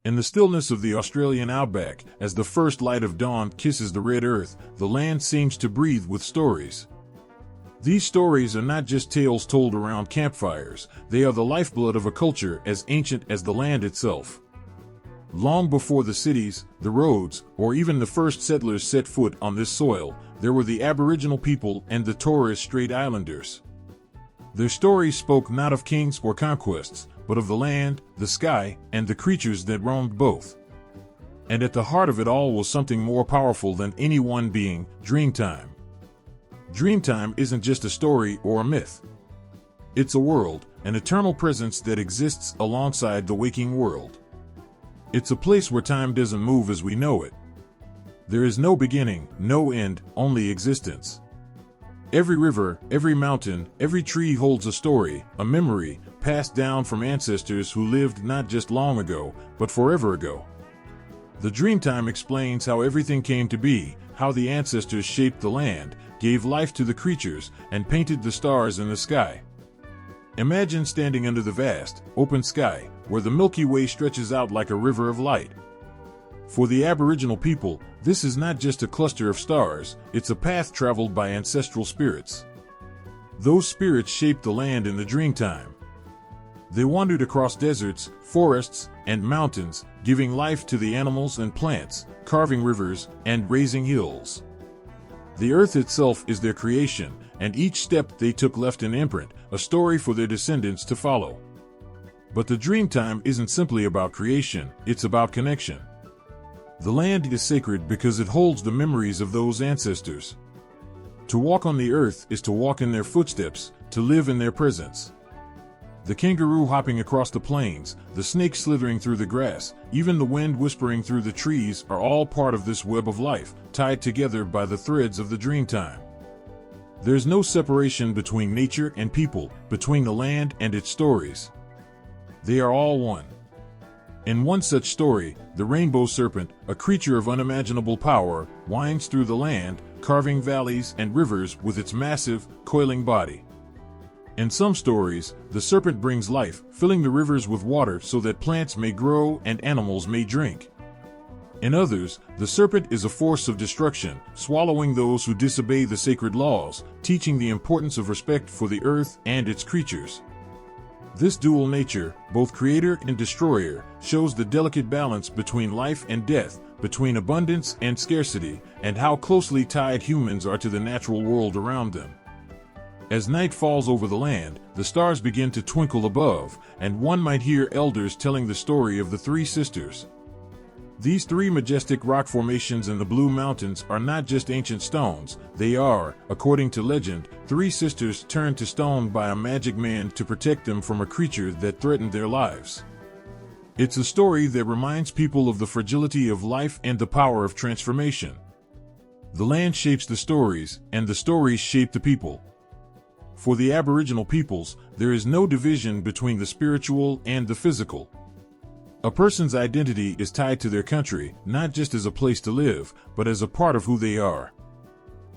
In the stillness of the Australian outback, as the first light of dawn kisses the red earth, the land seems to breathe with stories. These stories are not just tales told around campfires, they are the lifeblood of a culture as ancient as the land itself. Long before the cities, the roads, or even the first settlers set foot on this soil, there were the Aboriginal people and the Torres Strait Islanders. Their stories spoke not of kings or conquests, but of the land, the sky, and the creatures that roamed both. And at the heart of it all was something more powerful than any one being: Dreamtime. Dreamtime isn't just a story or a myth. It's a world, an eternal presence that exists alongside the waking world. It's a place where time doesn't move as we know it. There is no beginning, no end, only existence. Every river, every mountain, every tree holds a story, a memory, passed down from ancestors who lived not just long ago, but forever ago. The Dreamtime explains how everything came to be, how the ancestors shaped the land, gave life to the creatures, and painted the stars in the sky. Imagine standing under the vast, open sky, where the Milky Way stretches out like a river of light. For the Aboriginal people, this is not just a cluster of stars, it's a path traveled by ancestral spirits. Those spirits shaped the land in the Dreamtime. They wandered across deserts, forests, and mountains, giving life to the animals and plants, carving rivers, and raising hills. The earth itself is their creation, and each step they took left an imprint, a story for their descendants to follow. But the Dreamtime isn't simply about creation, it's about connection. The land is sacred because it holds the memories of those ancestors. To walk on the earth is to walk in their footsteps, to live in their presence. The kangaroo hopping across the plains, the snake slithering through the grass, even the wind whispering through the trees are all part of this web of life, tied together by the threads of the Dreamtime. There's no separation between nature and people, between the land and its stories. They are all one. In one such story, the rainbow serpent, a creature of unimaginable power, winds through the land, carving valleys and rivers with its massive, coiling body. In some stories, the serpent brings life, filling the rivers with water so that plants may grow and animals may drink. In others, the serpent is a force of destruction, swallowing those who disobey the sacred laws, teaching the importance of respect for the earth and its creatures. This dual nature, both creator and destroyer, shows the delicate balance between life and death, between abundance and scarcity, and how closely tied humans are to the natural world around them. As night falls over the land, the stars begin to twinkle above, and one might hear elders telling the story of the three sisters. These three majestic rock formations in the Blue Mountains are not just ancient stones, they are, according to legend, three sisters turned to stone by a magic man to protect them from a creature that threatened their lives. It's a story that reminds people of the fragility of life and the power of transformation. The land shapes the stories, and the stories shape the people. For the Aboriginal peoples, there is no division between the spiritual and the physical. A person's identity is tied to their country, not just as a place to live, but as a part of who they are.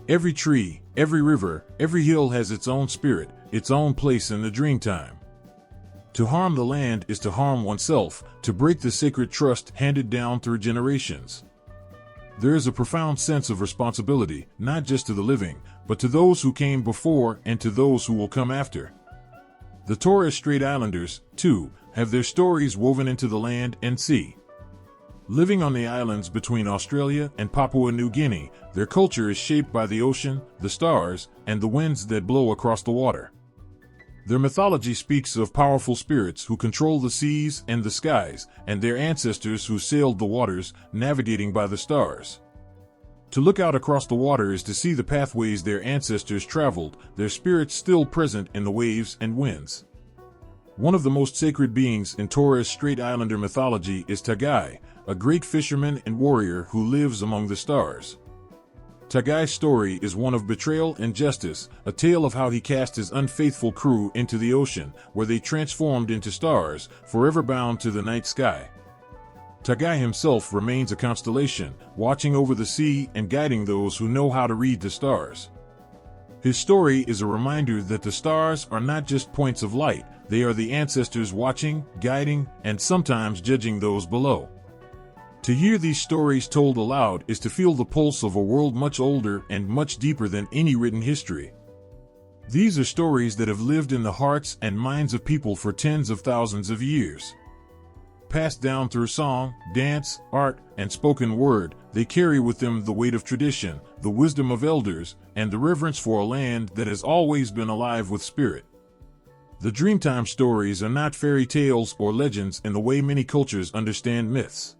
Every tree, every river, every hill has its own spirit, its own place in the Dreamtime. To harm the land is to harm oneself, to break the sacred trust handed down through generations. There is a profound sense of responsibility, not just to the living, but to those who came before and to those who will come after. The Torres Strait Islanders, too, have their stories woven into the land and sea. Living on the islands between Australia and Papua New Guinea, their culture is shaped by the ocean, the stars, and the winds that blow across the water. Their mythology speaks of powerful spirits who control the seas and the skies, and their ancestors who sailed the waters, navigating by the stars. To look out across the water is to see the pathways their ancestors traveled, their spirits still present in the waves and winds. One of the most sacred beings in Torres Strait Islander mythology is Tagai, a great fisherman and warrior who lives among the stars. Tagai's story is one of betrayal and justice, a tale of how he cast his unfaithful crew into the ocean, where they transformed into stars, forever bound to the night sky. Tagai himself remains a constellation, watching over the sea and guiding those who know how to read the stars. His story is a reminder that the stars are not just points of light, they are the ancestors watching, guiding, and sometimes judging those below. To hear these stories told aloud is to feel the pulse of a world much older and much deeper than any written history. These are stories that have lived in the hearts and minds of people for tens of thousands of years. Passed down through song, dance, art, and spoken word, they carry with them the weight of tradition, the wisdom of elders, and the reverence for a land that has always been alive with spirit. The Dreamtime stories are not fairy tales or legends in the way many cultures understand myths.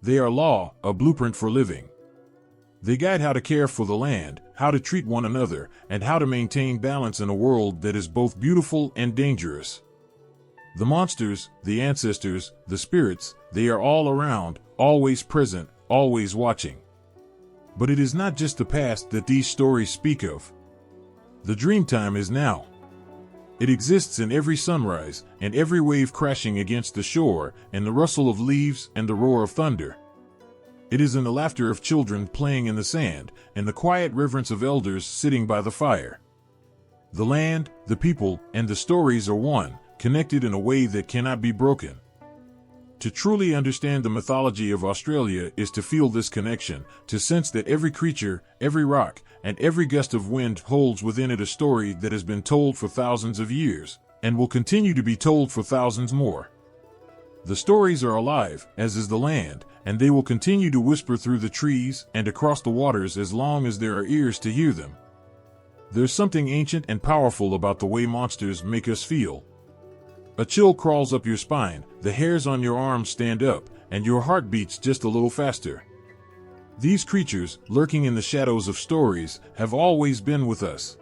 They are law, a blueprint for living. They guide how to care for the land, how to treat one another, and how to maintain balance in a world that is both beautiful and dangerous. The monsters, the ancestors, the spirits, they are all around, always present, always watching. But it is not just the past that these stories speak of. The Dreamtime is now. It exists in every sunrise, and every wave crashing against the shore, and the rustle of leaves and the roar of thunder. It is in the laughter of children playing in the sand, and the quiet reverence of elders sitting by the fire. The land, the people, and the stories are one, connected in a way that cannot be broken. To truly understand the mythology of Australia is to feel this connection, to sense that every creature, every rock, and every gust of wind holds within it a story that has been told for thousands of years, and will continue to be told for thousands more. The stories are alive, as is the land, and they will continue to whisper through the trees and across the waters as long as there are ears to hear them. There's something ancient and powerful about the way monsters make us feel. A chill crawls up your spine, the hairs on your arms stand up, and your heart beats just a little faster. These creatures, lurking in the shadows of stories, have always been with us.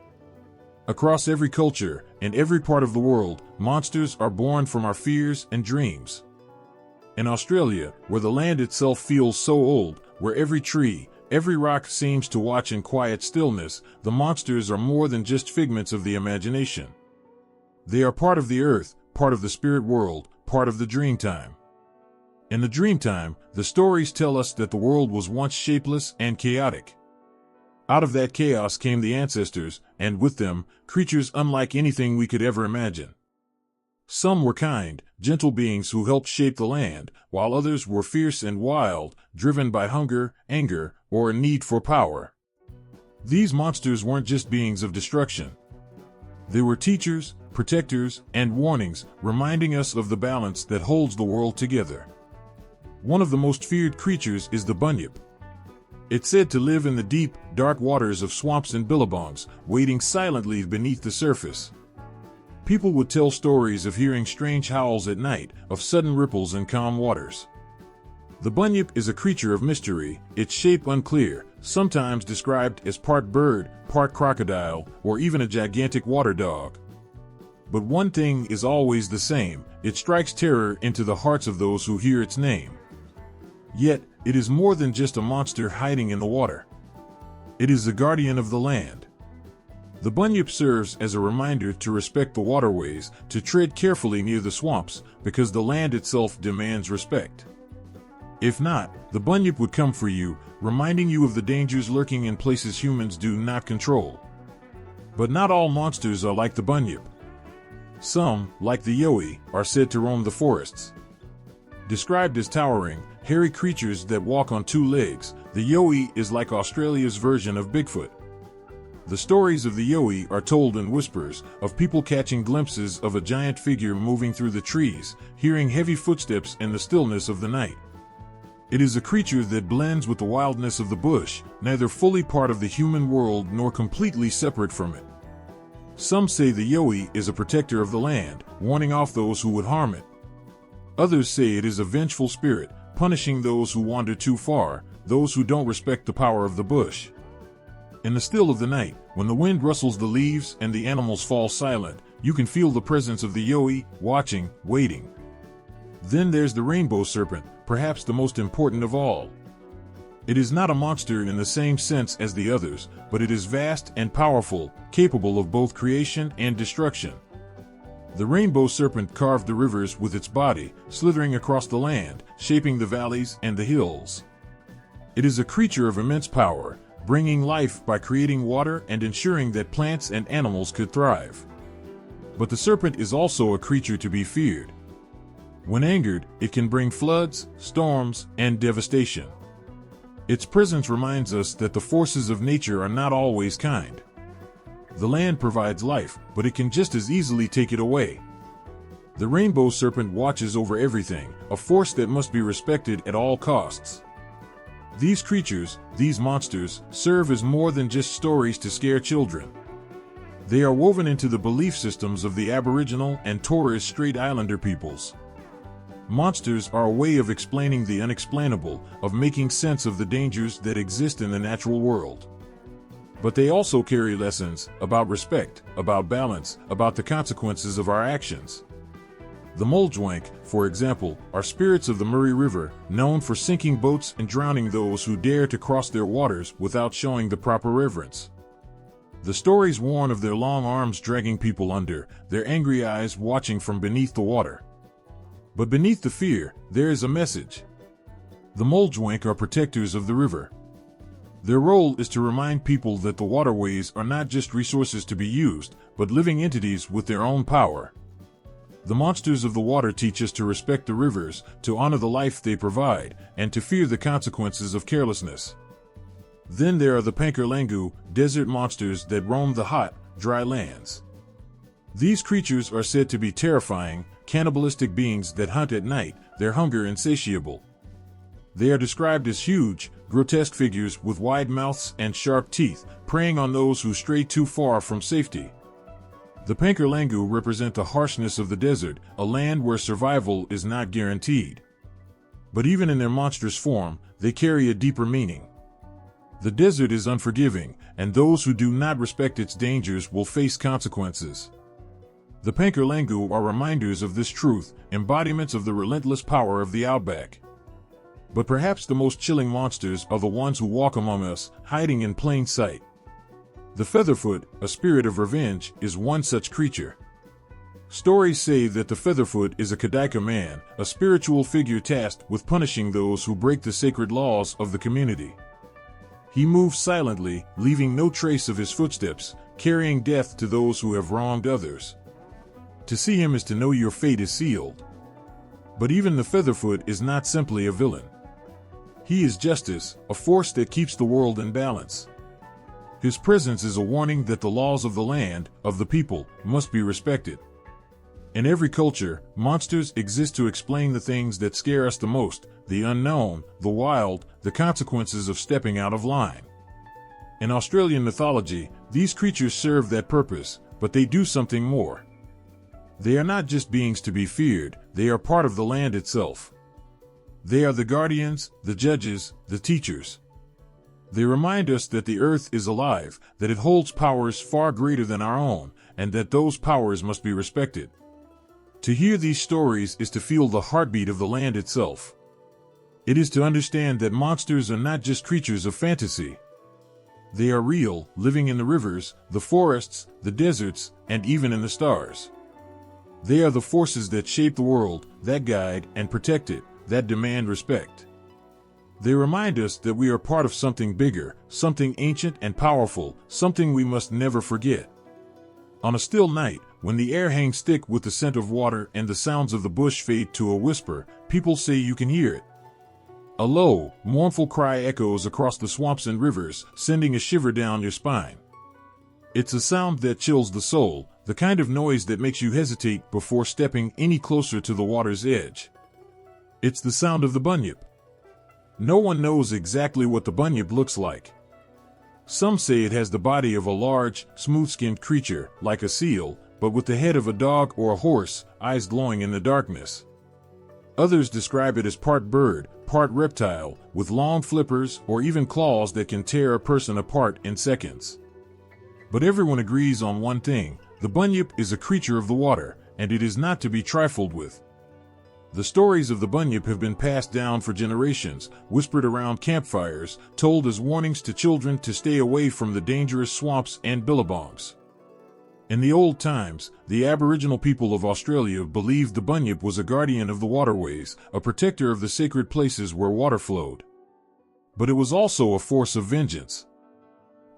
Across every culture, in every part of the world, monsters are born from our fears and dreams. In Australia, where the land itself feels so old, where every tree, every rock seems to watch in quiet stillness, the monsters are more than just figments of the imagination. They are part of the earth, part of the spirit world, part of the Dreamtime. In the Dreamtime, the stories tell us that the world was once shapeless and chaotic. Out of that chaos came the ancestors, and with them, creatures unlike anything we could ever imagine. Some were kind, gentle beings who helped shape the land, while others were fierce and wild, driven by hunger, anger, or a need for power. These monsters weren't just beings of destruction. They were teachers, protectors, and warnings, reminding us of the balance that holds the world together. One of the most feared creatures is the Bunyip. It's said to live in the deep, dark waters of swamps and billabongs, waiting silently beneath the surface. People would tell stories of hearing strange howls at night, of sudden ripples in calm waters. The Bunyip is a creature of mystery, its shape unclear, sometimes described as part bird, part crocodile, or even a gigantic water dog. But one thing is always the same, it strikes terror into the hearts of those who hear its name. Yet, it is more than just a monster hiding in the water. It is the guardian of the land. The Bunyip serves as a reminder to respect the waterways, to tread carefully near the swamps, because the land itself demands respect. If not, the Bunyip would come for you, reminding you of the dangers lurking in places humans do not control. But not all monsters are like the Bunyip. Some, like the Yowie, are said to roam the forests. Described as towering, hairy creatures that walk on two legs, the Yowie is like Australia's version of Bigfoot. The stories of the Yowie are told in whispers, of people catching glimpses of a giant figure moving through the trees, hearing heavy footsteps in the stillness of the night. It is a creature that blends with the wildness of the bush, neither fully part of the human world nor completely separate from it. Some say the Yowie is a protector of the land, warning off those who would harm it. Others say it is a vengeful spirit, punishing those who wander too far, those who don't respect the power of the bush. In the still of the night, when the wind rustles the leaves and the animals fall silent, you can feel the presence of the Yowie, watching, waiting. Then there's the rainbow serpent, perhaps the most important of all. It is not a monster in the same sense as the others, but it is vast and powerful, capable of both creation and destruction. The rainbow serpent carved the rivers with its body, slithering across the land, shaping the valleys and the hills. It is a creature of immense power, bringing life by creating water and ensuring that plants and animals could thrive. But the serpent is also a creature to be feared. When angered, it can bring floods, storms, and devastation. Its presence reminds us that the forces of nature are not always kind. The land provides life, but it can just as easily take it away. The rainbow serpent watches over everything, a force that must be respected at all costs. These creatures, these monsters, serve as more than just stories to scare children. They are woven into the belief systems of the Aboriginal and Torres Strait Islander peoples. Monsters are a way of explaining the unexplainable, of making sense of the dangers that exist in the natural world. But they also carry lessons about respect, about balance, about the consequences of our actions. The Muljwank, for example, are spirits of the Murray River, known for sinking boats and drowning those who dare to cross their waters without showing the proper reverence. The stories warn of their long arms dragging people under, their angry eyes watching from beneath the water. But beneath the fear, there is a message. The Muljwank are protectors of the river. Their role is to remind people that the waterways are not just resources to be used, but living entities with their own power. The monsters of the water teach us to respect the rivers, to honor the life they provide, and to fear the consequences of carelessness. Then there are the Pankerlangu, desert monsters that roam the hot, dry lands. These creatures are said to be terrifying, cannibalistic beings that hunt at night, their hunger insatiable. They are described as huge, grotesque figures with wide mouths and sharp teeth, preying on those who stray too far from safety. The Pankerlangu represent the harshness of the desert, a land where survival is not guaranteed. But even in their monstrous form, they carry a deeper meaning. The desert is unforgiving, and those who do not respect its dangers will face consequences. The Pankerlangu are reminders of this truth, embodiments of the relentless power of the outback. But perhaps the most chilling monsters are the ones who walk among us, hiding in plain sight. The Featherfoot, a spirit of revenge, is one such creature. Stories say that the Featherfoot is a Kadika man, a spiritual figure tasked with punishing those who break the sacred laws of the community. He moves silently, leaving no trace of his footsteps, carrying death to those who have wronged others. To see him is to know your fate is sealed. But even the Featherfoot is not simply a villain. He is justice, a force that keeps the world in balance. His presence is a warning that the laws of the land, of the people, must be respected. In every culture, monsters exist to explain the things that scare us the most, the unknown, the wild, the consequences of stepping out of line. In Australian mythology, these creatures serve that purpose, but they do something more. They are not just beings to be feared, they are part of the land itself. They are the guardians, the judges, the teachers. They remind us that the earth is alive, that it holds powers far greater than our own, and that those powers must be respected. To hear these stories is to feel the heartbeat of the land itself. It is to understand that monsters are not just creatures of fantasy. They are real, living in the rivers, the forests, the deserts, and even in the stars. They are the forces that shape the world, that guide and protect it, that demand respect. They remind us that we are part of something bigger, something ancient and powerful, something we must never forget. On a still night, when the air hangs thick with the scent of water and the sounds of the bush fade to a whisper, people say you can hear it. A low, mournful cry echoes across the swamps and rivers, sending a shiver down your spine. It's a sound that chills the soul, the kind of noise that makes you hesitate before stepping any closer to the water's edge. It's the sound of the bunyip. No one knows exactly what the bunyip looks like. Some say it has the body of a large, smooth-skinned creature, like a seal, but with the head of a dog or a horse, eyes glowing in the darkness. Others describe it as part bird, part reptile, with long flippers or even claws that can tear a person apart in seconds. But everyone agrees on one thing: the bunyip is a creature of the water, and it is not to be trifled with. The stories of the bunyip have been passed down for generations, whispered around campfires, told as warnings to children to stay away from the dangerous swamps and billabongs. In the old times, the Aboriginal people of Australia believed the bunyip was a guardian of the waterways, a protector of the sacred places where water flowed. But it was also a force of vengeance.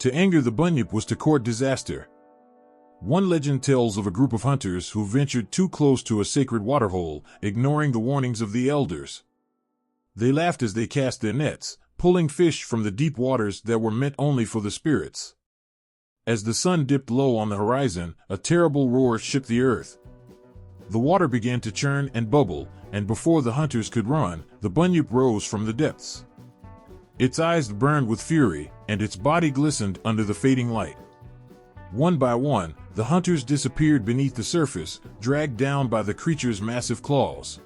To anger the Bunyip was to court disaster. One legend tells of a group of hunters who ventured too close to a sacred waterhole, ignoring the warnings of the elders. They laughed as they cast their nets, pulling fish from the deep waters that were meant only for the spirits. As the sun dipped low on the horizon, a terrible roar shook the earth. The water began to churn and bubble, and before the hunters could run, the Bunyip rose from the depths. Its eyes burned with fury, and its body glistened under the fading light. One by one, the hunters disappeared beneath the surface, dragged down by the creature's massive claws.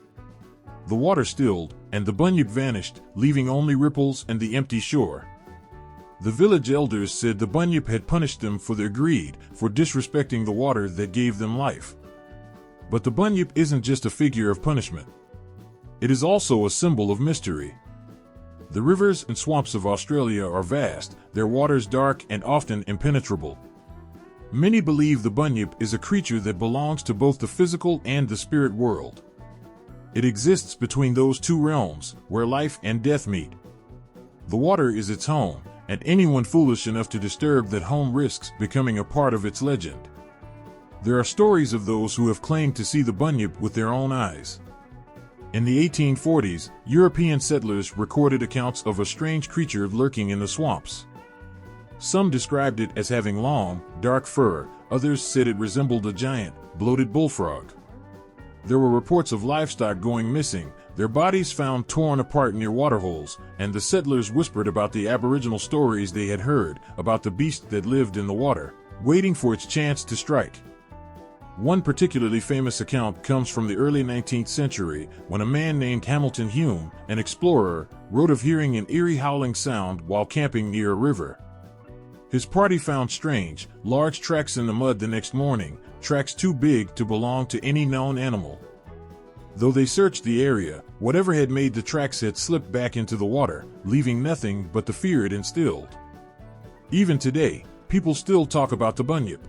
The water stilled, and the Bunyip vanished, leaving only ripples and the empty shore. The village elders said the Bunyip had punished them for their greed, for disrespecting the water that gave them life. But the Bunyip isn't just a figure of punishment. It is also a symbol of mystery. The rivers and swamps of Australia are vast, their waters dark and often impenetrable. Many believe the Bunyip is a creature that belongs to both the physical and the spirit world. It exists between those two realms, where life and death meet. The water is its home, and anyone foolish enough to disturb that home risks becoming a part of its legend. There are stories of those who have claimed to see the Bunyip with their own eyes. In the 1840s, European settlers recorded accounts of a strange creature lurking in the swamps. Some described it as having long, dark fur, others said it resembled a giant, bloated bullfrog. There were reports of livestock going missing, their bodies found torn apart near waterholes, and the settlers whispered about the Aboriginal stories they had heard about the beast that lived in the water, waiting for its chance to strike. One particularly famous account comes from the early 19th century, when a man named Hamilton Hume, an explorer, wrote of hearing an eerie howling sound while camping near a river. His party found strange, large tracks in the mud the next morning, tracks too big to belong to any known animal. Though they searched the area, whatever had made the tracks had slipped back into the water, leaving nothing but the fear it instilled. Even today, people still talk about the Bunyip.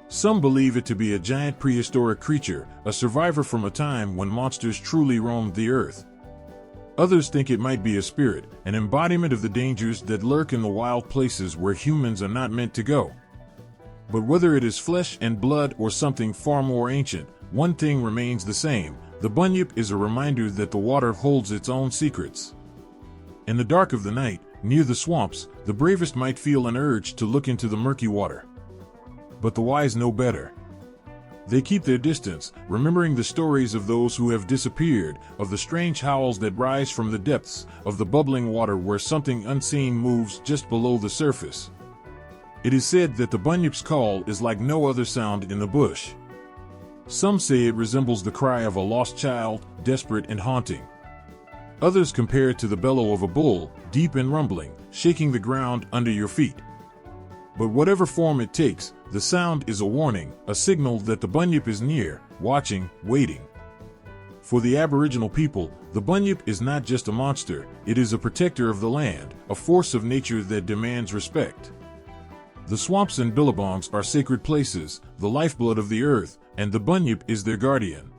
Some believe it to be a giant prehistoric creature, a survivor from a time when monsters truly roamed the earth. Others think it might be a spirit, an embodiment of the dangers that lurk in the wild places where humans are not meant to go. But whether it is flesh and blood or something far more ancient, one thing remains the same: the Bunyip is a reminder that the water holds its own secrets. In the dark of the night, near the swamps, the bravest might feel an urge to look into the murky water. But the wise know better. They keep their distance, remembering the stories of those who have disappeared, of the strange howls that rise from the depths, of the bubbling water where something unseen moves just below the surface. It is said that the Bunyip's call is like no other sound in the bush. Some say it resembles the cry of a lost child, desperate and haunting. Others compare it to the bellow of a bull, deep and rumbling, shaking the ground under your feet. But whatever form it takes, the sound is a warning, a signal that the Bunyip is near, watching, waiting. For the Aboriginal people, the Bunyip is not just a monster, it is a protector of the land, a force of nature that demands respect. The swamps and billabongs are sacred places, the lifeblood of the earth, and the Bunyip is their guardian.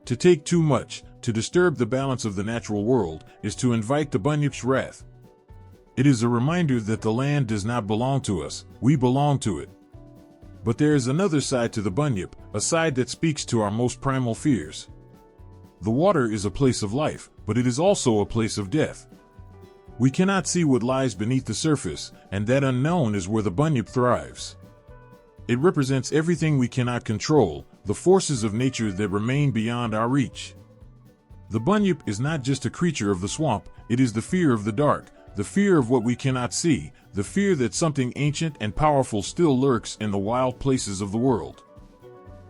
To take too much, to disturb the balance of the natural world, is to invite the Bunyip's wrath. It is a reminder that the land does not belong to us, we belong to it. But there is another side to the Bunyip, a side that speaks to our most primal fears. The water is a place of life, but it is also a place of death. We cannot see what lies beneath the surface, and that unknown is where the Bunyip thrives. It represents everything we cannot control, the forces of nature that remain beyond our reach. The Bunyip is not just a creature of the swamp, it is the fear of the dark, the fear of what we cannot see, the fear that something ancient and powerful still lurks in the wild places of the world.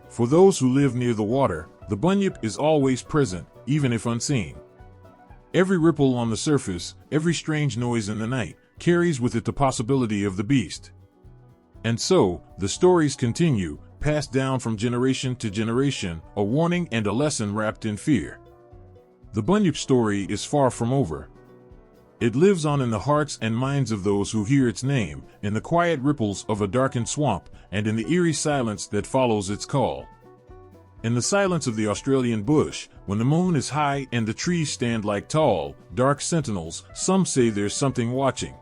For those who live near the water, the Bunyip is always present, even if unseen. Every ripple on the surface, every strange noise in the night, carries with it the possibility of the beast. And so, the stories continue, passed down from generation to generation, a warning and a lesson wrapped in fear. The Bunyip story is far from over. It lives on in the hearts and minds of those who hear its name, in the quiet ripples of a darkened swamp, and in the eerie silence that follows its call. In the silence of the Australian bush, when the moon is high and the trees stand like tall, dark sentinels, some say there's something watching.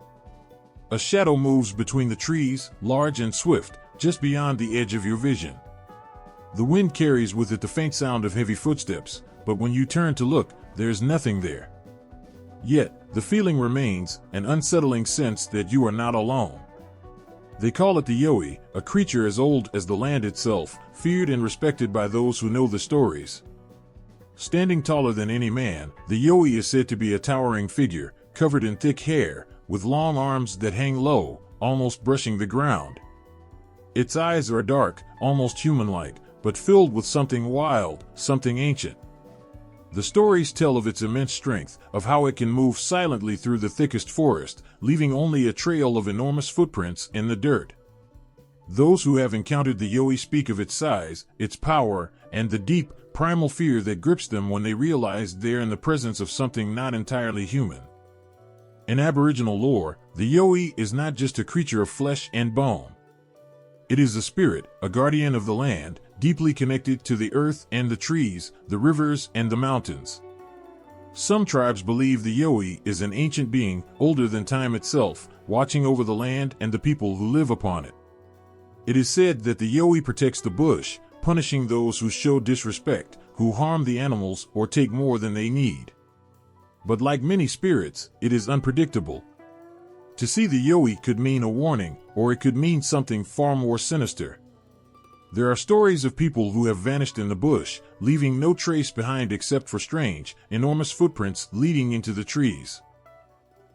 A shadow moves between the trees, large and swift, just beyond the edge of your vision. The wind carries with it the faint sound of heavy footsteps, but when you turn to look, there's nothing there. Yet, the feeling remains, an unsettling sense that you are not alone. They call it the Yowie, a creature as old as the land itself, feared and respected by those who know the stories. Standing taller than any man, the Yowie is said to be a towering figure, covered in thick hair, with long arms that hang low, almost brushing the ground. Its eyes are dark, almost human-like, but filled with something wild, something ancient. The stories tell of its immense strength, of how it can move silently through the thickest forest, leaving only a trail of enormous footprints in the dirt. Those who have encountered the Yowie speak of its size, its power, and the deep, primal fear that grips them when they realize they're in the presence of something not entirely human. In Aboriginal lore, the Yowie is not just a creature of flesh and bone. It is a spirit, a guardian of the land, deeply connected to the earth and the trees, the rivers and the mountains. Some tribes believe the Yowie is an ancient being, older than time itself, watching over the land and the people who live upon it. It is said that the Yowie protects the bush, punishing those who show disrespect, who harm the animals or take more than they need. But like many spirits, it is unpredictable. To see the Yowie could mean a warning, or it could mean something far more sinister. There are stories of people who have vanished in the bush, leaving no trace behind except for strange, enormous footprints leading into the trees.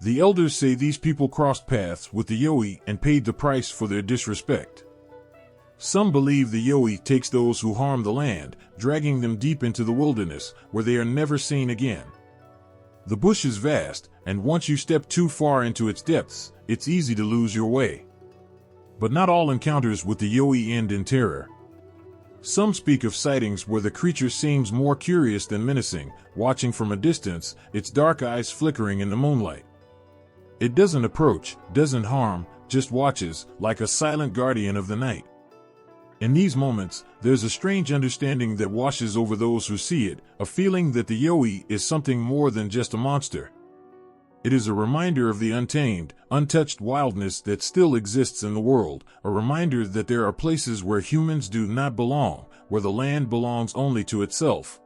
The elders say these people crossed paths with the Yowie and paid the price for their disrespect. Some believe the Yowie takes those who harm the land, dragging them deep into the wilderness, where they are never seen again. The bush is vast, and once you step too far into its depths, it's easy to lose your way. But not all encounters with the Yowie end in terror. Some speak of sightings where the creature seems more curious than menacing, watching from a distance, its dark eyes flickering in the moonlight. It doesn't approach, doesn't harm, just watches, like a silent guardian of the night. In these moments, there's a strange understanding that washes over those who see it, a feeling that the Yowie is something more than just a monster. It is a reminder of the untamed, untouched wildness that still exists in the world, a reminder that there are places where humans do not belong, where the land belongs only to itself.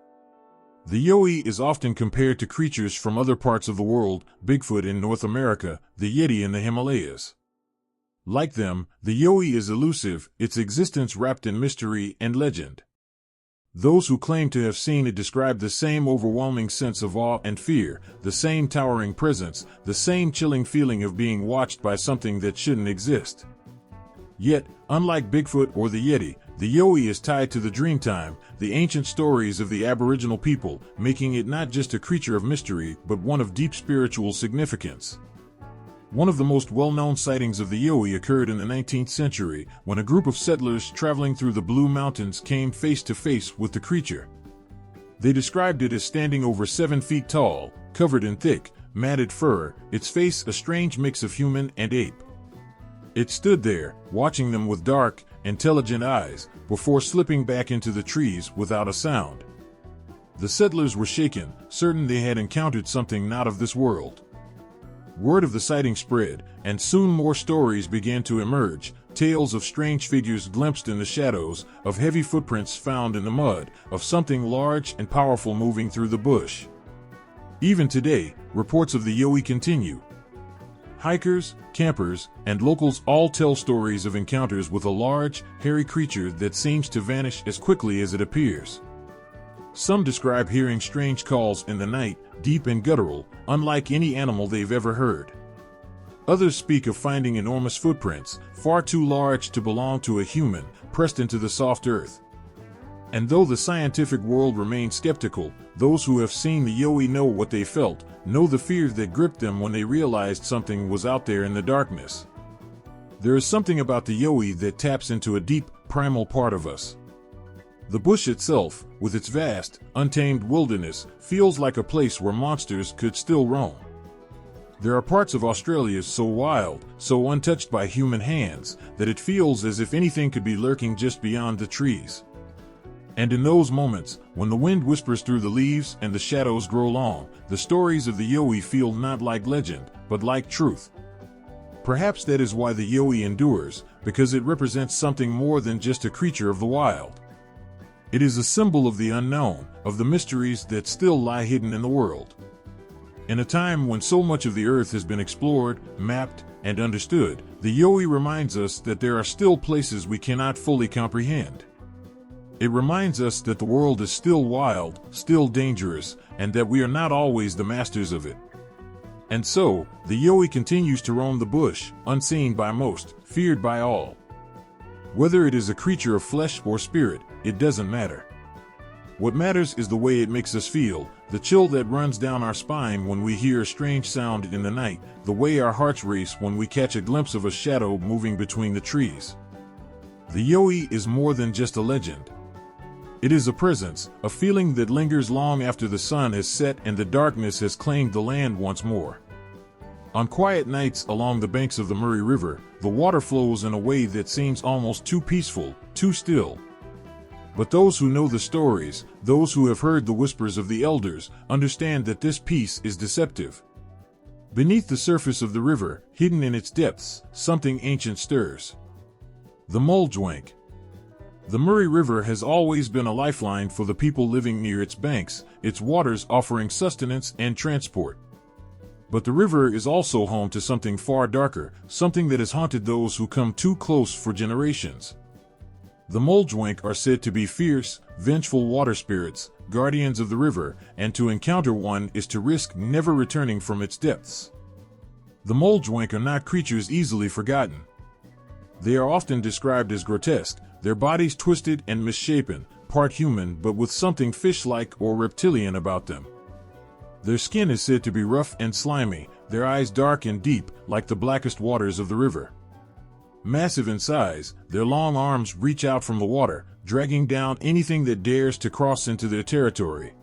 The Yowie is often compared to creatures from other parts of the world, Bigfoot in North America, the Yeti in the Himalayas. Like them, the Yowie is elusive, its existence wrapped in mystery and legend. Those who claim to have seen it describe the same overwhelming sense of awe and fear, the same towering presence, the same chilling feeling of being watched by something that shouldn't exist. Yet, unlike Bigfoot or the Yeti, the Yowie is tied to the Dreamtime, the ancient stories of the Aboriginal people, making it not just a creature of mystery but one of deep spiritual significance. One of the most well-known sightings of the Yowie occurred in the 19th century, when a group of settlers traveling through the Blue Mountains came face to face with the creature. They described it as standing over 7 feet tall, covered in thick, matted fur, its face a strange mix of human and ape. It stood there, watching them with dark, intelligent eyes, before slipping back into the trees without a sound. The settlers were shaken, certain they had encountered something not of this world. Word of the sighting spread, and soon more stories began to emerge, tales of strange figures glimpsed in the shadows, of heavy footprints found in the mud, of something large and powerful moving through the bush. Even today, reports of the Yowie continue. Hikers, campers, and locals all tell stories of encounters with a large, hairy creature that seems to vanish as quickly as it appears. Some describe hearing strange calls in the night, deep and guttural, unlike any animal they've ever heard. Others speak of finding enormous footprints, far too large to belong to a human, pressed into the soft earth. And though the scientific world remains skeptical, those who have seen the Yowie know what they felt, know the fear that gripped them when they realized something was out there in the darkness. There is something about the Yowie that taps into a deep, primal part of us. The bush itself, with its vast, untamed wilderness, feels like a place where monsters could still roam. There are parts of Australia so wild, so untouched by human hands, that it feels as if anything could be lurking just beyond the trees. And in those moments, when the wind whispers through the leaves and the shadows grow long, the stories of the Yowie feel not like legend, but like truth. Perhaps that is why the Yoi endures, because it represents something more than just a creature of the wild. It is a symbol of the unknown, of the mysteries that still lie hidden in the world. In a time when so much of the earth has been explored, mapped, and understood, the Yoi reminds us that there are still places we cannot fully comprehend. It reminds us that the world is still wild, still dangerous, and that we are not always the masters of it. And so, the Yoi continues to roam the bush, unseen by most, feared by all. Whether it is a creature of flesh or spirit, it doesn't matter. What matters is the way it makes us feel, the chill that runs down our spine when we hear a strange sound in the night, the way our hearts race when we catch a glimpse of a shadow moving between the trees. The Yoi is more than just a legend. It is a presence, a feeling that lingers long after the sun has set and the darkness has claimed the land once more. On quiet nights along the banks of the Murray River, the water flows in a way that seems almost too peaceful, too still. But those who know the stories, those who have heard the whispers of the elders, understand that this peace is deceptive. Beneath the surface of the river, hidden in its depths, something ancient stirs. The Muldjwank. The Murray River has always been a lifeline for the people living near its banks, its waters offering sustenance and transport. But the river is also home to something far darker, something that has haunted those who come too close for generations. The Muldjwank are said to be fierce, vengeful water spirits, guardians of the river, and to encounter one is to risk never returning from its depths. The Muldjwank are not creatures easily forgotten. They are often described as grotesque, their bodies twisted and misshapen, part human but with something fish-like or reptilian about them. Their skin is said to be rough and slimy, their eyes dark and deep, like the blackest waters of the river. Massive in size, their long arms reach out from the water, dragging down anything that dares to cross into their territory.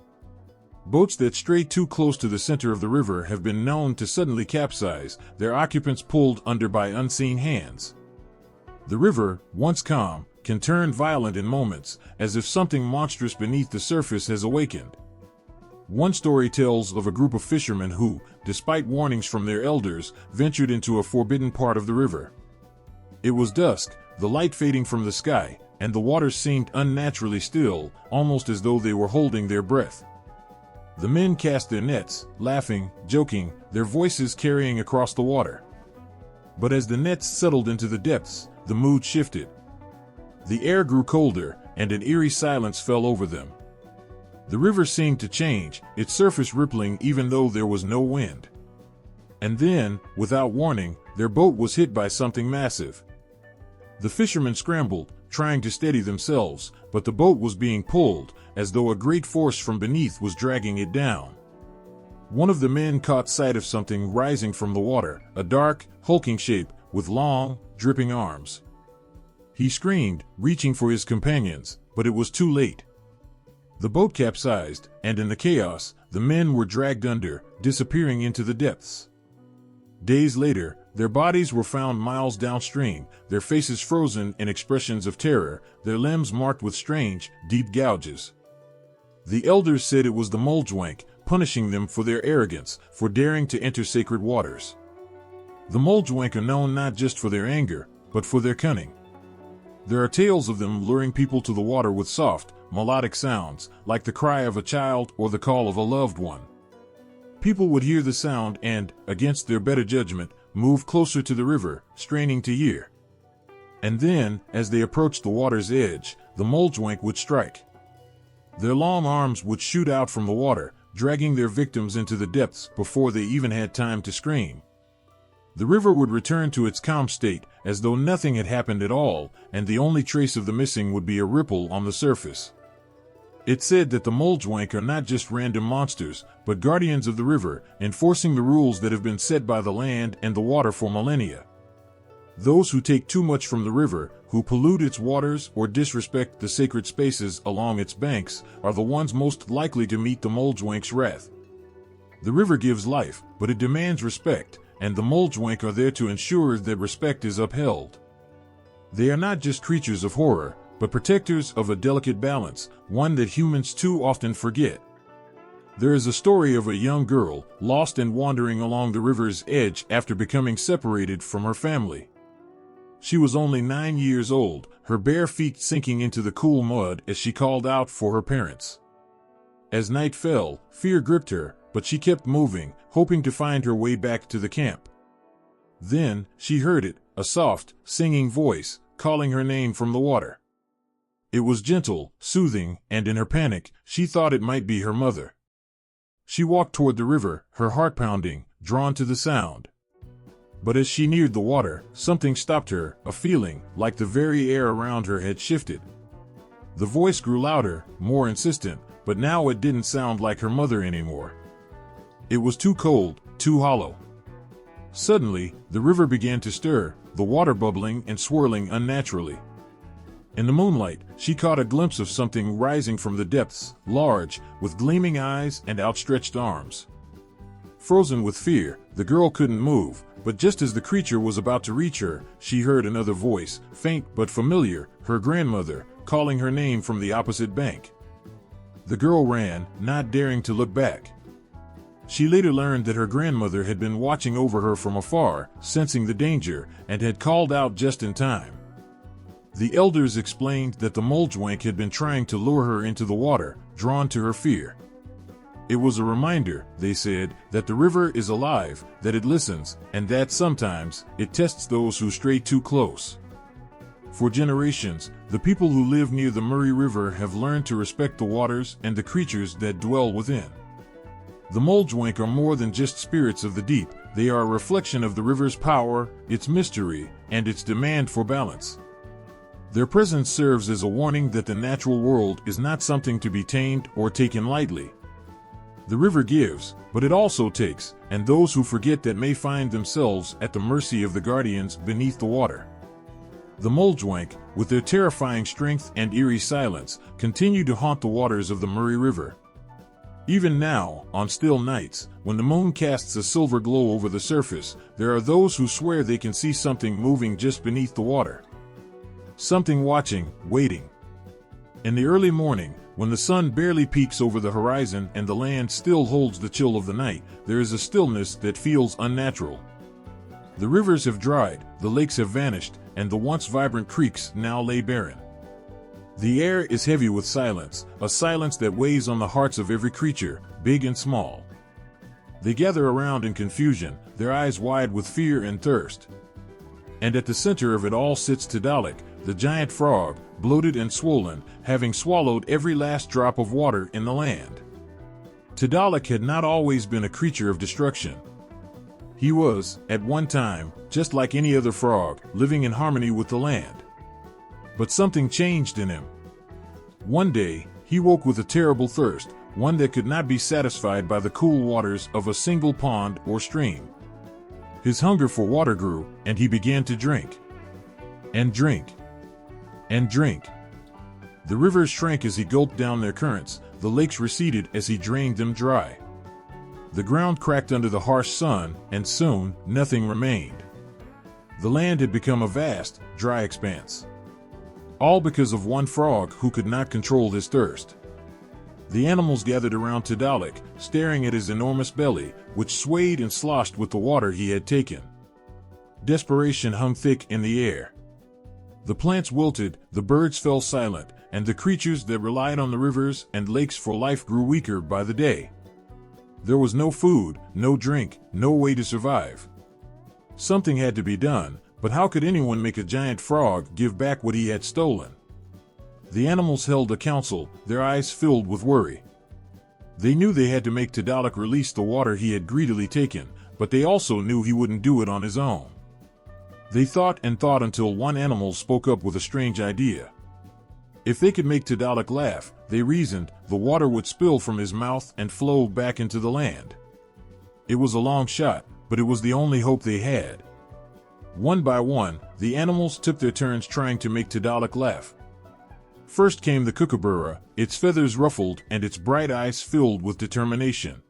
Boats that stray too close to the center of the river have been known to suddenly capsize, their occupants pulled under by unseen hands. The river, once calm, can turn violent in moments, as if something monstrous beneath the surface has awakened. One story tells of a group of fishermen who, despite warnings from their elders, ventured into a forbidden part of the river. It was dusk, the light fading from the sky, and the waters seemed unnaturally still, almost as though they were holding their breath. The men cast their nets, laughing, joking, their voices carrying across the water. But as the nets settled into the depths, the mood shifted. The air grew colder, and an eerie silence fell over them. The river seemed to change, its surface rippling even though there was no wind. And then, without warning, their boat was hit by something massive. The fishermen scrambled, trying to steady themselves, but the boat was being pulled, as though a great force from beneath was dragging it down. One of the men caught sight of something rising from the water, a dark, hulking shape, with long, dripping arms. He screamed, reaching for his companions, but it was too late. The boat capsized, and in the chaos, the men were dragged under, disappearing into the depths. Days later, their bodies were found miles downstream, their faces frozen in expressions of terror, their limbs marked with strange, deep gouges. The elders said it was the Muldjwank, punishing them for their arrogance, for daring to enter sacred waters. The Muldjwank are known not just for their anger, but for their cunning. There are tales of them luring people to the water with soft, melodic sounds, like the cry of a child or the call of a loved one. People would hear the sound and, against their better judgment, move closer to the river, straining to hear. And then, as they approached the water's edge, the Muldjwank would strike. Their long arms would shoot out from the water, dragging their victims into the depths before they even had time to scream. The river would return to its calm state, as though nothing had happened at all, and the only trace of the missing would be a ripple on the surface. It's said that the Muldjwank are not just random monsters, but guardians of the river, enforcing the rules that have been set by the land and the water for millennia. Those who take too much from the river, who pollute its waters or disrespect the sacred spaces along its banks, are the ones most likely to meet the Muldjwank's wrath. The river gives life, but it demands respect, and the Muldjwank are there to ensure that respect is upheld. They are not just creatures of horror, but protectors of a delicate balance, one that humans too often forget. There is a story of a young girl lost and wandering along the river's edge after becoming separated from her family. She was only 9 years old, her bare feet sinking into the cool mud as she called out for her parents. As night fell, fear gripped her, but she kept moving, hoping to find her way back to the camp. Then, she heard it, a soft, singing voice, calling her name from the water. It was gentle, soothing, and in her panic, she thought it might be her mother. She walked toward the river, her heart pounding, drawn to the sound. But as she neared the water, something stopped her, a feeling like the very air around her had shifted. The voice grew louder, more insistent, but now it didn't sound like her mother anymore. It was too cold, too hollow. Suddenly, the river began to stir, the water bubbling and swirling unnaturally. In the moonlight, she caught a glimpse of something rising from the depths, large, with gleaming eyes and outstretched arms. Frozen with fear, the girl couldn't move, but just as the creature was about to reach her, she heard another voice, faint but familiar, her grandmother, calling her name from the opposite bank. The girl ran, not daring to look back. She later learned that her grandmother had been watching over her from afar, sensing the danger, and had called out just in time. The elders explained that the Moldwank had been trying to lure her into the water, drawn to her fear. It was a reminder, they said, that the river is alive, that it listens, and that sometimes it tests those who stray too close. For generations, the people who live near the Murray River have learned to respect the waters and the creatures that dwell within. The Moldwank are more than just spirits of the deep, they are a reflection of the river's power, its mystery, and its demand for balance. Their presence serves as a warning that the natural world is not something to be tamed or taken lightly. The river gives, but it also takes, and those who forget that may find themselves at the mercy of the guardians beneath the water. The Moldwank, with their terrifying strength and eerie silence, continue to haunt the waters of the Murray River. Even now, on still nights, when the moon casts a silver glow over the surface, there are those who swear they can see something moving just beneath the water. Something watching, waiting. In the early morning, when the sun barely peeks over the horizon and the land still holds the chill of the night, there is a stillness that feels unnatural. The rivers have dried, the lakes have vanished, and the once vibrant creeks now lay barren. The air is heavy with silence, a silence that weighs on the hearts of every creature, big and small. They gather around in confusion, their eyes wide with fear and thirst. And at the center of it all sits Tidalik, the giant frog, bloated and swollen, having swallowed every last drop of water in the land. Tidalik had not always been a creature of destruction. He was, at one time, just like any other frog, living in harmony with the land. But something changed in him. One day, he woke with a terrible thirst, one that could not be satisfied by the cool waters of a single pond or stream. His hunger for water grew, and he began to drink. And drink. And drink. The rivers shrank as he gulped down their currents, the lakes receded as he drained them dry. The ground cracked under the harsh sun, and soon, nothing remained. The land had become a vast, dry expanse. All because of one frog who could not control his thirst. The animals gathered around Tidalik, staring at his enormous belly, which swayed and sloshed with the water he had taken. Desperation hung thick in the air. The plants wilted, the birds fell silent, and the creatures that relied on the rivers and lakes for life grew weaker by the day. There was no food, no drink, no way to survive. Something had to be done, but how could anyone make a giant frog give back what he had stolen? The animals held a council, their eyes filled with worry. They knew they had to make Tidalik release the water he had greedily taken, but they also knew he wouldn't do it on his own. They thought and thought until one animal spoke up with a strange idea. If they could make Tidalik laugh, they reasoned, the water would spill from his mouth and flow back into the land. It was a long shot, but it was the only hope they had. One by one, the animals took their turns trying to make Tidalik laugh. First came the kookaburra, its feathers ruffled and its bright eyes filled with determination.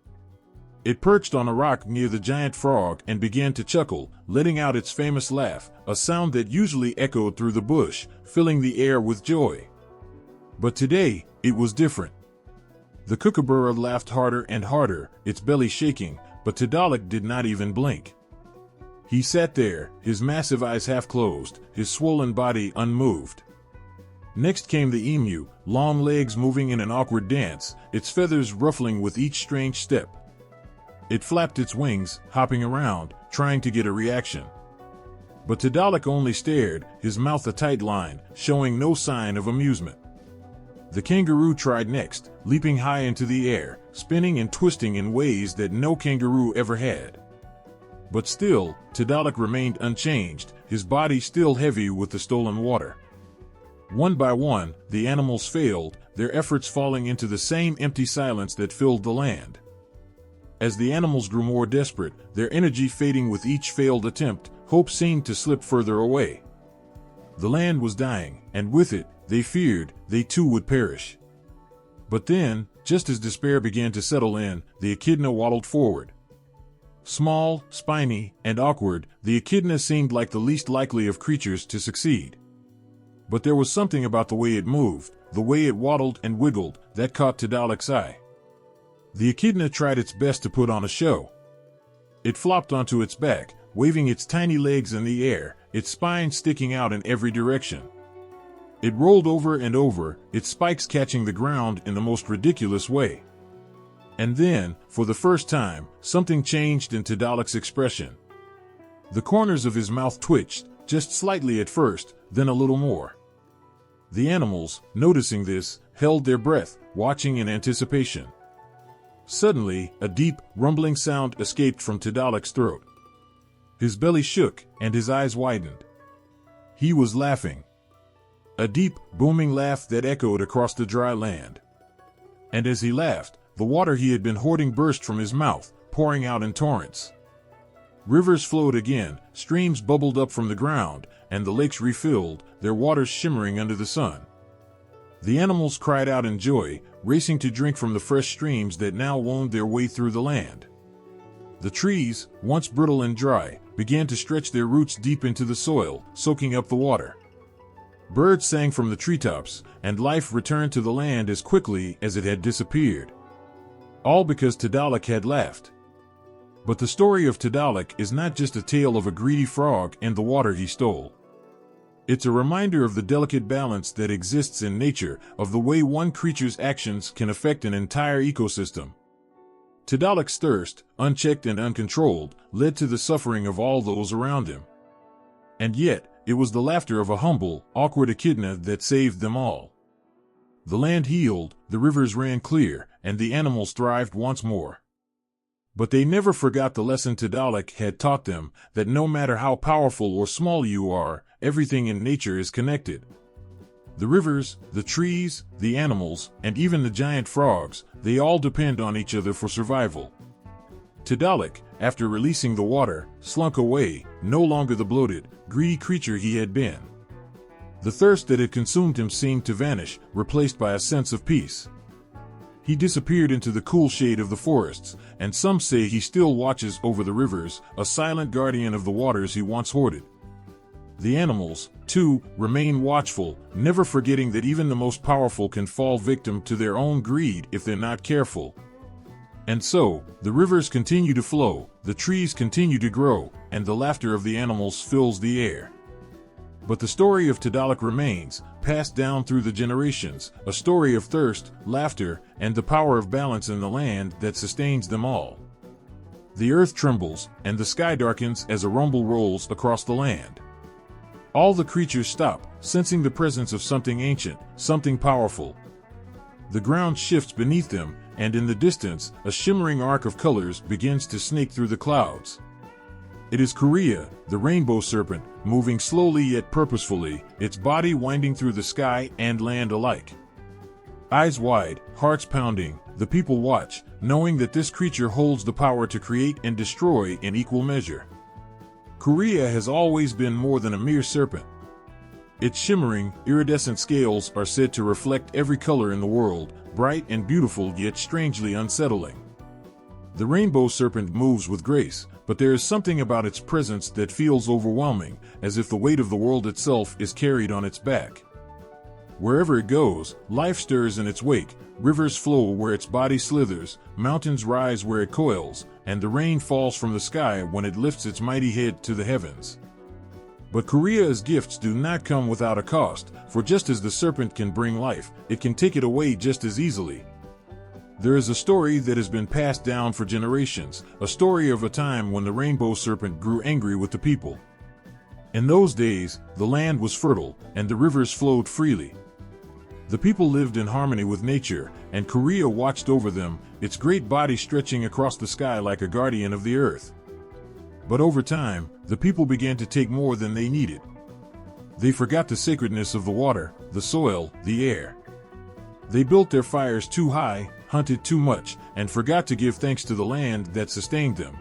It perched on a rock near the giant frog and began to chuckle, letting out its famous laugh, a sound that usually echoed through the bush, filling the air with joy. But today, it was different. The kookaburra laughed harder and harder, its belly shaking, but Tidalek did not even blink. He sat there, his massive eyes half closed, his swollen body unmoved. Next came the emu, long legs moving in an awkward dance, its feathers ruffling with each strange step. It flapped its wings, hopping around, trying to get a reaction. But Tidalek only stared, his mouth a tight line, showing no sign of amusement. The kangaroo tried next, leaping high into the air, spinning and twisting in ways that no kangaroo ever had. But still, Tidalek remained unchanged, his body still heavy with the stolen water. One by one, the animals failed, their efforts falling into the same empty silence that filled the land. As the animals grew more desperate, their energy fading with each failed attempt, hope seemed to slip further away. The land was dying, and with it, they feared, they too would perish. But then, just as despair began to settle in, the echidna waddled forward. Small, spiny, and awkward, the echidna seemed like the least likely of creatures to succeed. But there was something about the way it moved, the way it waddled and wiggled, that caught Tidalek's eye. The echidna tried its best to put on a show. It flopped onto its back, waving its tiny legs in the air, its spine sticking out in every direction. It rolled over and over, its spikes catching the ground in the most ridiculous way. And then, for the first time, something changed in Tidalek's expression. The corners of his mouth twitched, just slightly at first, then a little more. The animals, noticing this, held their breath, watching in anticipation. Suddenly, a deep, rumbling sound escaped from Tidalek's throat. His belly shook, and his eyes widened. He was laughing. A deep, booming laugh that echoed across the dry land. And as he laughed, the water he had been hoarding burst from his mouth, pouring out in torrents. Rivers flowed again, streams bubbled up from the ground, and the lakes refilled, their waters shimmering under the sun. The animals cried out in joy, racing to drink from the fresh streams that now wound their way through the land. The trees, once brittle and dry, began to stretch their roots deep into the soil, soaking up the water. Birds sang from the treetops, and life returned to the land as quickly as it had disappeared. All because Tidalek had laughed. But the story of Tidalek is not just a tale of a greedy frog and the water he stole. It's a reminder of the delicate balance that exists in nature, of the way one creature's actions can affect an entire ecosystem. Tidalek's thirst, unchecked and uncontrolled, led to the suffering of all those around him. And yet, it was the laughter of a humble, awkward echidna that saved them all. The land healed, the rivers ran clear, and the animals thrived once more. But they never forgot the lesson Tidalek had taught them, that no matter how powerful or small you are, everything in nature is connected. The rivers, the trees, the animals, and even the giant frogs, they all depend on each other for survival. Tidalek, after releasing the water, slunk away, no longer the bloated, greedy creature he had been. The thirst that had consumed him seemed to vanish, replaced by a sense of peace. He disappeared into the cool shade of the forests, and some say he still watches over the rivers, a silent guardian of the waters he once hoarded. The animals, too, remain watchful, never forgetting that even the most powerful can fall victim to their own greed if they're not careful. And so, the rivers continue to flow, the trees continue to grow, and the laughter of the animals fills the air. But the story of Tidalek remains, passed down through the generations, a story of thirst, laughter, and the power of balance in the land that sustains them all. The earth trembles, and the sky darkens as a rumble rolls across the land. All the creatures stop, sensing the presence of something ancient, something powerful. The ground shifts beneath them, and in the distance, a shimmering arc of colors begins to snake through the clouds. It is Korea, the rainbow serpent, moving slowly yet purposefully, its body winding through the sky and land alike. Eyes wide, hearts pounding, the people watch, knowing that this creature holds the power to create and destroy in equal measure. Korea has always been more than a mere serpent. Its shimmering, iridescent scales are said to reflect every color in the world, bright and beautiful yet strangely unsettling. The rainbow serpent moves with grace, but there is something about its presence that feels overwhelming, as if the weight of the world itself is carried on its back. Wherever it goes, life stirs in its wake, rivers flow where its body slithers, mountains rise where it coils, and the rain falls from the sky when it lifts its mighty head to the heavens. But Korea's gifts do not come without a cost, for just as the serpent can bring life, it can take it away just as easily. There is a story that has been passed down for generations, a story of a time when the rainbow serpent grew angry with the people. In those days, the land was fertile, and the rivers flowed freely. The people lived in harmony with nature, and Korea watched over them, its great body stretching across the sky like a guardian of the earth. But over time, the people began to take more than they needed. They forgot the sacredness of the water, the soil, the air. They built their fires too high, hunted too much, and forgot to give thanks to the land that sustained them.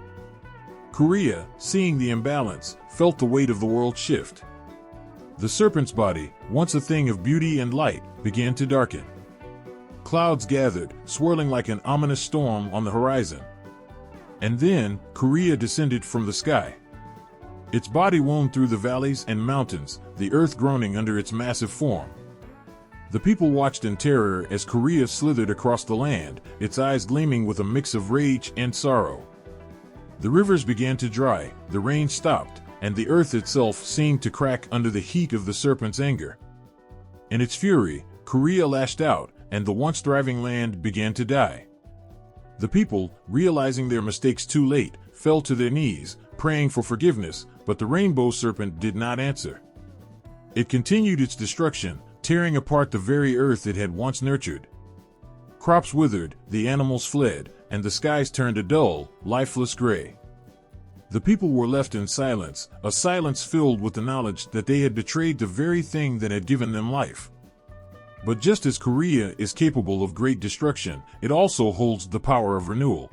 Korea, seeing the imbalance, felt the weight of the world shift. The serpent's body, once a thing of beauty and light, began to darken. Clouds gathered, swirling like an ominous storm on the horizon. And then, Korea descended from the sky. Its body wound through the valleys and mountains, the earth groaning under its massive form. The people watched in terror as Korea slithered across the land, its eyes gleaming with a mix of rage and sorrow. The rivers began to dry, the rain stopped, and the earth itself seemed to crack under the heat of the serpent's anger. In its fury, Korea lashed out, and the once thriving land began to die. The people, realizing their mistakes too late, fell to their knees, praying for forgiveness, but the rainbow serpent did not answer. It continued its destruction, tearing apart the very earth it had once nurtured. Crops withered, the animals fled, and the skies turned a dull, lifeless gray. The people were left in silence, a silence filled with the knowledge that they had betrayed the very thing that had given them life. But just as Korea is capable of great destruction, it also holds the power of renewal.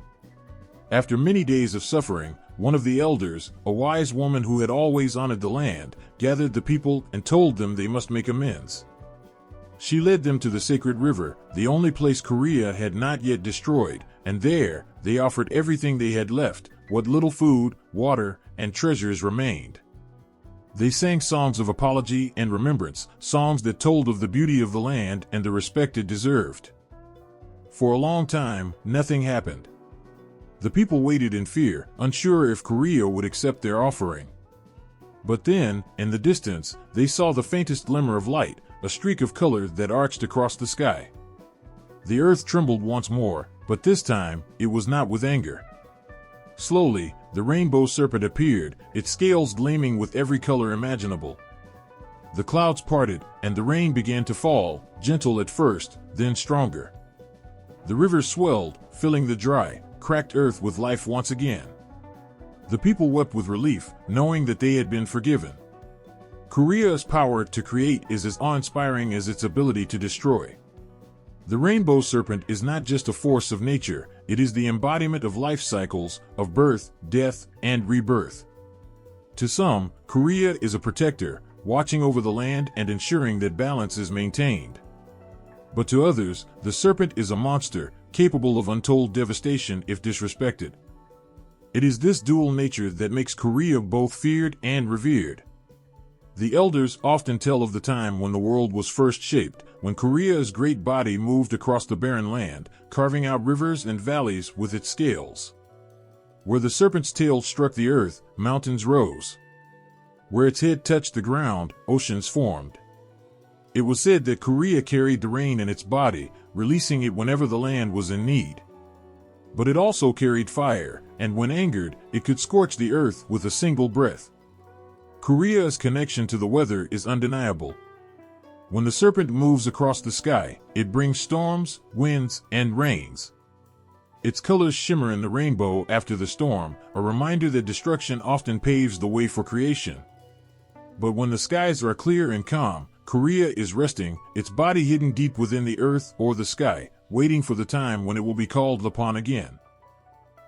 After many days of suffering, one of the elders, a wise woman who had always honored the land, gathered the people and told them they must make amends. She led them to the sacred river, the only place Korea had not yet destroyed, and there, they offered everything they had left, what little food, water, and treasures remained. They sang songs of apology and remembrance, songs that told of the beauty of the land and the respect it deserved. For a long time, nothing happened. The people waited in fear, unsure if Korea would accept their offering. But then, in the distance, they saw the faintest glimmer of light, a streak of color that arched across the sky. The earth trembled once more, but this time, it was not with anger. Slowly, the rainbow serpent appeared, its scales gleaming with every color imaginable. The clouds parted, and the rain began to fall, gentle at first, then stronger. The rivers swelled, filling the dry, cracked earth with life once again. The people wept with relief, knowing that they had been forgiven. Korea's power to create is as awe-inspiring as its ability to destroy. The rainbow serpent is not just a force of nature, it is the embodiment of life cycles, of birth, death, and rebirth. To some, Korea is a protector, watching over the land and ensuring that balance is maintained. But to others, the serpent is a monster, capable of untold devastation if disrespected. It is this dual nature that makes Korea both feared and revered. The elders often tell of the time when the world was first shaped, when Korea's great body moved across the barren land, carving out rivers and valleys with its scales. Where the serpent's tail struck the earth, mountains rose. Where its head touched the ground, oceans formed. It was said that Korea carried the rain in its body, releasing it whenever the land was in need. But it also carried fire, and when angered, it could scorch the earth with a single breath. Korea's connection to the weather is undeniable. When the serpent moves across the sky, it brings storms, winds, and rains. Its colors shimmer in the rainbow after the storm, a reminder that destruction often paves the way for creation. But when the skies are clear and calm, Korea is resting, its body hidden deep within the earth or the sky, waiting for the time when it will be called upon again.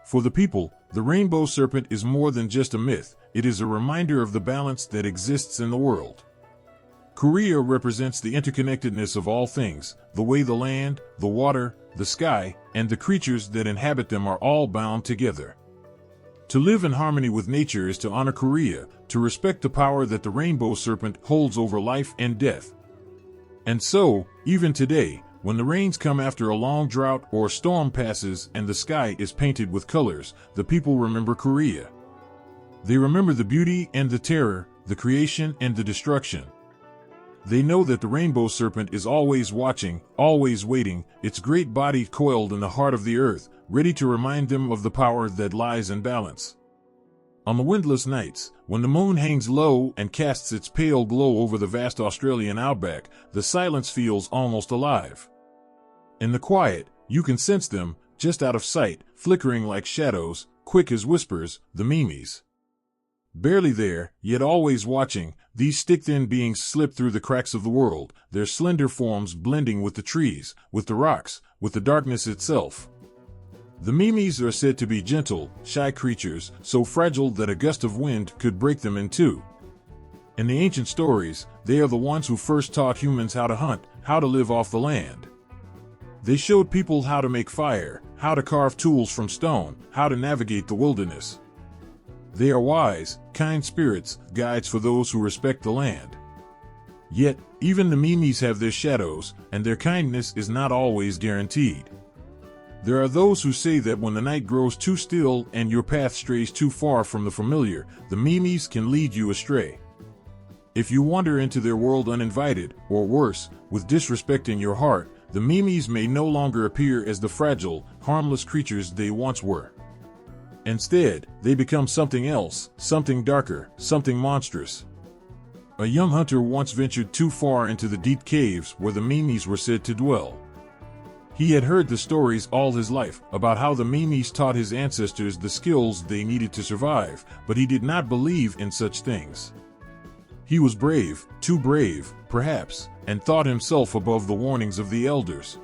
For the people, the rainbow serpent is more than just a myth, it is a reminder of the balance that exists in the world. Korea represents the interconnectedness of all things, the way the land, the water, the sky, and the creatures that inhabit them are all bound together. To live in harmony with nature is to honor Korea, to respect the power that the rainbow serpent holds over life and death. And so, even today, when the rains come after a long drought or a storm passes and the sky is painted with colors, the people remember Korea. They remember the beauty and the terror, the creation and the destruction. They know that the rainbow serpent is always watching, always waiting, its great body coiled in the heart of the earth, ready to remind them of the power that lies in balance. On the windless nights, when the moon hangs low and casts its pale glow over the vast Australian outback, the silence feels almost alive. In the quiet, you can sense them, just out of sight, flickering like shadows, quick as whispers, the memes. Barely there, yet always watching, these stick-thin beings slip through the cracks of the world, their slender forms blending with the trees, with the rocks, with the darkness itself. The memes are said to be gentle, shy creatures, so fragile that a gust of wind could break them in two. In the ancient stories, they are the ones who first taught humans how to hunt, how to live off the land. They showed people how to make fire, how to carve tools from stone, how to navigate the wilderness. They are wise, kind spirits, guides for those who respect the land. Yet, even the memes have their shadows, and their kindness is not always guaranteed. There are those who say that when the night grows too still and your path strays too far from the familiar, the memes can lead you astray. If you wander into their world uninvited, or worse, with disrespect in your heart, the memes may no longer appear as the fragile, harmless creatures they once were. Instead, they become something else, something darker, something monstrous. A young hunter once ventured too far into the deep caves where the memes were said to dwell. He had heard the stories all his life about how the memes taught his ancestors the skills they needed to survive, but he did not believe in such things. He was brave, too brave, perhaps, and thought himself above the warnings of the elders.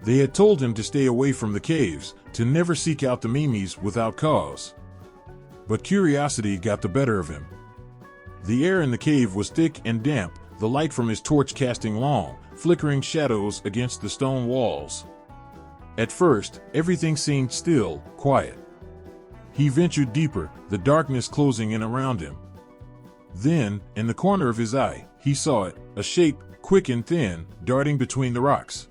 They had told him to stay away from the caves, to never seek out the memes without cause. But curiosity got the better of him. The air in the cave was thick and damp, the light from his torch casting long, flickering shadows against the stone walls. At first, everything seemed still, quiet. He ventured deeper, the darkness closing in around him. Then, in the corner of his eye, he saw it, a shape, quick and thin, darting between the rocks.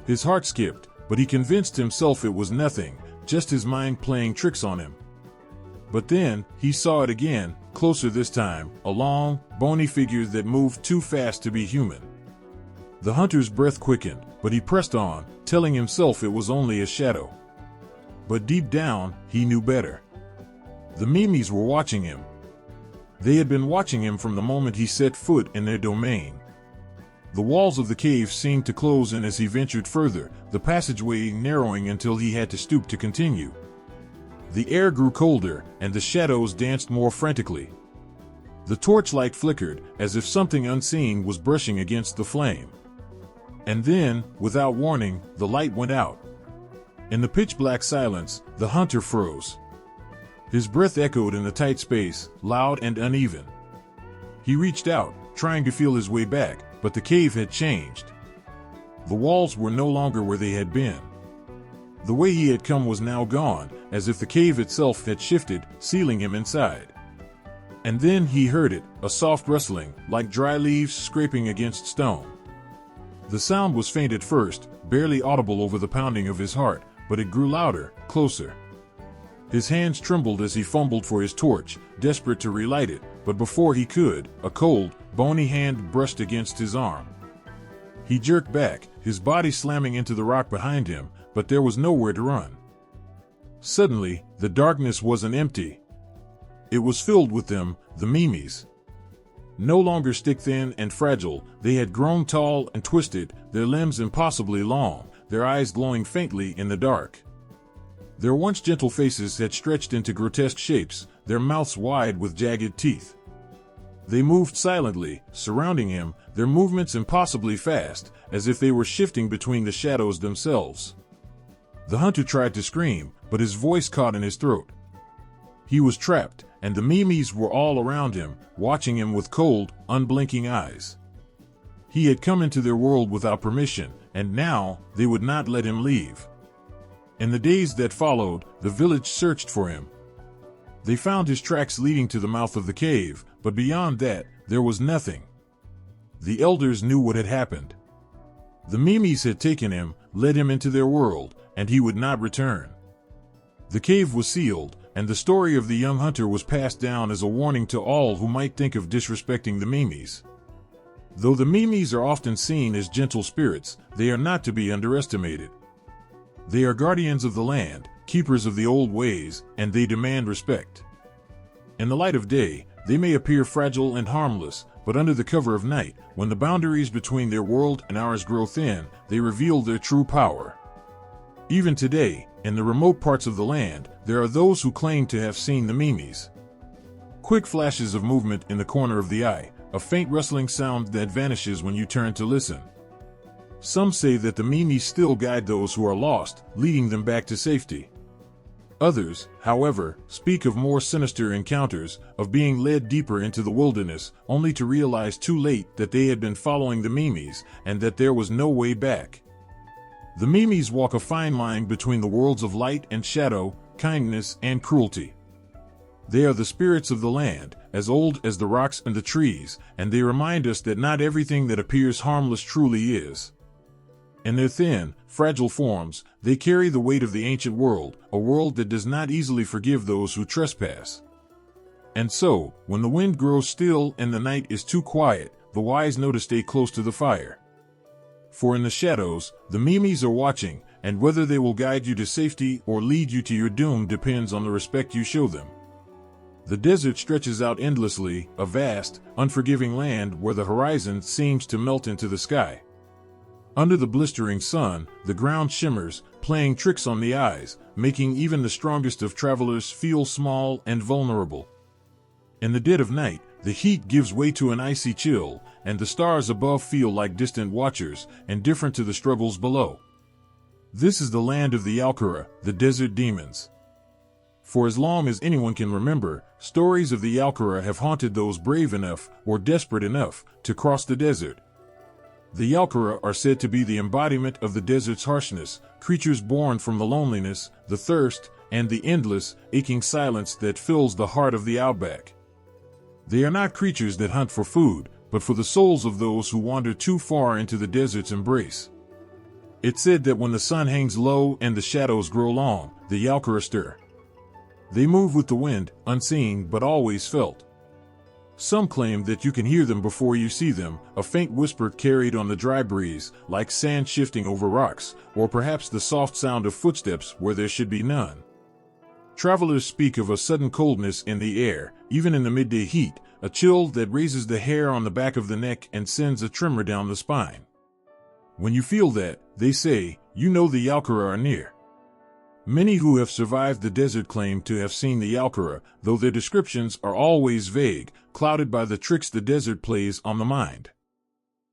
His heart skipped, but he convinced himself it was nothing, just his mind playing tricks on him. But then, he saw it again, closer this time, a long, bony figure that moved too fast to be human. The hunter's breath quickened, but he pressed on, telling himself it was only a shadow. But deep down, he knew better. The memes were watching him. They had been watching him from the moment he set foot in their domain. The walls of the cave seemed to close in as he ventured further, the passageway narrowing until he had to stoop to continue. The air grew colder, and the shadows danced more frantically. The torchlight flickered, as if something unseen was brushing against the flame. And then, without warning, the light went out. In the pitch-black silence, the hunter froze. His breath echoed in the tight space, loud and uneven. He reached out, trying to feel his way back, but the cave had changed. The walls were no longer where they had been. The way he had come was now gone, as if the cave itself had shifted, sealing him inside. And then he heard it, a soft rustling, like dry leaves scraping against stone. The sound was faint at first, barely audible over the pounding of his heart, but it grew louder, closer. His hands trembled as he fumbled for his torch, desperate to relight it, but before he could, a cold, bony hand brushed against his arm. He jerked back, his body slamming into the rock behind him, but there was nowhere to run. Suddenly, the darkness wasn't empty. It was filled with them, the memes. No longer stick-thin and fragile, they had grown tall and twisted, their limbs impossibly long, their eyes glowing faintly in the dark. Their once gentle faces had stretched into grotesque shapes, their mouths wide with jagged teeth. They moved silently, surrounding him, their movements impossibly fast, as if they were shifting between the shadows themselves. The hunter tried to scream, but his voice caught in his throat. He was trapped, and the memes were all around him, watching him with cold, unblinking eyes. He had come into their world without permission, and now they would not let him leave. In the days that followed, the village searched for him. They found his tracks leading to the mouth of the cave, but beyond that, there was nothing. The elders knew what had happened. The Mimis had taken him, led him into their world, and he would not return. The cave was sealed, and the story of the young hunter was passed down as a warning to all who might think of disrespecting the Mimis. Though the Mimis are often seen as gentle spirits, they are not to be underestimated. They are guardians of the land, keepers of the old ways, and they demand respect. In the light of day, they may appear fragile and harmless, but under the cover of night, when the boundaries between their world and ours grow thin, they reveal their true power. Even today, in the remote parts of the land, there are those who claim to have seen the Mimis. Quick flashes of movement in the corner of the eye, a faint rustling sound that vanishes when you turn to listen. Some say that the Mimis still guide those who are lost, leading them back to safety. Others, however, speak of more sinister encounters, of being led deeper into the wilderness, only to realize too late that they had been following the Mimis, and that there was no way back. The Mimis walk a fine line between the worlds of light and shadow, kindness and cruelty. They are the spirits of the land, as old as the rocks and the trees, and they remind us that not everything that appears harmless truly is. In their thin, fragile forms, they carry the weight of the ancient world, a world that does not easily forgive those who trespass. And so, when the wind grows still and the night is too quiet, the wise know to stay close to the fire. For in the shadows, the Mimis are watching, and whether they will guide you to safety or lead you to your doom depends on the respect you show them. The desert stretches out endlessly, a vast, unforgiving land where the horizon seems to melt into the sky. Under the blistering sun, the ground shimmers, playing tricks on the eyes, making even the strongest of travelers feel small and vulnerable. In the dead of night, the heat gives way to an icy chill, and the stars above feel like distant watchers, indifferent to the struggles below. This is the land of the Yalkara, the desert demons. For as long as anyone can remember, stories of the Yalkara have haunted those brave enough, or desperate enough, to cross the desert. The Yalkara are said to be the embodiment of the desert's harshness, creatures born from the loneliness, the thirst, and the endless, aching silence that fills the heart of the outback. They are not creatures that hunt for food, but for the souls of those who wander too far into the desert's embrace. It's said that when the sun hangs low and the shadows grow long, the Yalkara stir. They move with the wind, unseen but always felt. Some claim that you can hear them before you see them, a faint whisper carried on the dry breeze, like sand shifting over rocks, or perhaps the soft sound of footsteps where there should be none. Travelers speak of a sudden coldness in the air, even in the midday heat, a chill that raises the hair on the back of the neck and sends a tremor down the spine. When you feel that, they say, you know the Yalkara are near. Many who have survived the desert claim to have seen the Yalkara, though their descriptions are always vague, clouded by the tricks the desert plays on the mind.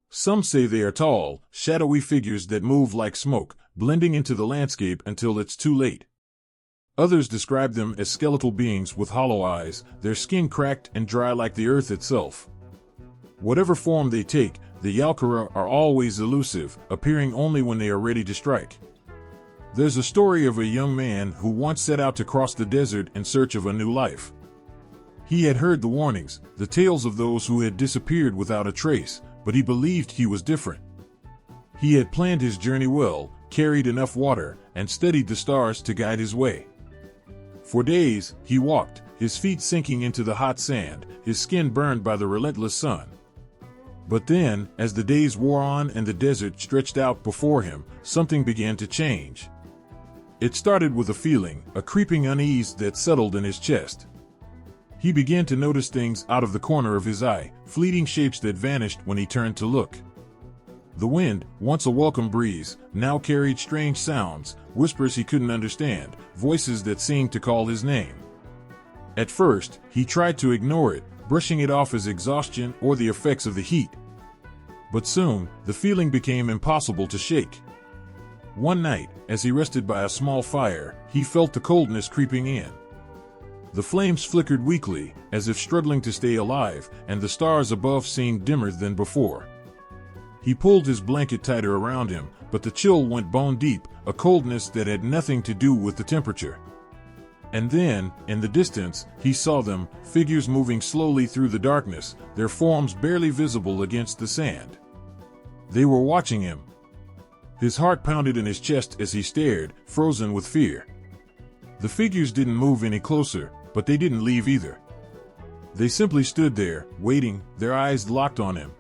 Some say they are tall, shadowy figures that move like smoke, blending into the landscape until it's too late. Others describe them as skeletal beings with hollow eyes, their skin cracked and dry like the earth itself. Whatever form they take, the Yalkara are always elusive, appearing only when they are ready to strike. There's a story of a young man who once set out to cross the desert in search of a new life. He had heard the warnings, the tales of those who had disappeared without a trace, but he believed he was different. He had planned his journey well, carried enough water, and studied the stars to guide his way. For days, he walked, his feet sinking into the hot sand, his skin burned by the relentless sun. But then, as the days wore on and the desert stretched out before him, something began to change. It started with a feeling, a creeping unease that settled in his chest. He began to notice things out of the corner of his eye, fleeting shapes that vanished when he turned to look. The wind, once a welcome breeze, now carried strange sounds, whispers he couldn't understand, voices that seemed to call his name. At first, he tried to ignore it, brushing it off as exhaustion or the effects of the heat. But soon, the feeling became impossible to shake. One night, as he rested by a small fire, he felt the coldness creeping in. The flames flickered weakly, as if struggling to stay alive, and the stars above seemed dimmer than before. He pulled his blanket tighter around him, but the chill went bone deep, a coldness that had nothing to do with the temperature. And then, in the distance, he saw them, figures moving slowly through the darkness, their forms barely visible against the sand. They were watching him. His heart pounded in his chest as he stared, frozen with fear. The figures didn't move any closer, but they didn't leave either. They simply stood there, waiting, their eyes locked on him.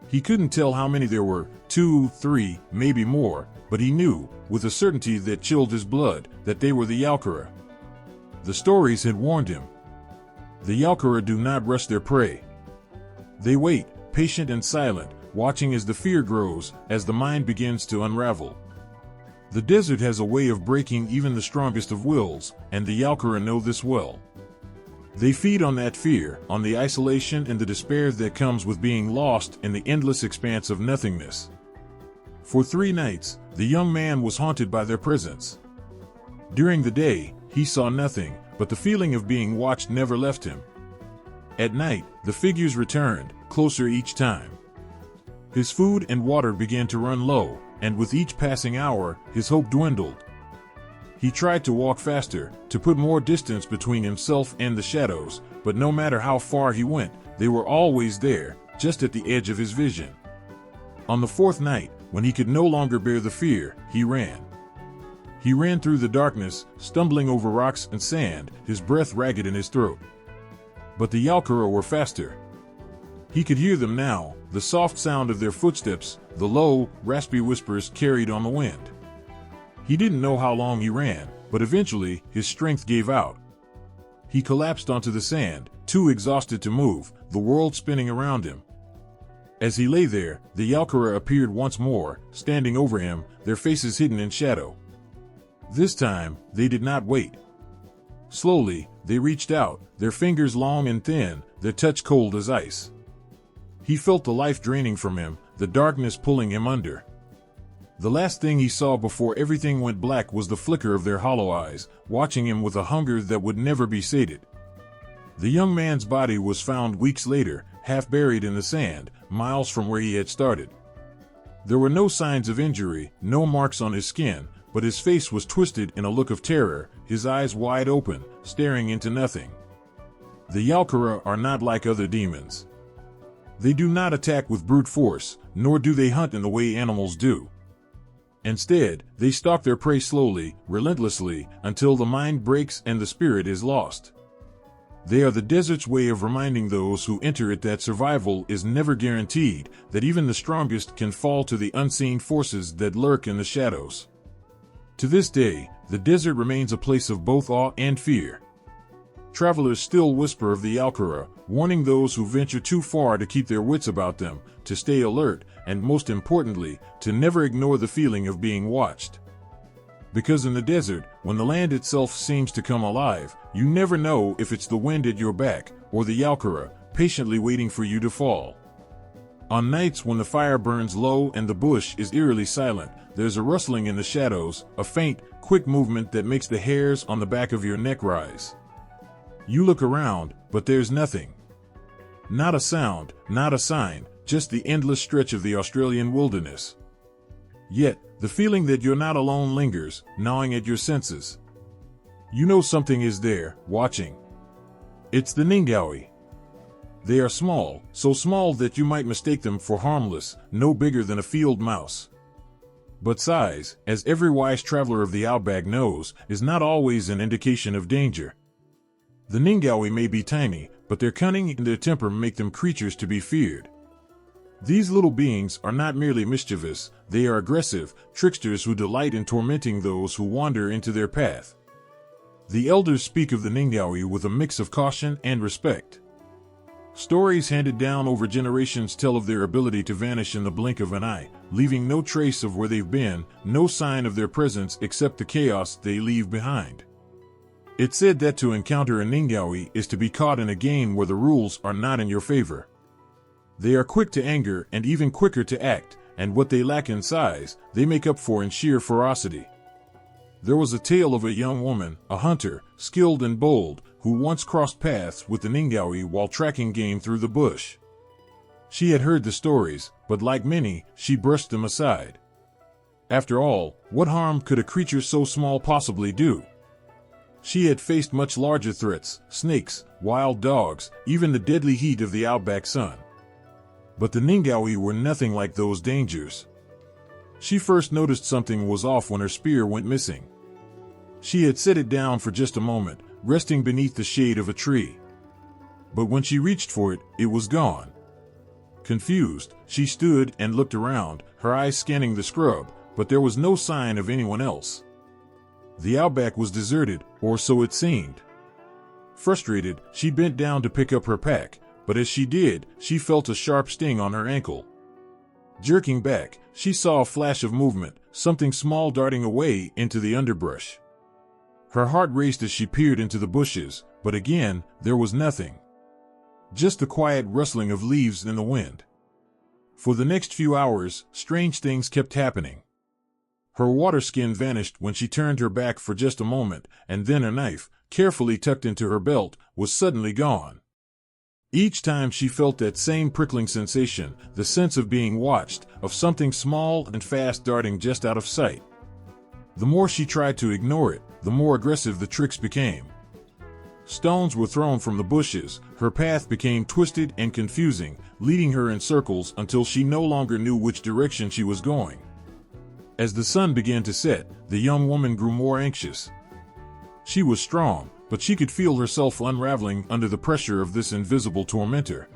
He couldn't tell how many there were, 2, 3, maybe more, but he knew, with a certainty that chilled his blood, that they were the Yalkara. The stories had warned him. The Yalkara do not rush their prey. They wait, patient and silent, watching as the fear grows, as the mind begins to unravel. The desert has a way of breaking even the strongest of wills, and the Yalkara know this well. They feed on that fear, on the isolation and the despair that comes with being lost in the endless expanse of nothingness. For 3 nights, the young man was haunted by their presence. During the day, he saw nothing, but the feeling of being watched never left him. At night, the figures returned, closer each time. His food and water began to run low, and with each passing hour, his hope dwindled. He tried to walk faster, to put more distance between himself and the shadows, but no matter how far he went, they were always there, just at the edge of his vision. On the 4th night, when he could no longer bear the fear, he ran. He ran through the darkness, stumbling over rocks and sand, his breath ragged in his throat. But the Yalkara were faster. He could hear them now, the soft sound of their footsteps, the low, raspy whispers carried on the wind. He didn't know how long he ran, but eventually his strength gave out. He collapsed onto the sand, too exhausted to move, the world spinning around him. As he lay there, the Yalkara appeared once more, standing over him, their faces hidden in shadow. This time, they did not wait. Slowly, they reached out, their fingers long and thin, their touch cold as ice. He felt the life draining from him, the darkness pulling him under. The last thing he saw before everything went black was the flicker of their hollow eyes, watching him with a hunger that would never be sated. The young man's body was found weeks later, half buried in the sand, miles from where he had started. There were no signs of injury, no marks on his skin, but his face was twisted in a look of terror, his eyes wide open, staring into nothing. The Yalkara are not like other demons. They do not attack with brute force, nor do they hunt in the way animals do. Instead, they stalk their prey slowly, relentlessly, until the mind breaks and the spirit is lost. They are the desert's way of reminding those who enter it that survival is never guaranteed, that even the strongest can fall to the unseen forces that lurk in the shadows. To this day, the desert remains a place of both awe and fear. Travelers still whisper of the Yalkara, warning those who venture too far to keep their wits about them, to stay alert, and most importantly, to never ignore the feeling of being watched. Because in the desert, when the land itself seems to come alive, you never know if it's the wind at your back, or the Yalkara, patiently waiting for you to fall. On nights when the fire burns low and the bush is eerily silent, there's a rustling in the shadows, a faint, quick movement that makes the hairs on the back of your neck rise. You look around, but there's nothing. Not a sound, not a sign, just the endless stretch of the Australian wilderness. Yet, the feeling that you're not alone lingers, gnawing at your senses. You know something is there, watching. It's the Ningawi. They are small, so small that you might mistake them for harmless, no bigger than a field mouse. But size, as every wise traveler of the outback knows, is not always an indication of danger. The Ningawi may be tiny, but their cunning and their temper make them creatures to be feared. These little beings are not merely mischievous, they are aggressive, tricksters who delight in tormenting those who wander into their path. The elders speak of the Ningawi with a mix of caution and respect. Stories handed down over generations tell of their ability to vanish in the blink of an eye, leaving no trace of where they've been, no sign of their presence except the chaos they leave behind. It's said that to encounter a Ningawi is to be caught in a game where the rules are not in your favor. They are quick to anger and even quicker to act, and what they lack in size, they make up for in sheer ferocity. There was a tale of a young woman, a hunter, skilled and bold, who once crossed paths with the Ningawi while tracking game through the bush. She had heard the stories, but like many, she brushed them aside. After all, what harm could a creature so small possibly do? She had faced much larger threats: snakes, wild dogs, even the deadly heat of the outback sun. But the Ningawi were nothing like those dangers. She first noticed something was off when her spear went missing. She had set it down for just a moment, resting beneath the shade of a tree. But when she reached for it, it was gone. Confused, she stood and looked around, her eyes scanning the scrub, but there was no sign of anyone else. The outback was deserted, or so it seemed. Frustrated, she bent down to pick up her pack, but as she did, she felt a sharp sting on her ankle. Jerking back, she saw a flash of movement, something small darting away into the underbrush. Her heart raced as she peered into the bushes, but again, there was nothing. Just the quiet rustling of leaves in the wind. For the next few hours, strange things kept happening. Her water skin vanished when she turned her back for just a moment, and then her knife, carefully tucked into her belt, was suddenly gone. Each time she felt that same prickling sensation, the sense of being watched, of something small and fast darting just out of sight. The more she tried to ignore it, the more aggressive the tricks became. Stones were thrown from the bushes, her path became twisted and confusing, leading her in circles until she no longer knew which direction she was going. As the sun began to set, the young woman grew more anxious. She was strong, but she could feel herself unraveling under the pressure of this invisible tormentor.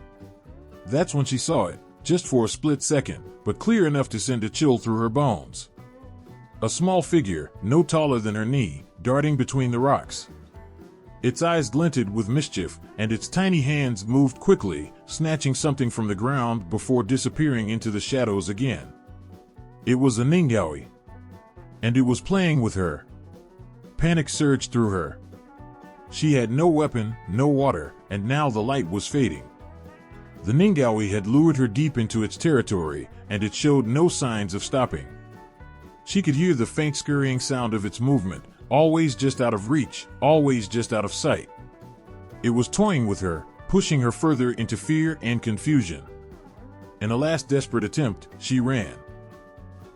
That's when she saw it, just for a split second, but clear enough to send a chill through her bones. A small figure, no taller than her knee, darting between the rocks. Its eyes glinted with mischief, and its tiny hands moved quickly, snatching something from the ground before disappearing into the shadows again. It was a Ningawi. And it was playing with her. Panic surged through her. She had no weapon, no water, and now the light was fading. The Ningawi had lured her deep into its territory, and it showed no signs of stopping. She could hear the faint scurrying sound of its movement, always just out of reach, always just out of sight. It was toying with her, pushing her further into fear and confusion. In a last desperate attempt, she ran.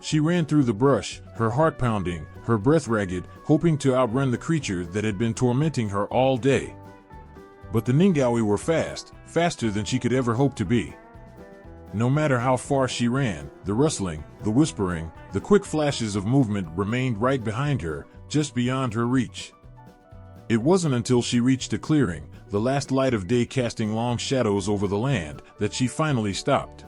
She ran through the brush, her heart pounding, her breath ragged, hoping to outrun the creature that had been tormenting her all day. But the Ningawi were fast, faster than she could ever hope to be. No matter how far she ran, the rustling, the whispering, the quick flashes of movement remained right behind her, just beyond her reach. It wasn't until she reached a clearing, the last light of day casting long shadows over the land, that she finally stopped.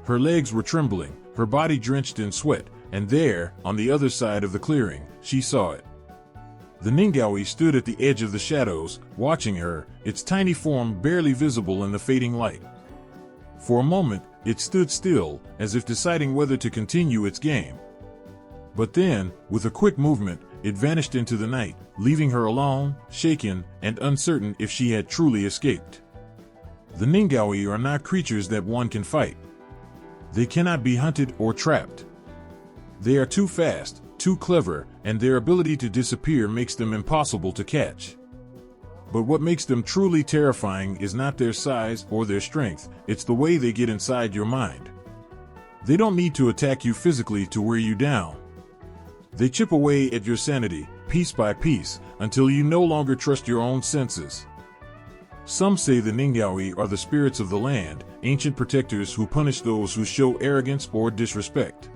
Her legs were trembling, her body drenched in sweat, and there, on the other side of the clearing, she saw it. The Ningawi stood at the edge of the shadows, watching her, its tiny form barely visible in the fading light. For a moment, it stood still, as if deciding whether to continue its game. But then, with a quick movement, it vanished into the night, leaving her alone, shaken, and uncertain if she had truly escaped. The Ningawi are not creatures that one can fight. They cannot be hunted or trapped. They are too fast, too clever, and their ability to disappear makes them impossible to catch. But what makes them truly terrifying is not their size or their strength, it's the way they get inside your mind. They don't need to attack you physically to wear you down. They chip away at your sanity, piece by piece, until you no longer trust your own senses. Some say the Ningawi are the spirits of the land, ancient protectors who punish those who show arrogance or disrespect.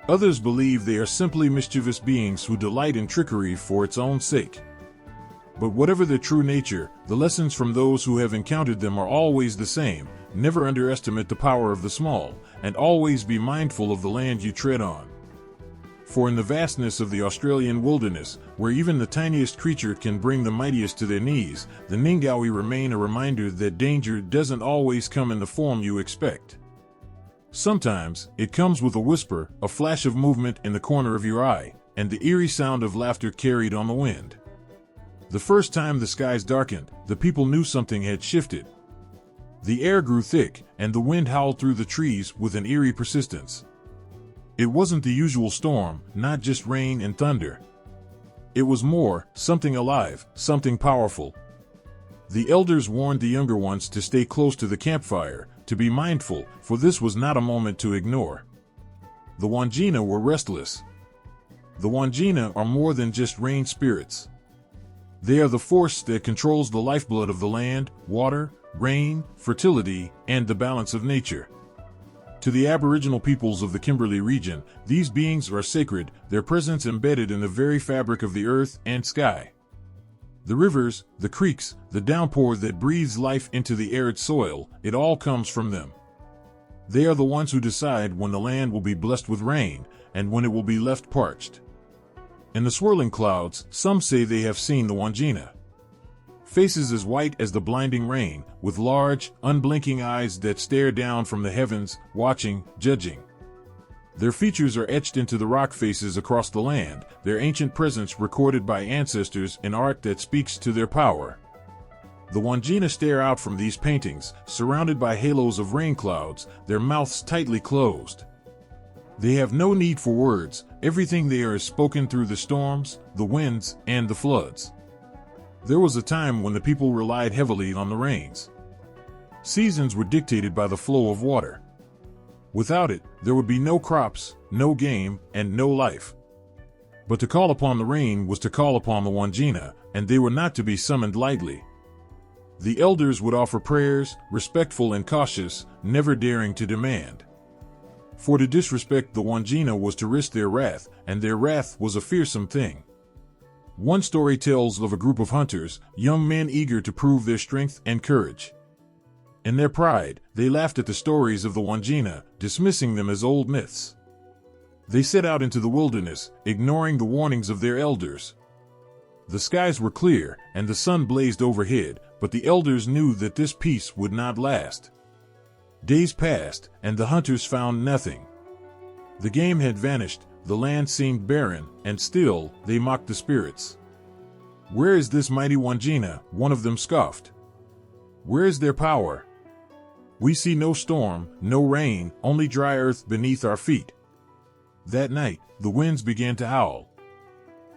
Others believe they are simply mischievous beings who delight in trickery for its own sake. But whatever their true nature, the lessons from those who have encountered them are always the same: never underestimate the power of the small, and always be mindful of the land you tread on. For in the vastness of the Australian wilderness, where even the tiniest creature can bring the mightiest to their knees, the Ningawi remain a reminder that danger doesn't always come in the form you expect. Sometimes, it comes with a whisper, a flash of movement in the corner of your eye, and the eerie sound of laughter carried on the wind. The first time the skies darkened, the people knew something had shifted. The air grew thick, and the wind howled through the trees with an eerie persistence. It wasn't the usual storm, not just rain and thunder. It was more, something alive, something powerful. The elders warned the younger ones to stay close to the campfire, to be mindful, for this was not a moment to ignore. The Wangina were restless. The Wangina are more than just rain spirits. They are the force that controls the lifeblood of the land, water, rain, fertility, and the balance of nature. To the Aboriginal peoples of the Kimberley region, these beings are sacred, their presence embedded in the very fabric of the earth and sky. The rivers, the creeks, the downpour that breathes life into the arid soil, it all comes from them. They are the ones who decide when the land will be blessed with rain, and when it will be left parched. In the swirling clouds, some say they have seen the Wandjina. Faces as white as the blinding rain, with large, unblinking eyes that stare down from the heavens, watching, judging. Their features are etched into the rock faces across the land, their ancient presence recorded by ancestors in art that speaks to their power. The Wandjina stare out from these paintings, surrounded by halos of rain clouds, their mouths tightly closed. They have no need for words, everything they are is spoken through the storms, the winds, and the floods. There was a time when the people relied heavily on the rains. Seasons were dictated by the flow of water. Without it, there would be no crops, no game, and no life. But to call upon the rain was to call upon the Wandjina, and they were not to be summoned lightly. The elders would offer prayers, respectful and cautious, never daring to demand. For to disrespect the Wandjina was to risk their wrath, and their wrath was a fearsome thing. One story tells of a group of hunters, young men eager to prove their strength and courage. In their pride, they laughed at the stories of the Wandjina, dismissing them as old myths. They set out into the wilderness, ignoring the warnings of their elders. The skies were clear, and the sun blazed overhead, but the elders knew that this peace would not last. Days passed, and the hunters found nothing. The game had vanished, the land seemed barren, and still, they mocked the spirits. "Where is this mighty Wandjina?" one of them scoffed. "Where is their power? We see no storm, no rain, only dry earth beneath our feet." That night, the winds began to howl.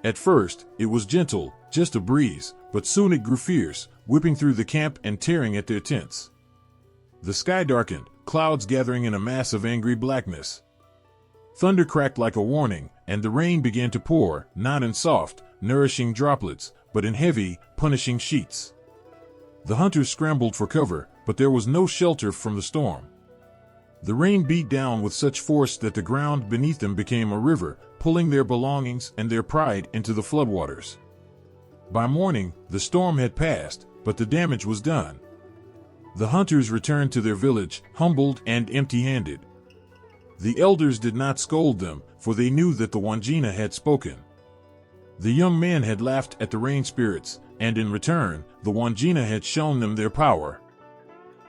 At first, it was gentle, just a breeze, but soon it grew fierce, whipping through the camp and tearing at their tents. The sky darkened, clouds gathering in a mass of angry blackness. Thunder cracked like a warning, and the rain began to pour, not in soft, nourishing droplets, but in heavy, punishing sheets. The hunters scrambled for cover, but there was no shelter from the storm. The rain beat down with such force that the ground beneath them became a river, pulling their belongings and their pride into the floodwaters. By morning, the storm had passed, but the damage was done. The hunters returned to their village, humbled and empty-handed. The elders did not scold them, for they knew that the Wandjina had spoken. The young men had laughed at the rain spirits, and in return, the Wandjina had shown them their power.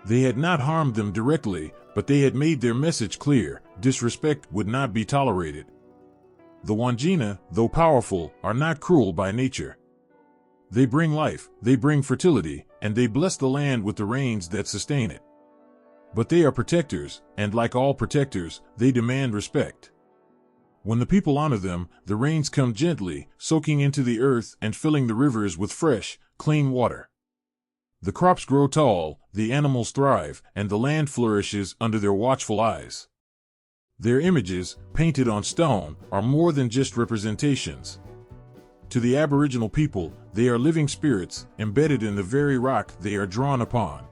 They had not harmed them directly, but they had made their message clear: disrespect would not be tolerated. The Wandjina, though powerful, are not cruel by nature. They bring life, they bring fertility, and they bless the land with the rains that sustain it. But they are protectors, and like all protectors, they demand respect. When the people honor them, the rains come gently, soaking into the earth and filling the rivers with fresh, clean water. The crops grow tall, the animals thrive, and the land flourishes under their watchful eyes. Their images, painted on stone, are more than just representations. To the Aboriginal people, they are living spirits, embedded in the very rock they are drawn upon.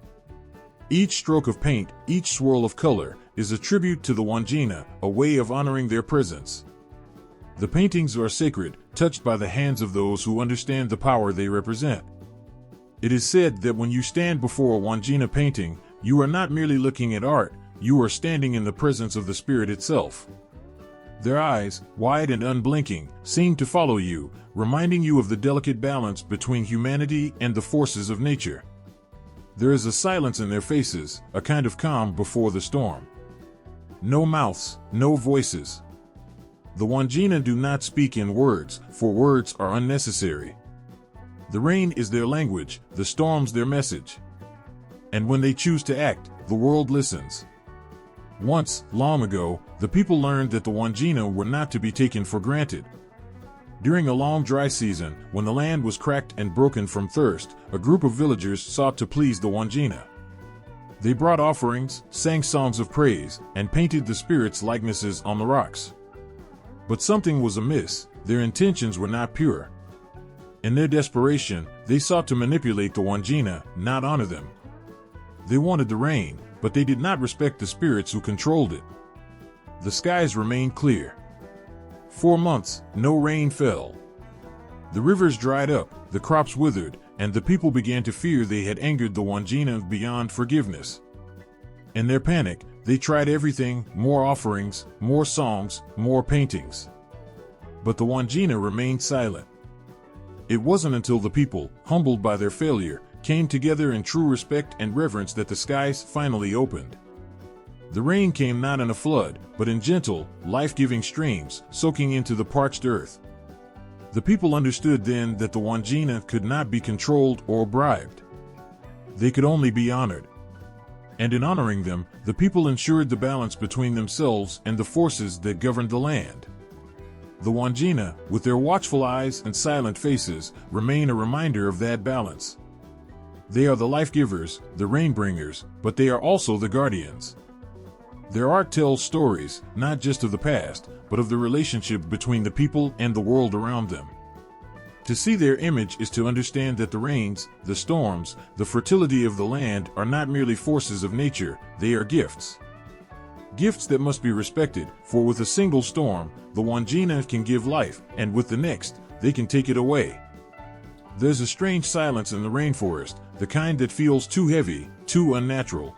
Each stroke of paint, each swirl of color, is a tribute to the Wandjina, a way of honoring their presence. The paintings are sacred, touched by the hands of those who understand the power they represent. It is said that when you stand before a Wandjina painting, you are not merely looking at art, you are standing in the presence of the spirit itself. Their eyes, wide and unblinking, seem to follow you, reminding you of the delicate balance between humanity and the forces of nature. There is a silence in their faces, a kind of calm before the storm. No mouths, no voices. The Wandjina do not speak in words, for words are unnecessary. The rain is their language, the storms their message. And when they choose to act, the world listens. Once, long ago, the people learned that the Wandjina were not to be taken for granted. During a long dry season, when the land was cracked and broken from thirst, a group of villagers sought to please the Wandjina. They brought offerings, sang songs of praise, and painted the spirits' likenesses on the rocks. But something was amiss, their intentions were not pure. In their desperation, they sought to manipulate the Wandjina, not honor them. They wanted the rain, but they did not respect the spirits who controlled it. The skies remained clear. 4 months, no rain fell. The rivers dried up, the crops withered, and the people began to fear they had angered the Wandjina beyond forgiveness. In their panic, they tried everything: more offerings, more songs, more paintings. But the Wandjina remained silent. It wasn't until the people, humbled by their failure, came together in true respect and reverence that the skies finally opened. The rain came not in a flood, but in gentle, life-giving streams, soaking into the parched earth. The people understood then that the Wandjina could not be controlled or bribed. They could only be honored. And in honoring them, the people ensured the balance between themselves and the forces that governed the land. The Wandjina, with their watchful eyes and silent faces, remain a reminder of that balance. They are the life-givers, the rain-bringers, but they are also the guardians. Their art tells stories, not just of the past, but of the relationship between the people and the world around them. To see their image is to understand that the rains, the storms, the fertility of the land are not merely forces of nature, they are gifts. Gifts that must be respected, for with a single storm, the Wandjina can give life, and with the next, they can take it away. There's a strange silence in the rainforest, the kind that feels too heavy, too unnatural.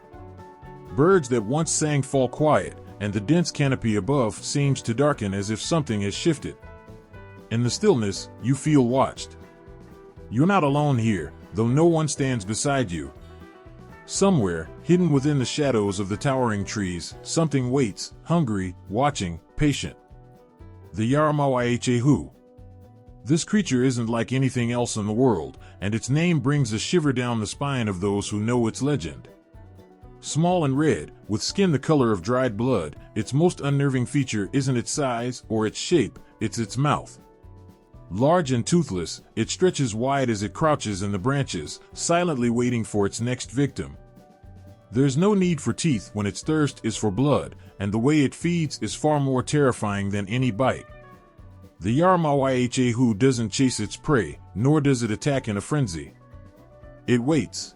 Birds that once sang fall quiet, and the dense canopy above seems to darken as if something has shifted. In the stillness, you feel watched. You're not alone here, though no one stands beside you. Somewhere, hidden within the shadows of the towering trees, something waits, hungry, watching, patient. The Yara-ma-yha-who. This creature isn't like anything else in the world, and its name brings a shiver down the spine of those who know its legend. Small and red, with skin the color of dried blood, its most unnerving feature isn't its size or its shape, it's its mouth. Large and toothless, it stretches wide as it crouches in the branches, silently waiting for its next victim. There's no need for teeth when its thirst is for blood, and the way it feeds is far more terrifying than any bite. The Yara-ma-yha-who doesn't chase its prey, nor does it attack in a frenzy. It waits.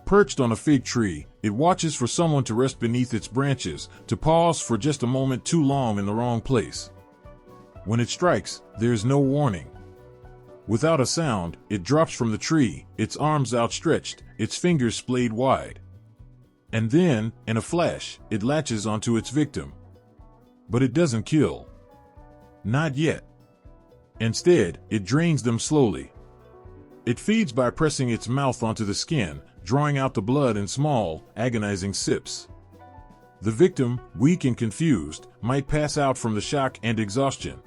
Perched on a fig tree, it watches for someone to rest beneath its branches, to pause for just a moment too long in the wrong place. When it strikes, there's no warning. Without a sound, it drops from the tree, its arms outstretched, its fingers splayed wide. And then, in a flash, it latches onto its victim. But it doesn't kill. Not yet. Instead, it drains them slowly. It feeds by pressing its mouth onto the skin, drawing out the blood in small, agonizing sips. The victim, weak and confused, might pass out from the shock and exhaustion.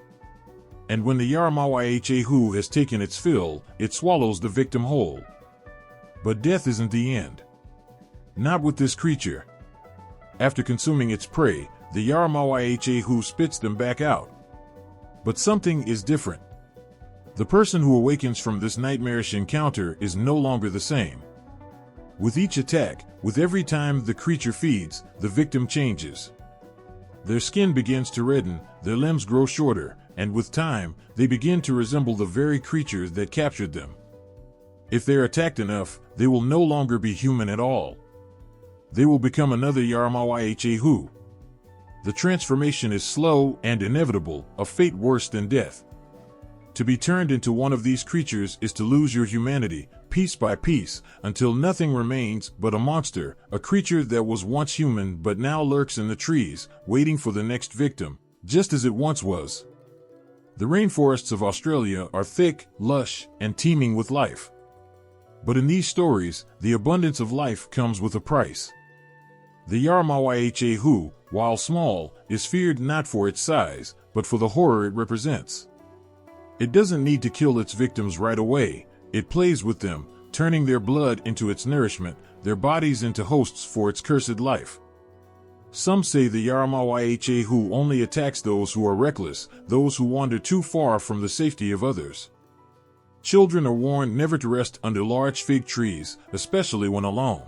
And when the Yara-ma-yha-who has taken its fill, it swallows the victim whole. But death isn't the end. Not with this creature. After consuming its prey, the Yara-ma-yha-who spits them back out. But something is different. The person who awakens from this nightmarish encounter is no longer the same. With each attack, with every time the creature feeds, the victim changes. Their skin begins to redden, their limbs grow shorter, and with time, they begin to resemble the very creatures that captured them. If they're attacked enough, they will no longer be human at all. They will become another Yara-ma-yha-who. The transformation is slow and inevitable, a fate worse than death. To be turned into one of these creatures is to lose your humanity, piece by piece, until nothing remains but a monster, a creature that was once human but now lurks in the trees, waiting for the next victim, just as it once was. The rainforests of Australia are thick, lush, and teeming with life. But in these stories, the abundance of life comes with a price. The Yara-ma-yha-who, while small, is feared not for its size, but for the horror it represents. It doesn't need to kill its victims right away. It plays with them, turning their blood into its nourishment, their bodies into hosts for its cursed life. Some say the Yara-ma-yha-who only attacks those who are reckless, those who wander too far from the safety of others. Children are warned never to rest under large fig trees, especially when alone.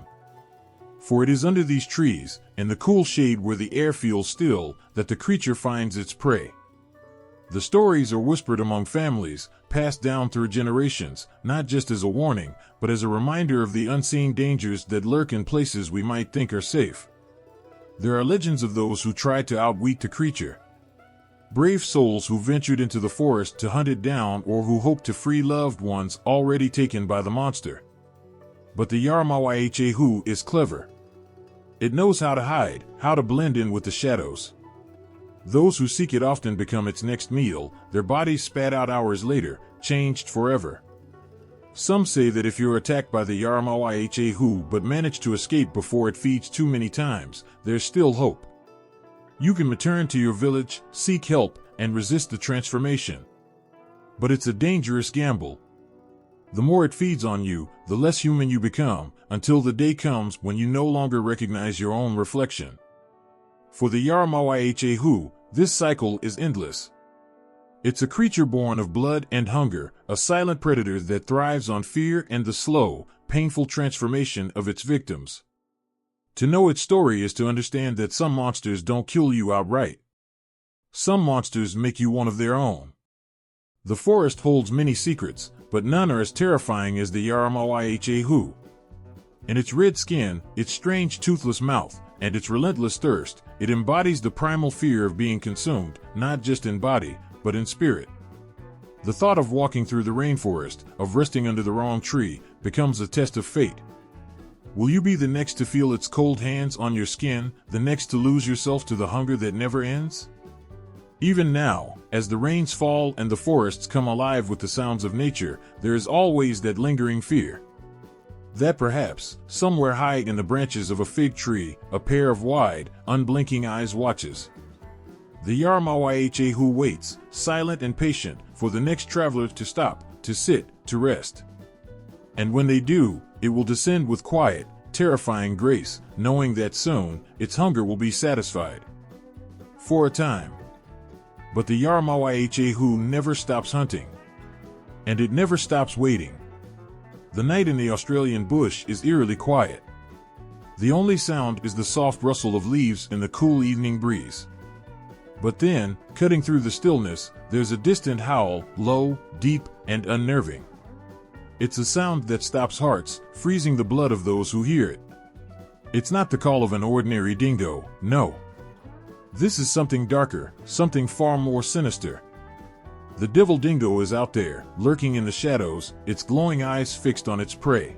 For it is under these trees, in the cool shade where the air feels still, that the creature finds its prey. The stories are whispered among families, passed down through generations, not just as a warning, but as a reminder of the unseen dangers that lurk in places we might think are safe. There are legends of those who tried to outwit the creature. Brave souls who ventured into the forest to hunt it down or who hoped to free loved ones already taken by the monster. But the Yara-ma-yha-who is clever. It knows how to hide, how to blend in with the shadows. Those who seek it often become its next meal, their bodies spat out hours later, changed forever. Some say that if you're attacked by the Yara-ma-yha-who but manage to escape before it feeds too many times, there's still hope. You can return to your village, seek help, and resist the transformation. But it's a dangerous gamble. The more it feeds on you, the less human you become, until the day comes when you no longer recognize your own reflection. For the Yara-ma-yha-who, this cycle is endless. It's a creature born of blood and hunger, a silent predator that thrives on fear and the slow, painful transformation of its victims. To know its story is to understand that some monsters don't kill you outright. Some monsters make you one of their own. The forest holds many secrets, but none are as terrifying as the Yara-ma-yha-who. In its red skin, its strange toothless mouth, and its relentless thirst, it embodies the primal fear of being consumed, not just in body, but in spirit. The thought of walking through the rainforest, of resting under the wrong tree, becomes a test of fate. Will you be the next to feel its cold hands on your skin, the next to lose yourself to the hunger that never ends? Even now, as the rains fall and the forests come alive with the sounds of nature, there is always that lingering fear. That perhaps, somewhere high in the branches of a fig tree, a pair of wide, unblinking eyes watches. The Yara-ma-yha-who waits, silent and patient, for the next traveler to stop, to sit, to rest. And when they do, it will descend with quiet, terrifying grace, knowing that soon, its hunger will be satisfied. For a time. But the Yara-ma-yha-who never stops hunting. And it never stops waiting. The night in the Australian bush is eerily quiet. The only sound is the soft rustle of leaves in the cool evening breeze. But then, cutting through the stillness, there's a distant howl, low, deep, and unnerving. It's a sound that stops hearts, freezing the blood of those who hear it. It's not the call of an ordinary dingo, no. This is something darker, something far more sinister. The devil dingo is out there, lurking in the shadows, its glowing eyes fixed on its prey.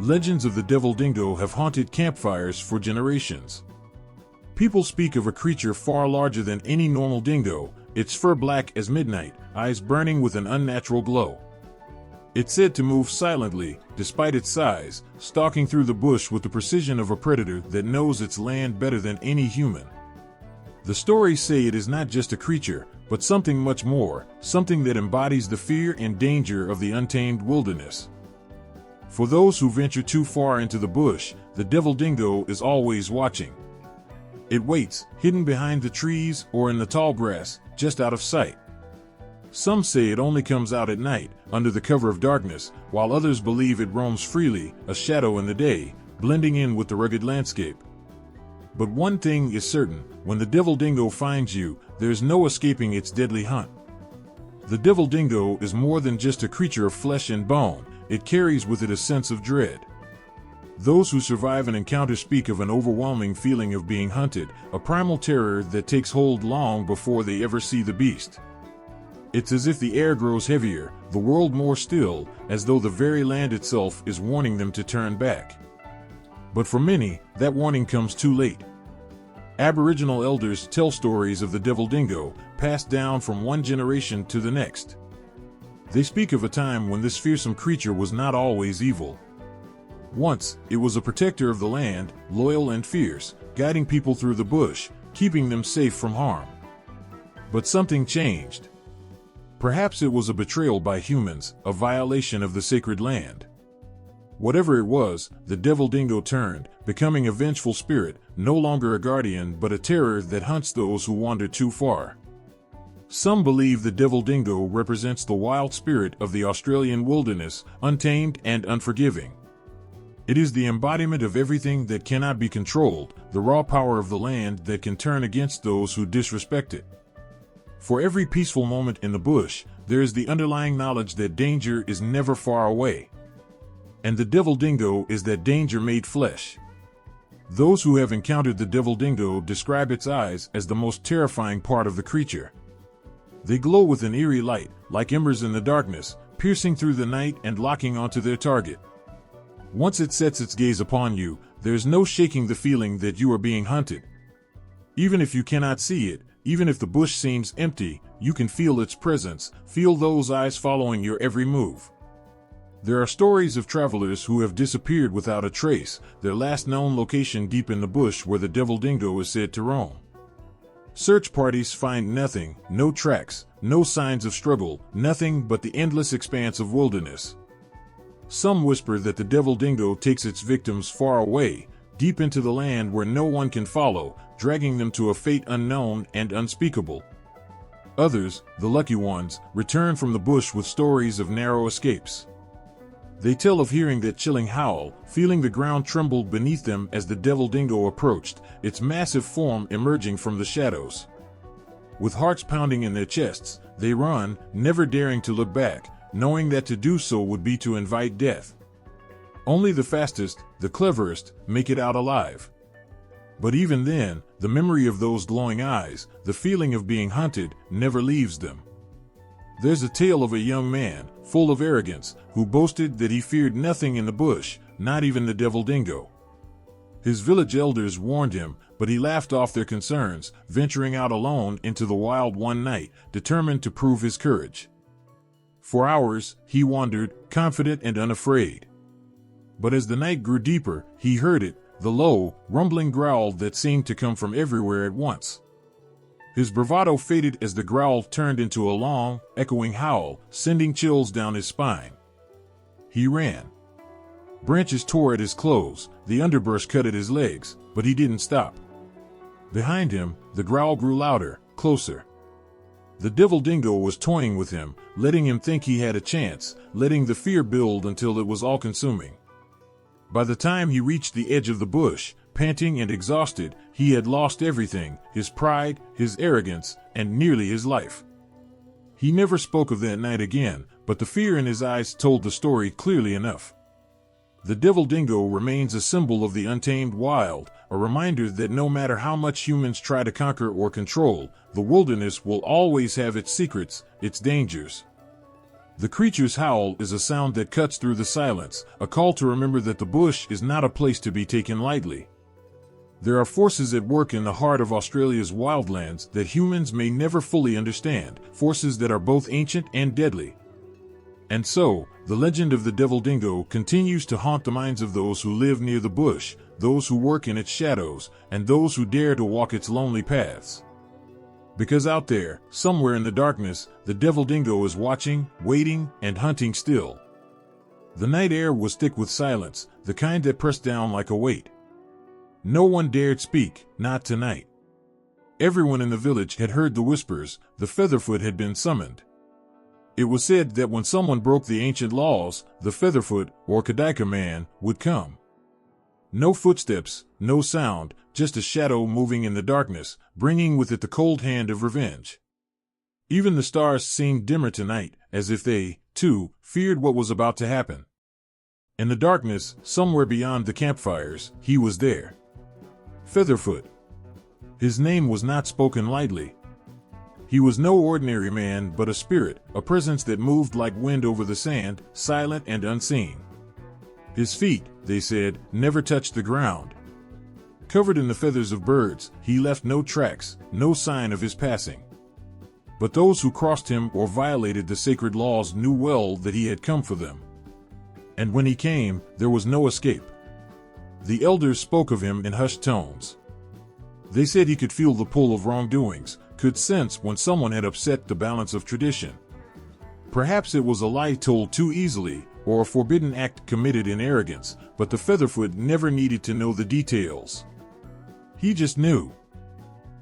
Legends of the devil dingo have haunted campfires for generations. People speak of a creature far larger than any normal dingo, its fur black as midnight, eyes burning with an unnatural glow. It's said to move silently, despite its size, stalking through the bush with the precision of a predator that knows its land better than any human. The stories say it is not just a creature, but something much more, something that embodies the fear and danger of the untamed wilderness. For those who venture too far into the bush, the devil dingo is always watching. It waits, hidden behind the trees or in the tall grass, just out of sight. Some say it only comes out at night, under the cover of darkness, while others believe it roams freely, a shadow in the day, blending in with the rugged landscape. But one thing is certain, when the devil dingo finds you, there's no escaping its deadly hunt. The devil dingo is more than just a creature of flesh and bone, it carries with it a sense of dread. Those who survive an encounter speak of an overwhelming feeling of being hunted, a primal terror that takes hold long before they ever see the beast. It's as if the air grows heavier, the world more still, as though the very land itself is warning them to turn back. But for many, that warning comes too late. Aboriginal elders tell stories of the devil dingo, passed down from one generation to the next. They speak of a time when this fearsome creature was not always evil. Once, it was a protector of the land, loyal and fierce, guiding people through the bush, keeping them safe from harm. But something changed. Perhaps it was a betrayal by humans, a violation of the sacred land. Whatever it was, the devil dingo turned, becoming a vengeful spirit, no longer a guardian but a terror that hunts those who wander too far. Some believe the devil dingo represents the wild spirit of the Australian wilderness, untamed and unforgiving. It is the embodiment of everything that cannot be controlled, the raw power of the land that can turn against those who disrespect it. For every peaceful moment in the bush, there is the underlying knowledge that danger is never far away. And the devil dingo is that danger made flesh. Those who have encountered the devil dingo describe its eyes as the most terrifying part of the creature. They glow with an eerie light, like embers in the darkness, piercing through the night and locking onto their target. Once it sets its gaze upon you, there's no shaking the feeling that you are being hunted. Even if you cannot see it, even if the bush seems empty, you can feel its presence, feel those eyes following your every move. There are stories of travelers who have disappeared without a trace, their last known location deep in the bush where the devil dingo is said to roam. Search parties find nothing, no tracks, no signs of struggle, nothing but the endless expanse of wilderness. Some whisper that the devil dingo takes its victims far away, deep into the land where no one can follow, dragging them to a fate unknown and unspeakable. Others, the lucky ones, return from the bush with stories of narrow escapes. They tell of hearing that chilling howl, feeling the ground tremble beneath them as the devil dingo approached, its massive form emerging from the shadows. With hearts pounding in their chests, they run, never daring to look back, knowing that to do so would be to invite death. Only the fastest, the cleverest, make it out alive. But even then, the memory of those glowing eyes, the feeling of being hunted, never leaves them. There's a tale of a young man, full of arrogance, who boasted that he feared nothing in the bush, not even the devil dingo. His village elders warned him, but he laughed off their concerns, venturing out alone into the wild one night, determined to prove his courage. For hours, he wandered, confident and unafraid. But as the night grew deeper, he heard it, the low, rumbling growl that seemed to come from everywhere at once. His bravado faded as the growl turned into a long, echoing howl, sending chills down his spine. He ran. Branches tore at his clothes, the underbrush cut at his legs, but he didn't stop. Behind him, the growl grew louder, closer. The devil dingo was toying with him, letting him think he had a chance, letting the fear build until it was all-consuming. By the time he reached the edge of the bush, panting and exhausted, he had lost everything, his pride, his arrogance, and nearly his life. He never spoke of that night again, but the fear in his eyes told the story clearly enough. The devil dingo remains a symbol of the untamed wild, a reminder that no matter how much humans try to conquer or control, the wilderness will always have its secrets, its dangers. The creature's howl is a sound that cuts through the silence, a call to remember that the bush is not a place to be taken lightly. There are forces at work in the heart of Australia's wildlands that humans may never fully understand, forces that are both ancient and deadly. And so, the legend of the devil dingo continues to haunt the minds of those who live near the bush, those who work in its shadows, and those who dare to walk its lonely paths. Because out there, somewhere in the darkness, the devil dingo is watching, waiting, and hunting still. The night air was thick with silence, the kind that pressed down like a weight. No one dared speak, not tonight. Everyone in the village had heard the whispers, the Featherfoot had been summoned. It was said that when someone broke the ancient laws, the Featherfoot, or Kadika man, would come. No footsteps, no sound, just a shadow moving in the darkness, bringing with it the cold hand of revenge. Even the stars seemed dimmer tonight, as if they, too, feared what was about to happen. In the darkness, somewhere beyond the campfires, he was there. Featherfoot. His name was not spoken lightly. He was no ordinary man, but a spirit, a presence that moved like wind over the sand, silent and unseen. His feet, they said, never touched the ground. Covered in the feathers of birds, he left no tracks, no sign of his passing. But those who crossed him or violated the sacred laws knew well that he had come for them. And when he came, there was no escape. The elders spoke of him in hushed tones. They said he could feel the pull of wrongdoings, could sense when someone had upset the balance of tradition. Perhaps it was a lie told too easily, or a forbidden act committed in arrogance, but the Featherfoot never needed to know the details. He just knew.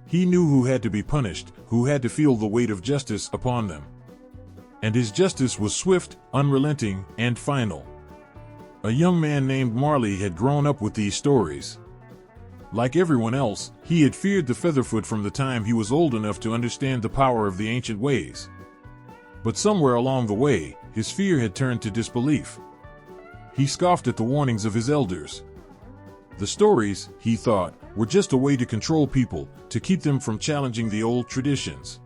He knew who had to be punished, who had to feel the weight of justice upon them. And his justice was swift, unrelenting, and final. A young man named Marley had grown up with these stories. Like everyone else, he had feared the Featherfoot from the time he was old enough to understand the power of the ancient ways. But somewhere along the way, his fear had turned to disbelief. He scoffed at the warnings of his elders. The stories, he thought, were just a way to control people, to keep them from challenging the old traditions.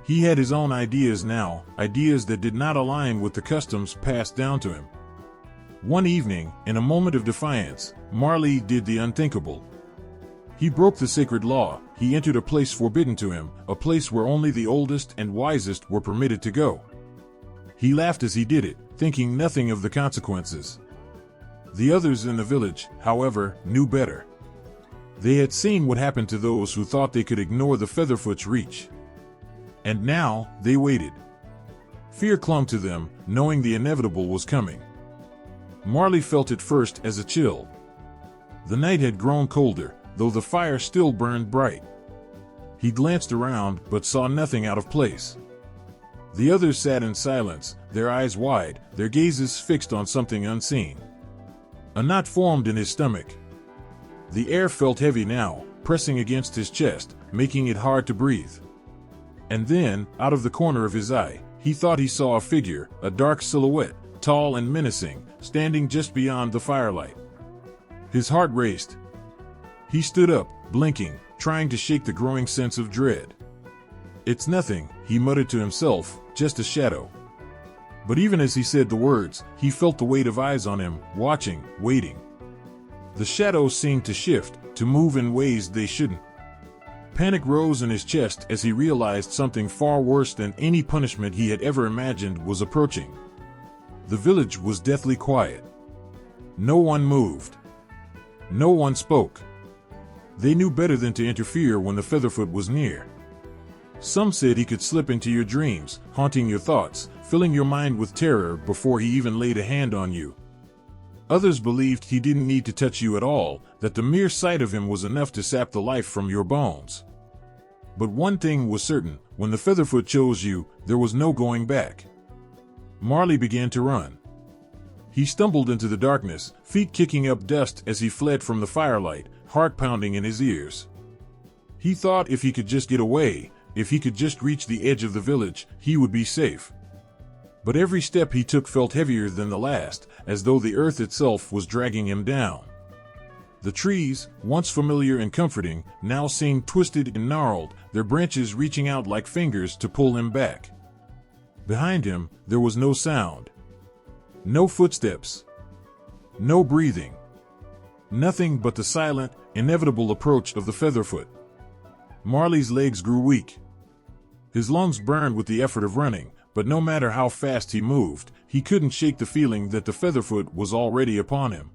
He had his own ideas now, ideas that did not align with the customs passed down to him. One evening, in a moment of defiance, Marley did the unthinkable. He broke the sacred law. He entered a place forbidden to him, a place where only the oldest and wisest were permitted to go. He laughed as he did it, thinking nothing of the consequences. The others in the village, however, knew better. They had seen what happened to those who thought they could ignore the Featherfoot's reach. And now, they waited. Fear clung to them, knowing the inevitable was coming. Marley felt it first as a chill. The night had grown colder, though the fire still burned bright. He glanced around, but saw nothing out of place. The others sat in silence, their eyes wide, their gazes fixed on something unseen. A knot formed in his stomach. The air felt heavy now, pressing against his chest, making it hard to breathe. And then, out of the corner of his eye, he thought he saw a figure, a dark silhouette, tall and menacing, standing just beyond the firelight. His heart raced. He stood up, blinking, trying to shake the growing sense of dread. "It's nothing," he muttered to himself, "just a shadow." But even as he said the words, he felt the weight of eyes on him, watching, waiting. The shadows seemed to shift, to move in ways they shouldn't. Panic rose in his chest as he realized something far worse than any punishment he had ever imagined was approaching. The village was deathly quiet. No one moved. No one spoke. They knew better than to interfere when the Featherfoot was near. Some said he could slip into your dreams, haunting your thoughts, filling your mind with terror before he even laid a hand on you. Others believed he didn't need to touch you at all, that the mere sight of him was enough to sap the life from your bones. But one thing was certain, when the Featherfoot chose you, there was no going back. Marley began to run. He stumbled into the darkness, feet kicking up dust as he fled from the firelight, heart pounding in his ears. He thought if he could just get away, if he could just reach the edge of the village, he would be safe. But every step he took felt heavier than the last, as though the earth itself was dragging him down. The trees, once familiar and comforting, now seemed twisted and gnarled, their branches reaching out like fingers to pull him back. Behind him, there was no sound. No footsteps. No breathing. Nothing but the silent, inevitable approach of the Featherfoot. Marley's legs grew weak. His lungs burned with the effort of running, but no matter how fast he moved, he couldn't shake the feeling that the Featherfoot was already upon him.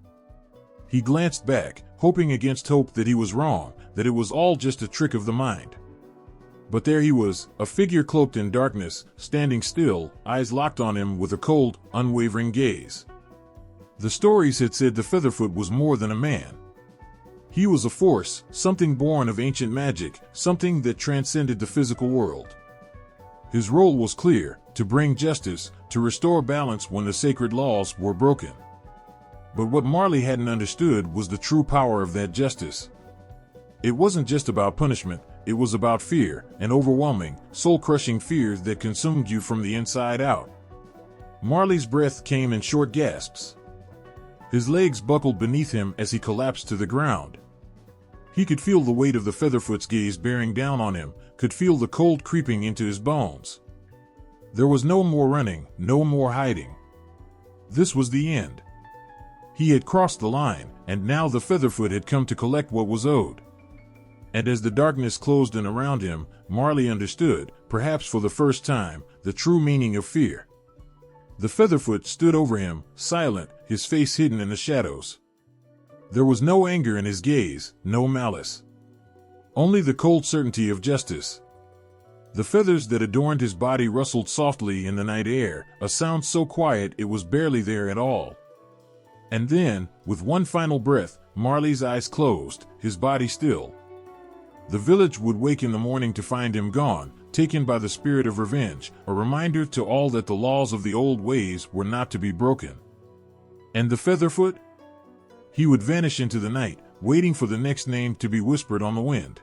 He glanced back, hoping against hope that he was wrong, that it was all just a trick of the mind. But there he was, a figure cloaked in darkness, standing still, eyes locked on him with a cold, unwavering gaze. The stories had said the Featherfoot was more than a man. He was a force, something born of ancient magic, something that transcended the physical world. His role was clear, to bring justice, to restore balance when the sacred laws were broken. But what Marley hadn't understood was the true power of that justice. It wasn't just about punishment, it was about fear, an overwhelming, soul-crushing fear that consumed you from the inside out. Marley's breath came in short gasps. His legs buckled beneath him as he collapsed to the ground. He could feel the weight of the Featherfoot's gaze bearing down on him, could feel the cold creeping into his bones. There was no more running, no more hiding. This was the end. He had crossed the line, and now the Featherfoot had come to collect what was owed. And as the darkness closed in around him, Marley understood, perhaps for the first time, the true meaning of fear. The Featherfoot stood over him, silent, his face hidden in the shadows. There was no anger in his gaze, no malice. Only the cold certainty of justice. The feathers that adorned his body rustled softly in the night air, a sound so quiet it was barely there at all. And then, with one final breath, Marley's eyes closed, his body still. The village would wake in the morning to find him gone, taken by the spirit of revenge, a reminder to all that the laws of the old ways were not to be broken. And the Featherfoot? He would vanish into the night, waiting for the next name to be whispered on the wind.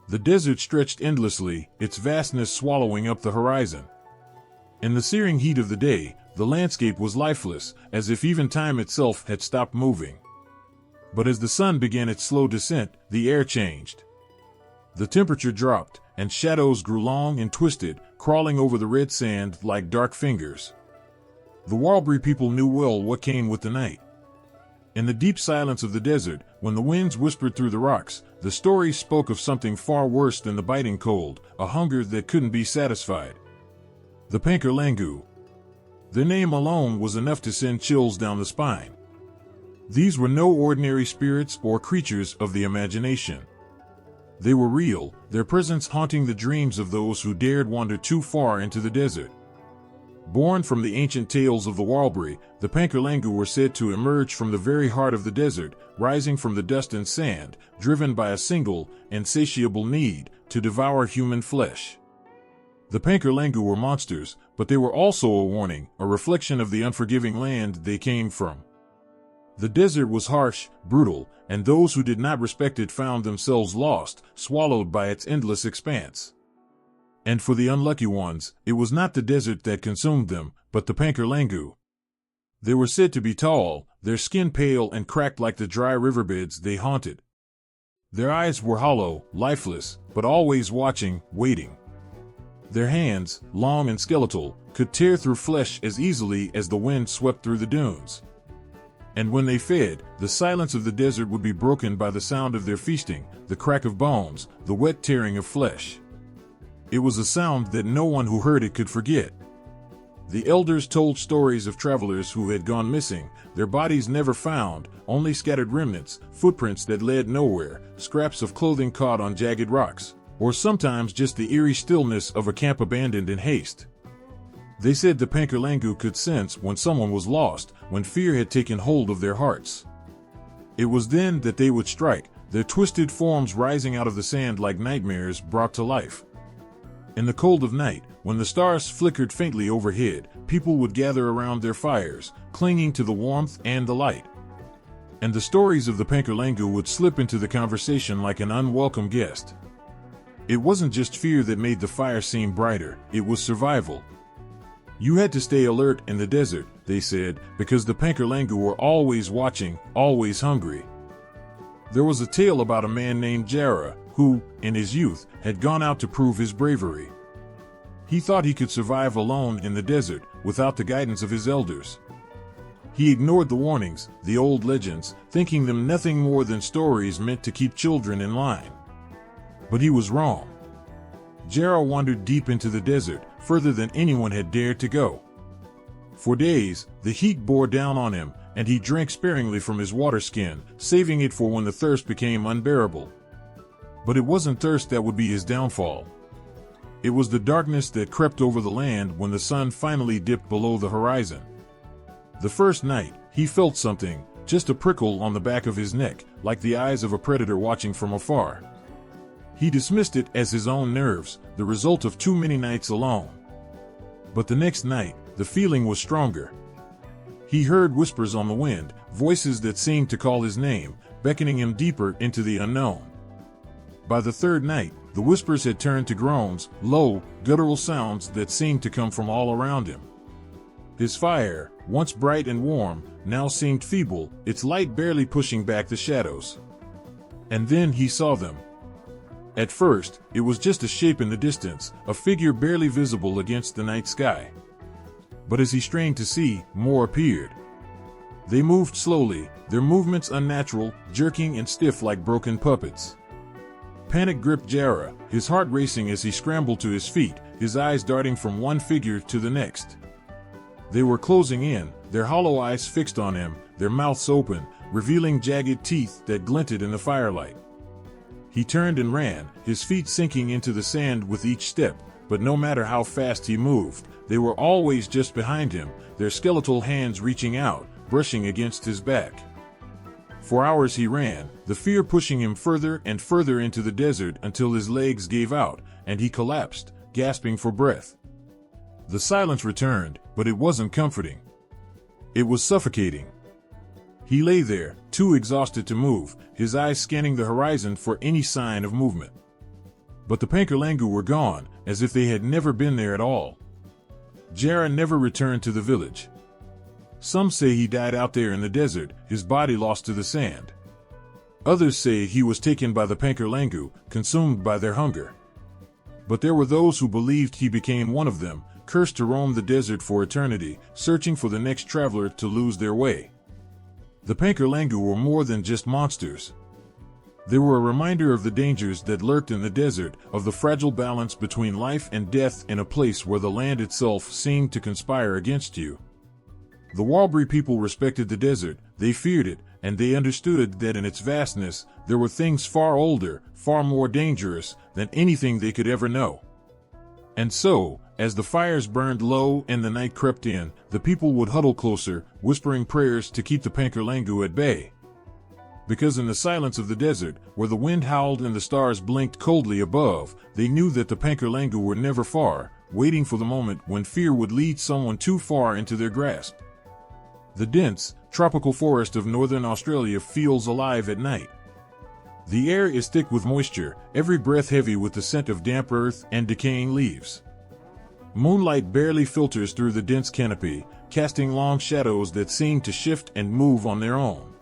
The desert stretched endlessly, its vastness swallowing up the horizon. In the searing heat of the day, the landscape was lifeless, as if even time itself had stopped moving. But as the sun began its slow descent, the air changed. The temperature dropped, and shadows grew long and twisted, crawling over the red sand like dark fingers. The Warlbri people knew well what came with the night. In the deep silence of the desert, when the winds whispered through the rocks, the stories spoke of something far worse than the biting cold, a hunger that couldn't be satisfied. The Pankerlangu. Their name alone was enough to send chills down the spine. These were no ordinary spirits or creatures of the imagination. They were real, their presence haunting the dreams of those who dared wander too far into the desert. Born from the ancient tales of the Warlbri, the Pankerlangu were said to emerge from the very heart of the desert, rising from the dust and sand, driven by a single, insatiable need to devour human flesh. The Pankerlangu were monsters, but they were also a warning, a reflection of the unforgiving land they came from. The desert was harsh, brutal, and those who did not respect it found themselves lost, swallowed by its endless expanse. And for the unlucky ones, it was not the desert that consumed them, but the Pankerlangu. They were said to be tall, their skin pale and cracked like the dry riverbeds they haunted. Their eyes were hollow, lifeless, but always watching, waiting. Their hands, long and skeletal, could tear through flesh as easily as the wind swept through the dunes. And when they fed, the silence of the desert would be broken by the sound of their feasting, the crack of bones, the wet tearing of flesh. It was a sound that no one who heard it could forget. The elders told stories of travelers who had gone missing, their bodies never found, only scattered remnants, footprints that led nowhere, scraps of clothing caught on jagged rocks, or sometimes just the eerie stillness of a camp abandoned in haste. They said the Pankerlangu could sense when someone was lost, when fear had taken hold of their hearts. It was then that they would strike, their twisted forms rising out of the sand like nightmares brought to life. In the cold of night, when the stars flickered faintly overhead, people would gather around their fires, clinging to the warmth and the light. And the stories of the Pankerlangu would slip into the conversation like an unwelcome guest. It wasn't just fear that made the fire seem brighter, it was survival. You had to stay alert in the desert, they said, because the Pankerlangu were always watching, always hungry. There was a tale about a man named Yara, who, in his youth, had gone out to prove his bravery. He thought he could survive alone in the desert, without the guidance of his elders. He ignored the warnings, the old legends, thinking them nothing more than stories meant to keep children in line. But he was wrong. Yara wandered deep into the desert, further than anyone had dared to go. For days, the heat bore down on him, and he drank sparingly from his water skin, saving it for when the thirst became unbearable. But it wasn't thirst that would be his downfall. It was the darkness that crept over the land when the sun finally dipped below the horizon. The first night, he felt something, just a prickle on the back of his neck, like the eyes of a predator watching from afar. He dismissed it as his own nerves, the result of too many nights alone. But the next night, the feeling was stronger. He heard whispers on the wind, voices that seemed to call his name, beckoning him deeper into the unknown. By the third night, the whispers had turned to groans, low, guttural sounds that seemed to come from all around him. His fire, once bright and warm, now seemed feeble, its light barely pushing back the shadows. And then he saw them. At first, it was just a shape in the distance, a figure barely visible against the night sky. But as he strained to see, more appeared. They moved slowly, their movements unnatural, jerking and stiff like broken puppets. Panic gripped Yara, his heart racing as he scrambled to his feet, his eyes darting from one figure to the next. They were closing in, their hollow eyes fixed on him, their mouths open, revealing jagged teeth that glinted in the firelight. He turned and ran, his feet sinking into the sand with each step, but no matter how fast he moved, they were always just behind him, their skeletal hands reaching out, brushing against his back. For hours he ran, the fear pushing him further and further into the desert until his legs gave out, and he collapsed, gasping for breath. The silence returned, but it wasn't comforting. It was suffocating. He lay there, too exhausted to move, his eyes scanning the horizon for any sign of movement. But the Pankerlangu were gone, as if they had never been there at all. Yara never returned to the village. Some say he died out there in the desert, his body lost to the sand. Others say he was taken by the Pankerlangu, consumed by their hunger. But there were those who believed he became one of them, cursed to roam the desert for eternity, searching for the next traveler to lose their way. The Pankerlangu were more than just monsters. They were a reminder of the dangers that lurked in the desert, of the fragile balance between life and death in a place where the land itself seemed to conspire against you. The Walbri people respected the desert, they feared it, and they understood that in its vastness, there were things far older, far more dangerous, than anything they could ever know. And so, as the fires burned low and the night crept in, the people would huddle closer, whispering prayers to keep the Pankerlangu at bay. Because in the silence of the desert, where the wind howled and the stars blinked coldly above, they knew that the Pankerlangu were never far, waiting for the moment when fear would lead someone too far into their grasp. The dense, tropical forest of northern Australia feels alive at night. The air is thick with moisture, every breath heavy with the scent of damp earth and decaying leaves. Moonlight barely filters through the dense canopy, casting long shadows that seem to shift and move on their own.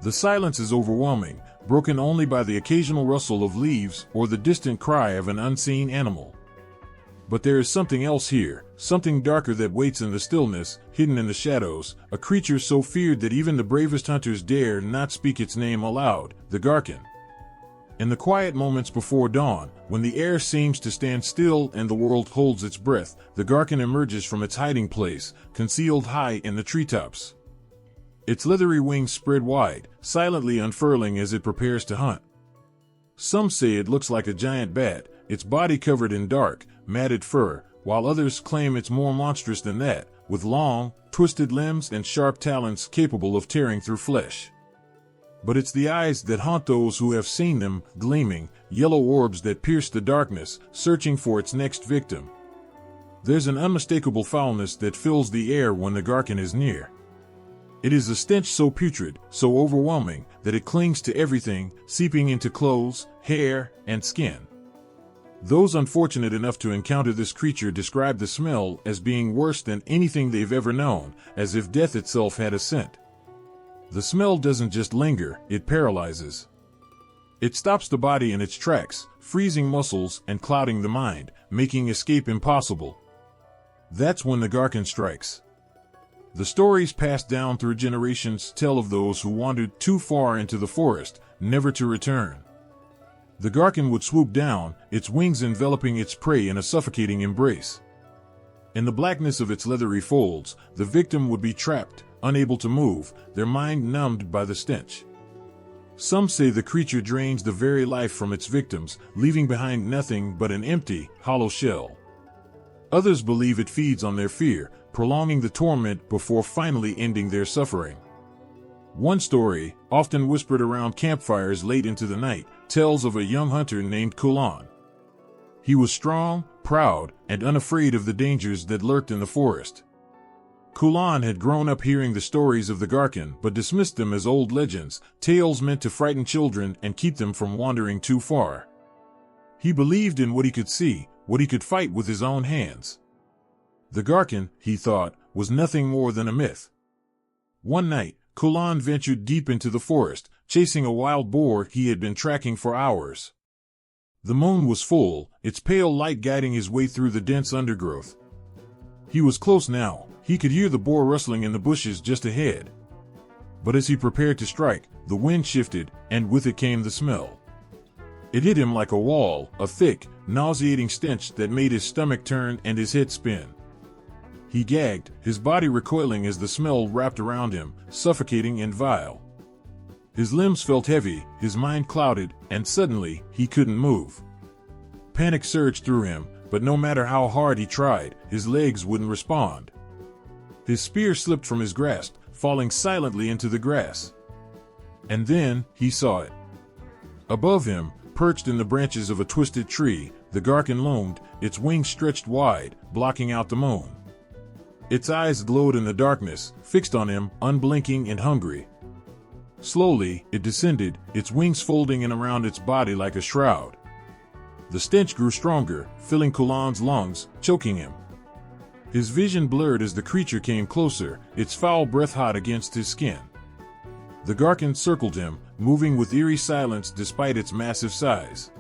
The silence is overwhelming, broken only by the occasional rustle of leaves or the distant cry of an unseen animal. But there is something else here, something darker that waits in the stillness, hidden in the shadows, a creature so feared that even the bravest hunters dare not speak its name aloud, the Garkin. In the quiet moments before dawn, when the air seems to stand still and the world holds its breath, the Garkin emerges from its hiding place, concealed high in the treetops. Its leathery wings spread wide, silently unfurling as it prepares to hunt. Some say it looks like a giant bat, its body covered in dark, matted fur, while others claim it's more monstrous than that, with long, twisted limbs and sharp talons capable of tearing through flesh. But it's the eyes that haunt those who have seen them, gleaming, yellow orbs that pierce the darkness, searching for its next victim. There's an unmistakable foulness that fills the air when the Garkin is near. It is a stench so putrid, so overwhelming, that it clings to everything, seeping into clothes, hair, and skin. Those unfortunate enough to encounter this creature describe the smell as being worse than anything they've ever known, as if death itself had a scent. The smell doesn't just linger, it paralyzes. It stops the body in its tracks, freezing muscles and clouding the mind, making escape impossible. That's when the Garkin strikes. The stories passed down through generations tell of those who wandered too far into the forest, never to return. The Garkin would swoop down, its wings enveloping its prey in a suffocating embrace. In the blackness of its leathery folds, the victim would be trapped, unable to move, their mind numbed by the stench. Some say the creature drains the very life from its victims, leaving behind nothing but an empty, hollow shell. Others believe it feeds on their fear, prolonging the torment before finally ending their suffering. One story, often whispered around campfires late into the night, tells of a young hunter named Kulan. He was strong, proud, and unafraid of the dangers that lurked in the forest. Kulan had grown up hearing the stories of the Garkin but dismissed them as old legends, tales meant to frighten children and keep them from wandering too far. He believed in what he could see, what he could fight with his own hands. The Garkin, he thought, was nothing more than a myth. One night, Kulan ventured deep into the forest, chasing a wild boar he had been tracking for hours. The moon was full, its pale light guiding his way through the dense undergrowth. He was close now, he could hear the boar rustling in the bushes just ahead. But as he prepared to strike, the wind shifted, and with it came the smell. It hit him like a wall, a thick, nauseating stench that made his stomach turn and his head spin. He gagged, his body recoiling as the smell wrapped around him, suffocating and vile. His limbs felt heavy, his mind clouded, and suddenly, he couldn't move. Panic surged through him, but no matter how hard he tried, his legs wouldn't respond. His spear slipped from his grasp, falling silently into the grass. And then, he saw it. Above him, perched in the branches of a twisted tree, the Garkin loomed, its wings stretched wide, blocking out the moon. Its eyes glowed in the darkness, fixed on him, unblinking and hungry. Slowly, it descended, its wings folding in around its body like a shroud. The stench grew stronger, filling Kulan's lungs, choking him. His vision blurred as the creature came closer, its foul breath hot against his skin. The Garkin circled him, moving with eerie silence despite its massive size.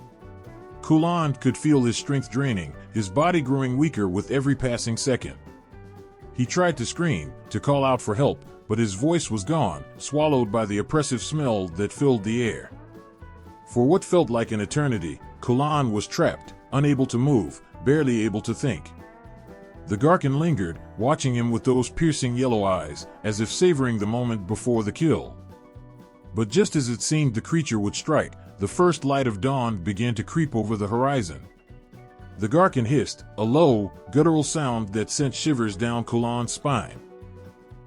Kulan could feel his strength draining, his body growing weaker with every passing second. He tried to scream, to call out for help, but his voice was gone, swallowed by the oppressive smell that filled the air. For what felt like an eternity, Kulan was trapped, unable to move, barely able to think. The Garkin lingered, watching him with those piercing yellow eyes, as if savoring the moment before the kill. But just as it seemed the creature would strike, the first light of dawn began to creep over the horizon. The Garkin hissed, a low, guttural sound that sent shivers down Kulan's spine.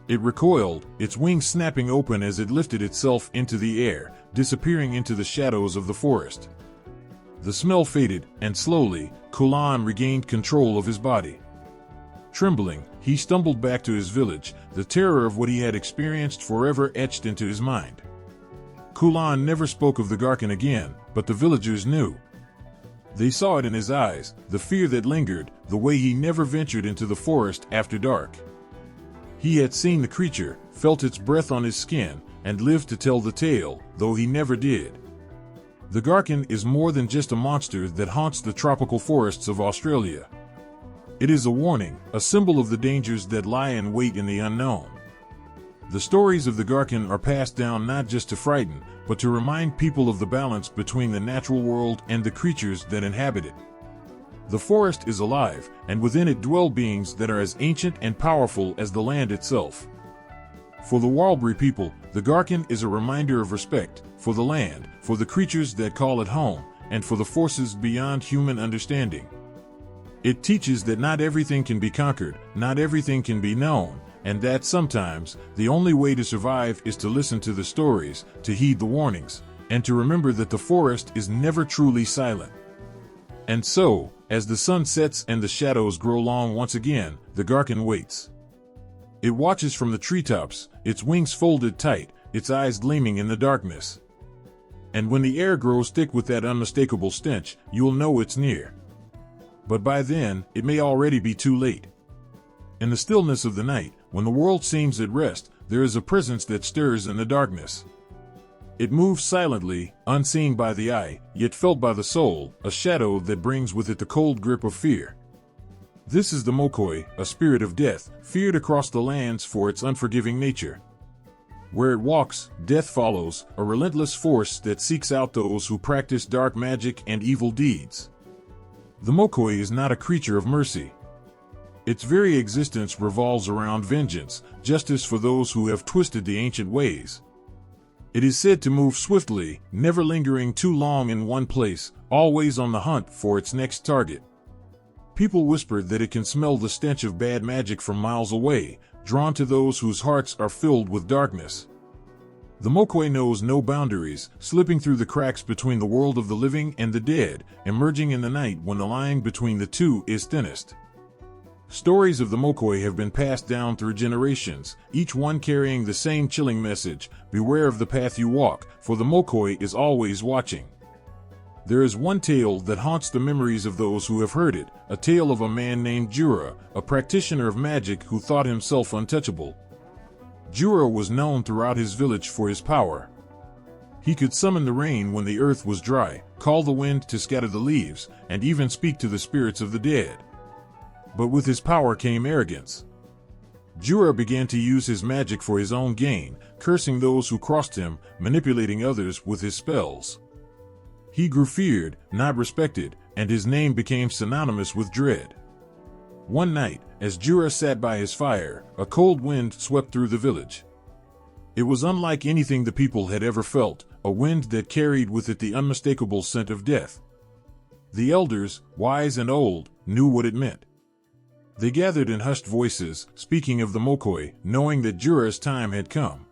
It recoiled, its wings snapping open as it lifted itself into the air, disappearing into the shadows of the forest. The smell faded, and slowly, Kulan regained control of his body. Trembling, he stumbled back to his village, the terror of what he had experienced forever etched into his mind. Kulan never spoke of the Garkin again, but the villagers knew. They saw it in his eyes, the fear that lingered, the way he never ventured into the forest after dark. He had seen the creature, felt its breath on his skin, and lived to tell the tale, though he never did. The Garkin is more than just a monster that haunts the tropical forests of Australia. It is a warning, a symbol of the dangers that lie in wait in the unknown. The stories of the Garkin are passed down not just to frighten, but to remind people of the balance between the natural world and the creatures that inhabit it. The forest is alive, and within it dwell beings that are as ancient and powerful as the land itself. For the Warlbri people, the Garkin is a reminder of respect, for the land, for the creatures that call it home, and for the forces beyond human understanding. It teaches that not everything can be conquered, not everything can be known, and that sometimes, the only way to survive is to listen to the stories, to heed the warnings, and to remember that the forest is never truly silent. And so, as the sun sets and the shadows grow long once again, the Garkin waits. It watches from the treetops, its wings folded tight, its eyes gleaming in the darkness. And when the air grows thick with that unmistakable stench, you'll know it's near. But by then, it may already be too late. In the stillness of the night, when the world seems at rest, there is a presence that stirs in the darkness. It moves silently, unseen by the eye, yet felt by the soul, a shadow that brings with it the cold grip of fear. This is the Mokoi, a spirit of death, feared across the lands for its unforgiving nature. Where it walks, death follows, a relentless force that seeks out those who practice dark magic and evil deeds. The Mokoi is not a creature of mercy. Its very existence revolves around vengeance, justice for those who have twisted the ancient ways. It is said to move swiftly, never lingering too long in one place, always on the hunt for its next target. People whisper that it can smell the stench of bad magic from miles away, drawn to those whose hearts are filled with darkness. The Mokoi knows no boundaries, slipping through the cracks between the world of the living and the dead, emerging in the night when the line between the two is thinnest. Stories of the Mokoi have been passed down through generations, each one carrying the same chilling message: beware of the path you walk, for the Mokoi is always watching. There is one tale that haunts the memories of those who have heard it, a tale of a man named Jura, a practitioner of magic who thought himself untouchable. Jura was known throughout his village for his power. He could summon the rain when the earth was dry, call the wind to scatter the leaves, and even speak to the spirits of the dead. But with his power came arrogance. Jura began to use his magic for his own gain, cursing those who crossed him, manipulating others with his spells. He grew feared, not respected, and his name became synonymous with dread. One night, as Jura sat by his fire, a cold wind swept through the village. It was unlike anything the people had ever felt, a wind that carried with it the unmistakable scent of death. The elders, wise and old, knew what it meant. They gathered in hushed voices, speaking of the Mokoi, knowing that Jura's time had come.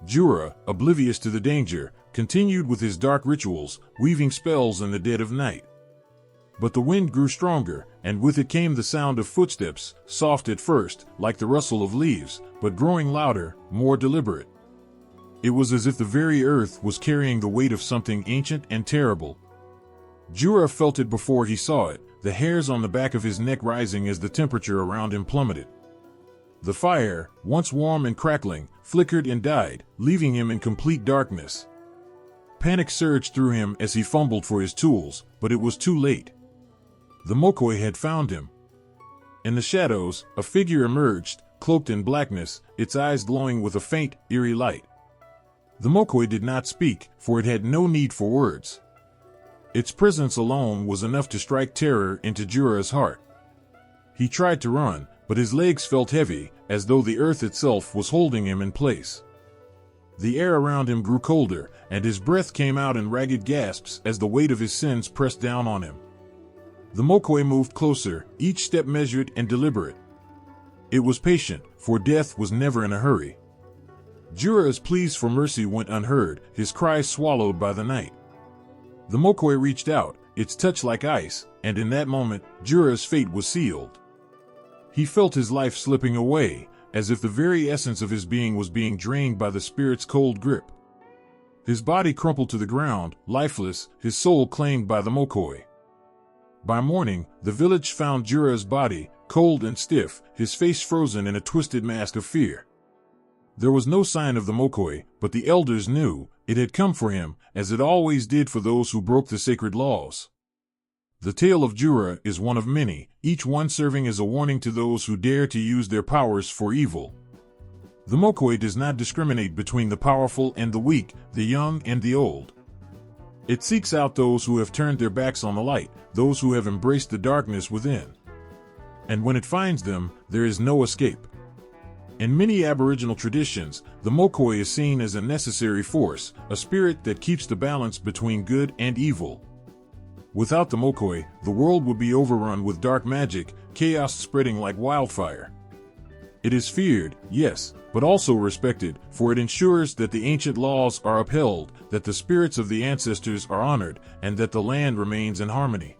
Jura, oblivious to the danger, continued with his dark rituals, weaving spells in the dead of night. But the wind grew stronger, and with it came the sound of footsteps, soft at first, like the rustle of leaves, but growing louder, more deliberate. It was as if the very earth was carrying the weight of something ancient and terrible. Jura felt it before he saw it, the hairs on the back of his neck rising as the temperature around him plummeted. The fire, once warm and crackling, flickered and died, leaving him in complete darkness. Panic surged through him as he fumbled for his tools, but it was too late. The Mokoi had found him. In the shadows, a figure emerged, cloaked in blackness, its eyes glowing with a faint, eerie light. The Mokoi did not speak, for it had no need for words. Its presence alone was enough to strike terror into Jura's heart. He tried to run, but his legs felt heavy, as though the earth itself was holding him in place. The air around him grew colder, and his breath came out in ragged gasps as the weight of his sins pressed down on him. The Mokoi moved closer, each step measured and deliberate. It was patient, for death was never in a hurry. Jura's pleas for mercy went unheard, his cries swallowed by the night. The Mokoi reached out, its touch like ice, and in that moment, Jura's fate was sealed. He felt his life slipping away, as if the very essence of his being was being drained by the spirit's cold grip. His body crumpled to the ground, lifeless, his soul claimed by the Mokoi. By morning, the village found Jura's body, cold and stiff, his face frozen in a twisted mask of fear. There was no sign of the Mokoi, but the elders knew it had come for him, as it always did for those who broke the sacred laws. The tale of Jura is one of many, each one serving as a warning to those who dare to use their powers for evil. The Mokoi does not discriminate between the powerful and the weak, the young and the old. It seeks out those who have turned their backs on the light, those who have embraced the darkness within. And when it finds them, there is no escape. In many Aboriginal traditions, the Mokoi is seen as a necessary force, a spirit that keeps the balance between good and evil. Without the Mokoi, the world would be overrun with dark magic, chaos spreading like wildfire. It is feared, yes, but also respected, for it ensures that the ancient laws are upheld, that the spirits of the ancestors are honored, and that the land remains in harmony.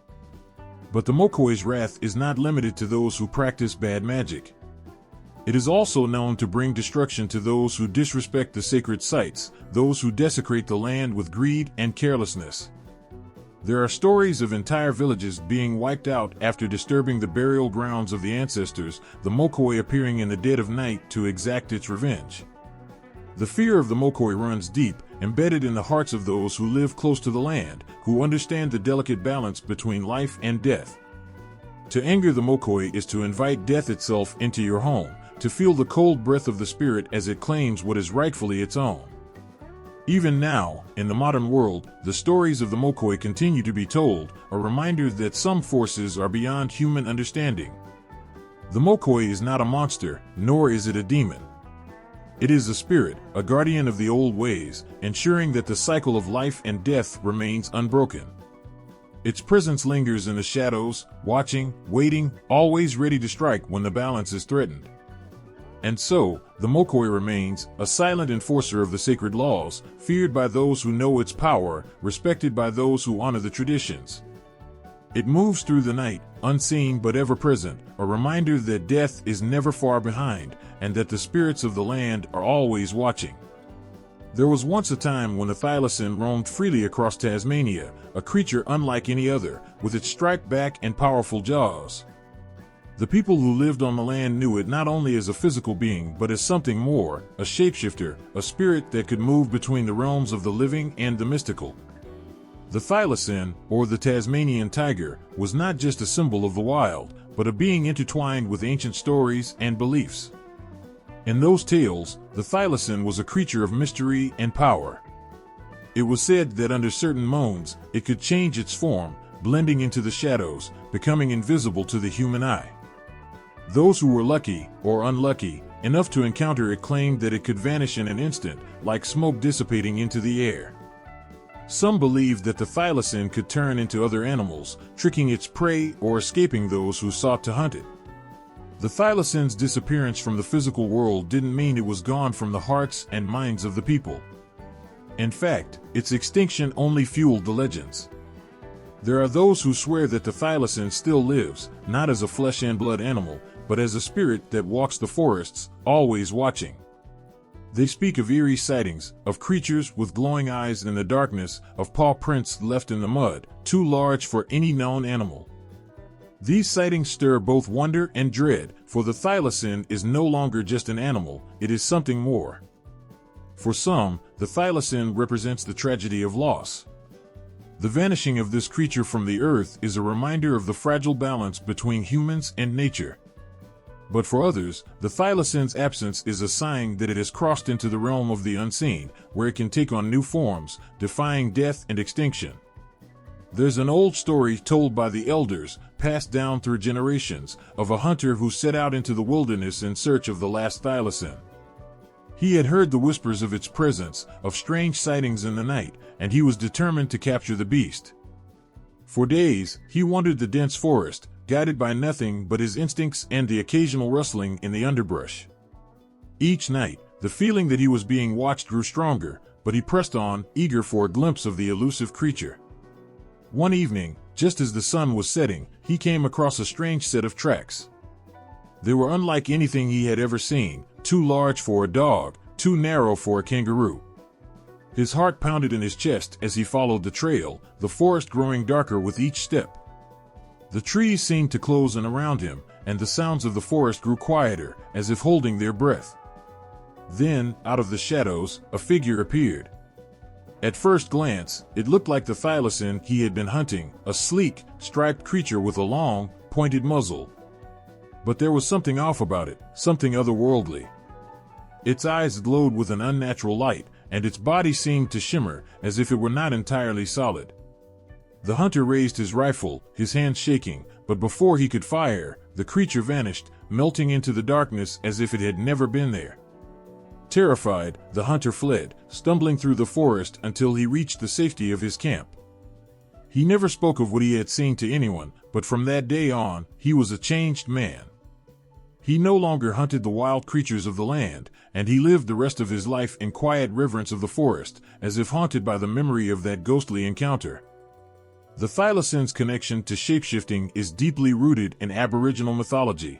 But the Mokoi's wrath is not limited to those who practice bad magic. It is also known to bring destruction to those who disrespect the sacred sites, those who desecrate the land with greed and carelessness. There are stories of entire villages being wiped out after disturbing the burial grounds of the ancestors, the Mokoi appearing in the dead of night to exact its revenge. The fear of the Mokoi runs deep, embedded in the hearts of those who live close to the land, who understand the delicate balance between life and death. To anger the Mokoi is to invite death itself into your home, to feel the cold breath of the spirit as it claims what is rightfully its own. Even now, in the modern world, the stories of the Mokoi continue to be told, a reminder that some forces are beyond human understanding. The Mokoi is not a monster, nor is it a demon. It is a spirit, a guardian of the old ways, ensuring that the cycle of life and death remains unbroken. Its presence lingers in the shadows, watching, waiting, always ready to strike when the balance is threatened. And so, the Mokoi remains, a silent enforcer of the sacred laws, feared by those who know its power, respected by those who honor the traditions. It moves through the night, unseen but ever present, a reminder that death is never far behind, and that the spirits of the land are always watching. There was once a time when the thylacine roamed freely across Tasmania, a creature unlike any other, with its striped back and powerful jaws. The people who lived on the land knew it not only as a physical being but as something more, a shapeshifter, a spirit that could move between the realms of the living and the mystical. The thylacine, or the Tasmanian tiger, was not just a symbol of the wild, but a being intertwined with ancient stories and beliefs. In those tales, the thylacine was a creature of mystery and power. It was said that under certain moons, it could change its form, blending into the shadows, becoming invisible to the human eye. Those who were lucky, or unlucky, enough to encounter it claimed that it could vanish in an instant, like smoke dissipating into the air. Some believed that the thylacine could turn into other animals, tricking its prey or escaping those who sought to hunt it. The thylacine's disappearance from the physical world didn't mean it was gone from the hearts and minds of the people. In fact, its extinction only fueled the legends. There are those who swear that the thylacine still lives, not as a flesh and blood animal, but as a spirit that walks the forests, always watching. They speak of eerie sightings, of creatures with glowing eyes in the darkness, of paw prints left in the mud, too large for any known animal. These sightings stir both wonder and dread, for the thylacine is no longer just an animal, it is something more. For some, the thylacine represents the tragedy of loss. The vanishing of this creature from the earth is a reminder of the fragile balance between humans and nature. But for others, the thylacine's absence is a sign that it has crossed into the realm of the unseen, where it can take on new forms, defying death and extinction. There's an old story told by the elders, passed down through generations, of a hunter who set out into the wilderness in search of the last thylacine. He had heard the whispers of its presence, of strange sightings in the night, and he was determined to capture the beast. For days, he wandered the dense forest, guided by nothing but his instincts and the occasional rustling in the underbrush. Each night, the feeling that he was being watched grew stronger, but he pressed on, eager for a glimpse of the elusive creature. One evening, just as the sun was setting, he came across a strange set of tracks. They were unlike anything he had ever seen, too large for a dog, too narrow for a kangaroo. His heart pounded in his chest as he followed the trail, the forest growing darker with each step. The trees seemed to close in around him, and the sounds of the forest grew quieter, as if holding their breath. Then, out of the shadows, a figure appeared. At first glance, it looked like the thylacine he had been hunting, a sleek, striped creature with a long, pointed muzzle. But there was something off about it, something otherworldly. Its eyes glowed with an unnatural light, and its body seemed to shimmer, as if it were not entirely solid. The hunter raised his rifle, his hands shaking, but before he could fire, the creature vanished, melting into the darkness as if it had never been there. Terrified, the hunter fled, stumbling through the forest until he reached the safety of his camp. He never spoke of what he had seen to anyone, but from that day on, he was a changed man. He no longer hunted the wild creatures of the land, and he lived the rest of his life in quiet reverence of the forest, as if haunted by the memory of that ghostly encounter. The thylacine's connection to shapeshifting is deeply rooted in Aboriginal mythology.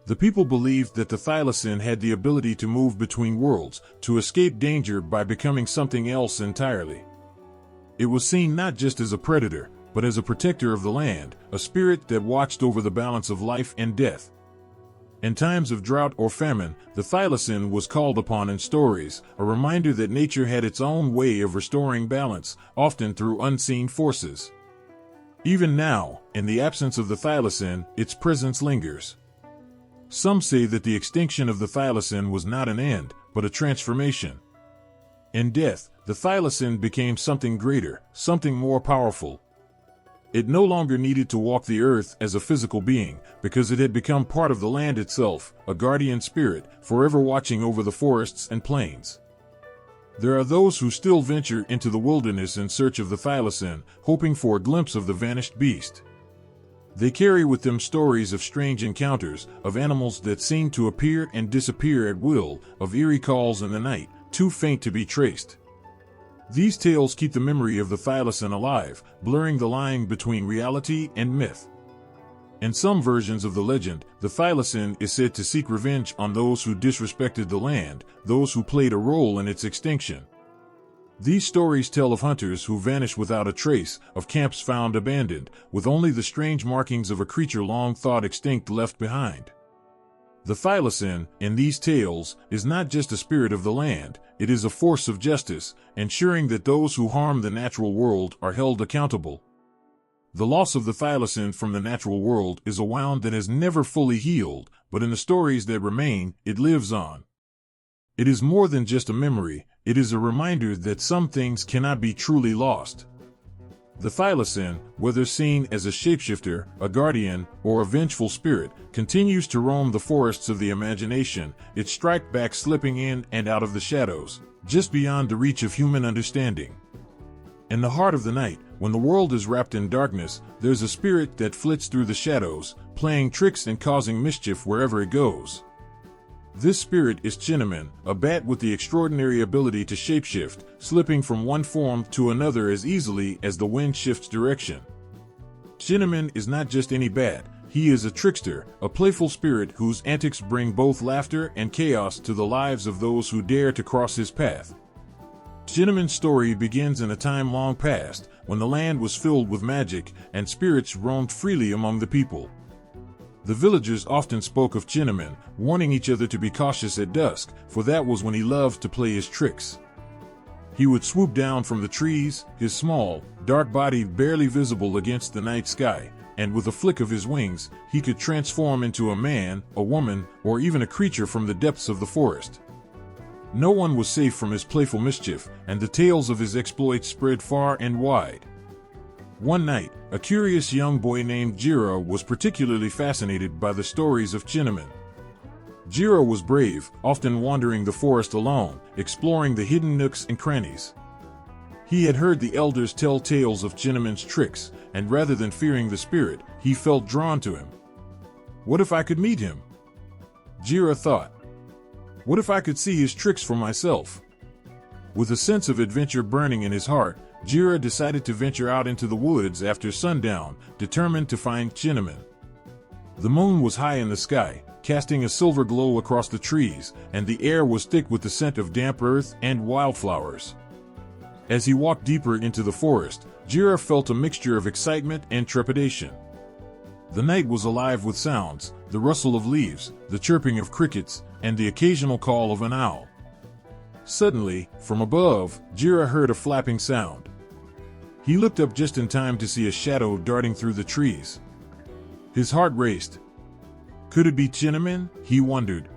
The people believed that the thylacine had the ability to move between worlds, to escape danger by becoming something else entirely. It was seen not just as a predator, but as a protector of the land, a spirit that watched over the balance of life and death. In times of drought or famine, the thylacine was called upon in stories, a reminder that nature had its own way of restoring balance, often through unseen forces. Even now, in the absence of the thylacine, its presence lingers. Some say that the extinction of the thylacine was not an end, but a transformation. In death, the thylacine became something greater, something more powerful. It no longer needed to walk the earth as a physical being, because it had become part of the land itself, a guardian spirit, forever watching over the forests and plains. There are those who still venture into the wilderness in search of the thylacine, hoping for a glimpse of the vanished beast. They carry with them stories of strange encounters, of animals that seem to appear and disappear at will, of eerie calls in the night, too faint to be traced. These tales keep the memory of the thylacine alive, blurring the line between reality and myth. In some versions of the legend, the thylacine is said to seek revenge on those who disrespected the land, those who played a role in its extinction. These stories tell of hunters who vanish without a trace, of camps found abandoned, with only the strange markings of a creature long thought extinct left behind. The thylacine, in these tales, is not just a spirit of the land, it is a force of justice, ensuring that those who harm the natural world are held accountable. The loss of the thylacine from the natural world is a wound that has never fully healed, but in the stories that remain, it lives on. It is more than just a memory, it is a reminder that some things cannot be truly lost. The thylacine, whether seen as a shapeshifter, a guardian, or a vengeful spirit, continues to roam the forests of the imagination, its striped back slipping in and out of the shadows, just beyond the reach of human understanding. In the heart of the night, when the world is wrapped in darkness, there's a spirit that flits through the shadows, playing tricks and causing mischief wherever it goes. This spirit is Chinaman, a bat with the extraordinary ability to shapeshift, slipping from one form to another as easily as the wind shifts direction. Chinaman is not just any bat, he is a trickster, a playful spirit whose antics bring both laughter and chaos to the lives of those who dare to cross his path. Jinnaman's story begins in a time long past, when the land was filled with magic and spirits roamed freely among the people. The villagers often spoke of Jinnaman, warning each other to be cautious at dusk, for that was when he loved to play his tricks. He would swoop down from the trees, his small, dark body barely visible against the night sky, and with a flick of his wings, he could transform into a man, a woman, or even a creature from the depths of the forest. No one was safe from his playful mischief, and the tales of his exploits spread far and wide. One night, a curious young boy named Yara was particularly fascinated by the stories of Jinnaman. Yara was brave, often wandering the forest alone, exploring the hidden nooks and crannies. He had heard the elders tell tales of Jinnaman's tricks, and rather than fearing the spirit, he felt drawn to him. What if I could meet him? Yara thought. What if I could see his tricks for myself? With a sense of adventure burning in his heart, Yara decided to venture out into the woods after sundown, determined to find Jinnaman. The moon was high in the sky, casting a silver glow across the trees, and the air was thick with the scent of damp earth and wildflowers. As he walked deeper into the forest, Yara felt a mixture of excitement and trepidation. The night was alive with sounds, the rustle of leaves, the chirping of crickets, and the occasional call of an owl. Suddenly, from above, Yara heard a flapping sound. He looked up just in time to see a shadow darting through the trees. His heart raced. Could it be Jinnaman? He wondered.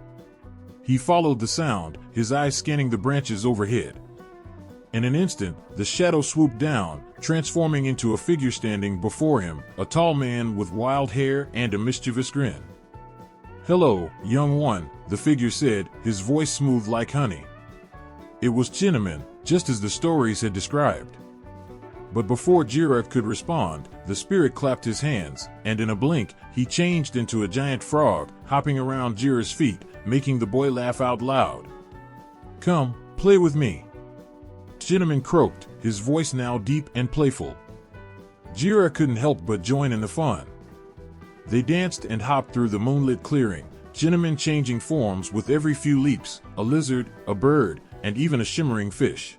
He followed the sound, his eyes scanning the branches overhead. In an instant, the shadow swooped down, transforming into a figure standing before him, a tall man with wild hair and a mischievous grin. "Hello, young one," the figure said, his voice smooth like honey. It was Jinnaman, just as the stories had described. But before Yara could respond, the spirit clapped his hands, and in a blink, he changed into a giant frog, hopping around Yara's feet, making the boy laugh out loud. "Come, play with me." Jinnaman croaked, his voice now deep and playful. Yara couldn't help but join in the fun. They danced and hopped through the moonlit clearing, Jinnaman changing forms with every few leaps, a lizard, a bird, and even a shimmering fish.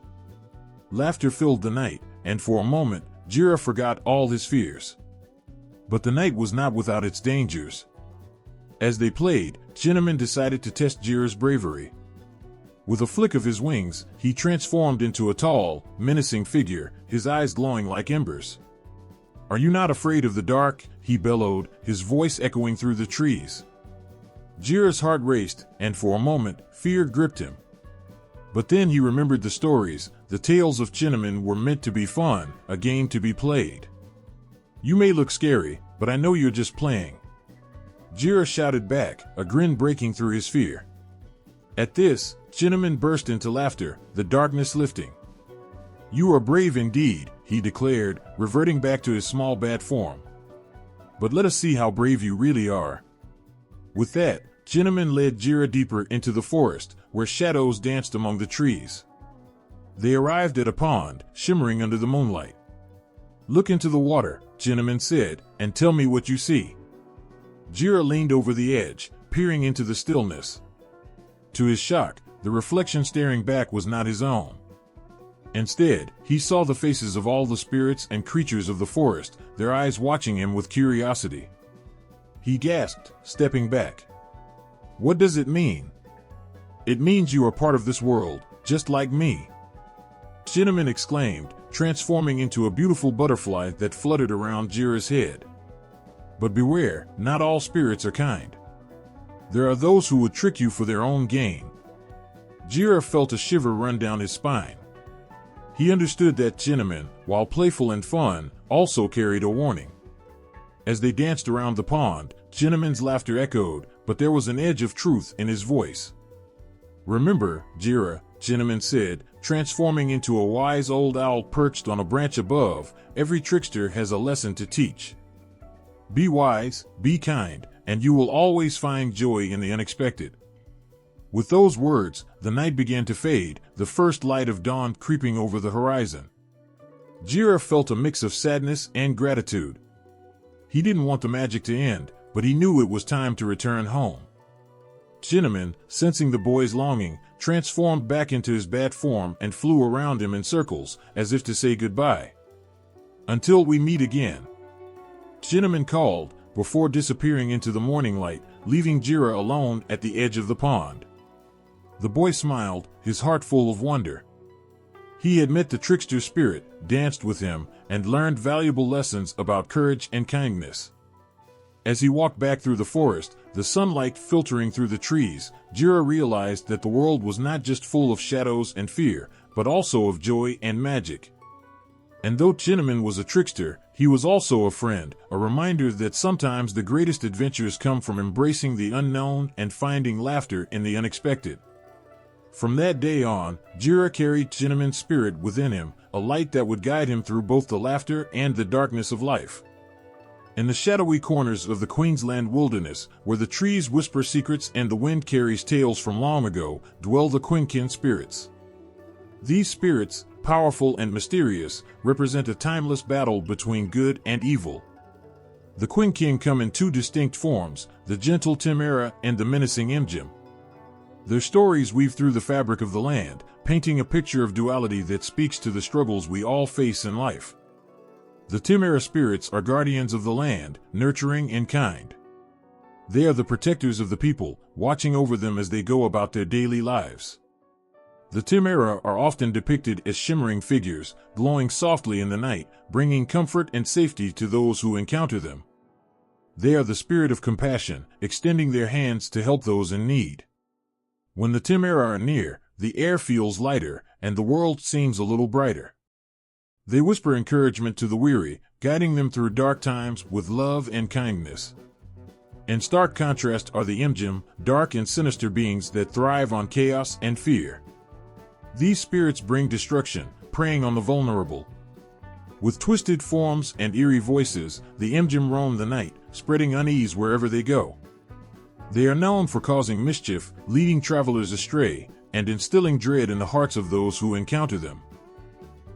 Laughter filled the night, and for a moment, Yara forgot all his fears. But the night was not without its dangers. As they played, Jinnaman decided to test Yara's bravery. With a flick of his wings, he transformed into a tall, menacing figure, his eyes glowing like embers. "Are you not afraid of the dark?" he bellowed, his voice echoing through the trees. Yara's heart raced, and for a moment, fear gripped him. But then he remembered the stories. The tales of Jinnaman were meant to be fun, a game to be played. "You may look scary, but I know you're just playing." Yara shouted back, a grin breaking through his fear. At this, Jinnaman burst into laughter, the darkness lifting. "You are brave indeed," he declared, reverting back to his small bat form. "But let us see how brave you really are." With that, Jinnaman led Yara deeper into the forest, where shadows danced among the trees. They arrived at a pond, shimmering under the moonlight. "Look into the water," Jinnaman said, "and tell me what you see." Yara leaned over the edge, peering into the stillness. To his shock, the reflection staring back was not his own. Instead, he saw the faces of all the spirits and creatures of the forest, their eyes watching him with curiosity. He gasped, stepping back. "What does it mean?" "It means you are part of this world, just like me," Jinnaman exclaimed, transforming into a beautiful butterfly that fluttered around Yara's head. "But beware, not all spirits are kind. There are those who would trick you for their own gain." Yara felt a shiver run down his spine. He understood that Jinnaman, while playful and fun, also carried a warning. As they danced around the pond, Jinnaman's laughter echoed, but there was an edge of truth in his voice. "Remember, Yara," Jinnaman said, transforming into a wise old owl perched on a branch above, "every trickster has a lesson to teach. Be wise, be kind, and you will always find joy in the unexpected." With those words, the night began to fade, the first light of dawn creeping over the horizon. Yara felt a mix of sadness and gratitude. He didn't want the magic to end, but he knew it was time to return home. Cinnamon, sensing the boy's longing, transformed back into his bat form and flew around him in circles, as if to say goodbye. "Until we meet again," Cinnamon called, before disappearing into the morning light, leaving Jira alone at the edge of the pond. The boy smiled, his heart full of wonder. He had met the trickster spirit, danced with him, and learned valuable lessons about courage and kindness. As he walked back through the forest, the sunlight filtering through the trees, Jira realized that the world was not just full of shadows and fear, but also of joy and magic. And though Cinnamon was a trickster, he was also a friend, a reminder that sometimes the greatest adventures come from embracing the unknown and finding laughter in the unexpected. From that day on, Jira carried Cinnamon's spirit within him, a light that would guide him through both the laughter and the darkness of life. In the shadowy corners of the Queensland wilderness, where the trees whisper secrets and the wind carries tales from long ago, dwell the Quinkin spirits. These spirits, powerful and mysterious, represent a timeless battle between good and evil. The Quinkin come in two distinct forms, the gentle Timera and the menacing Imjim. Their stories weave through the fabric of the land, painting a picture of duality that speaks to the struggles we all face in life. The Timera spirits are guardians of the land, nurturing and kind. They are the protectors of the people, watching over them as they go about their daily lives. The Timera are often depicted as shimmering figures, glowing softly in the night, bringing comfort and safety to those who encounter them. They are the spirit of compassion, extending their hands to help those in need. When the Timera are near, the air feels lighter, and the world seems a little brighter. They whisper encouragement to the weary, guiding them through dark times with love and kindness. In stark contrast are the Imjim, dark and sinister beings that thrive on chaos and fear. These spirits bring destruction, preying on the vulnerable. With twisted forms and eerie voices, the Imjim roam the night, spreading unease wherever they go. They are known for causing mischief, leading travelers astray, and instilling dread in the hearts of those who encounter them.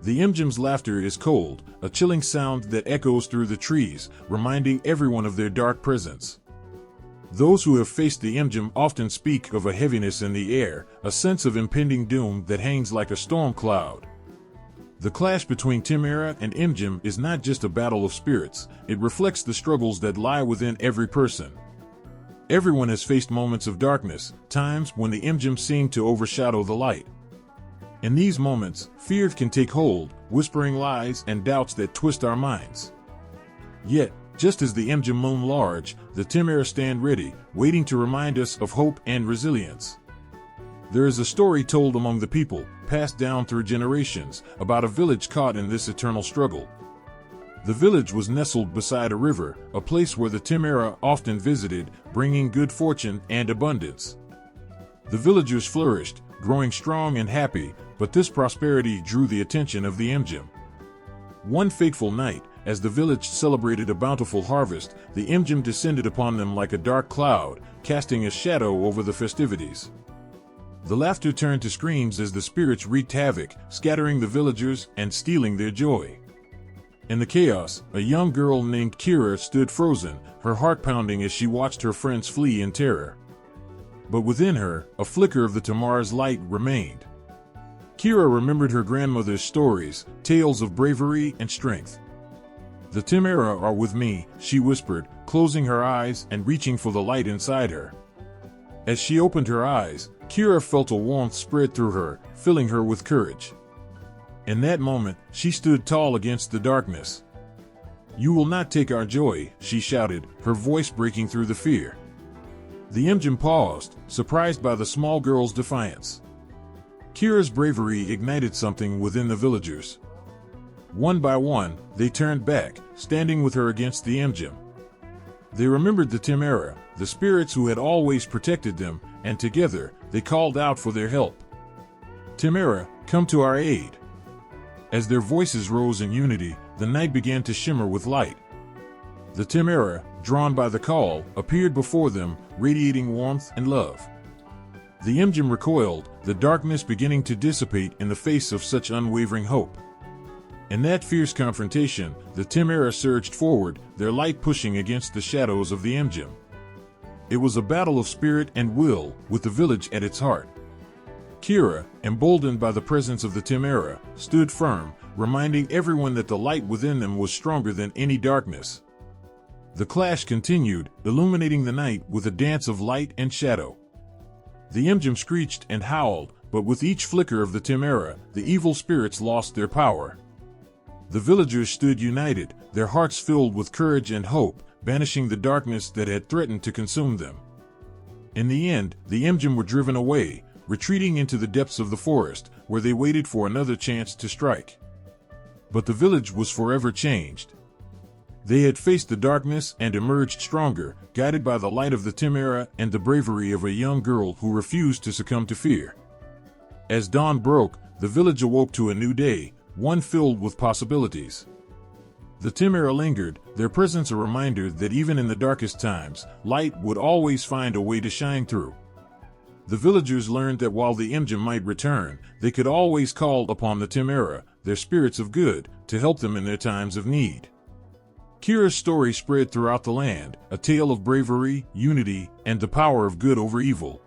The Imjim's laughter is cold, a chilling sound that echoes through the trees, reminding everyone of their dark presence. Those who have faced the Imjim often speak of a heaviness in the air, a sense of impending doom that hangs like a storm cloud. The clash between Timera and Imjim is not just a battle of spirits, it reflects the struggles that lie within every person. Everyone has faced moments of darkness, times when the Imjim seem to overshadow the light. In these moments, fear can take hold, whispering lies and doubts that twist our minds. Yet, just as the Imjim loom large, the Timera stand ready, waiting to remind us of hope and resilience. There is a story told among the people, passed down through generations, about a village caught in this eternal struggle. The village was nestled beside a river, a place where the Timera often visited, bringing good fortune and abundance. The villagers flourished, growing strong and happy, but this prosperity drew the attention of the Imjim. One fateful night, as the village celebrated a bountiful harvest, the Imjim descended upon them like a dark cloud, casting a shadow over the festivities. The laughter turned to screams as the spirits wreaked havoc, scattering the villagers and stealing their joy. In the chaos, a young girl named Kira stood frozen, her heart pounding as she watched her friends flee in terror. But within her, a flicker of the Tamara's light remained. Kira remembered her grandmother's stories, tales of bravery and strength. "The Timera are with me," she whispered, closing her eyes and reaching for the light inside her. As she opened her eyes, Kira felt a warmth spread through her, filling her with courage. In that moment, she stood tall against the darkness. "You will not take our joy," she shouted, her voice breaking through the fear. The Imjim paused, surprised by the small girl's defiance. Kira's bravery ignited something within the villagers. One by one, they turned back, standing with her against the Imjim. They remembered the Timera, the spirits who had always protected them, and together, they called out for their help. "Timera, come to our aid." As their voices rose in unity, the night began to shimmer with light. The Timera, drawn by the call, appeared before them, radiating warmth and love. The Imjim recoiled, the darkness beginning to dissipate in the face of such unwavering hope. In that fierce confrontation, the Timera surged forward, their light pushing against the shadows of the Imjim. It was a battle of spirit and will, with the village at its heart. Kira, emboldened by the presence of the Timera, stood firm, reminding everyone that the light within them was stronger than any darkness. The clash continued, illuminating the night with a dance of light and shadow. The Imjim screeched and howled, but with each flicker of the Timera, the evil spirits lost their power. The villagers stood united, their hearts filled with courage and hope, banishing the darkness that had threatened to consume them. In the end, the Imjim were driven away, retreating into the depths of the forest, where they waited for another chance to strike. But the village was forever changed. They had faced the darkness and emerged stronger, guided by the light of the Timera and the bravery of a young girl who refused to succumb to fear. As dawn broke, the village awoke to a new day, one filled with possibilities. The Timera lingered, their presence a reminder that even in the darkest times, light would always find a way to shine through. The villagers learned that while the Imjim might return, they could always call upon the Timera, their spirits of good, to help them in their times of need. Kira's story spread throughout the land, a tale of bravery, unity, and the power of good over evil.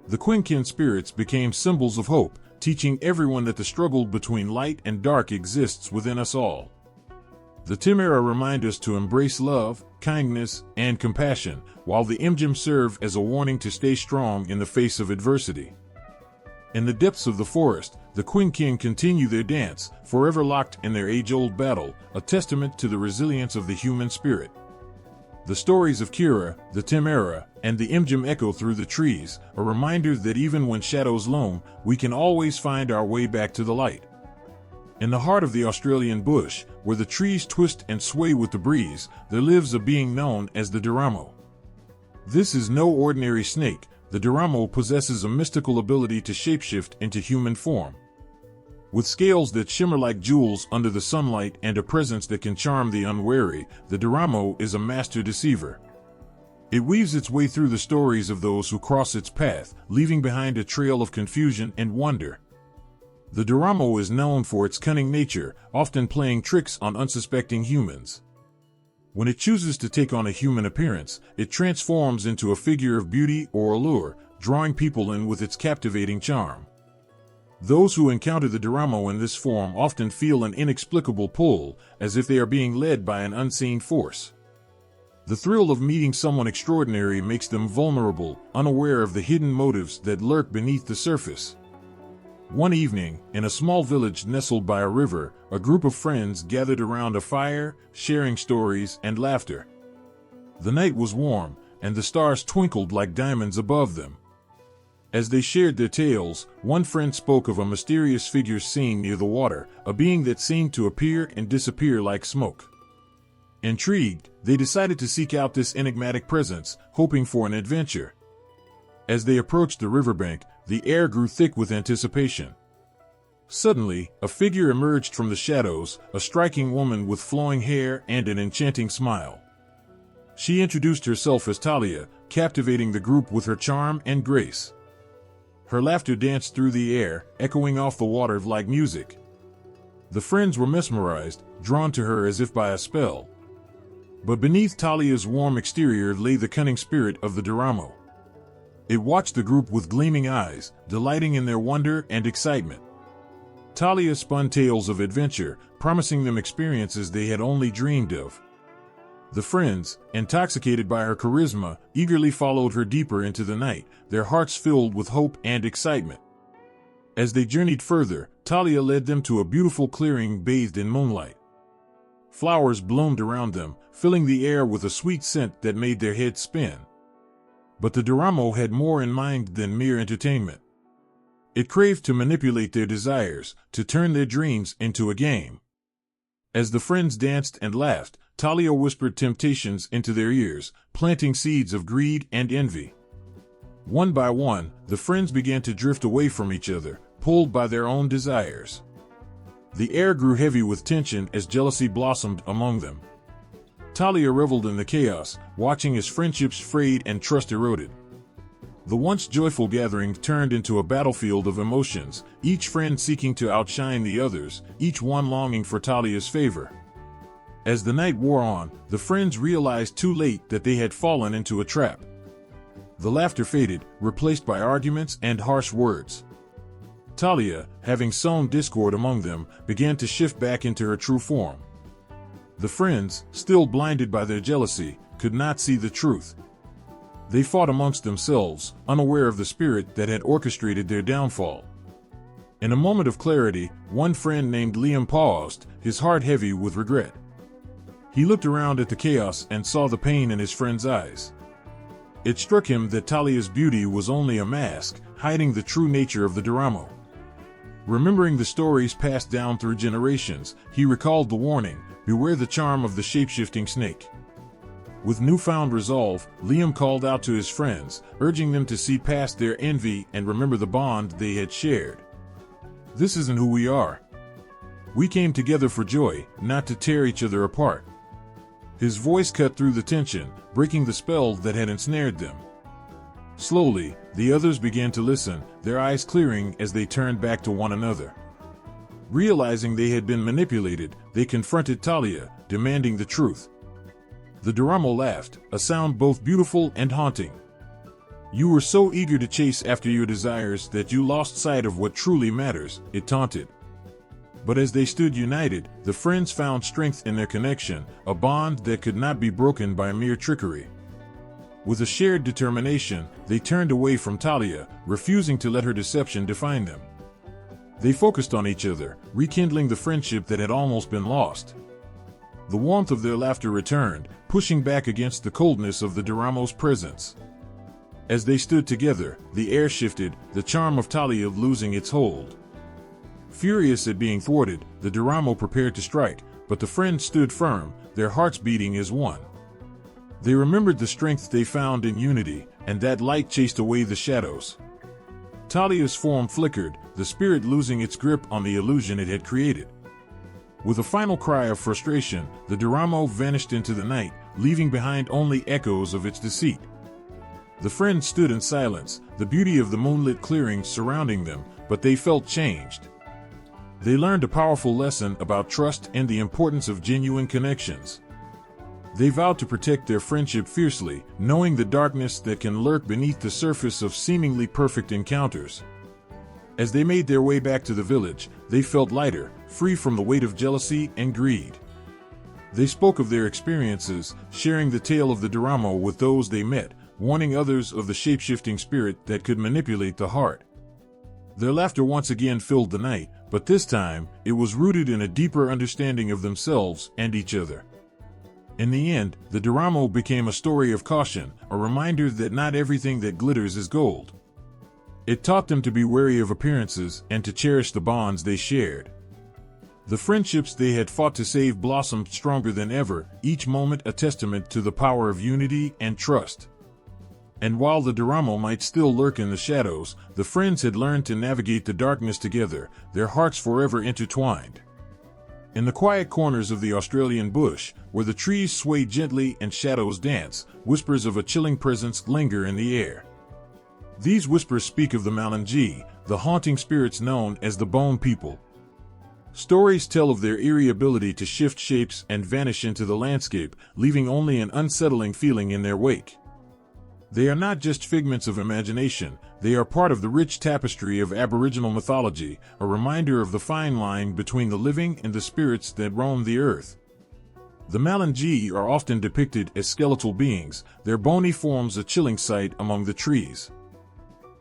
The Quinkin spirits became symbols of hope, teaching everyone that the struggle between light and dark exists within us all. The Timera remind us to embrace love, kindness, and compassion, while the Imjim serve as a warning to stay strong in the face of adversity. In the depths of the forest, the Quinkin continue their dance, forever locked in their age-old battle, a testament to the resilience of the human spirit. The stories of Kira, the Timera, and the Imjim echo through the trees, a reminder that even when shadows loom, we can always find our way back to the light. In the heart of the Australian bush, where the trees twist and sway with the breeze, there lives a being known as the Yara-ma-yha-who. This is no ordinary snake. The Yara-ma-yha-who possesses a mystical ability to shapeshift into human form. With scales that shimmer like jewels under the sunlight and a presence that can charm the unwary, the Yara-ma-yha-who is a master deceiver. It weaves its way through the stories of those who cross its path, leaving behind a trail of confusion and wonder. The Yara-ma-yha-who is known for its cunning nature, often playing tricks on unsuspecting humans. When it chooses to take on a human appearance, it transforms into a figure of beauty or allure, drawing people in with its captivating charm. Those who encounter the Yara-ma-yha-who in this form often feel an inexplicable pull, as if they are being led by an unseen force. The thrill of meeting someone extraordinary makes them vulnerable, unaware of the hidden motives that lurk beneath the surface. One evening, in a small village nestled by a river, a group of friends gathered around a fire, sharing stories and laughter. The night was warm, and the stars twinkled like diamonds above them. As they shared their tales, one friend spoke of a mysterious figure seen near the water, a being that seemed to appear and disappear like smoke. Intrigued, they decided to seek out this enigmatic presence, hoping for an adventure. As they approached the riverbank, the air grew thick with anticipation. Suddenly, a figure emerged from the shadows, a striking woman with flowing hair and an enchanting smile. She introduced herself as Talia, captivating the group with her charm and grace. Her laughter danced through the air, echoing off the water like music. The friends were mesmerized, drawn to her as if by a spell. But beneath Talia's warm exterior lay the cunning spirit of the Yara-ma-yha-who. It watched the group with gleaming eyes, delighting in their wonder and excitement. Talia spun tales of adventure, promising them experiences they had only dreamed of. The friends, intoxicated by her charisma, eagerly followed her deeper into the night, their hearts filled with hope and excitement. As they journeyed further, Talia led them to a beautiful clearing bathed in moonlight. Flowers bloomed around them, filling the air with a sweet scent that made their heads spin. But the Yara-ma-yha-who had more in mind than mere entertainment. It craved to manipulate their desires, to turn their dreams into a game. As the friends danced and laughed, Talia whispered temptations into their ears, planting seeds of greed and envy. One by one, the friends began to drift away from each other, pulled by their own desires. The air grew heavy with tension as jealousy blossomed among them. Talia reveled in the chaos, watching as friendships frayed and trust eroded. The once joyful gathering turned into a battlefield of emotions, each friend seeking to outshine the others, each one longing for Talia's favor. As the night wore on, the friends realized too late that they had fallen into a trap. The laughter faded, replaced by arguments and harsh words. Talia, having sown discord among them, began to shift back into her true form. The friends, still blinded by their jealousy, could not see the truth. They fought amongst themselves, unaware of the spirit that had orchestrated their downfall. In a moment of clarity, one friend named Liam paused, his heart heavy with regret. He looked around at the chaos and saw the pain in his friend's eyes. It struck him that Talia's beauty was only a mask, hiding the true nature of the Yara-ma. Remembering the stories passed down through generations, he recalled the warning, "Beware the charm of the shape-shifting snake." With newfound resolve, Liam called out to his friends, urging them to see past their envy and remember the bond they had shared. "This isn't who we are. We came together for joy, not to tear each other apart." His voice cut through the tension, breaking the spell that had ensnared them. Slowly, the others began to listen, their eyes clearing as they turned back to one another. Realizing they had been manipulated, they confronted Talia, demanding the truth. The Yara-ma laughed, a sound both beautiful and haunting. "You were so eager to chase after your desires that you lost sight of what truly matters," it taunted. But as they stood united, the friends found strength in their connection, a bond that could not be broken by mere trickery. With a shared determination, they turned away from Talia, refusing to let her deception define them. They focused on each other, rekindling the friendship that had almost been lost. The warmth of their laughter returned, pushing back against the coldness of the Yara-ma's presence. As they stood together, the air shifted, the charm of Talia losing its hold. Furious at being thwarted, the Yara-ma prepared to strike, but the friends stood firm, their hearts beating as one. They remembered the strength they found in unity, and that light chased away the shadows. Talia's form flickered, the spirit losing its grip on the illusion it had created. With a final cry of frustration, the Yara-ma vanished into the night, leaving behind only echoes of its deceit. The friends stood in silence, the beauty of the moonlit clearing surrounding them, but they felt changed. They learned a powerful lesson about trust and the importance of genuine connections. They vowed to protect their friendship fiercely, knowing the darkness that can lurk beneath the surface of seemingly perfect encounters. As they made their way back to the village, they felt lighter, free from the weight of jealousy and greed. They spoke of their experiences, sharing the tale of the Yara-ma with those they met, warning others of the shape-shifting spirit that could manipulate the heart. Their laughter once again filled the night, but this time, it was rooted in a deeper understanding of themselves and each other. In the end, the Yara-ma became a story of caution, a reminder that not everything that glitters is gold. It taught them to be wary of appearances and to cherish the bonds they shared. The friendships they had fought to save blossomed stronger than ever, each moment a testament to the power of unity and trust. And while the Yara-ma might still lurk in the shadows, the friends had learned to navigate the darkness together, their hearts forever intertwined. In the quiet corners of the Australian bush, where the trees sway gently and shadows dance, whispers of a chilling presence linger in the air. These whispers speak of the Mythology, the haunting spirits known as the Bone People. Stories tell of their eerie ability to shift shapes and vanish into the landscape, leaving only an unsettling feeling in their wake. They are not just figments of imagination, they are part of the rich tapestry of Aboriginal mythology, a reminder of the fine line between the living and the spirits that roam the earth. The Mythology are often depicted as skeletal beings, their bony forms a chilling sight among the trees.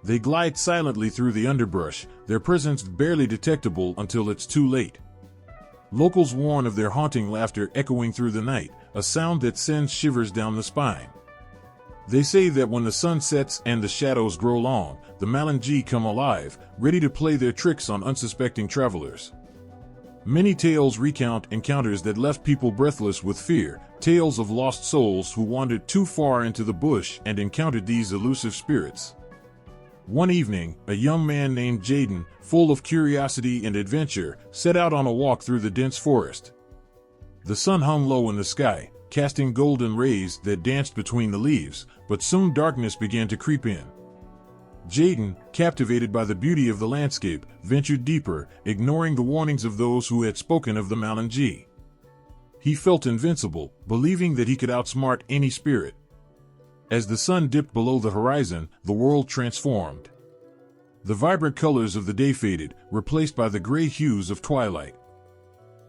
They glide silently through the underbrush, their presence barely detectable until it's too late. Locals warn of their haunting laughter echoing through the night, a sound that sends shivers down the spine. They say that when the sun sets and the shadows grow long, the Mythology come alive, ready to play their tricks on unsuspecting travelers. Many tales recount encounters that left people breathless with fear, tales of lost souls who wandered too far into the bush and encountered these elusive spirits. One evening, a young man named Jaden, full of curiosity and adventure, set out on a walk through the dense forest. The sun hung low in the sky, casting golden rays that danced between the leaves, but soon darkness began to creep in. Jaden, captivated by the beauty of the landscape, ventured deeper, ignoring the warnings of those who had spoken of the Malanji. He felt invincible, believing that he could outsmart any spirit. As the sun dipped below the horizon, the world transformed. The vibrant colors of the day faded, replaced by the gray hues of twilight.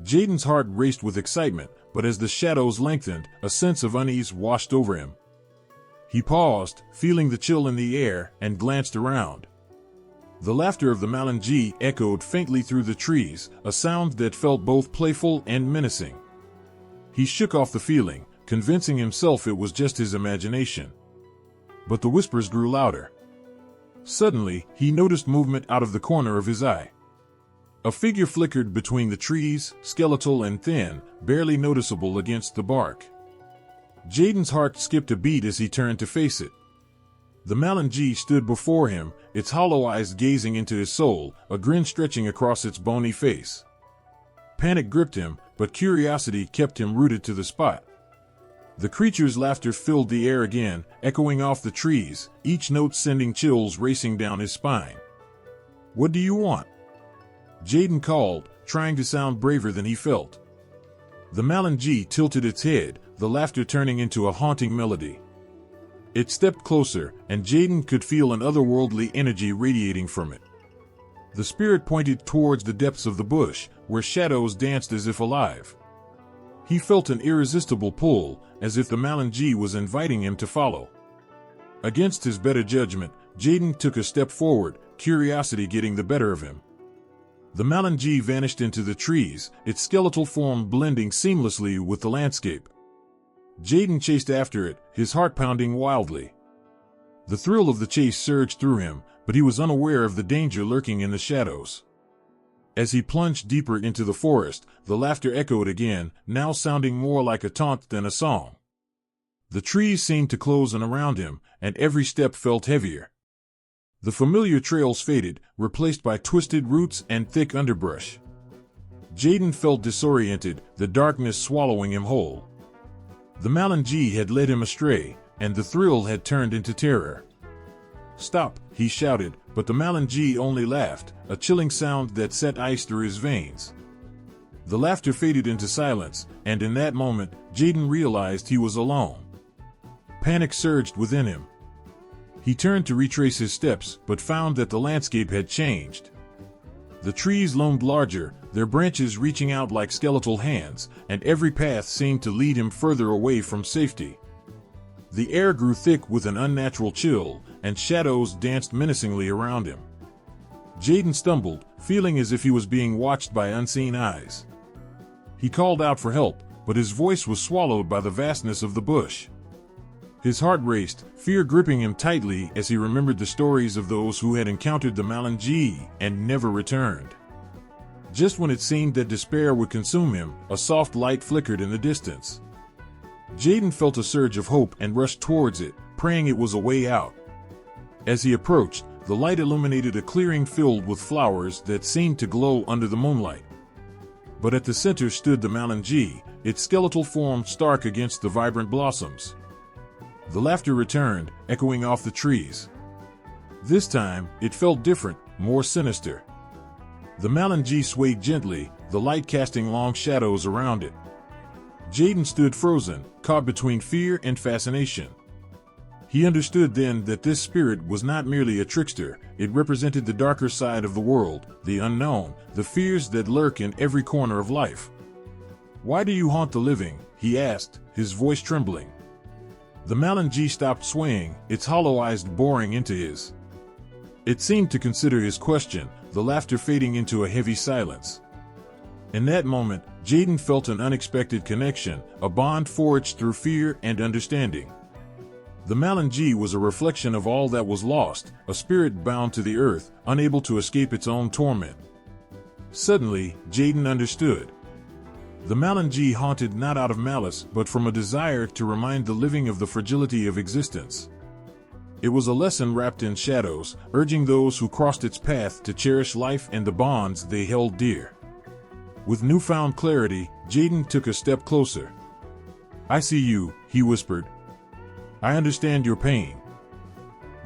Jaden's heart raced with excitement, but as the shadows lengthened, a sense of unease washed over him. He paused, feeling the chill in the air, and glanced around. The laughter of the Malanji echoed faintly through the trees, a sound that felt both playful and menacing. He shook off the feeling, convincing himself it was just his imagination. But the whispers grew louder. Suddenly, he noticed movement out of the corner of his eye. A figure flickered between the trees, skeletal and thin, barely noticeable against the bark. Jaden's heart skipped a beat as he turned to face it. The Malanji stood before him, its hollow eyes gazing into his soul, a grin stretching across its bony face. Panic gripped him, but curiosity kept him rooted to the spot. The creature's laughter filled the air again, echoing off the trees, each note sending chills racing down his spine. "What do you want?" Jaden called, trying to sound braver than he felt. The Malanji tilted its head, the laughter turning into a haunting melody. It stepped closer, and Jaden could feel an otherworldly energy radiating from it. The spirit pointed towards the depths of the bush, where shadows danced as if alive. He felt an irresistible pull, as if the Malanji was inviting him to follow. Against his better judgment, Jaden took a step forward, curiosity getting the better of him. The Malanji vanished into the trees, its skeletal form blending seamlessly with the landscape. Jaden chased after it, his heart pounding wildly. The thrill of the chase surged through him, but he was unaware of the danger lurking in the shadows. As he plunged deeper into the forest, the laughter echoed again, now sounding more like a taunt than a song. The trees seemed to close in around him, and every step felt heavier. The familiar trails faded, replaced by twisted roots and thick underbrush. Jaden felt disoriented, the darkness swallowing him whole. The Malanji had led him astray, and the thrill had turned into terror. "Stop," he shouted, but the Malanji only laughed, a chilling sound that set ice through his veins. The laughter faded into silence, and in that moment, Jaden realized he was alone. Panic surged within him. He turned to retrace his steps, but found that the landscape had changed. The trees loomed larger, their branches reaching out like skeletal hands, and every path seemed to lead him further away from safety. The air grew thick with an unnatural chill, and shadows danced menacingly around him. Jaden stumbled, feeling as if he was being watched by unseen eyes. He called out for help, but his voice was swallowed by the vastness of the bush. His heart raced, fear gripping him tightly as he remembered the stories of those who had encountered the Malanji and never returned. Just when it seemed that despair would consume him, a soft light flickered in the distance. Jaden felt a surge of hope and rushed towards it, praying it was a way out. As he approached, the light illuminated a clearing filled with flowers that seemed to glow under the moonlight. But at the center stood the Malanji, its skeletal form stark against the vibrant blossoms. The laughter returned, echoing off the trees. This time, it felt different, more sinister. The Malanji swayed gently, the light casting long shadows around it. Jaden stood frozen, caught between fear and fascination. He understood then that this spirit was not merely a trickster, it represented the darker side of the world, the unknown, the fears that lurk in every corner of life. "Why do you haunt the living?" he asked, his voice trembling. The Malanji stopped swaying, its hollow eyes boring into his. It seemed to consider his question, the laughter fading into a heavy silence. In that moment, Jaden felt an unexpected connection, a bond forged through fear and understanding. The Malanji was a reflection of all that was lost, a spirit bound to the earth, unable to escape its own torment. Suddenly, Jaden understood. The Malanji haunted not out of malice, but from a desire to remind the living of the fragility of existence. It was a lesson wrapped in shadows, urging those who crossed its path to cherish life and the bonds they held dear. With newfound clarity, Jaden took a step closer. "I see you," he whispered. "I understand your pain."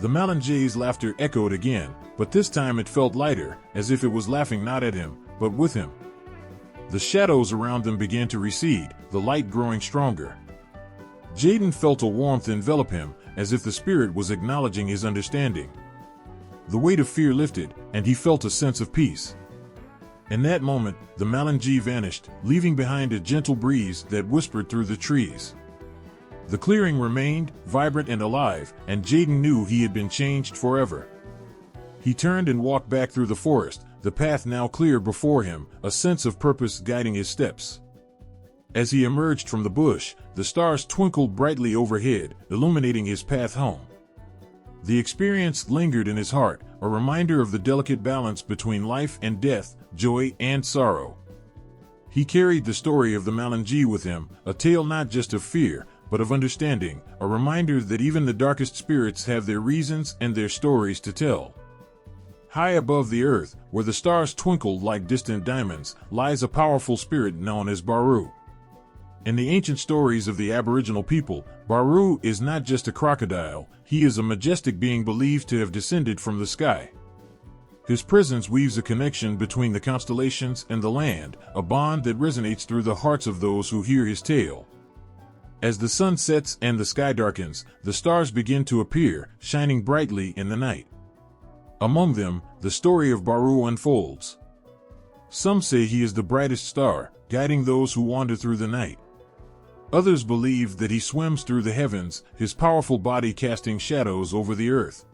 The Malinge's laughter echoed again, but this time it felt lighter, as if it was laughing not at him, but with him. The shadows around them began to recede, the light growing stronger. Jaden felt a warmth envelop him, as if the spirit was acknowledging his understanding. The weight of fear lifted, and he felt a sense of peace. In that moment, the Malinge vanished, leaving behind a gentle breeze that whispered through the trees. The clearing remained, vibrant and alive, and Jaden knew he had been changed forever. He turned and walked back through the forest, the path now clear before him, a sense of purpose guiding his steps. As he emerged from the bush, the stars twinkled brightly overhead, illuminating his path home. The experience lingered in his heart, a reminder of the delicate balance between life and death, joy and sorrow. He carried the story of the Malinge with him, a tale not just of fear, but of understanding, a reminder that even the darkest spirits have their reasons and their stories to tell. High above the earth, where the stars twinkled like distant diamonds, lies a powerful spirit known as Baru. In the ancient stories of the Aboriginal people, Baru is not just a crocodile, he is a majestic being believed to have descended from the sky. His presence weaves a connection between the constellations and the land, a bond that resonates through the hearts of those who hear his tale. As the sun sets and the sky darkens, the stars begin to appear, shining brightly in the night. Among them, the story of Baru unfolds. Some say he is the brightest star, guiding those who wander through the night. Others believe that he swims through the heavens, his powerful body casting shadows over the earth.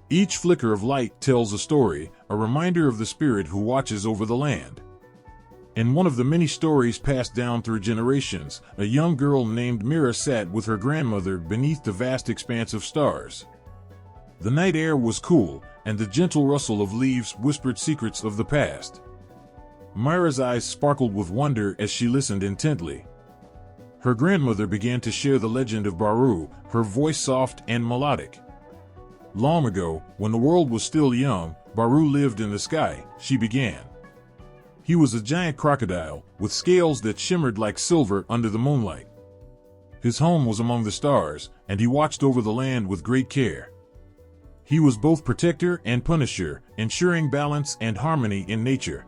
Each flicker of light tells a story, a reminder of the spirit who watches over the land. In one of the many stories passed down through generations, a young girl named Myra sat with her grandmother beneath the vast expanse of stars. The night air was cool, and the gentle rustle of leaves whispered secrets of the past. Myra's eyes sparkled with wonder as she listened intently. Her grandmother began to share the legend of Baru, her voice soft and melodic. Long ago, when the world was still young, Baru lived in the sky, she began. He was a giant crocodile, with scales that shimmered like silver under the moonlight. His home was among the stars, and he watched over the land with great care. He was both protector and punisher, ensuring balance and harmony in nature.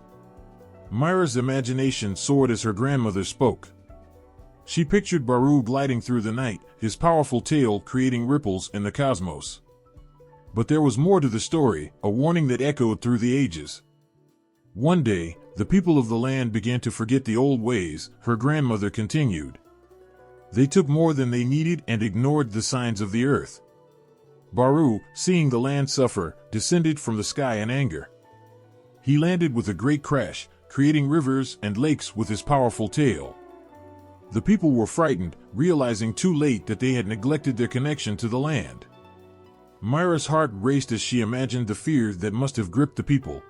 Myra's imagination soared as her grandmother spoke. She pictured Baru gliding through the night, his powerful tail creating ripples in the cosmos. But there was more to the story, a warning that echoed through the ages. One day, the people of the land began to forget the old ways, her grandmother continued. They took more than they needed and ignored the signs of the earth. Baru, seeing the land suffer, descended from the sky in anger. He landed with a great crash, creating rivers and lakes with his powerful tail. The people were frightened, realizing too late that they had neglected their connection to the land. Myra's heart raced as she imagined the fear that must have gripped the people.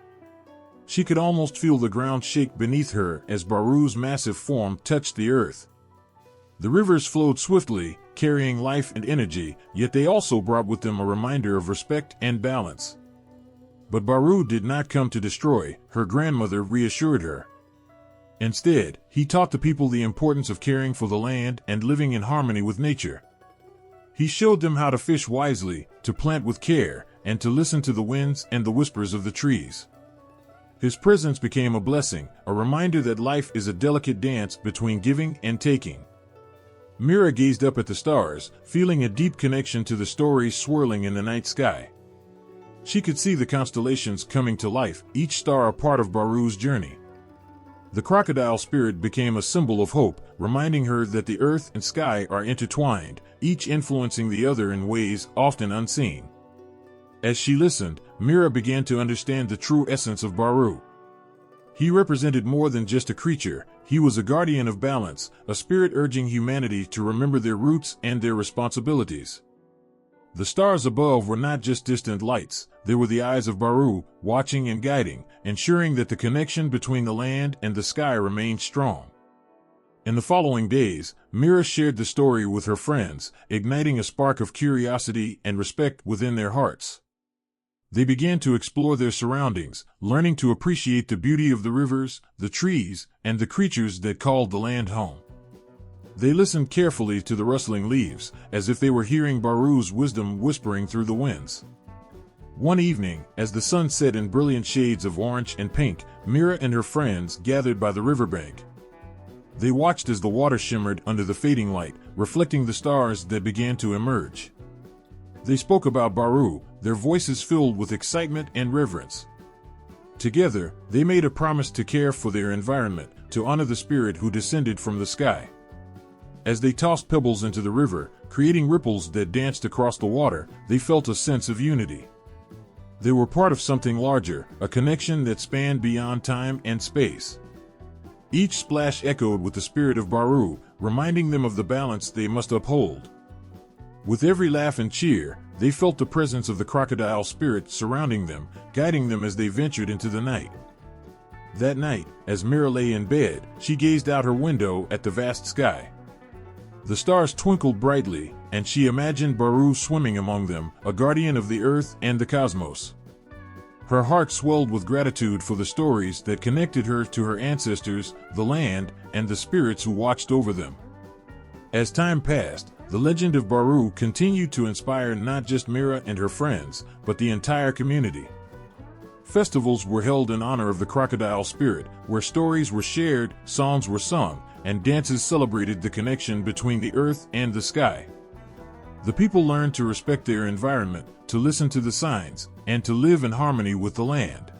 She could almost feel the ground shake beneath her as Baru's massive form touched the earth. The rivers flowed swiftly, carrying life and energy, yet they also brought with them a reminder of respect and balance. But Baru did not come to destroy, her grandmother reassured her. Instead, he taught the people the importance of caring for the land and living in harmony with nature. He showed them how to fish wisely, to plant with care, and to listen to the winds and the whispers of the trees. His presence became a blessing, a reminder that life is a delicate dance between giving and taking. Myra gazed up at the stars, feeling a deep connection to the stories swirling in the night sky. She could see the constellations coming to life, each star a part of Baru's journey. The crocodile spirit became a symbol of hope, reminding her that the earth and sky are intertwined, each influencing the other in ways often unseen. As she listened, Myra began to understand the true essence of Baru. He represented more than just a creature, he was a guardian of balance, a spirit urging humanity to remember their roots and their responsibilities. The stars above were not just distant lights, they were the eyes of Baru, watching and guiding, ensuring that the connection between the land and the sky remained strong. In the following days, Myra shared the story with her friends, igniting a spark of curiosity and respect within their hearts. They began to explore their surroundings, learning to appreciate the beauty of the rivers, the trees, and the creatures that called the land home. They listened carefully to the rustling leaves, as if they were hearing Baru's wisdom whispering through the winds. One evening, as the sun set in brilliant shades of orange and pink, Myra and her friends gathered by the riverbank. They watched as the water shimmered under the fading light, reflecting the stars that began to emerge. They spoke about Baru, their voices filled with excitement and reverence. Together, they made a promise to care for their environment, to honor the spirit who descended from the sky. As they tossed pebbles into the river, creating ripples that danced across the water, they felt a sense of unity. They were part of something larger, a connection that spanned beyond time and space. Each splash echoed with the spirit of Baru, reminding them of the balance they must uphold. With every laugh and cheer, they felt the presence of the crocodile spirit surrounding them, guiding them as they ventured into the night. That night, as Myra lay in bed, she gazed out her window at the vast sky. The stars twinkled brightly, and she imagined Baru swimming among them, a guardian of the earth and the cosmos. Her heart swelled with gratitude for the stories that connected her to her ancestors, the land, and the spirits who watched over them. As time passed, the legend of Baru continued to inspire not just Myra and her friends, but the entire community. Festivals were held in honor of the crocodile spirit, where stories were shared, songs were sung, and dances celebrated the connection between the earth and the sky. The people learned to respect their environment, to listen to the signs, and to live in harmony with the land.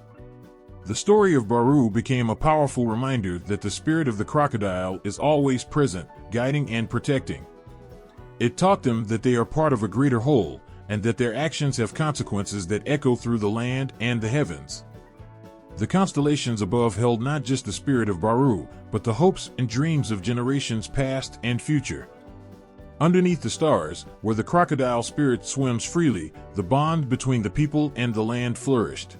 The story of Baru became a powerful reminder that the spirit of the crocodile is always present, guiding and protecting. It taught them that they are part of a greater whole, and that their actions have consequences that echo through the land and the heavens. The constellations above held not just the spirit of Baru, but the hopes and dreams of generations past and future. Underneath the stars, where the crocodile spirit swims freely, the bond between the people and the land flourished.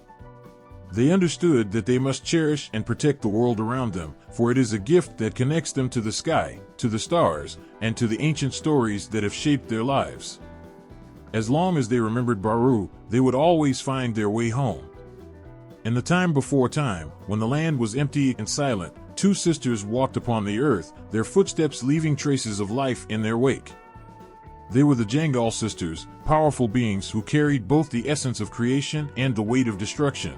They understood that they must cherish and protect the world around them, for it is a gift that connects them to the sky, to the stars, and to the ancient stories that have shaped their lives. As long as they remembered Baru, they would always find their way home. In the time before time, when the land was empty and silent, two sisters walked upon the earth, their footsteps leaving traces of life in their wake. They were the Jangal sisters, powerful beings who carried both the essence of creation and the weight of destruction.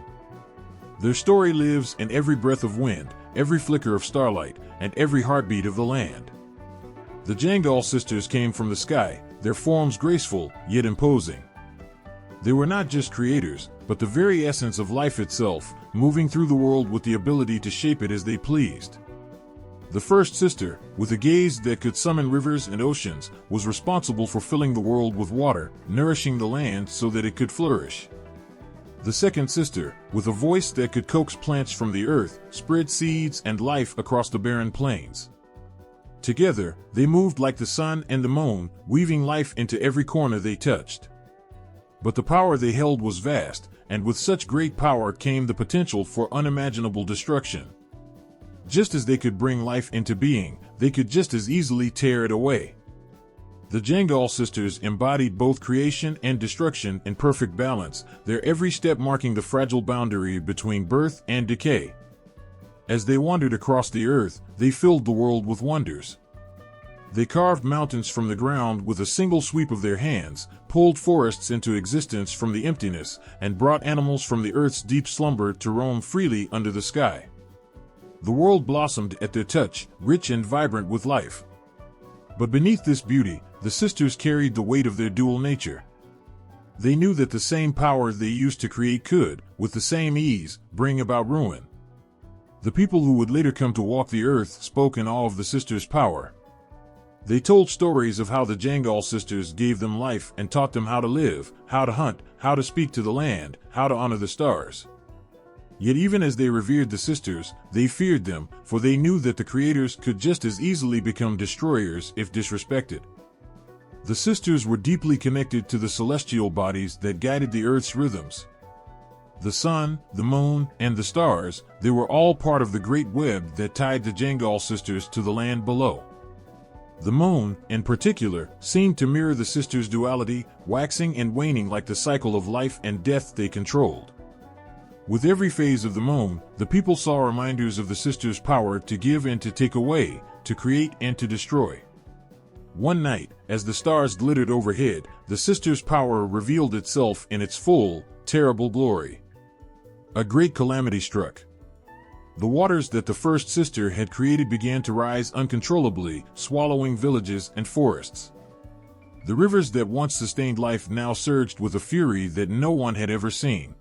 Their story lives in every breath of wind, every flicker of starlight, and every heartbeat of the land. The Jangal sisters came from the sky, their forms graceful, yet imposing. They were not just creators, but the very essence of life itself, moving through the world with the ability to shape it as they pleased. The first sister, with a gaze that could summon rivers and oceans, was responsible for filling the world with water, nourishing the land so that it could flourish. The second sister, with a voice that could coax plants from the earth, spread seeds and life across the barren plains. Together, they moved like the sun and the moon, weaving life into every corner they touched. But the power they held was vast, and with such great power came the potential for unimaginable destruction. Just as they could bring life into being, they could just as easily tear it away. The Jangal sisters embodied both creation and destruction in perfect balance, their every step marking the fragile boundary between birth and decay. As they wandered across the earth, they filled the world with wonders. They carved mountains from the ground with a single sweep of their hands, pulled forests into existence from the emptiness, and brought animals from the earth's deep slumber to roam freely under the sky. The world blossomed at their touch, rich and vibrant with life. But beneath this beauty, the sisters carried the weight of their dual nature. They knew that the same power they used to create could, with the same ease, bring about ruin. The people who would later come to walk the earth spoke in awe of the sisters' power. They told stories of how the Jangal sisters gave them life and taught them how to live, how to hunt, how to speak to the land, how to honor the stars. Yet even as they revered the sisters, they feared them, for they knew that the creators could just as easily become destroyers if disrespected. The sisters were deeply connected to the celestial bodies that guided the earth's rhythms. The sun, the moon, and the stars, they were all part of the great web that tied the Jangal sisters to the land below. The moon, in particular, seemed to mirror the sisters' duality, waxing and waning like the cycle of life and death they controlled. With every phase of the moon, the people saw reminders of the sisters' power to give and to take away, to create and to destroy. One night, as the stars glittered overhead, the sisters' power revealed itself in its full, terrible glory. A great calamity struck. The waters that the first sister had created began to rise uncontrollably, swallowing villages and forests. The rivers that once sustained life now surged with a fury that no one had ever seen.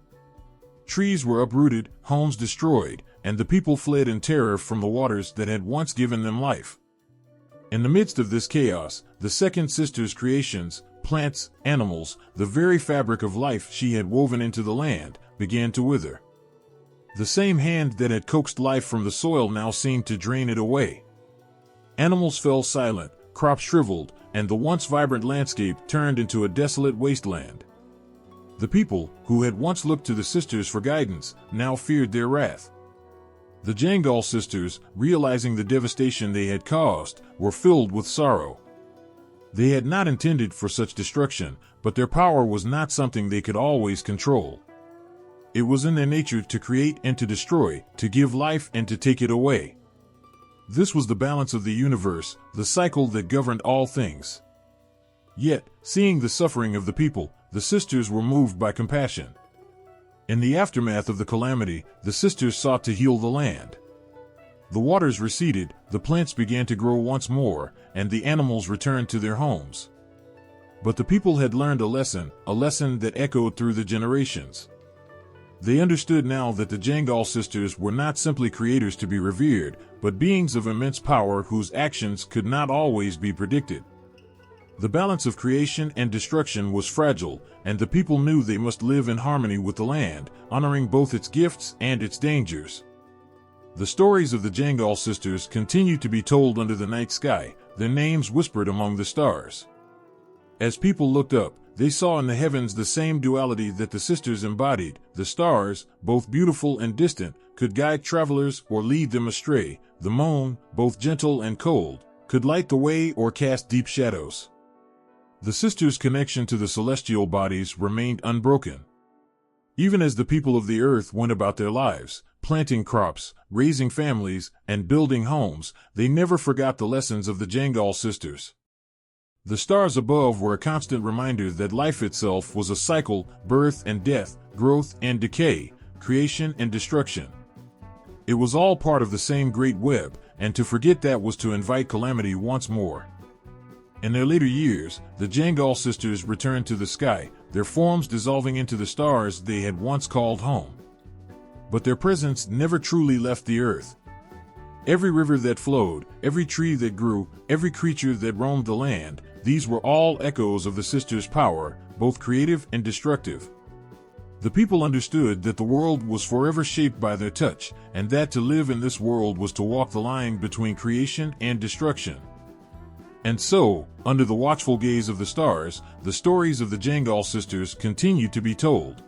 Trees were uprooted, homes destroyed, and the people fled in terror from the waters that had once given them life. In the midst of this chaos, the second sister's creations, plants, animals, the very fabric of life she had woven into the land, began to wither. The same hand that had coaxed life from the soil now seemed to drain it away. Animals fell silent, crops shriveled, and the once vibrant landscape turned into a desolate wasteland. The people, who had once looked to the sisters for guidance, now feared their wrath. The Jangal sisters, realizing the devastation they had caused, were filled with sorrow. They had not intended for such destruction, but their power was not something they could always control. It was in their nature to create and to destroy, to give life and to take it away. This was the balance of the universe, the cycle that governed all things. Yet, seeing the suffering of the people, the sisters were moved by compassion. In the aftermath of the calamity, the sisters sought to heal the land. The waters receded, the plants began to grow once more, and the animals returned to their homes. But the people had learned a lesson that echoed through the generations. They understood now that the Jangal sisters were not simply creators to be revered, but beings of immense power whose actions could not always be predicted. The balance of creation and destruction was fragile, and the people knew they must live in harmony with the land, honoring both its gifts and its dangers. The stories of the Jangal sisters continued to be told under the night sky, their names whispered among the stars. As people looked up, they saw in the heavens the same duality that the sisters embodied. The stars, both beautiful and distant, could guide travelers or lead them astray. The moon, both gentle and cold, could light the way or cast deep shadows. The sisters' connection to the celestial bodies remained unbroken. Even as the people of the earth went about their lives, planting crops, raising families, and building homes, they never forgot the lessons of the Jangal sisters. The stars above were a constant reminder that life itself was a cycle, birth and death, growth and decay, creation and destruction. It was all part of the same great web, and to forget that was to invite calamity once more. In their later years, the Jangal sisters returned to the sky, their forms dissolving into the stars they had once called home. But their presence never truly left the earth. Every river that flowed, every tree that grew, every creature that roamed the land, these were all echoes of the sisters' power, both creative and destructive. The people understood that the world was forever shaped by their touch, and that to live in this world was to walk the line between creation and destruction. And so, under the watchful gaze of the stars, the stories of the Jangal sisters continued to be told.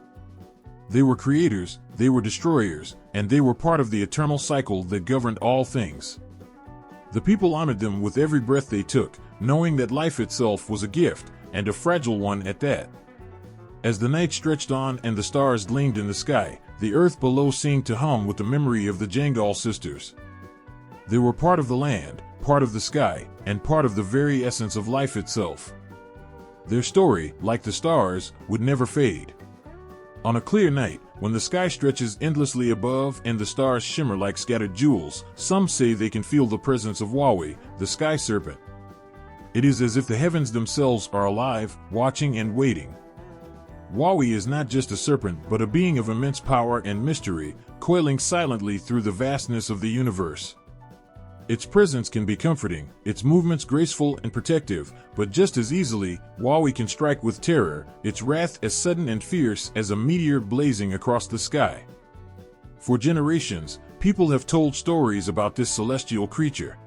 They were creators, they were destroyers, and they were part of the eternal cycle that governed all things. The people honored them with every breath they took, knowing that life itself was a gift, and a fragile one at that. As the night stretched on and the stars gleamed in the sky, the earth below seemed to hum with the memory of the Jangal sisters. They were part of the land, part of the sky, and part of the very essence of life itself. Their story, like the stars, would never fade. On a clear night, when the sky stretches endlessly above and the stars shimmer like scattered jewels, some say they can feel the presence of Wawe, the sky serpent. It is as if the heavens themselves are alive, watching and waiting. Wawe is not just a serpent but a being of immense power and mystery, coiling silently through the vastness of the universe. Its presence can be comforting, its movements graceful and protective, but just as easily, Wawe can strike with terror, its wrath as sudden and fierce as a meteor blazing across the sky. For generations, people have told stories about this celestial creature.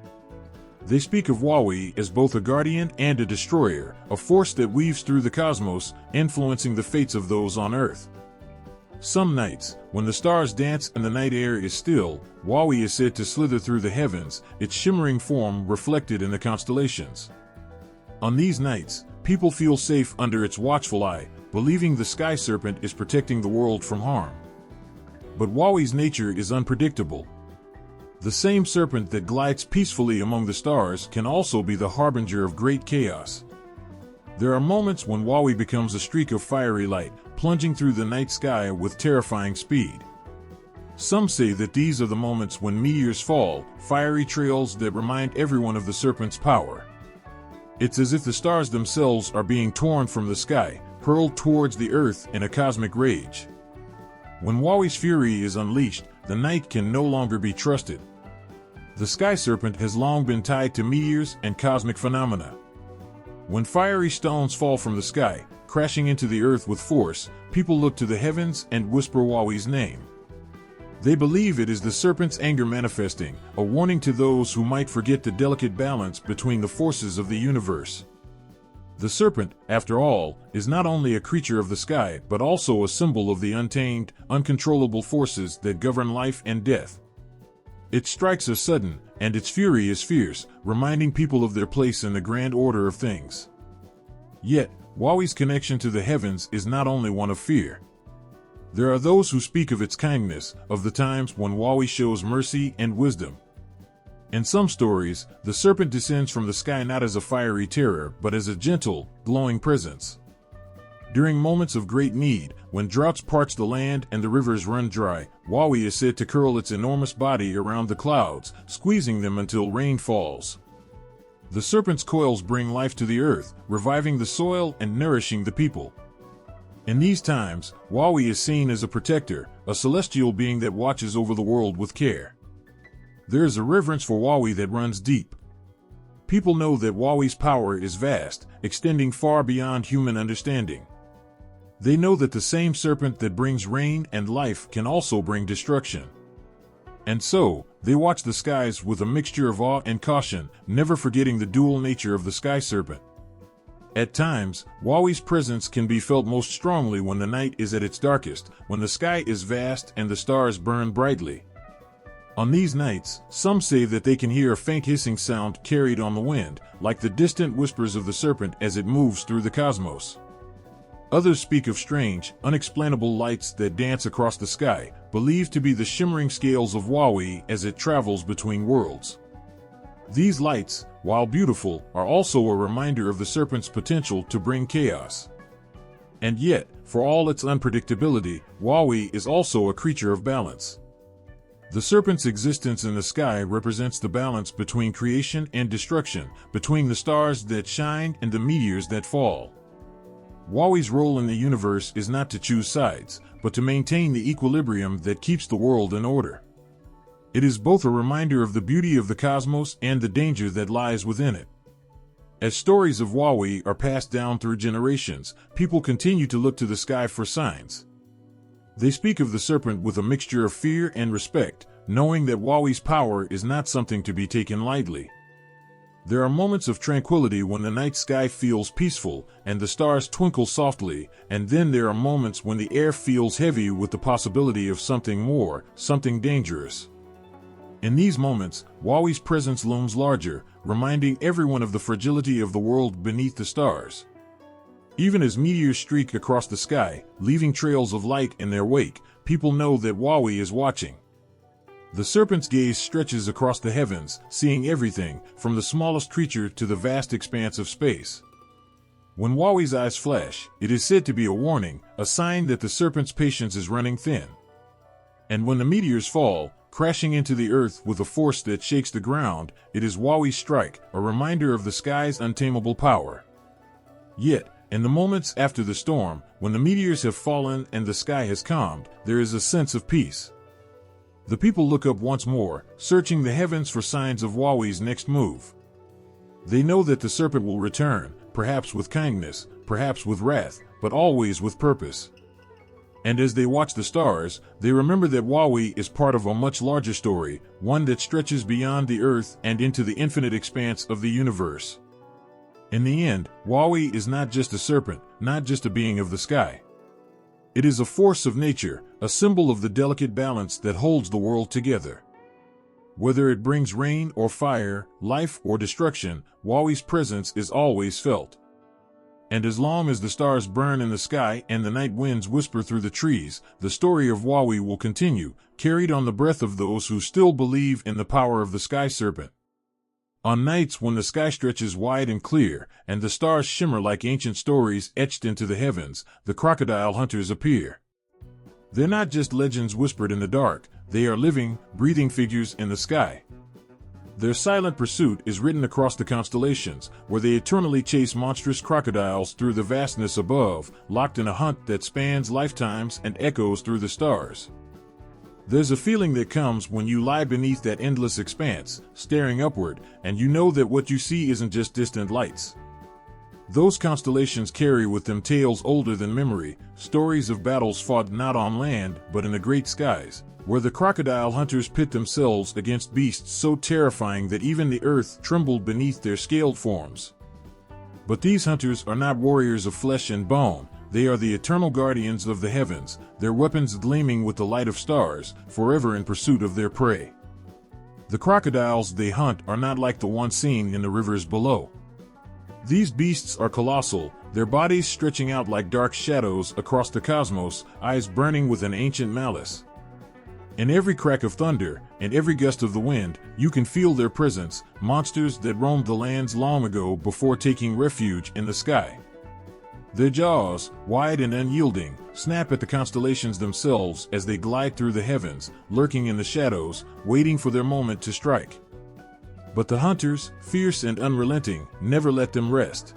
They speak of Wawe as both a guardian and a destroyer, a force that weaves through the cosmos, influencing the fates of those on Earth. Some nights, when the stars dance and the night air is still, Wawe is said to slither through the heavens, its shimmering form reflected in the constellations. On these nights, people feel safe under its watchful eye, believing the sky serpent is protecting the world from harm. But Wawe's nature is unpredictable. The same serpent that glides peacefully among the stars can also be the harbinger of great chaos. There are moments when Wawi becomes a streak of fiery light, plunging through the night sky with terrifying speed. Some say that these are the moments when meteors fall, fiery trails that remind everyone of the serpent's power. It's as if the stars themselves are being torn from the sky, hurled towards the earth in a cosmic rage. When Wawi's fury is unleashed, the night can no longer be trusted. The sky serpent has long been tied to meteors and cosmic phenomena. When fiery stones fall from the sky, crashing into the earth with force, people look to the heavens and whisper Wawi's name. They believe it is the serpent's anger manifesting, a warning to those who might forget the delicate balance between the forces of the universe. The serpent, after all, is not only a creature of the sky but also a symbol of the untamed, uncontrollable forces that govern life and death. Its strikes are sudden, and its fury is fierce, reminding people of their place in the grand order of things. Yet, Wawi's connection to the heavens is not only one of fear. There are those who speak of its kindness, of the times when Wawi shows mercy and wisdom. In some stories, the serpent descends from the sky not as a fiery terror but as a gentle, glowing presence. During moments of great need, when droughts parch the land and the rivers run dry, Wawi is said to curl its enormous body around the clouds, squeezing them until rain falls. The serpent's coils bring life to the earth, reviving the soil and nourishing the people. In these times, Wawi is seen as a protector, a celestial being that watches over the world with care. There is a reverence for Wawi that runs deep. People know that Wawi's power is vast, extending far beyond human understanding. They know that the same serpent that brings rain and life can also bring destruction. And so, they watch the skies with a mixture of awe and caution, never forgetting the dual nature of the sky serpent. At times, Wawi's presence can be felt most strongly when the night is at its darkest, when the sky is vast and the stars burn brightly. On these nights, some say that they can hear a faint hissing sound carried on the wind, like the distant whispers of the serpent as it moves through the cosmos. Others speak of strange, unexplainable lights that dance across the sky, believed to be the shimmering scales of Wawi as it travels between worlds. These lights, while beautiful, are also a reminder of the serpent's potential to bring chaos. And yet, for all its unpredictability, Wawi is also a creature of balance. The serpent's existence in the sky represents the balance between creation and destruction, between the stars that shine and the meteors that fall. Wawi's role in the universe is not to choose sides, but to maintain the equilibrium that keeps the world in order. It is both a reminder of the beauty of the cosmos and the danger that lies within it. As stories of Wawi are passed down through generations, people continue to look to the sky for signs. They speak of the serpent with a mixture of fear and respect, knowing that Wawi's power is not something to be taken lightly. There are moments of tranquility when the night sky feels peaceful and the stars twinkle softly, and then there are moments when the air feels heavy with the possibility of something more, something dangerous. In these moments, Wawi's presence looms larger, reminding everyone of the fragility of the world beneath the stars. Even as meteors streak across the sky, leaving trails of light in their wake, people know that Wawi is watching. The serpent's gaze stretches across the heavens, seeing everything, from the smallest creature to the vast expanse of space. When Wawi's eyes flash, it is said to be a warning, a sign that the serpent's patience is running thin. And when the meteors fall, crashing into the earth with a force that shakes the ground, it is Wawi's strike, a reminder of the sky's untamable power. Yet, in the moments after the storm, when the meteors have fallen and the sky has calmed, there is a sense of peace. The people look up once more, searching the heavens for signs of Wawi's next move. They know that the serpent will return, perhaps with kindness, perhaps with wrath, but always with purpose. And as they watch the stars, they remember that Wawi is part of a much larger story, one that stretches beyond the earth and into the infinite expanse of the universe. In the end, Wawi is not just a serpent, not just a being of the sky. It is a force of nature, a symbol of the delicate balance that holds the world together. Whether it brings rain or fire, life or destruction, Wawi's presence is always felt. And as long as the stars burn in the sky and the night winds whisper through the trees, the story of Wawi will continue, carried on the breath of those who still believe in the power of the sky serpent. On nights when the sky stretches wide and clear, and the stars shimmer like ancient stories etched into the heavens, the crocodile hunters appear. They're not just legends whispered in the dark, they are living, breathing figures in the sky. Their silent pursuit is written across the constellations, where they eternally chase monstrous crocodiles through the vastness above, locked in a hunt that spans lifetimes and echoes through the stars. There's a feeling that comes when you lie beneath that endless expanse, staring upward, and you know that what you see isn't just distant lights. Those constellations carry with them tales older than memory, stories of battles fought not on land but in the great skies, where the crocodile hunters pit themselves against beasts so terrifying that even the earth trembled beneath their scaled forms. But these hunters are not warriors of flesh and bone, they are the eternal guardians of the heavens, their weapons gleaming with the light of stars, forever in pursuit of their prey. The crocodiles they hunt are not like the ones seen in the rivers below. These beasts are colossal, their bodies stretching out like dark shadows across the cosmos, eyes burning with an ancient malice. In every crack of thunder, and every gust of the wind, you can feel their presence, monsters that roamed the lands long ago before taking refuge in the sky. Their jaws, wide and unyielding, snap at the constellations themselves as they glide through the heavens, lurking in the shadows, waiting for their moment to strike. But the hunters, fierce and unrelenting, never let them rest.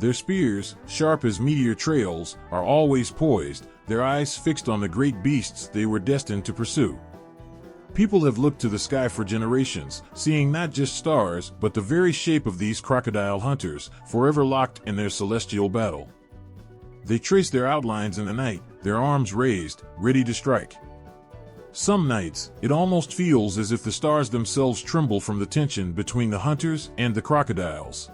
Their spears, sharp as meteor trails, are always poised, their eyes fixed on the great beasts they were destined to pursue. People have looked to the sky for generations, seeing not just stars but the very shape of these crocodile hunters, forever locked in their celestial battle. They trace their outlines in the night, their arms raised, ready to strike. Some nights, it almost feels as if the stars themselves tremble from the tension between the hunters and the crocodiles.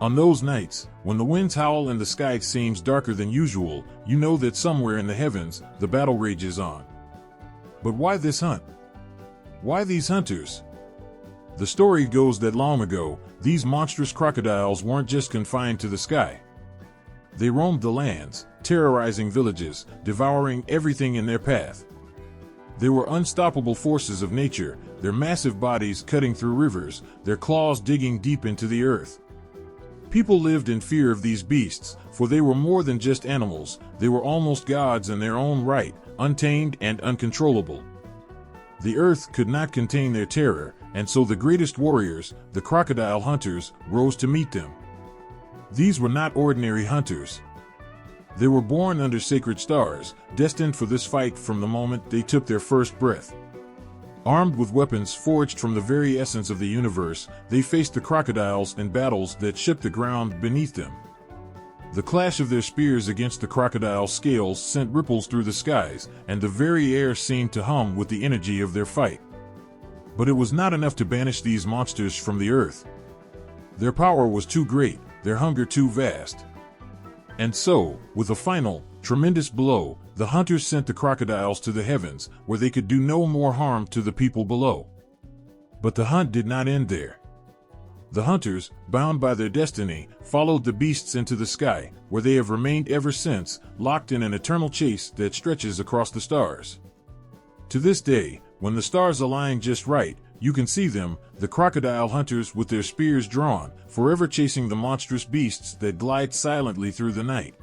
On those nights, when the winds howl and the sky seems darker than usual, you know that somewhere in the heavens, the battle rages on. But why this hunt? Why these hunters? The story goes that long ago, these monstrous crocodiles weren't just confined to the sky. They roamed the lands, terrorizing villages, devouring everything in their path. They were unstoppable forces of nature, their massive bodies cutting through rivers, their claws digging deep into the earth. People lived in fear of these beasts, for they were more than just animals, they were almost gods in their own right, untamed and uncontrollable. The earth could not contain their terror, and so the greatest warriors, the crocodile hunters, rose to meet them. These were not ordinary hunters. They were born under sacred stars, destined for this fight from the moment they took their first breath. Armed with weapons forged from the very essence of the universe, they faced the crocodiles in battles that shook the ground beneath them. The clash of their spears against the crocodile's scales sent ripples through the skies, and the very air seemed to hum with the energy of their fight. But it was not enough to banish these monsters from the earth. Their power was too great, their hunger too vast. And so, with a final, tremendous blow, the hunters sent the crocodiles to the heavens, where they could do no more harm to the people below. But the hunt did not end there. The hunters, bound by their destiny, followed the beasts into the sky, where they have remained ever since, locked in an eternal chase that stretches across the stars. To this day, when the stars align just right, you can see them, the crocodile hunters with their spears drawn, forever chasing the monstrous beasts that glide silently through the night.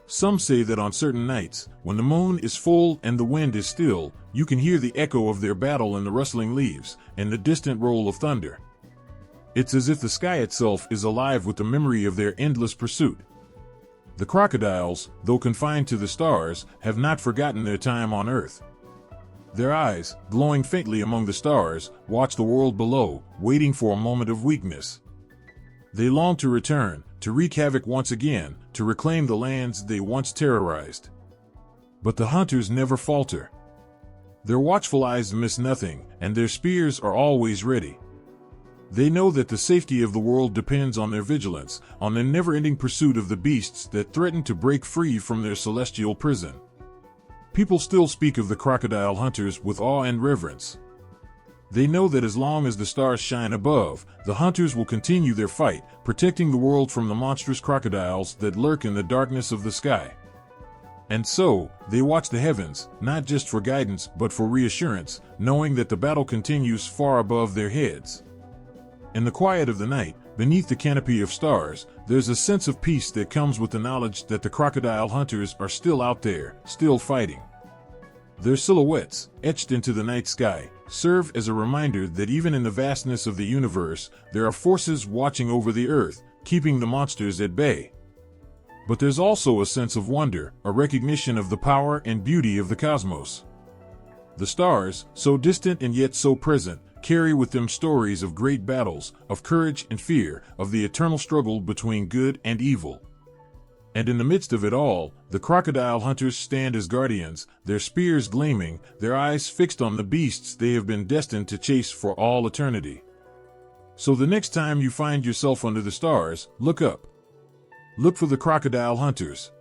Some say that on certain nights, when the moon is full and the wind is still, you can hear the echo of their battle in the rustling leaves, and the distant roll of thunder. It's as if the sky itself is alive with the memory of their endless pursuit. The crocodiles, though confined to the stars, have not forgotten their time on earth. Their eyes, glowing faintly among the stars, watch the world below, waiting for a moment of weakness. They long to return, to wreak havoc once again, to reclaim the lands they once terrorized. But the hunters never falter. Their watchful eyes miss nothing, and their spears are always ready. They know that the safety of the world depends on their vigilance, on their never-ending pursuit of the beasts that threaten to break free from their celestial prison. People still speak of the crocodile hunters with awe and reverence. They know that as long as the stars shine above, the hunters will continue their fight, protecting the world from the monstrous crocodiles that lurk in the darkness of the sky. And so, they watch the heavens, not just for guidance but for reassurance, knowing that the battle continues far above their heads. In the quiet of the night, beneath the canopy of stars, there's a sense of peace that comes with the knowledge that the crocodile hunters are still out there, still fighting. Their silhouettes, etched into the night sky, serve as a reminder that even in the vastness of the universe, there are forces watching over the earth, keeping the monsters at bay. But there's also a sense of wonder, a recognition of the power and beauty of the cosmos. The stars, so distant and yet so present, carry with them stories of great battles, of courage and fear, of the eternal struggle between good and evil. And in the midst of it all, the crocodile hunters stand as guardians, their spears gleaming, their eyes fixed on the beasts they have been destined to chase for all eternity. So the next time you find yourself under the stars, look up. Look for the crocodile hunters.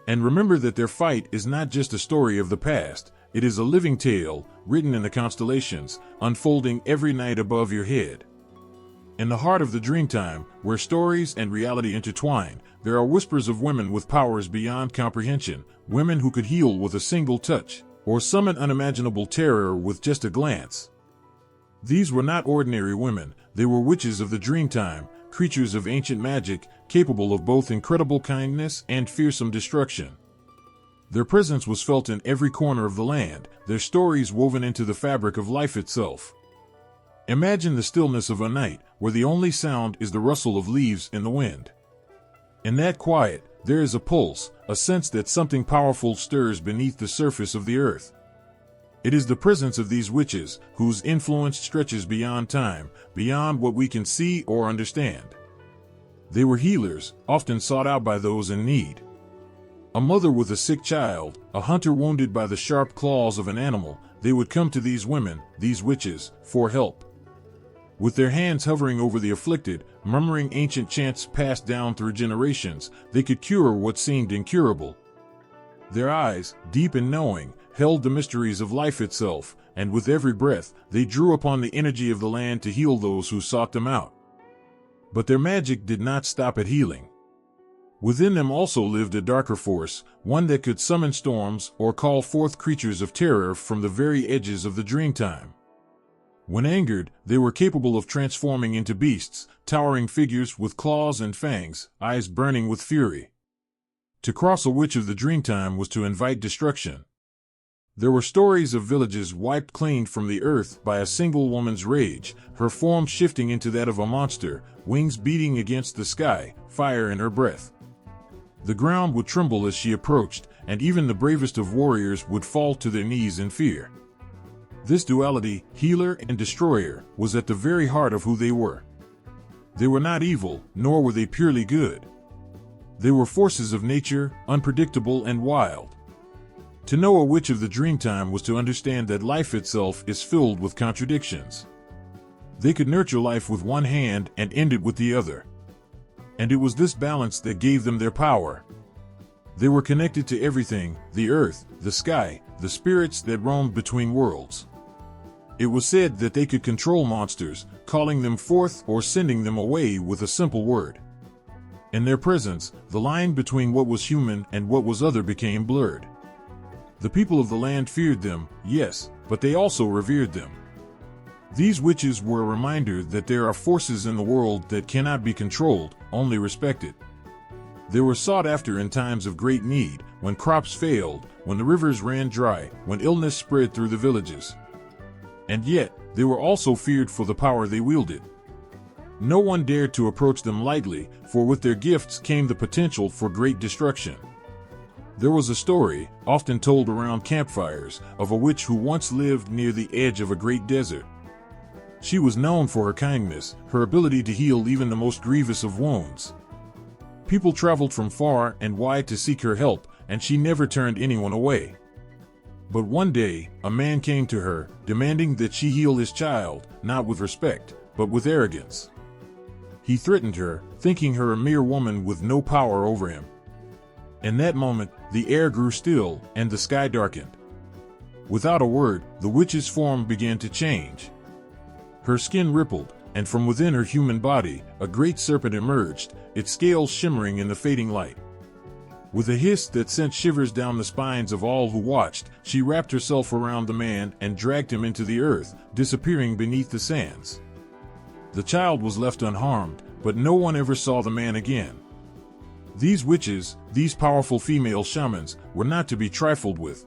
And remember that their fight is not just a story of the past, it is a living tale, written in the constellations, unfolding every night above your head. In the heart of the Dreamtime, where stories and reality intertwine, there are whispers of women with powers beyond comprehension, women who could heal with a single touch, or summon unimaginable terror with just a glance. These were not ordinary women, they were witches of the Dreamtime, creatures of ancient magic, capable of both incredible kindness and fearsome destruction. Their presence was felt in every corner of the land, their stories woven into the fabric of life itself. Imagine the stillness of a night, where the only sound is the rustle of leaves in the wind. In that quiet, there is a pulse, a sense that something powerful stirs beneath the surface of the earth. It is the presence of these witches, whose influence stretches beyond time, beyond what we can see or understand. They were healers, often sought out by those in need. A mother with a sick child, a hunter wounded by the sharp claws of an animal, they would come to these women, these witches, for help. With their hands hovering over the afflicted, murmuring ancient chants passed down through generations, they could cure what seemed incurable. Their eyes, deep and knowing, held the mysteries of life itself, and with every breath, they drew upon the energy of the land to heal those who sought them out. But their magic did not stop at healing. Within them also lived a darker force, one that could summon storms or call forth creatures of terror from the very edges of the Dreamtime. When angered, they were capable of transforming into beasts, towering figures with claws and fangs, eyes burning with fury. To cross a witch of the Dreamtime was to invite destruction. There were stories of villages wiped clean from the earth by a single woman's rage, her form shifting into that of a monster, wings beating against the sky, fire in her breath. The ground would tremble as she approached, and even the bravest of warriors would fall to their knees in fear. This duality, healer and destroyer, was at the very heart of who they were. They were not evil, nor were they purely good. They were forces of nature, unpredictable and wild. To know a witch of the Dreamtime was to understand that life itself is filled with contradictions. They could nurture life with one hand and end it with the other. And it was this balance that gave them their power. They were connected to everything, the earth, the sky, the spirits that roamed between worlds. It was said that they could control monsters, calling them forth or sending them away with a simple word. In their presence, the line between what was human and what was other became blurred. The people of the land feared them, yes, but they also revered them. These witches were a reminder that there are forces in the world that cannot be controlled, only respected. They were sought after in times of great need, when crops failed, when the rivers ran dry, when illness spread through the villages. And yet, they were also feared for the power they wielded. No one dared to approach them lightly, for with their gifts came the potential for great destruction. There was a story, often told around campfires, of a witch who once lived near the edge of a great desert. She was known for her kindness, her ability to heal even the most grievous of wounds. People traveled from far and wide to seek her help, and she never turned anyone away. But one day, a man came to her, demanding that she heal his child, not with respect, but with arrogance. He threatened her, thinking her a mere woman with no power over him. In that moment, the air grew still, and the sky darkened. Without a word, the witch's form began to change. Her skin rippled, and from within her human body, a great serpent emerged, its scales shimmering in the fading light. With a hiss that sent shivers down the spines of all who watched, she wrapped herself around the man and dragged him into the earth, disappearing beneath the sands. The child was left unharmed, but no one ever saw the man again. These witches, these powerful female shamans, were not to be trifled with.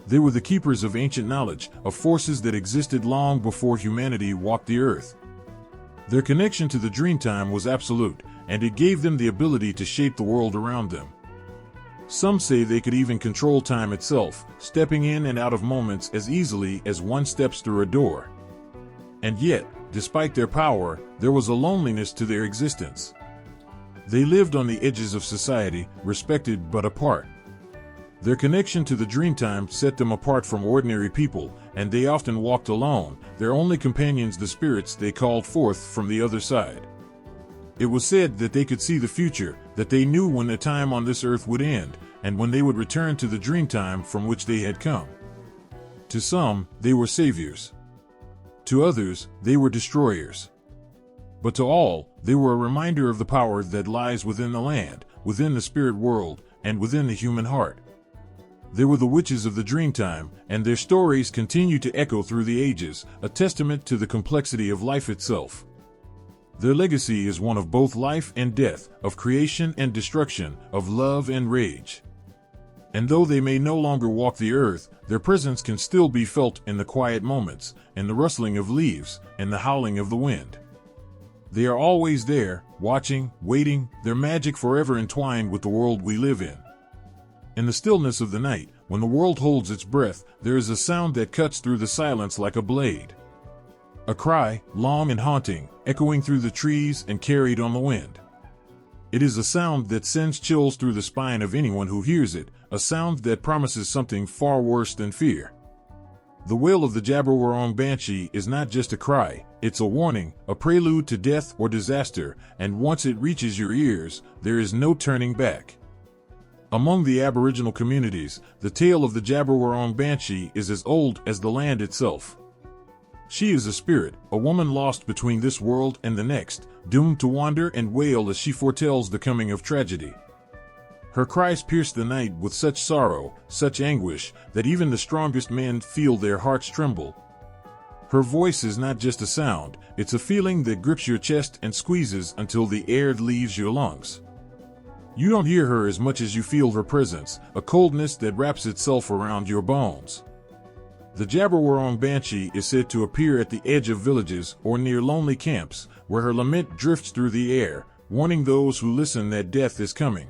They were the keepers of ancient knowledge, of forces that existed long before humanity walked the earth. Their connection to the Dreamtime was absolute, and it gave them the ability to shape the world around them. Some say they could even control time itself, stepping in and out of moments as easily as one steps through a door. And yet, despite their power, there was a loneliness to their existence. They lived on the edges of society, respected but apart. Their connection to the Dreamtime set them apart from ordinary people, and they often walked alone, their only companions the spirits they called forth from the other side. It was said that they could see the future, that they knew when their time on this earth would end, and when they would return to the Dreamtime from which they had come. To some, they were saviors. To others, they were destroyers. But to all, they were a reminder of the power that lies within the land, within the spirit world, and within the human heart. They were the witches of the Dreamtime, and their stories continue to echo through the ages, a testament to the complexity of life itself. Their legacy is one of both life and death, of creation and destruction, of love and rage. And though they may no longer walk the earth, their presence can still be felt in the quiet moments, in the rustling of leaves, and the howling of the wind. They are always there, watching, waiting, their magic forever entwined with the world we live in. In the stillness of the night, when the world holds its breath, there is a sound that cuts through the silence like a blade. A cry, long and haunting, echoing through the trees and carried on the wind. It is a sound that sends chills through the spine of anyone who hears it, a sound that promises something far worse than fear. The wail of the Jabberwock banshee is not just a cry, it's a warning, a prelude to death or disaster, and once it reaches your ears, there is no turning back. Among the Aboriginal communities, the tale of the Jabberwock banshee is as old as the land itself. She is a spirit, a woman lost between this world and the next, doomed to wander and wail as she foretells the coming of tragedy. Her cries pierce the night with such sorrow, such anguish, that even the strongest men feel their hearts tremble. Her voice is not just a sound, it's a feeling that grips your chest and squeezes until the air leaves your lungs. You don't hear her as much as you feel her presence, a coldness that wraps itself around your bones. The Jabberwock banshee is said to appear at the edge of villages or near lonely camps, where her lament drifts through the air, warning those who listen that death is coming.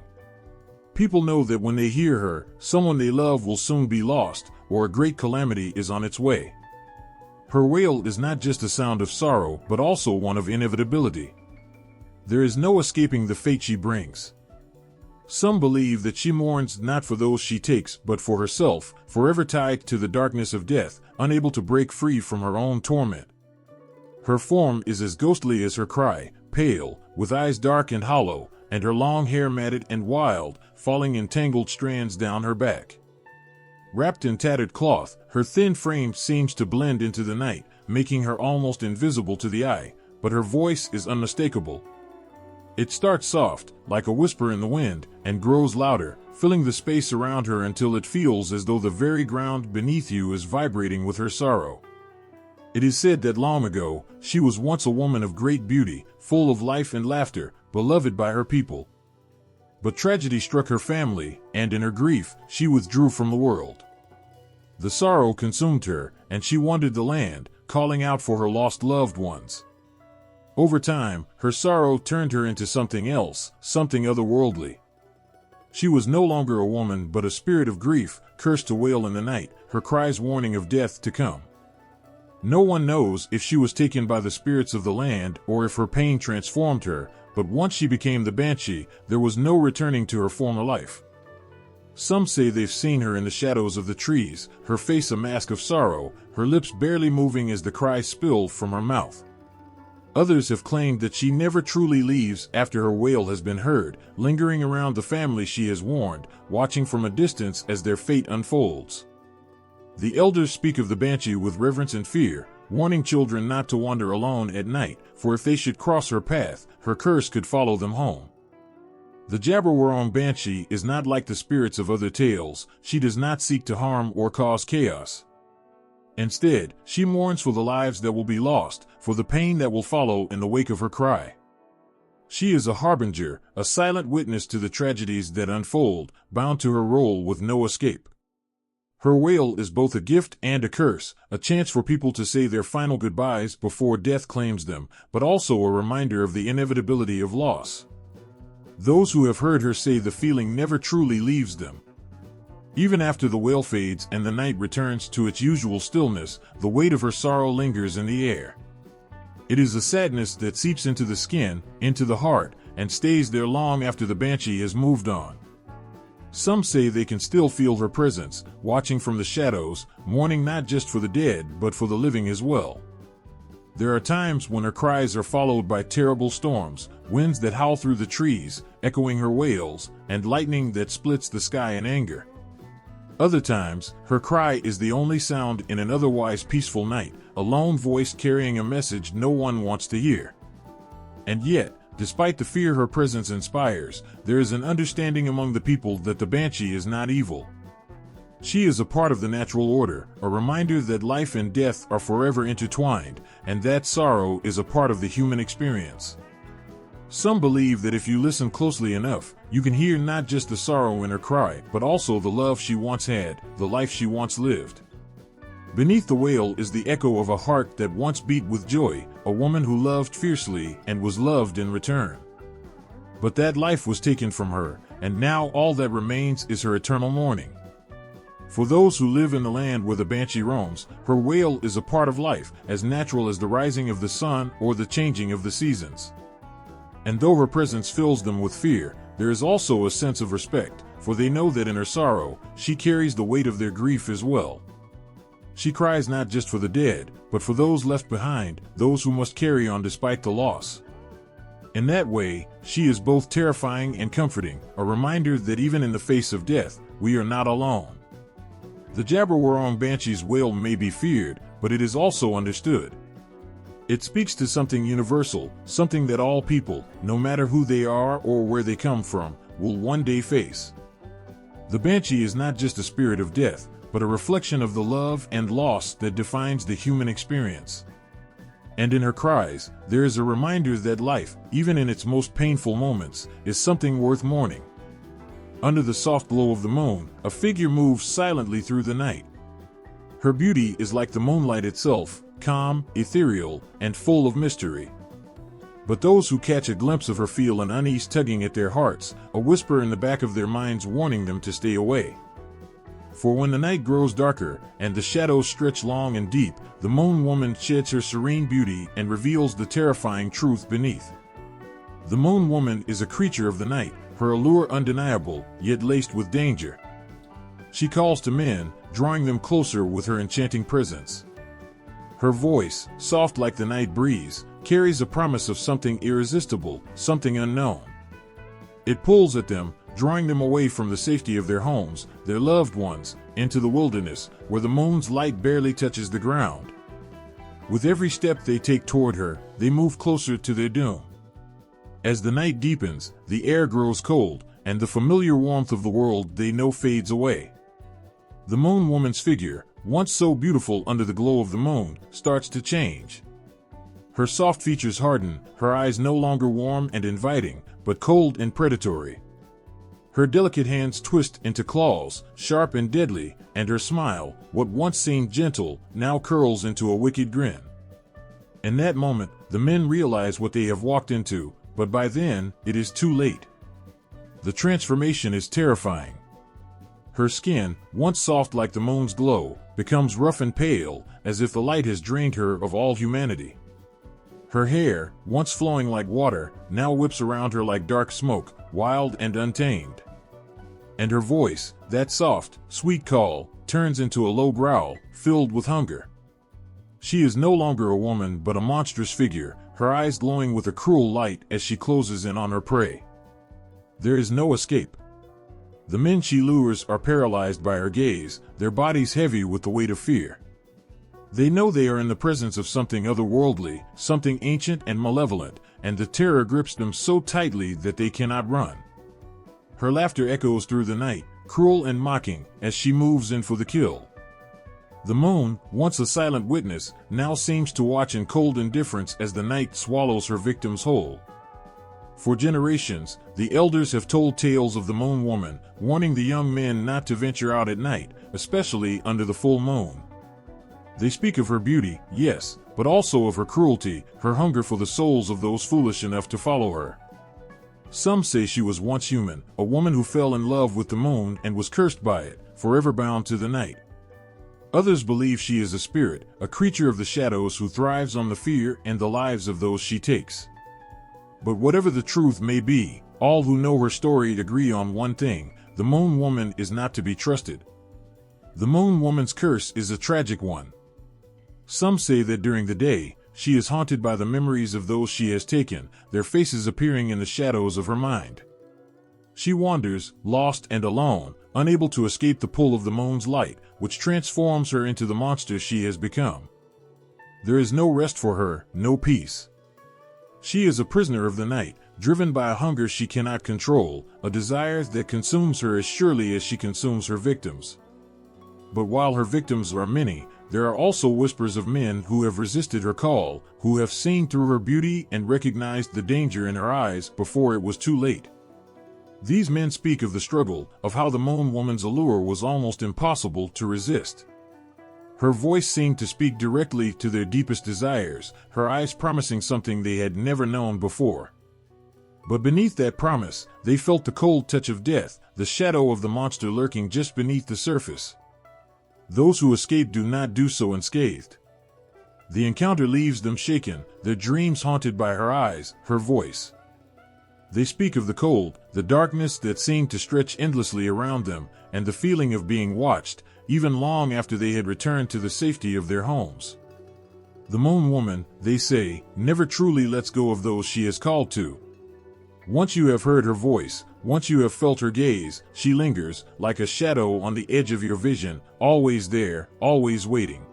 People know that when they hear her, someone they love will soon be lost, or a great calamity is on its way. Her wail is not just a sound of sorrow, but also one of inevitability. There is no escaping the fate she brings. Some believe that she mourns not for those she takes, but for herself, forever tied to the darkness of death, unable to break free from her own torment. Her form is as ghostly as her cry, pale, with eyes dark and hollow, and her long hair matted and wild, falling in tangled strands down her back. Wrapped in tattered cloth, her thin frame seems to blend into the night, making her almost invisible to the eye, but her voice is unmistakable. It starts soft, like a whisper in the wind, and grows louder, filling the space around her until it feels as though the very ground beneath you is vibrating with her sorrow. It is said that long ago, she was once a woman of great beauty, full of life and laughter, beloved by her people. But tragedy struck her family, and in her grief, she withdrew from the world. The sorrow consumed her, and she wandered the land, calling out for her lost loved ones. Over time, her sorrow turned her into something else, something otherworldly. She was no longer a woman but a spirit of grief, cursed to wail in the night, her cries warning of death to come. No one knows if she was taken by the spirits of the land or if her pain transformed her, but once she became the banshee, there was no returning to her former life. Some say they've seen her in the shadows of the trees, her face a mask of sorrow, her lips barely moving as the cries spill from her mouth. Others have claimed that she never truly leaves after her wail has been heard, lingering around the family she has warned, watching from a distance as their fate unfolds. The elders speak of the banshee with reverence and fear, warning children not to wander alone at night, for if they should cross her path, her curse could follow them home. The Jabberwock banshee is not like the spirits of other tales. She does not seek to harm or cause chaos. Instead, she mourns for the lives that will be lost, for the pain that will follow in the wake of her cry. She is a harbinger, a silent witness to the tragedies that unfold, bound to her role with no escape. Her wail is both a gift and a curse, a chance for people to say their final goodbyes before death claims them, but also a reminder of the inevitability of loss. Those who have heard her say the feeling never truly leaves them. Even after the wail fades and the night returns to its usual stillness, the weight of her sorrow lingers in the air. It is a sadness that seeps into the skin, into the heart, and stays there long after the banshee has moved on. Some say they can still feel her presence, watching from the shadows, mourning not just for the dead but for the living as well. There are times when her cries are followed by terrible storms, winds that howl through the trees, echoing her wails, and lightning that splits the sky in anger. Other times, her cry is the only sound in an otherwise peaceful night, a lone voice carrying a message no one wants to hear. And yet, despite the fear her presence inspires, there is an understanding among the people that the banshee is not evil. She is a part of the natural order, a reminder that life and death are forever intertwined, and that sorrow is a part of the human experience. Some believe that if you listen closely enough, you can hear not just the sorrow in her cry, but also the love she once had, the life she once lived. Beneath the wail is the echo of a heart that once beat with joy, a woman who loved fiercely and was loved in return. But that life was taken from her, and now all that remains is her eternal mourning. For those who live in the land where the banshee roams, her wail is a part of life, as natural as the rising of the sun or the changing of the seasons. And though her presence fills them with fear, there is also a sense of respect, for they know that in her sorrow, she carries the weight of their grief as well. She cries not just for the dead, but for those left behind, those who must carry on despite the loss. In that way, she is both terrifying and comforting, a reminder that even in the face of death, we are not alone. The Jabberwock banshee's wail may be feared, but it is also understood. It speaks to something universal, something that all people, no matter who they are or where they come from, will one day face. The banshee is not just a spirit of death, but a reflection of the love and loss that defines the human experience. And in her cries, there is a reminder that life, even in its most painful moments, is something worth mourning. Under the soft glow of the moon, a figure moves silently through the night. Her beauty is like the moonlight itself, calm, ethereal, and full of mystery. But those who catch a glimpse of her feel an unease tugging at their hearts, a whisper in the back of their minds warning them to stay away. For when the night grows darker, and the shadows stretch long and deep, the moon woman sheds her serene beauty and reveals the terrifying truth beneath. The moon woman is a creature of the night, her allure undeniable, yet laced with danger. She calls to men, drawing them closer with her enchanting presence. Her voice, soft like the night breeze, carries a promise of something irresistible, something unknown. It pulls at them, drawing them away from the safety of their homes, their loved ones, into the wilderness, where the moon's light barely touches the ground. With every step they take toward her, they move closer to their doom. As the night deepens, the air grows cold, and the familiar warmth of the world they know fades away. The moon woman's figure, once so beautiful under the glow of the moon, starts to change. Her soft features harden, her eyes no longer warm and inviting, but cold and predatory. Her delicate hands twist into claws, sharp and deadly, and her smile, what once seemed gentle, now curls into a wicked grin. In that moment, the men realize what they have walked into, but by then, it is too late. The transformation is terrifying. Her skin, once soft like the moon's glow, becomes rough and pale, as if the light has drained her of all humanity. Her hair, once flowing like water, now whips around her like dark smoke, wild and untamed. And her voice, that soft, sweet call, turns into a low growl, filled with hunger. She is no longer a woman but a monstrous figure, her eyes glowing with a cruel light as she closes in on her prey. There is no escape. The men she lures are paralyzed by her gaze, their bodies heavy with the weight of fear. They know they are in the presence of something otherworldly, something ancient and malevolent, and the terror grips them so tightly that they cannot run. Her laughter echoes through the night, cruel and mocking, as she moves in for the kill. The moon, once a silent witness, now seems to watch in cold indifference as the night swallows her victims whole. For generations, the elders have told tales of the moon woman, warning the young men not to venture out at night, especially under the full moon. They speak of her beauty, yes, but also of her cruelty, her hunger for the souls of those foolish enough to follow her. Some say she was once human, a woman who fell in love with the moon and was cursed by it, forever bound to the night. Others believe she is a spirit, a creature of the shadows who thrives on the fear and the lives of those she takes. But whatever the truth may be, all who know her story agree on one thing: the moon woman is not to be trusted. The moon woman's curse is a tragic one. Some say that during the day, she is haunted by the memories of those she has taken, their faces appearing in the shadows of her mind. She wanders, lost and alone, unable to escape the pull of the moon's light, which transforms her into the monster she has become. There is no rest for her, no peace. She is a prisoner of the night, driven by a hunger she cannot control, a desire that consumes her as surely as she consumes her victims. But while her victims are many, there are also whispers of men who have resisted her call, who have seen through her beauty and recognized the danger in her eyes before it was too late. These men speak of the struggle, of how the moon woman's allure was almost impossible to resist. Her voice seemed to speak directly to their deepest desires, her eyes promising something they had never known before. But beneath that promise, they felt the cold touch of death, the shadow of the monster lurking just beneath the surface. Those who escape do not do so unscathed. The encounter leaves them shaken, their dreams haunted by her eyes, her voice. They speak of the cold, the darkness that seemed to stretch endlessly around them, and the feeling of being watched, even long after they had returned to the safety of their homes. The moon woman, they say, never truly lets go of those she has called to. Once you have heard her voice, once you have felt her gaze, she lingers, like a shadow on the edge of your vision, always there, always waiting.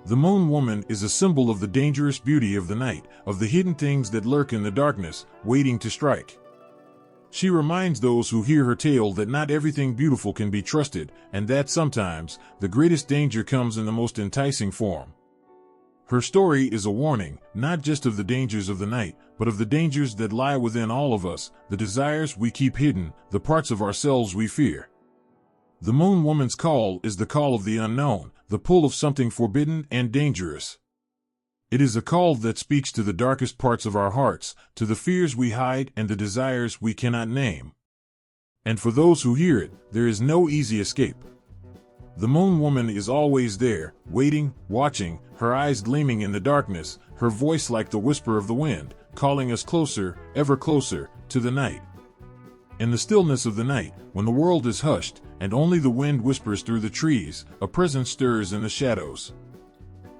The moon woman is a symbol of the dangerous beauty of the night, of the hidden things that lurk in the darkness, waiting to strike. She reminds those who hear her tale that not everything beautiful can be trusted, and that sometimes, the greatest danger comes in the most enticing form. Her story is a warning, not just of the dangers of the night, but of the dangers that lie within all of us, the desires we keep hidden, the parts of ourselves we fear. The moon woman's call is the call of the unknown, the pull of something forbidden and dangerous. It is a call that speaks to the darkest parts of our hearts, to the fears we hide and the desires we cannot name. And for those who hear it, there is no easy escape. The moon woman is always there, waiting, watching, her eyes gleaming in the darkness, her voice like the whisper of the wind, calling us closer, ever closer, to the night. In the stillness of the night, when the world is hushed, and only the wind whispers through the trees, a presence stirs in the shadows.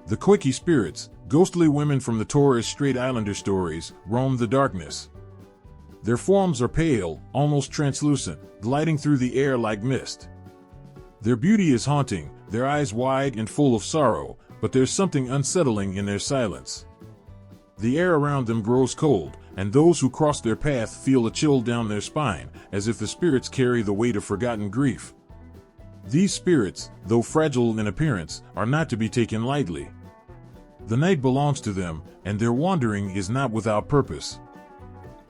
The Quickie spirits, ghostly women from the Torres Strait Islander stories, roam the darkness. Their forms are pale, almost translucent, gliding through the air like mist. Their beauty is haunting, their eyes wide and full of sorrow, but there's something unsettling in their silence. The air around them grows cold, and those who cross their path feel a chill down their spine, as if the spirits carry the weight of forgotten grief. These spirits, though fragile in appearance, are not to be taken lightly. The night belongs to them, and their wandering is not without purpose.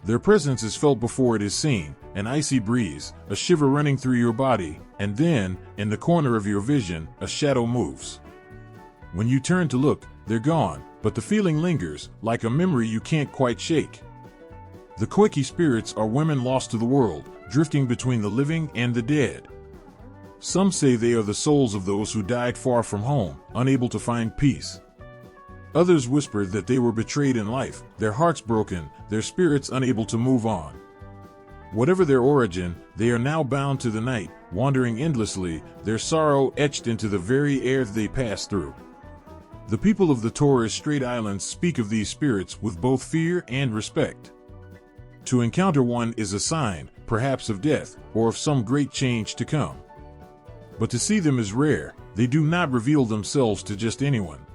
Their presence is felt before it is seen, an icy breeze, a shiver running through your body, and then, in the corner of your vision, a shadow moves. When you turn to look, they're gone, but the feeling lingers, like a memory you can't quite shake. The Quickie spirits are women lost to the world, drifting between the living and the dead. Some say they are the souls of those who died far from home, unable to find peace. Others whisper that they were betrayed in life, their hearts broken, their spirits unable to move on. Whatever their origin, they are now bound to the night, wandering endlessly, their sorrow etched into the very air they pass through. The people of the Torres Strait Islands speak of these spirits with both fear and respect. To encounter one is a sign, perhaps of death, or of some great change to come. But to see them is rare, They do not reveal themselves to just anyone.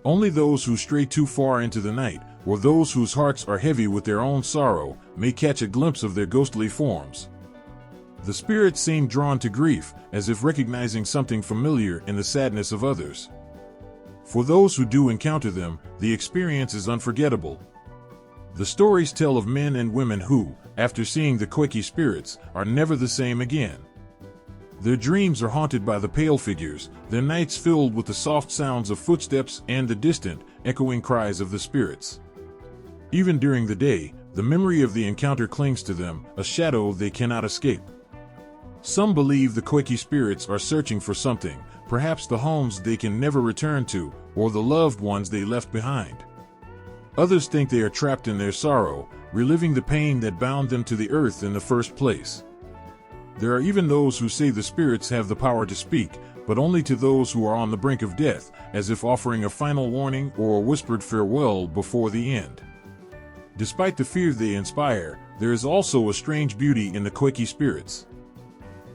Only those who stray too far into the night, or those whose hearts are heavy with their own sorrow, may catch a glimpse of their ghostly forms. The spirits seem drawn to grief, as if recognizing something familiar in the sadness of others. For those who do encounter them, the experience is unforgettable. The stories tell of men and women who, after seeing the Kweki spirits, are never the same again. Their dreams are haunted by the pale figures, their nights filled with the soft sounds of footsteps and the distant, echoing cries of the spirits. Even during the day, the memory of the encounter clings to them, a shadow they cannot escape. Some believe the Kweki spirits are searching for something, perhaps the homes they can never return to, or the loved ones they left behind. Others think they are trapped in their sorrow, reliving the pain that bound them to the earth in the first place. There are even those who say the spirits have the power to speak, but only to those who are on the brink of death, as if offering a final warning or a whispered farewell before the end. Despite the fear they inspire, there is also a strange beauty in the Kweki spirits.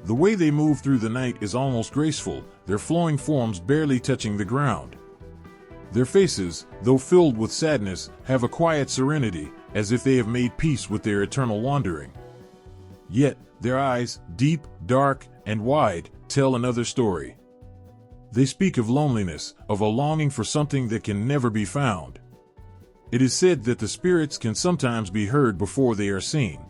The way they move through the night is almost graceful, their flowing forms barely touching the ground. Their faces, though filled with sadness, have a quiet serenity, as if they have made peace with their eternal wandering. Yet, their eyes, deep, dark, and wide, tell another story. They speak of loneliness, of a longing for something that can never be found. It is said that the spirits can sometimes be heard before they are seen.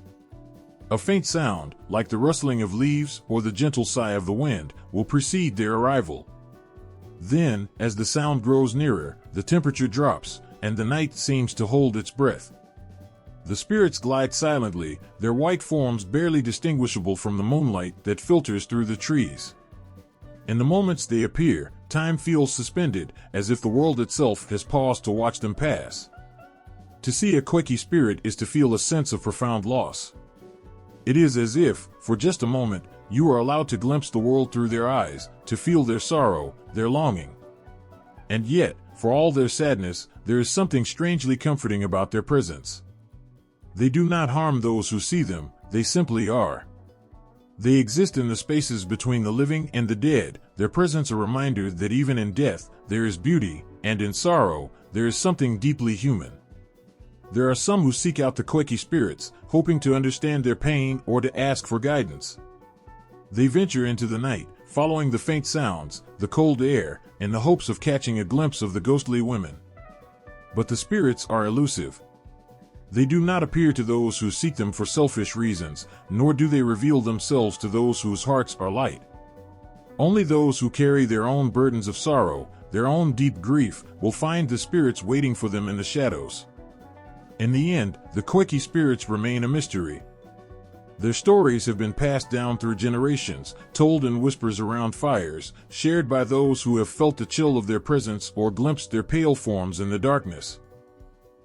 A faint sound, like the rustling of leaves or the gentle sigh of the wind, will precede their arrival. Then, as the sound grows nearer, the temperature drops, and the night seems to hold its breath. The spirits glide silently, their white forms barely distinguishable from the moonlight that filters through the trees. In the moments they appear, time feels suspended, as if the world itself has paused to watch them pass. To see a Kweki spirit is to feel a sense of profound loss. It is as if, for just a moment, you are allowed to glimpse the world through their eyes, to feel their sorrow, their longing. And yet, for all their sadness, there is something strangely comforting about their presence. They do not harm those who see them, they simply are. They exist in the spaces between the living and the dead, their presence a reminder that even in death, there is beauty, and in sorrow, there is something deeply human. There are some who seek out the Kweki spirits, hoping to understand their pain or to ask for guidance. They venture into the night, following the faint sounds, the cold air, in the hopes of catching a glimpse of the ghostly women. But the spirits are elusive. They do not appear to those who seek them for selfish reasons, nor do they reveal themselves to those whose hearts are light. Only those who carry their own burdens of sorrow, their own deep grief, will find the spirits waiting for them in the shadows. In the end, the Kweki spirits remain a mystery. Their stories have been passed down through generations, told in whispers around fires, shared by those who have felt the chill of their presence or glimpsed their pale forms in the darkness.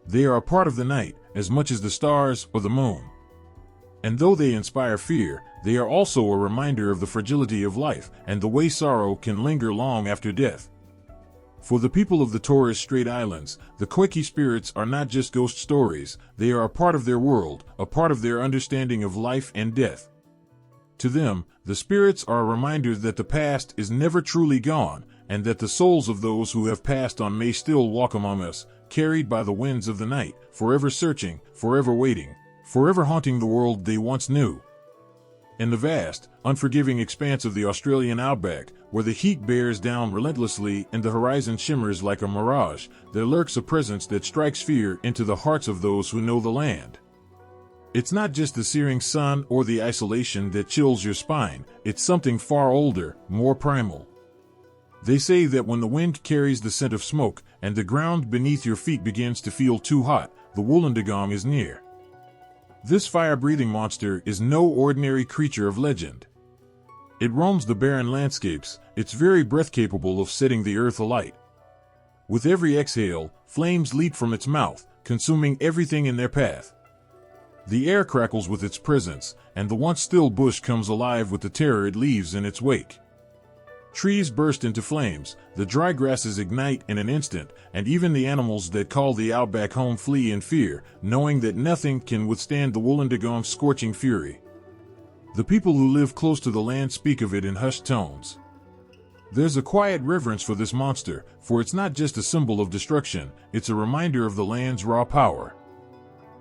They are a part of the night, as much as the stars or the moon. And though they inspire fear, they are also a reminder of the fragility of life and the way sorrow can linger long after death. For the people of the Torres Strait Islands, the Kweki spirits are not just ghost stories, they are a part of their world, a part of their understanding of life and death. To them, the spirits are a reminder that the past is never truly gone, and that the souls of those who have passed on may still walk among us, carried by the winds of the night, forever searching, forever waiting, forever haunting the world they once knew. In the vast, unforgiving expanse of the Australian outback, where the heat bears down relentlessly and the horizon shimmers like a mirage, there lurks a presence that strikes fear into the hearts of those who know the land. It's not just the searing sun or the isolation that chills your spine, it's something far older, more primal. They say that when the wind carries the scent of smoke, and the ground beneath your feet begins to feel too hot, the Wollongong is near. This fire-breathing monster is no ordinary creature of legend. It roams the barren landscapes, its very breath capable of setting the earth alight. With every exhale, flames leap from its mouth, consuming everything in their path. The air crackles with its presence, and the once still bush comes alive with the terror it leaves in its wake. Trees burst into flames, the dry grasses ignite in an instant, and even the animals that call the outback home flee in fear, knowing that nothing can withstand the Wollongong's scorching fury. The people who live close to the land speak of it in hushed tones. There's a quiet reverence for this monster, for it's not just a symbol of destruction, it's a reminder of the land's raw power.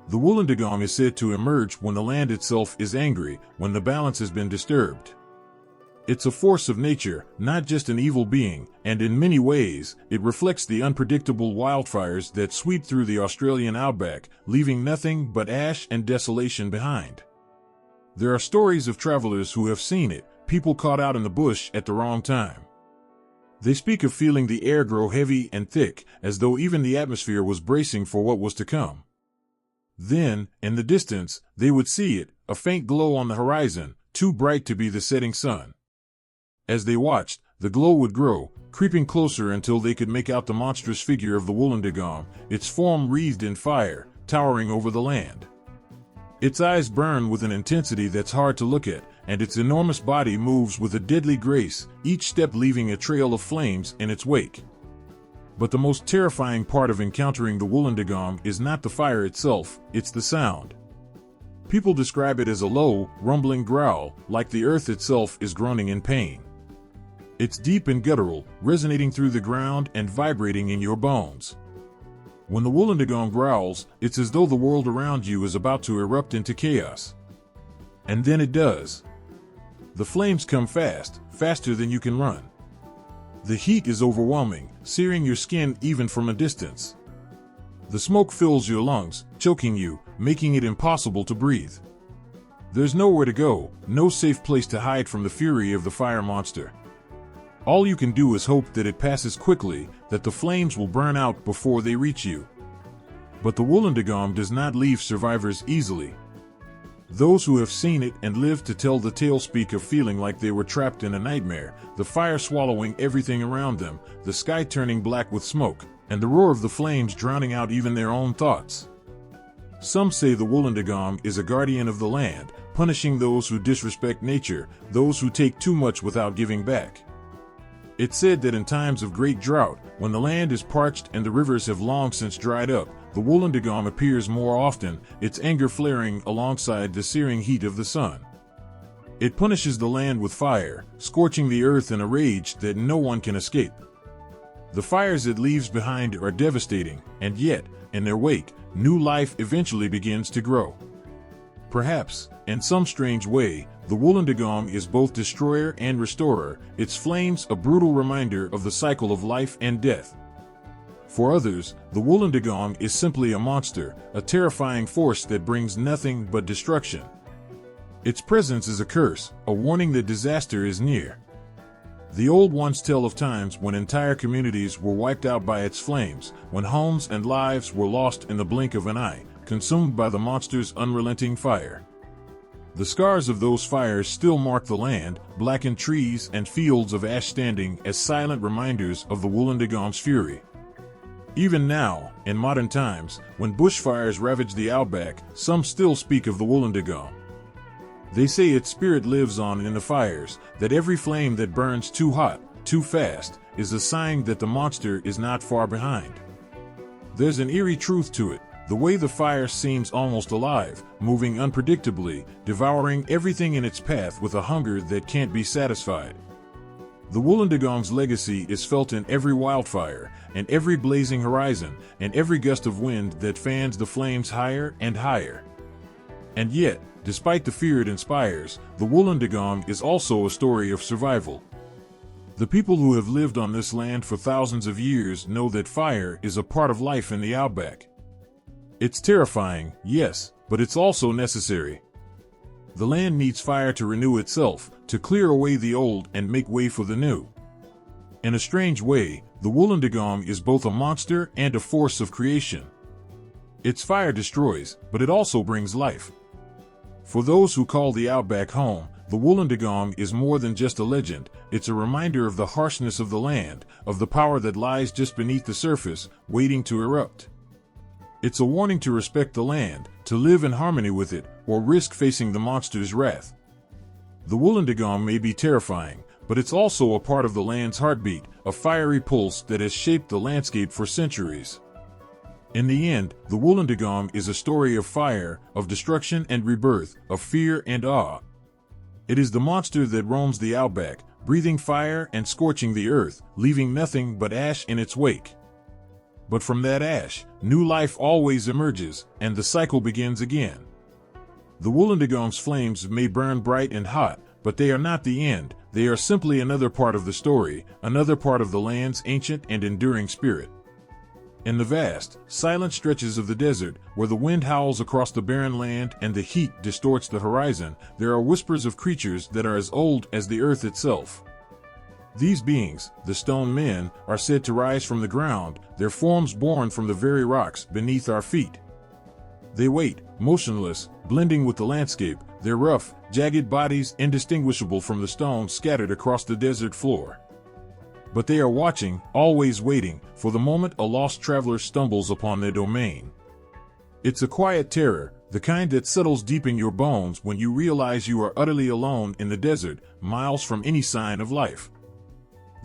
The Wollondingong is said to emerge when the land itself is angry, when the balance has been disturbed. It's a force of nature, not just an evil being, and in many ways, it reflects the unpredictable wildfires that sweep through the Australian outback, leaving nothing but ash and desolation behind. There are stories of travelers who have seen it, people caught out in the bush at the wrong time. They speak of feeling the air grow heavy and thick, as though even the atmosphere was bracing for what was to come. Then, in the distance, they would see it, a faint glow on the horizon, too bright to be the setting sun. As they watched, the glow would grow, creeping closer until they could make out the monstrous figure of the Wollondingong, its form wreathed in fire, towering over the land. Its eyes burn with an intensity that's hard to look at, and its enormous body moves with a deadly grace, each step leaving a trail of flames in its wake. But the most terrifying part of encountering the Wollondingong is not the fire itself, it's the sound. People describe it as a low, rumbling growl, like the earth itself is groaning in pain. It's deep and guttural, resonating through the ground and vibrating in your bones. When the Wollondingong growls, it's as though the world around you is about to erupt into chaos. And then it does. The flames come fast, faster than you can run. The heat is overwhelming, searing your skin even from a distance. The smoke fills your lungs, choking you, making it impossible to breathe. There's nowhere to go, no safe place to hide from the fury of the fire monster. All you can do is hope that it passes quickly, that the flames will burn out before they reach you. But the Wollondingong does not leave survivors easily. Those who have seen it and lived to tell the tale speak of feeling like they were trapped in a nightmare, the fire swallowing everything around them, the sky turning black with smoke, and the roar of the flames drowning out even their own thoughts. Some say the Wollondingong is a guardian of the land, punishing those who disrespect nature, those who take too much without giving back. It's said that in times of great drought, when the land is parched and the rivers have long since dried up, the Wollondingong appears more often, its anger flaring alongside the searing heat of the sun. It punishes the land with fire, scorching the earth in a rage that no one can escape. The fires it leaves behind are devastating, and yet, in their wake, new life eventually begins to grow. Perhaps, in some strange way, the Wollondingong is both destroyer and restorer, its flames a brutal reminder of the cycle of life and death. For others, the Wollondingong is simply a monster, a terrifying force that brings nothing but destruction. Its presence is a curse, a warning that disaster is near. The old ones tell of times when entire communities were wiped out by its flames, when homes and lives were lost in the blink of an eye, consumed by the monster's unrelenting fire. The scars of those fires still mark the land, blackened trees and fields of ash standing as silent reminders of the Wollondingong's fury. Even now, in modern times, when bushfires ravage the outback, some still speak of the Wollondingong. They say its spirit lives on in the fires, that every flame that burns too hot, too fast, is a sign that the monster is not far behind. There's an eerie truth to it. The way the fire seems almost alive, moving unpredictably, devouring everything in its path with a hunger that can't be satisfied. The Wollondingong's legacy is felt in every wildfire, and every blazing horizon, and every gust of wind that fans the flames higher and higher. And yet, despite the fear it inspires, the Wollondingong is also a story of survival. The people who have lived on this land for thousands of years know that fire is a part of life in the outback. It's terrifying, yes, but it's also necessary. The land needs fire to renew itself, to clear away the old and make way for the new. In a strange way, the Wollondingong is both a monster and a force of creation. Its fire destroys, but it also brings life. For those who call the outback home, the Wollondingong is more than just a legend, it's a reminder of the harshness of the land, of the power that lies just beneath the surface, waiting to erupt. It's a warning to respect the land, to live in harmony with it, or risk facing the monster's wrath. The Wollondingong may be terrifying, but it's also a part of the land's heartbeat, a fiery pulse that has shaped the landscape for centuries. In the end, the Wollondingong is a story of fire, of destruction and rebirth, of fear and awe. It is the monster that roams the outback, breathing fire and scorching the earth, leaving nothing but ash in its wake. But from that ash, new life always emerges, and the cycle begins again. The Wollondigong's flames may burn bright and hot, but they are not the end. They are simply another part of the story, another part of the land's ancient and enduring spirit. In the vast, silent stretches of the desert, where the wind howls across the barren land and the heat distorts the horizon, there are whispers of creatures that are as old as the earth itself. These beings, the stone men, are said to rise from the ground, their forms born from the very rocks beneath our feet. They wait, motionless, blending with the landscape, their rough, jagged bodies indistinguishable from the stones scattered across the desert floor. But they are watching, always waiting, for the moment a lost traveler stumbles upon their domain. It's a quiet terror, the kind that settles deep in your bones when you realize you are utterly alone in the desert, miles from any sign of life.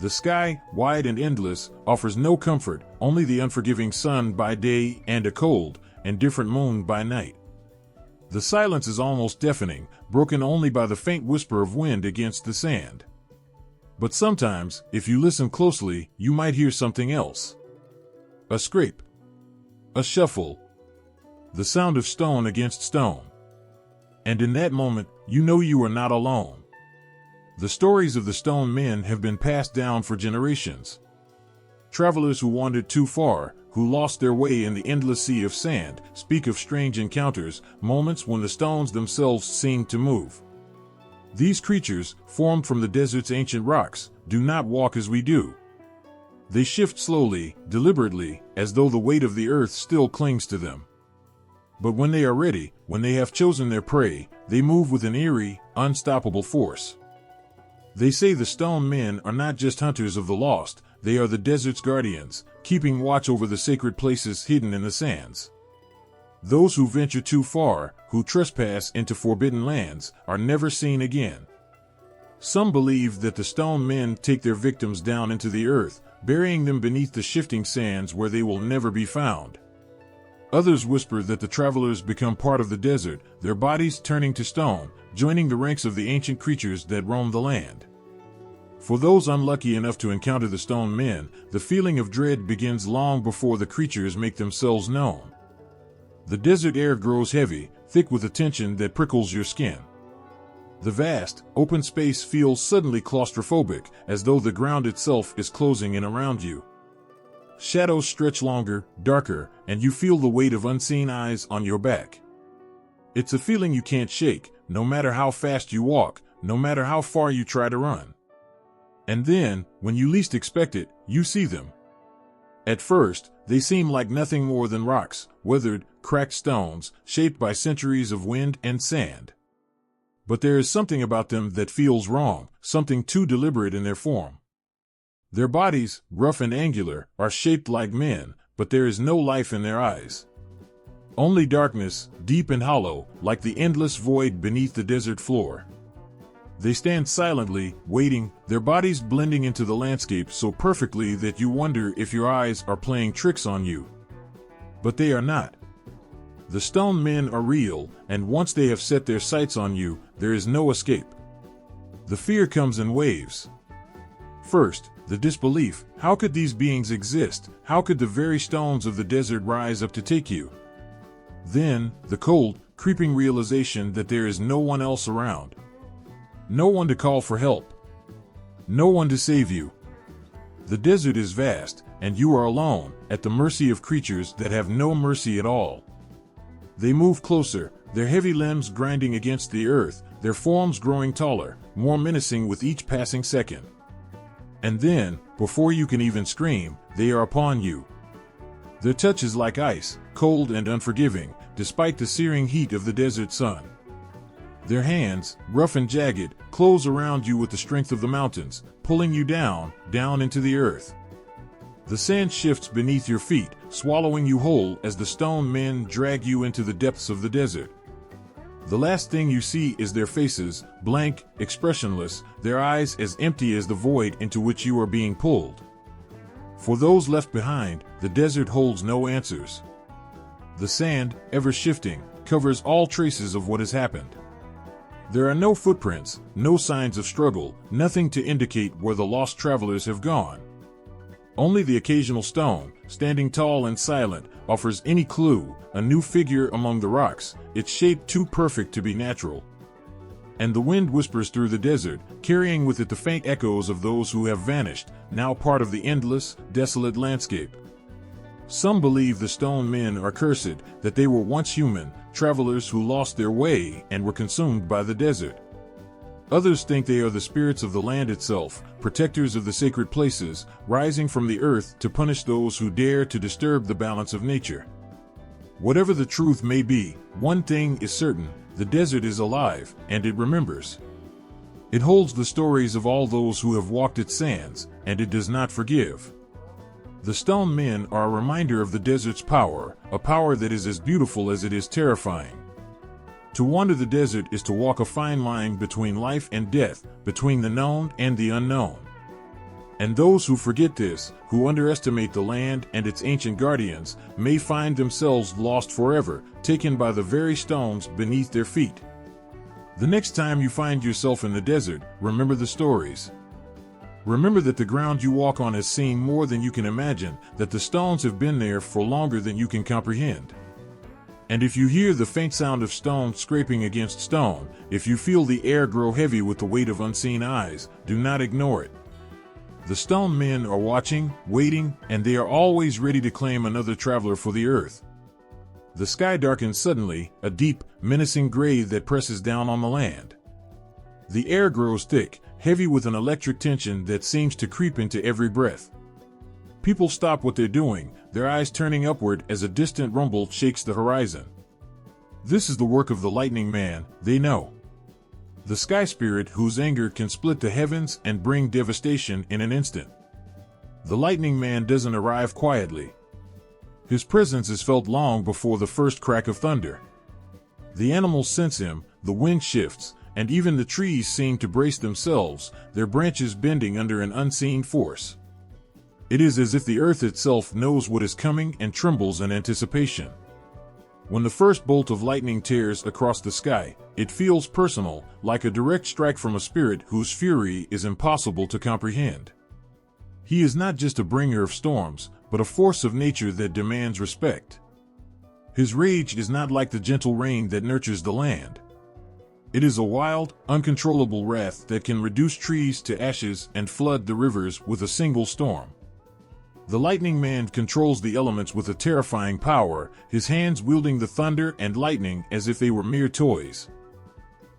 The sky, wide and endless, offers no comfort, only the unforgiving sun by day and a cold, indifferent moon by night. The silence is almost deafening, broken only by the faint whisper of wind against the sand. But sometimes, if you listen closely, you might hear something else. A scrape. A shuffle. The sound of stone against stone. And in that moment, you know you are not alone. The stories of the stone men have been passed down for generations. Travelers who wandered too far, who lost their way in the endless sea of sand, speak of strange encounters, moments when the stones themselves seemed to move. These creatures, formed from the desert's ancient rocks, do not walk as we do. They shift slowly, deliberately, as though the weight of the earth still clings to them. But when they are ready, when they have chosen their prey, they move with an eerie, unstoppable force. They say the stone men are not just hunters of the lost, they are the desert's guardians, keeping watch over the sacred places hidden in the sands. Those who venture too far, who trespass into forbidden lands, are never seen again. Some believe that the stone men take their victims down into the earth, burying them beneath the shifting sands where they will never be found. Others whisper that the travelers become part of the desert, their bodies turning to stone, joining the ranks of the ancient creatures that roam the land. For those unlucky enough to encounter the stone men, the feeling of dread begins long before the creatures make themselves known. The desert air grows heavy, thick with a tension that prickles your skin. The vast, open space feels suddenly claustrophobic, as though the ground itself is closing in around you. Shadows stretch longer, darker, and you feel the weight of unseen eyes on your back. It's a feeling you can't shake, no matter how fast you walk, no matter how far you try to run. And then, when you least expect it, you see them. At first, they seem like nothing more than rocks, weathered, cracked stones, shaped by centuries of wind and sand. But there is something about them that feels wrong, something too deliberate in their form. Their bodies, rough and angular, are shaped like men, but there is no life in their eyes. Only darkness, deep and hollow, like the endless void beneath the desert floor. They stand silently, waiting, their bodies blending into the landscape so perfectly that you wonder if your eyes are playing tricks on you. But they are not. The stone men are real, and once they have set their sights on you, there is no escape. The fear comes in waves. First, the disbelief. How could these beings exist? How could the very stones of the desert rise up to take you? Then, the cold, creeping realization that there is no one else around. No one to call for help. No one to save you. The desert is vast, and you are alone, at the mercy of creatures that have no mercy at all. They move closer, their heavy limbs grinding against the earth, their forms growing taller, more menacing with each passing second. And then, before you can even scream, they are upon you. Their touch is like ice, cold and unforgiving, despite the searing heat of the desert sun. Their hands, rough and jagged, close around you with the strength of the mountains, pulling you down into the earth. The sand shifts beneath your feet, swallowing you whole as the stone men drag you into the depths of the desert. The last thing you see is their faces, blank, expressionless, their eyes as empty as the void into which you are being pulled. For those left behind, the desert holds no answers. The sand, ever shifting, covers all traces of what has happened. There are no footprints, no signs of struggle, nothing to indicate where the lost travelers have gone. Only the occasional stone, standing tall and silent, offers any clue, a new figure among the rocks, its shape too perfect to be natural. And the wind whispers through the desert, carrying with it the faint echoes of those who have vanished, now part of the endless, desolate landscape. Some believe the stone men are cursed, that they were once human, travelers who lost their way and were consumed by the desert. Others think they are the spirits of the land itself, protectors of the sacred places, rising from the earth to punish those who dare to disturb the balance of nature. Whatever the truth may be, one thing is certain: the desert is alive, and it remembers. It holds the stories of all those who have walked its sands, and it does not forgive. The stone men are a reminder of the desert's power, a power that is as beautiful as it is terrifying. To wander the desert is to walk a fine line between life and death, between the known and the unknown. And those who forget this, who underestimate the land and its ancient guardians, may find themselves lost forever, taken by the very stones beneath their feet. The next time you find yourself in the desert, remember the stories. Remember that the ground you walk on has seen more than you can imagine, that the stones have been there for longer than you can comprehend. And if you hear the faint sound of stone scraping against stone, if you feel the air grow heavy with the weight of unseen eyes, do not ignore it. The stone men are watching, waiting, and they are always ready to claim another traveler for the earth. The sky darkens suddenly, a deep, menacing gray that presses down on the land. The air grows thick, heavy with an electric tension that seems to creep into every breath. People stop what they're doing, their eyes turning upward as a distant rumble shakes the horizon. This is the work of the lightning man, they know. The sky spirit whose anger can split the heavens and bring devastation in an instant. The lightning man doesn't arrive quietly. His presence is felt long before the first crack of thunder. The animals sense him, the wind shifts, and even the trees seem to brace themselves, their branches bending under an unseen force. It is as if the earth itself knows what is coming and trembles in anticipation. When the first bolt of lightning tears across the sky, it feels personal, like a direct strike from a spirit whose fury is impossible to comprehend. He is not just a bringer of storms, but a force of nature that demands respect. His rage is not like the gentle rain that nurtures the land. It is a wild, uncontrollable wrath that can reduce trees to ashes and flood the rivers with a single storm. The lightning man controls the elements with a terrifying power, his hands wielding the thunder and lightning as if they were mere toys.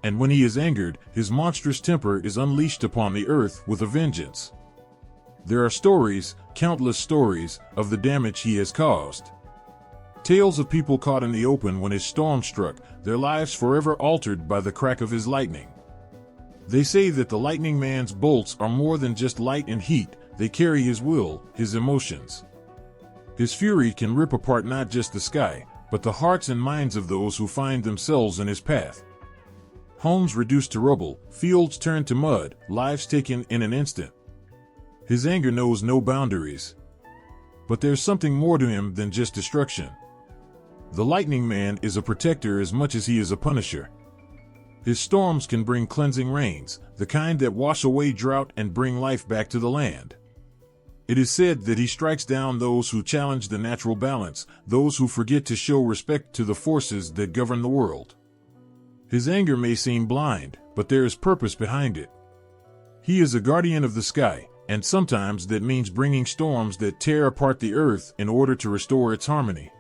And when he is angered, his monstrous temper is unleashed upon the earth with a vengeance. There are stories, countless stories, of the damage he has caused. Tales of people caught in the open when his storm struck, their lives forever altered by the crack of his lightning. They say that the lightning man's bolts are more than just light and heat, they carry his will, his emotions. His fury can rip apart not just the sky, but the hearts and minds of those who find themselves in his path. Homes reduced to rubble, fields turned to mud, lives taken in an instant. His anger knows no boundaries. But there's something more to him than just destruction. The lightning man is a protector as much as he is a punisher. His storms can bring cleansing rains, the kind that wash away drought and bring life back to the land. It is said that he strikes down those who challenge the natural balance, those who forget to show respect to the forces that govern the world. His anger may seem blind, but there is purpose behind it. He is a guardian of the sky, and sometimes that means bringing storms that tear apart the earth in order to restore its harmony.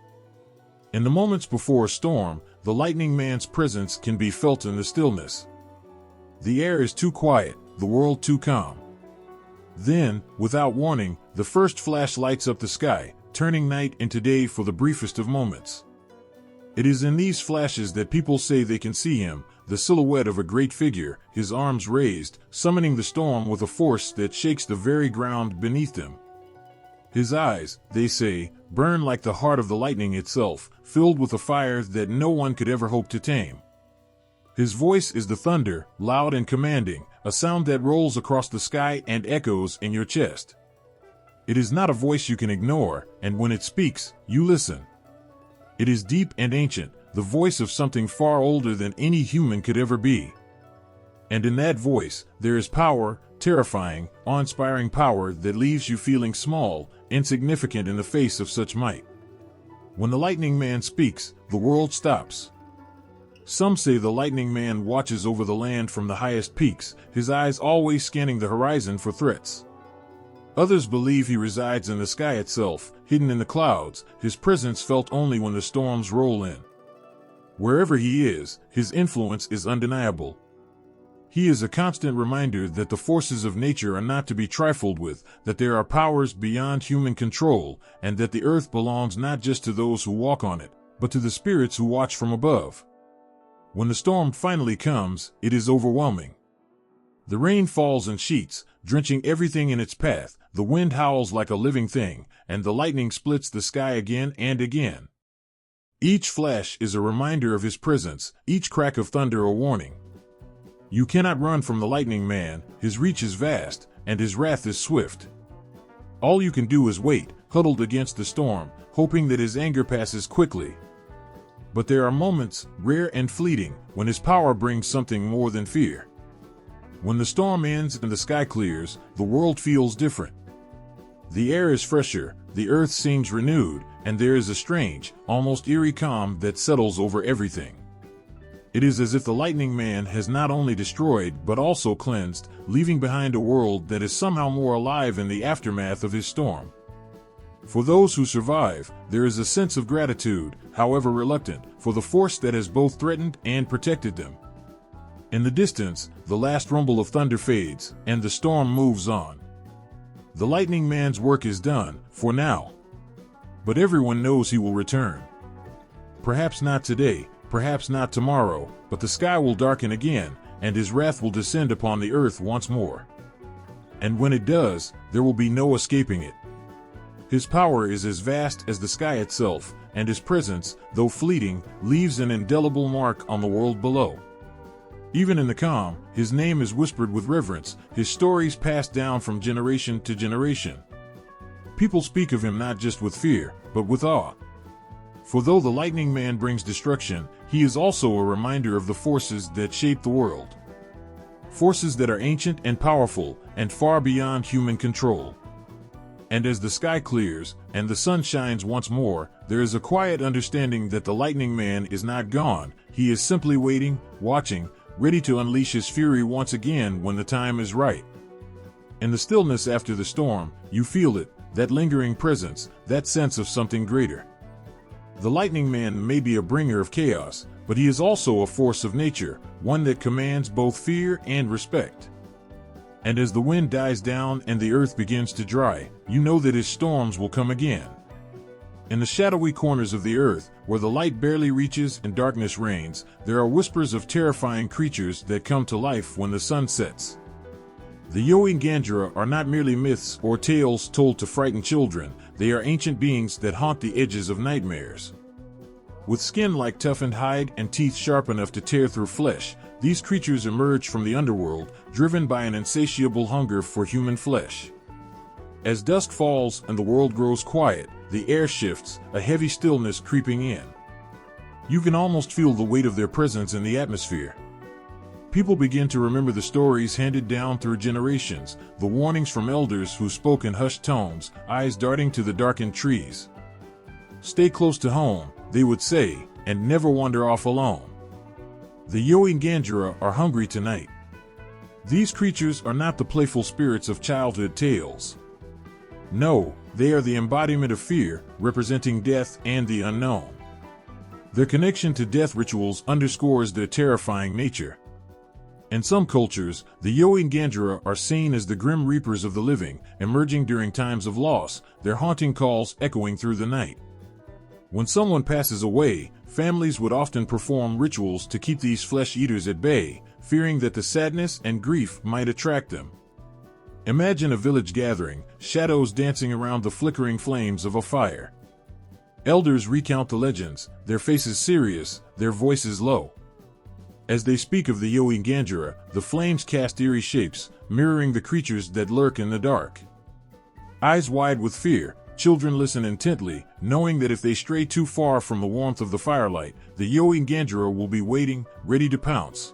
In the moments before a storm, the lightning man's presence can be felt in the stillness. The air is too quiet, the world too calm. Then, without warning, the first flash lights up the sky, turning night into day for the briefest of moments. It is in these flashes that people say they can see him, the silhouette of a great figure, his arms raised, summoning the storm with a force that shakes the very ground beneath them. His eyes, they say, burn like the heart of the lightning itself, filled with a fire that no one could ever hope to tame. His voice is the thunder, loud and commanding, a sound that rolls across the sky and echoes in your chest. It is not a voice you can ignore, and when it speaks, you listen. It is deep and ancient, the voice of something far older than any human could ever be. And in that voice, there is power, terrifying, awe-inspiring power that leaves you feeling small, insignificant in the face of such might. When the lightning man speaks, the world stops. Some say the lightning man watches over the land from the highest peaks, his eyes always scanning the horizon for threats. Others believe he resides in the sky itself, hidden in the clouds, his presence felt only when the storms roll in. Wherever he is, his influence is undeniable. He is a constant reminder that the forces of nature are not to be trifled with, that there are powers beyond human control, and that the earth belongs not just to those who walk on it, but to the spirits who watch from above. When the storm finally comes, it is overwhelming. The rain falls in sheets, drenching everything in its path, the wind howls like a living thing, and the lightning splits the sky again and again. Each flash is a reminder of his presence, each crack of thunder a warning. You cannot run from the lightning man, his reach is vast, and his wrath is swift. All you can do is wait, huddled against the storm, hoping that his anger passes quickly. But there are moments, rare and fleeting, when his power brings something more than fear. When the storm ends and the sky clears, the world feels different. The air is fresher, the earth seems renewed, and there is a strange, almost eerie calm that settles over everything. It is as if the lightning man has not only destroyed but also cleansed, leaving behind a world that is somehow more alive in the aftermath of his storm. For those who survive, there is a sense of gratitude, however reluctant, for the force that has both threatened and protected them. In the distance, the last rumble of thunder fades, and the storm moves on. The lightning man's work is done, for now. But everyone knows he will return. Perhaps not today, perhaps not tomorrow, but the sky will darken again, and his wrath will descend upon the earth once more. And when it does, there will be no escaping it. His power is as vast as the sky itself, and his presence, though fleeting, leaves an indelible mark on the world below. Even in the calm, his name is whispered with reverence, his stories passed down from generation to generation. People speak of him not just with fear, but with awe. For though the lightning man brings destruction, he is also a reminder of the forces that shape the world. Forces that are ancient and powerful, and far beyond human control. And as the sky clears, and the sun shines once more, there is a quiet understanding that the lightning man is not gone, he is simply waiting, watching, ready to unleash his fury once again when the time is right. In the stillness after the storm, you feel it, that lingering presence, that sense of something greater. The lightning man may be a bringer of chaos, but he is also a force of nature, one that commands both fear and respect. And as the wind dies down and the earth begins to dry, you know that his storms will come again. In the shadowy corners of the earth, where the light barely reaches and darkness reigns, there are whispers of terrifying creatures that come to life when the sun sets. The Yara-ma-yha-who are not merely myths or tales told to frighten children, they are ancient beings that haunt the edges of nightmares. With skin like toughened hide and teeth sharp enough to tear through flesh, these creatures emerge from the underworld, driven by an insatiable hunger for human flesh. As dusk falls and the world grows quiet, the air shifts, a heavy stillness creeping in. You can almost feel the weight of their presence in the atmosphere. People begin to remember the stories handed down through generations, the warnings from elders who spoke in hushed tones, eyes darting to the darkened trees. Stay close to home, they would say, and never wander off alone. The Yara-ma-yha-who are hungry tonight. These creatures are not the playful spirits of childhood tales. No, they are the embodiment of fear, representing death and the unknown. Their connection to death rituals underscores their terrifying nature. In some cultures, the Yara-ma-yha-who are seen as the grim reapers of the living, emerging during times of loss, their haunting calls echoing through the night. When someone passes away, families would often perform rituals to keep these flesh-eaters at bay, fearing that the sadness and grief might attract them. Imagine a village gathering, shadows dancing around the flickering flames of a fire. Elders recount the legends, their faces serious, their voices low. As they speak of the Yara-ma-yha-who, the flames cast eerie shapes, mirroring the creatures that lurk in the dark. Eyes wide with fear, children listen intently, knowing that if they stray too far from the warmth of the firelight, the Yara-ma-yha-who will be waiting, ready to pounce.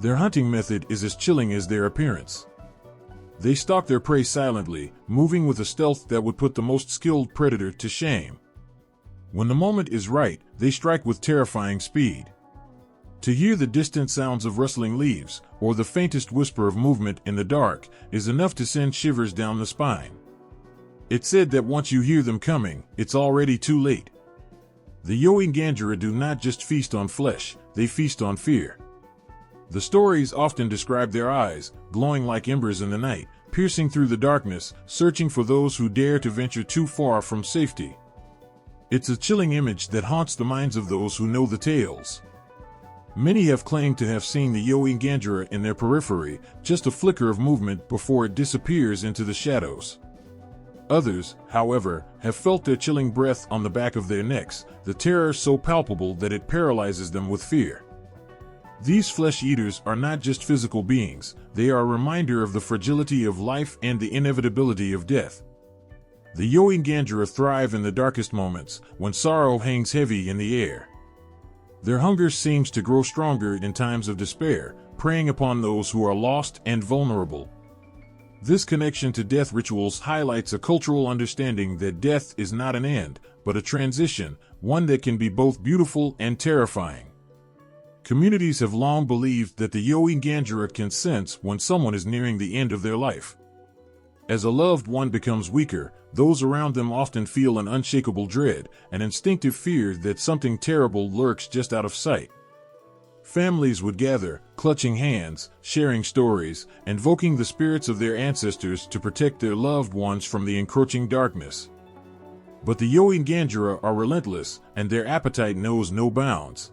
Their hunting method is as chilling as their appearance. They stalk their prey silently, moving with a stealth that would put the most skilled predator to shame. When the moment is right, they strike with terrifying speed. To hear the distant sounds of rustling leaves, or the faintest whisper of movement in the dark, is enough to send shivers down the spine. It's said that once you hear them coming, it's already too late. The Yara-ma-yha-who do not just feast on flesh, they feast on fear. The stories often describe their eyes, glowing like embers in the night, piercing through the darkness, searching for those who dare to venture too far from safety. It's a chilling image that haunts the minds of those who know the tales. Many have claimed to have seen the Yara-ma-yha-who in their periphery, just a flicker of movement before it disappears into the shadows. Others, however, have felt their chilling breath on the back of their necks, the terror so palpable that it paralyzes them with fear. These flesh-eaters are not just physical beings, they are a reminder of the fragility of life and the inevitability of death. The Yara-ma-yha-who thrive in the darkest moments, when sorrow hangs heavy in the air. Their hunger seems to grow stronger in times of despair, preying upon those who are lost and vulnerable. This connection to death rituals highlights a cultural understanding that death is not an end, but a transition, one that can be both beautiful and terrifying. Communities have long believed that the Yara-ma-yha-who can sense when someone is nearing the end of their life. As a loved one becomes weaker, those around them often feel an unshakable dread, an instinctive fear that something terrible lurks just out of sight. Families would gather, clutching hands, sharing stories, invoking the spirits of their ancestors to protect their loved ones from the encroaching darkness. But the Yara-ma-yha-who are relentless, and their appetite knows no bounds.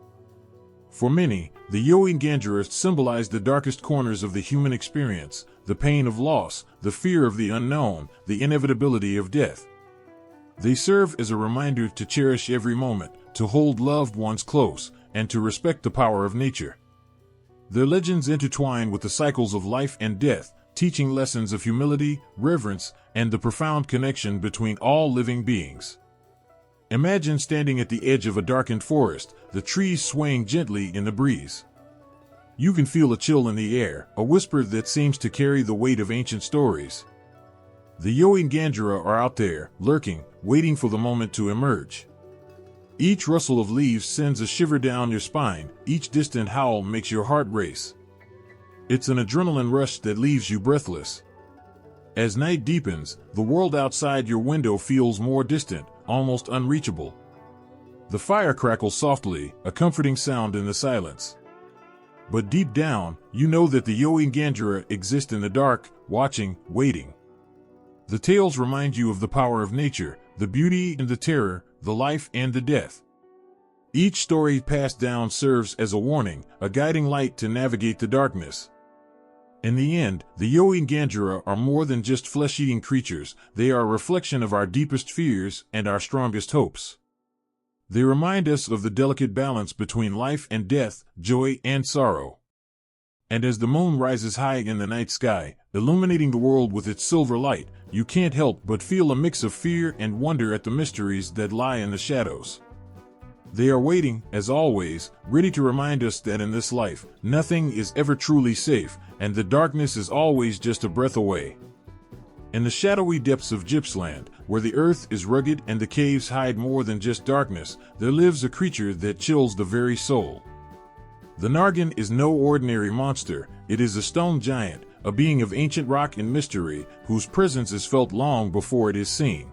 For many, the Yara-ma-yha-who symbolize the darkest corners of the human experience, the pain of loss, the fear of the unknown, the inevitability of death. They serve as a reminder to cherish every moment, to hold loved ones close, and to respect the power of nature. Their legends intertwine with the cycles of life and death, teaching lessons of humility, reverence, and the profound connection between all living beings. Imagine standing at the edge of a darkened forest, the trees swaying gently in the breeze. You can feel a chill in the air, a whisper that seems to carry the weight of ancient stories. The Yara-ma-yha-who are out there, lurking, waiting for the moment to emerge. Each rustle of leaves sends a shiver down your spine, each distant howl makes your heart race. It's an adrenaline rush that leaves you breathless. As night deepens, the world outside your window feels more distant, almost unreachable. The fire crackles softly, a comforting sound in the silence. But deep down, you know that the Yara-ma-yha-who exist in the dark, watching, waiting. The tales remind you of the power of nature, the beauty and the terror, the life and the death. Each story passed down serves as a warning, a guiding light to navigate the darkness. In the end, the Yara-ma-yha-who are more than just flesh-eating creatures, they are a reflection of our deepest fears and our strongest hopes. They remind us of the delicate balance between life and death, joy and sorrow. And as the moon rises high in the night sky, illuminating the world with its silver light, you can't help but feel a mix of fear and wonder at the mysteries that lie in the shadows. They are waiting, as always, ready to remind us that in this life, nothing is ever truly safe, and the darkness is always just a breath away. In the shadowy depths of Gippsland, where the earth is rugged and the caves hide more than just darkness, there lives a creature that chills the very soul. The Nargan is no ordinary monster, it is a stone giant, a being of ancient rock and mystery, whose presence is felt long before it is seen.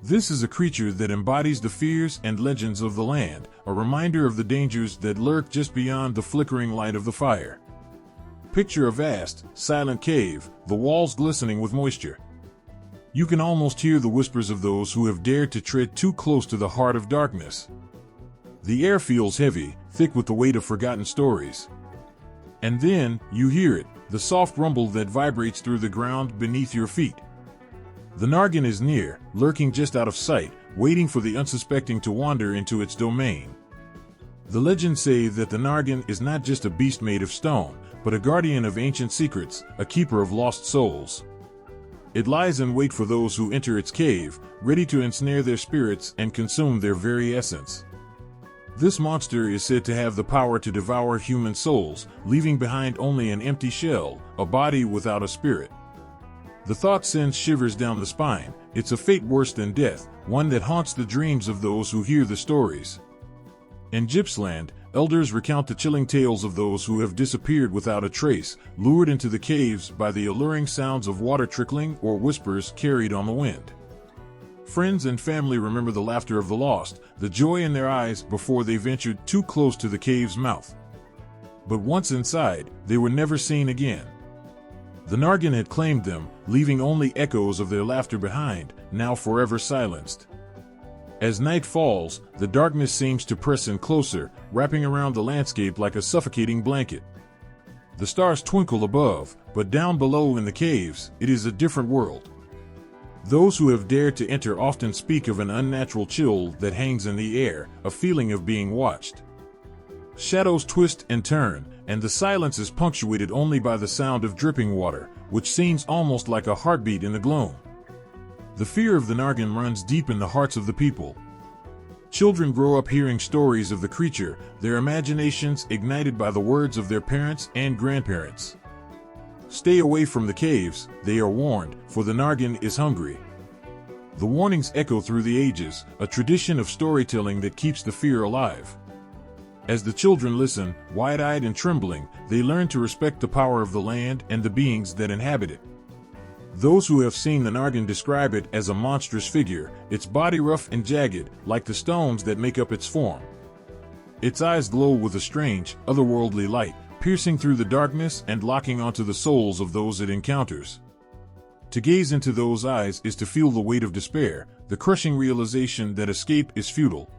This is a creature that embodies the fears and legends of the land, a reminder of the dangers that lurk just beyond the flickering light of the fire. Picture a vast, silent cave, the walls glistening with moisture. You can almost hear the whispers of those who have dared to tread too close to the heart of darkness. The air feels heavy, thick with the weight of forgotten stories. And then, you hear it, the soft rumble that vibrates through the ground beneath your feet. The Nargan is near, lurking just out of sight, waiting for the unsuspecting to wander into its domain. The legends say that the Nargan is not just a beast made of stone, but a guardian of ancient secrets, a keeper of lost souls. It lies in wait for those who enter its cave, ready to ensnare their spirits and consume their very essence. This monster is said to have the power to devour human souls, leaving behind only an empty shell, a body without a spirit. The thought sends shivers down the spine. It's a fate worse than death, one that haunts the dreams of those who hear the stories. In Gippsland, elders recount the chilling tales of those who have disappeared without a trace, lured into the caves by the alluring sounds of water trickling or whispers carried on the wind. Friends and family remember the laughter of the lost, the joy in their eyes before they ventured too close to the cave's mouth. But once inside, they were never seen again. The Nargan had claimed them, leaving only echoes of their laughter behind, now forever silenced. As night falls, the darkness seems to press in closer, wrapping around the landscape like a suffocating blanket. The stars twinkle above, but down below in the caves, it is a different world. Those who have dared to enter often speak of an unnatural chill that hangs in the air, a feeling of being watched. Shadows twist and turn, and the silence is punctuated only by the sound of dripping water, which seems almost like a heartbeat in the gloom. The fear of the Nargan runs deep in the hearts of the people. Children grow up hearing stories of the creature, their imaginations ignited by the words of their parents and grandparents. Stay away from the caves, they are warned, for the Nargan is hungry. The warnings echo through the ages, a tradition of storytelling that keeps the fear alive. As the children listen, wide-eyed and trembling, they learn to respect the power of the land and the beings that inhabit it. Those who have seen the Nargan describe it as a monstrous figure, its body rough and jagged, like the stones that make up its form. Its eyes glow with a strange, otherworldly light, piercing through the darkness and locking onto the souls of those it encounters. To gaze into those eyes is to feel the weight of despair, the crushing realization that escape is futile.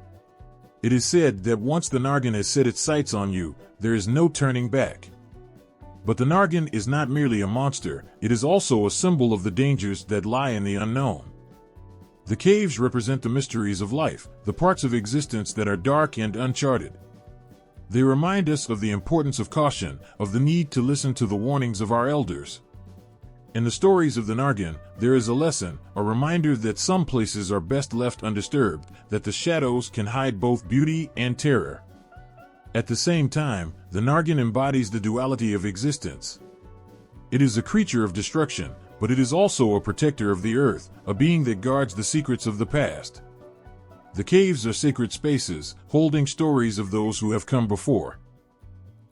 It is said that once the Nargan has set its sights on you, there is no turning back. But the Nargan is not merely a monster, it is also a symbol of the dangers that lie in the unknown. The caves represent the mysteries of life, the parts of existence that are dark and uncharted. They remind us of the importance of caution, of the need to listen to the warnings of our elders. In the stories of the Nargan, there is a lesson, a reminder that some places are best left undisturbed, that the shadows can hide both beauty and terror. At the same time, the Nargan embodies the duality of existence. It is a creature of destruction, but it is also a protector of the earth, a being that guards the secrets of the past. The caves are sacred spaces, holding stories of those who have come before.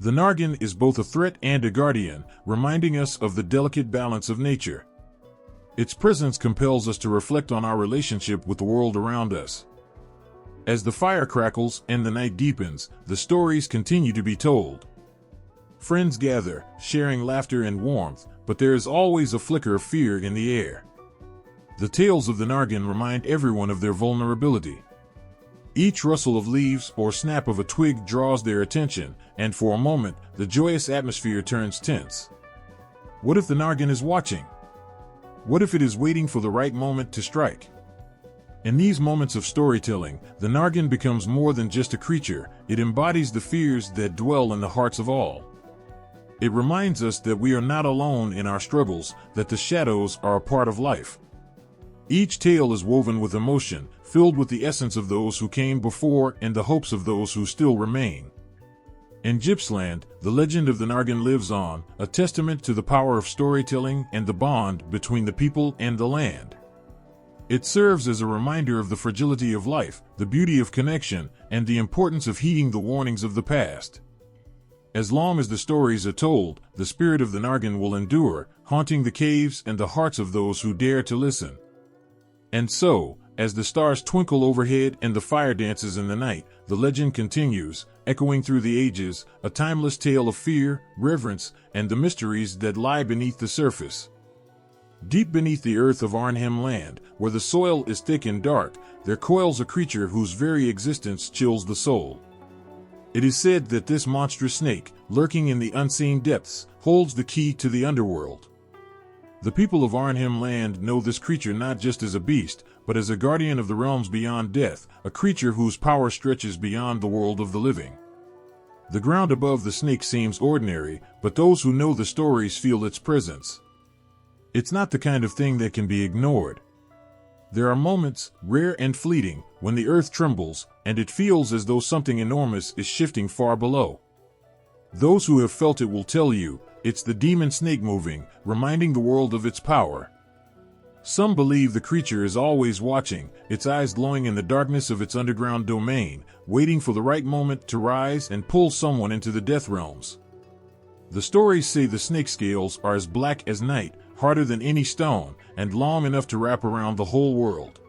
The Nargan is both a threat and a guardian, reminding us of the delicate balance of nature. Its presence compels us to reflect on our relationship with the world around us. As the fire crackles and the night deepens, the stories continue to be told. Friends gather, sharing laughter and warmth, but there is always a flicker of fear in the air. The tales of the Nargan remind everyone of their vulnerability. Each rustle of leaves or snap of a twig draws their attention, and for a moment, the joyous atmosphere turns tense. What if the Nargan is watching? What if it is waiting for the right moment to strike? In these moments of storytelling, the Nargan becomes more than just a creature, it embodies the fears that dwell in the hearts of all. It reminds us that we are not alone in our struggles, that the shadows are a part of life. Each tale is woven with emotion, filled with the essence of those who came before and the hopes of those who still remain. In Gippsland, the legend of the Nargan lives on, a testament to the power of storytelling and the bond between the people and the land. It serves as a reminder of the fragility of life, the beauty of connection, and the importance of heeding the warnings of the past. As long as the stories are told, the spirit of the Nargan will endure, haunting the caves and the hearts of those who dare to listen. And so, as the stars twinkle overhead and the fire dances in the night, the legend continues, echoing through the ages, a timeless tale of fear, reverence, and the mysteries that lie beneath the surface. Deep beneath the earth of Arnhem Land, where the soil is thick and dark, there coils a creature whose very existence chills the soul. It is said that this monstrous snake, lurking in the unseen depths, holds the key to the underworld. The people of Arnhem Land know this creature not just as a beast, but as a guardian of the realms beyond death, a creature whose power stretches beyond the world of the living. The ground above the snake seems ordinary, but those who know the stories feel its presence. It's not the kind of thing that can be ignored. There are moments, rare and fleeting, when the earth trembles, and it feels as though something enormous is shifting far below. Those who have felt it will tell you, it's the demon snake moving, reminding the world of its power. Some believe the creature is always watching, its eyes glowing in the darkness of its underground domain, waiting for the right moment to rise and pull someone into the death realms. The stories say the snake scales are as black as night, harder than any stone, and long enough to wrap around the whole world.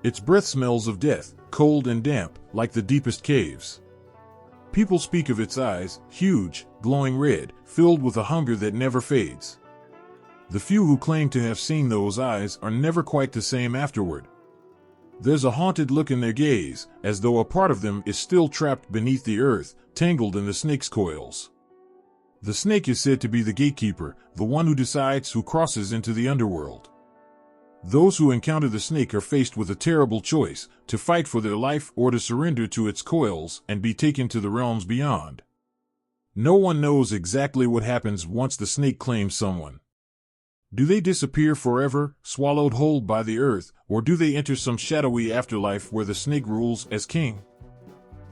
Its breath smells of death, cold and damp, like the deepest caves. People speak of its eyes, huge, glowing red, filled with a hunger that never fades. The few who claim to have seen those eyes are never quite the same afterward. There's a haunted look in their gaze, as though a part of them is still trapped beneath the earth, tangled in the snake's coils. The snake is said to be the gatekeeper, the one who decides who crosses into the underworld. Those who encounter the snake are faced with a terrible choice, to fight for their life or to surrender to its coils and be taken to the realms beyond. No one knows exactly what happens once the snake claims someone. Do they disappear forever, swallowed whole by the earth, or do they enter some shadowy afterlife where the snake rules as king?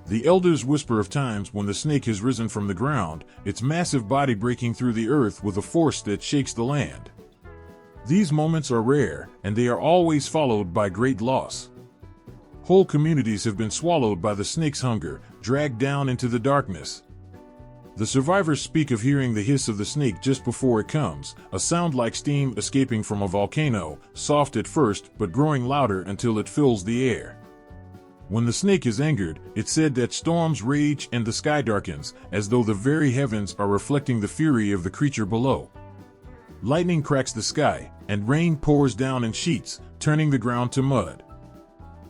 The elders whisper of times when the snake has risen from the ground, its massive body breaking through the earth with a force that shakes the land. These moments are rare, and they are always followed by great loss. Whole communities have been swallowed by the snake's hunger, dragged down into the darkness. The survivors speak of hearing the hiss of the snake just before it comes, a sound like steam escaping from a volcano, soft at first but growing louder until it fills the air. When the snake is angered, it's said that storms rage and the sky darkens, as though the very heavens are reflecting the fury of the creature below. Lightning cracks the sky, and rain pours down in sheets, turning the ground to mud.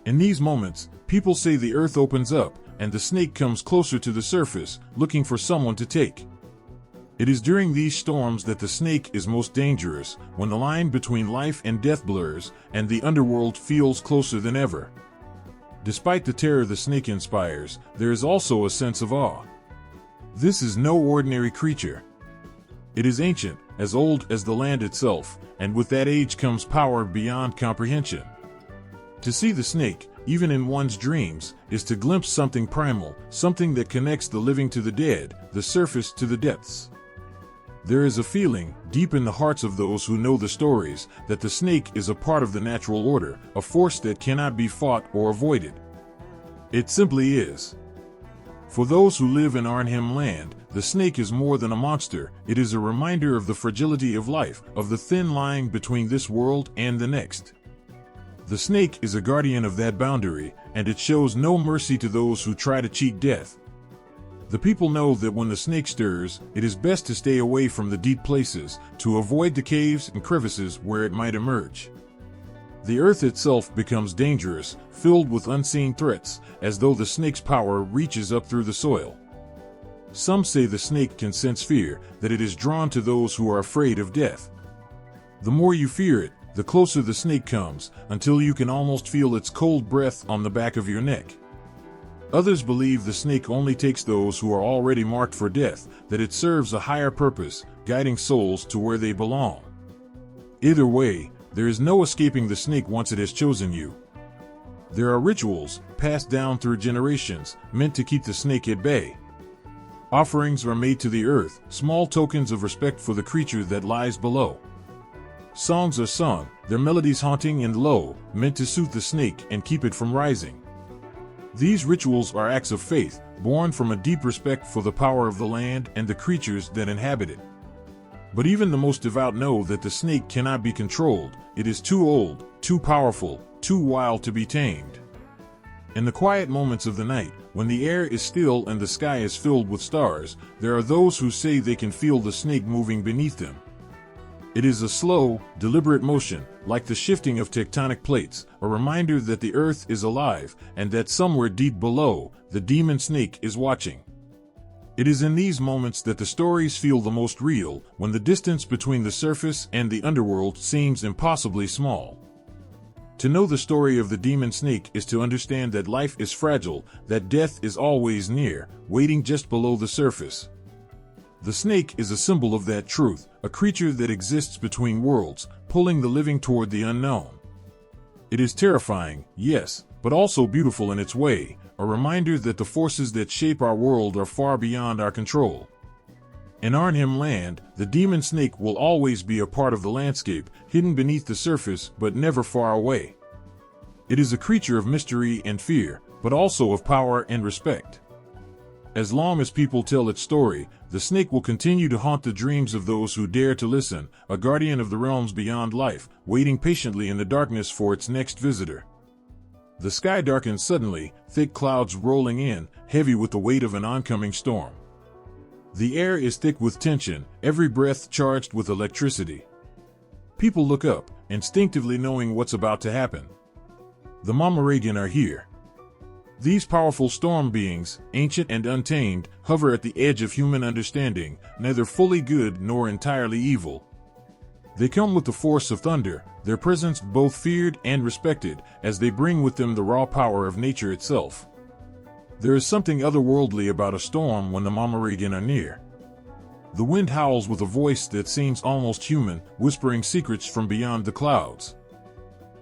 In these moments, people say the earth opens up, and the snake comes closer to the surface, looking for someone to take. It is during these storms that the snake is most dangerous, when the line between life and death blurs, and the underworld feels closer than ever. Despite the terror the snake inspires, there is also a sense of awe. This is no ordinary creature. It is ancient, as old as the land itself, and with that age comes power beyond comprehension. To see the snake, even in one's dreams, is to glimpse something primal, something that connects the living to the dead, the surface to the depths. There is a feeling, deep in the hearts of those who know the stories, that the snake is a part of the natural order, a force that cannot be fought or avoided. It simply is. For those who live in Arnhem land, the snake is more than a monster, it is a reminder of the fragility of life, of the thin line between this world and the next. The snake is a guardian of that boundary, and it shows no mercy to those who try to cheat death. The people know that when the snake stirs, it is best to stay away from the deep places, to avoid the caves and crevices where it might emerge. The earth itself becomes dangerous, filled with unseen threats, as though the snake's power reaches up through the soil. Some say the snake can sense fear, that it is drawn to those who are afraid of death. The more you fear it, the closer the snake comes, until you can almost feel its cold breath on the back of your neck. Others believe the snake only takes those who are already marked for death, that it serves a higher purpose, guiding souls to where they belong. Either way, there is no escaping the snake once it has chosen you. There are rituals, passed down through generations, meant to keep the snake at bay. Offerings are made to the earth, small tokens of respect for the creature that lies below. Songs are sung, their melodies haunting and low, meant to soothe the snake and keep it from rising. These rituals are acts of faith, born from a deep respect for the power of the land and the creatures that inhabit it. But even the most devout know that the snake cannot be controlled, it is too old, too powerful, too wild to be tamed. In the quiet moments of the night, when the air is still and the sky is filled with stars, there are those who say they can feel the snake moving beneath them. It is a slow, deliberate motion, like the shifting of tectonic plates, a reminder that the earth is alive, and that somewhere deep below, the demon snake is watching. It is in these moments that the stories feel the most real, when the distance between the surface and the underworld seems impossibly small. To know the story of the demon snake is to understand that life is fragile, that death is always near, waiting just below the surface. The snake is a symbol of that truth, a creature that exists between worlds, pulling the living toward the unknown. It is terrifying, yes, but also beautiful in its way, a reminder that the forces that shape our world are far beyond our control. In Arnhem Land, the demon snake will always be a part of the landscape, hidden beneath the surface but never far away. It is a creature of mystery and fear, but also of power and respect. As long as people tell its story, the snake will continue to haunt the dreams of those who dare to listen, a guardian of the realms beyond life, waiting patiently in the darkness for its next visitor. The sky darkens suddenly, thick clouds rolling in, heavy with the weight of an oncoming storm. The air is thick with tension, every breath charged with electricity. People look up, instinctively knowing what's about to happen. The Mama-Regan are here. These powerful storm beings, ancient and untamed, hover at the edge of human understanding, neither fully good nor entirely evil. They come with the force of thunder, their presence both feared and respected, as they bring with them the raw power of nature itself. There is something otherworldly about a storm when the Mama-Regan are near. The wind howls with a voice that seems almost human, whispering secrets from beyond the clouds.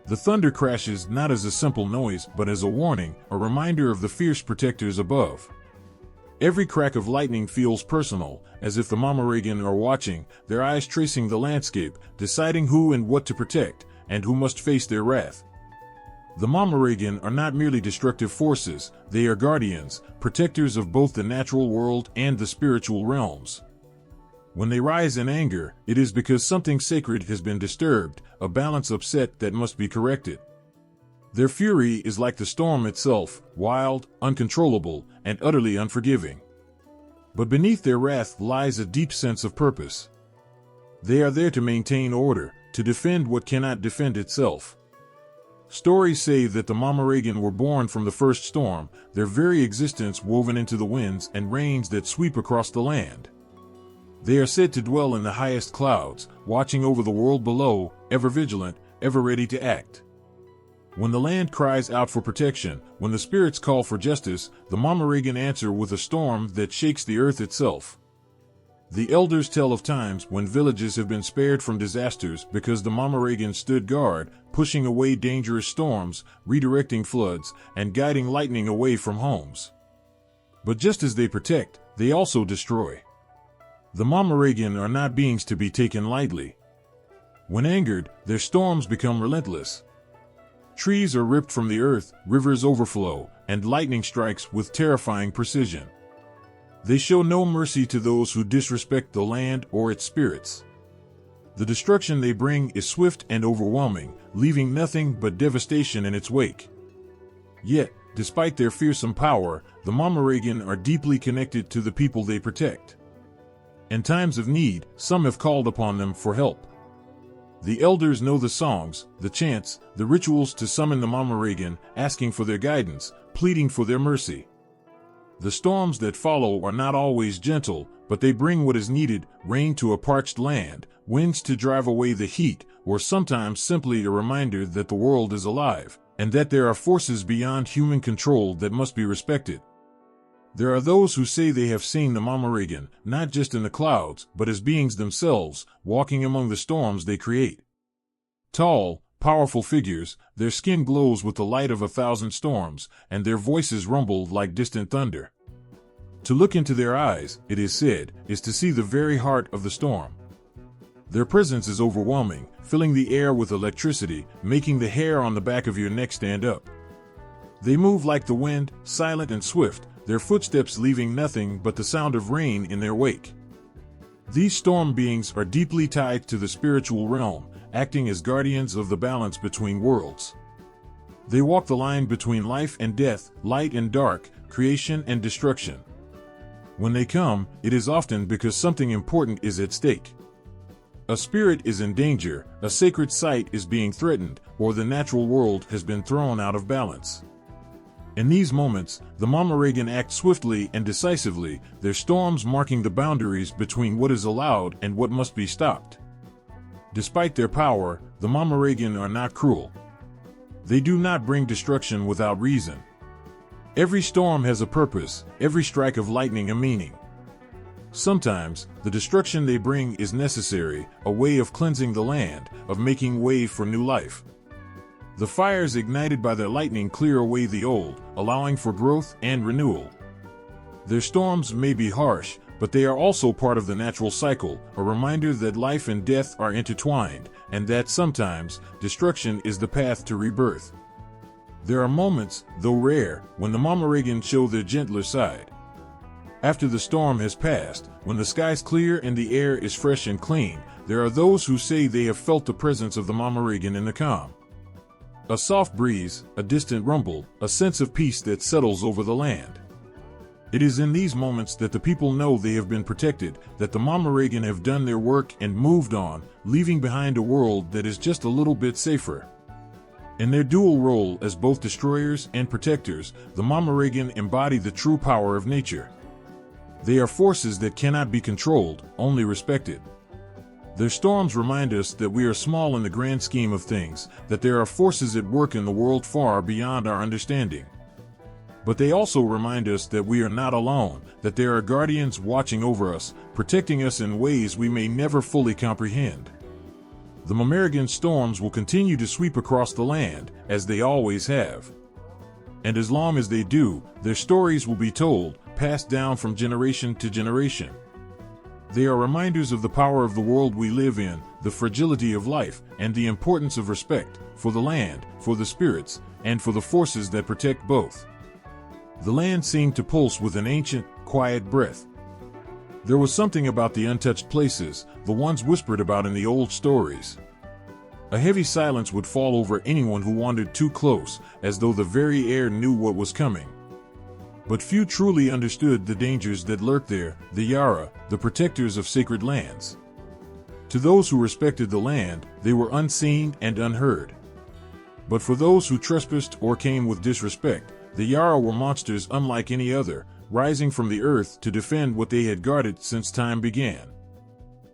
The thunder crashes not as a simple noise but as a warning, a reminder of the fierce protectors above. Every crack of lightning feels personal, as if the Mama-Regan are watching, their eyes tracing the landscape, deciding who and what to protect, and who must face their wrath. The Mama-Regan are not merely destructive forces, they are guardians, protectors of both the natural world and the spiritual realms. When they rise in anger, it is because something sacred has been disturbed, a balance upset that must be corrected. Their fury is like the storm itself, wild, uncontrollable, and utterly unforgiving. But beneath their wrath lies a deep sense of purpose. They are there to maintain order, to defend what cannot defend itself. Stories say that the Mama-Regan were born from the first storm, their very existence woven into the winds and rains that sweep across the land. They are said to dwell in the highest clouds, watching over the world below, ever vigilant, ever ready to act. When the land cries out for protection, when the spirits call for justice, the Mama-Regan answer with a storm that shakes the earth itself. The elders tell of times when villages have been spared from disasters because the Mama-Regan stood guard, pushing away dangerous storms, redirecting floods, and guiding lightning away from homes. But just as they protect, they also destroy. The Mama-Regan are not beings to be taken lightly. When angered, their storms become relentless. Trees are ripped from the earth, rivers overflow, and lightning strikes with terrifying precision. They show no mercy to those who disrespect the land or its spirits. The destruction they bring is swift and overwhelming, leaving nothing but devastation in its wake. Yet, despite their fearsome power, the Mama-Regan are deeply connected to the people they protect. In times of need, some have called upon them for help. The elders know the songs, the chants, the rituals to summon the Mama-Regan, asking for their guidance, pleading for their mercy. The storms that follow are not always gentle, but they bring what is needed: rain to a parched land, winds to drive away the heat, or sometimes simply a reminder that the world is alive, and that there are forces beyond human control that must be respected. There are those who say they have seen the Mama-Regan, not just in the clouds, but as beings themselves, walking among the storms they create. Tall, powerful figures, their skin glows with the light of 1,000 storms, and their voices rumble like distant thunder. To look into their eyes, it is said, is to see the very heart of the storm. Their presence is overwhelming, filling the air with electricity, making the hair on the back of your neck stand up. They move like the wind, silent and swift, their footsteps leaving nothing but the sound of rain in their wake. These storm beings are deeply tied to the spiritual realm, acting as guardians of the balance between worlds. They walk the line between life and death, light and dark, creation and destruction. When they come, it is often because something important is at stake. A spirit is in danger, a sacred site is being threatened, or the natural world has been thrown out of balance. In these moments, the Mama-Regan act swiftly and decisively, their storms marking the boundaries between what is allowed and what must be stopped. Despite their power, the Mama-Regan are not cruel. They do not bring destruction without reason. Every storm has a purpose, every strike of lightning a meaning. Sometimes, the destruction they bring is necessary, a way of cleansing the land, of making way for new life. The fires ignited by their lightning clear away the old, allowing for growth and renewal. Their storms may be harsh, but they are also part of the natural cycle, a reminder that life and death are intertwined, and that sometimes destruction is the path to rebirth. There are moments, though rare, when the Mamaragan show their gentler side. After the storm has passed, when the sky's clear and the air is fresh and clean, there are those who say they have felt the presence of the Mamaragan in the calm. A soft breeze, a distant rumble, a sense of peace that settles over the land. It is in these moments that the people know they have been protected, that the Mamaragan have done their work and moved on, leaving behind a world that is just a little bit safer. In their dual role as both destroyers and protectors, the Mamaragan embody the true power of nature. They are forces that cannot be controlled, only respected. Their storms remind us that we are small in the grand scheme of things, that there are forces at work in the world far beyond our understanding. But they also remind us that we are not alone, that there are guardians watching over us, protecting us in ways we may never fully comprehend. The Mamaragan storms will continue to sweep across the land, as they always have. And as long as they do, their stories will be told, passed down from generation to generation. They are reminders of the power of the world we live in, the fragility of life, and the importance of respect for the land, for the spirits, and for the forces that protect both. The land seemed to pulse with an ancient, quiet breath. There was something about the untouched places, the ones whispered about in the old stories. A heavy silence would fall over anyone who wandered too close, as though the very air knew what was coming. But few truly understood the dangers that lurked there, the Yara, the protectors of sacred lands. To those who respected the land, they were unseen and unheard. But for those who trespassed or came with disrespect, the Yara were monsters unlike any other, rising from the earth to defend what they had guarded since time began.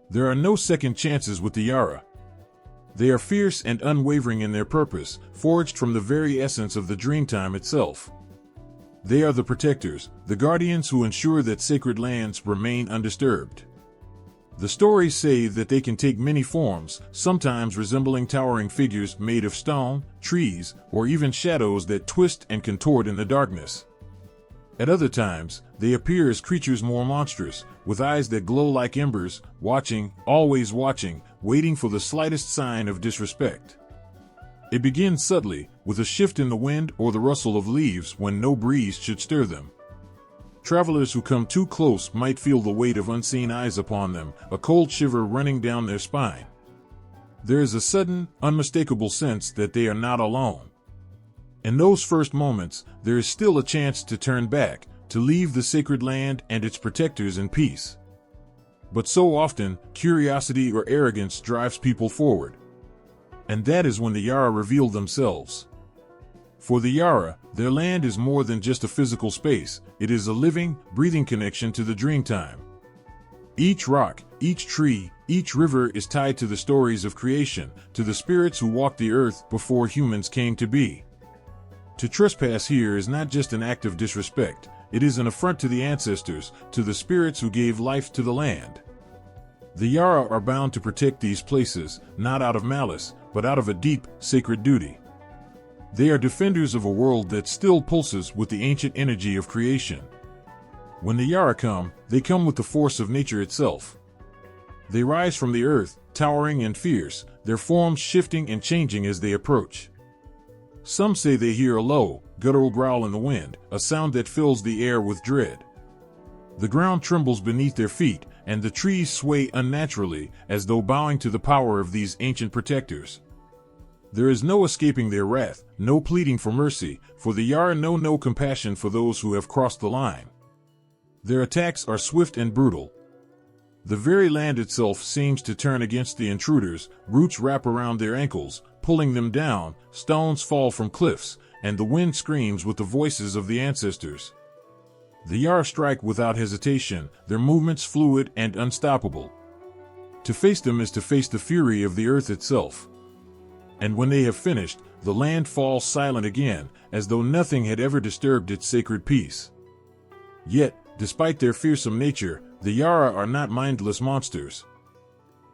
There are no second chances with the Yara. They are fierce and unwavering in their purpose, forged from the very essence of the Dreamtime itself. They are the protectors, the guardians who ensure that sacred lands remain undisturbed. The stories say that they can take many forms, sometimes resembling towering figures made of stone, trees, or even shadows that twist and contort in the darkness. At other times, they appear as creatures more monstrous, with eyes that glow like embers, watching, always watching, waiting for the slightest sign of disrespect. It begins subtly, with a shift in the wind or the rustle of leaves when no breeze should stir them. Travelers who come too close might feel the weight of unseen eyes upon them, a cold shiver running down their spine. There is a sudden, unmistakable sense that they are not alone. In those first moments, there is still a chance to turn back, to leave the sacred land and its protectors in peace. But so often, curiosity or arrogance drives people forward. And that is when the Yara reveal themselves. For the Yara, their land is more than just a physical space, it is a living, breathing connection to the Dreamtime. Each rock, each tree, each river is tied to the stories of creation, to the spirits who walked the earth before humans came to be. To trespass here is not just an act of disrespect, it is an affront to the ancestors, to the spirits who gave life to the land. The Yara are bound to protect these places, not out of malice, but out of a deep, sacred duty. They are defenders of a world that still pulses with the ancient energy of creation. When the Yara come, they come with the force of nature itself. They rise from the earth, towering and fierce, their forms shifting and changing as they approach. Some say they hear a low, guttural growl in the wind, a sound that fills the air with dread. The ground trembles beneath their feet, and the trees sway unnaturally, as though bowing to the power of these ancient protectors. There is no escaping their wrath, no pleading for mercy, for the Yara know no compassion for those who have crossed the line. Their attacks are swift and brutal. The very land itself seems to turn against the intruders, roots wrap around their ankles, pulling them down, stones fall from cliffs, and the wind screams with the voices of the ancestors. The Yara strike without hesitation, their movements fluid and unstoppable. To face them is to face the fury of the earth itself. And when they have finished, the land falls silent again, as though nothing had ever disturbed its sacred peace. Yet, despite their fearsome nature, the Yara are not mindless monsters.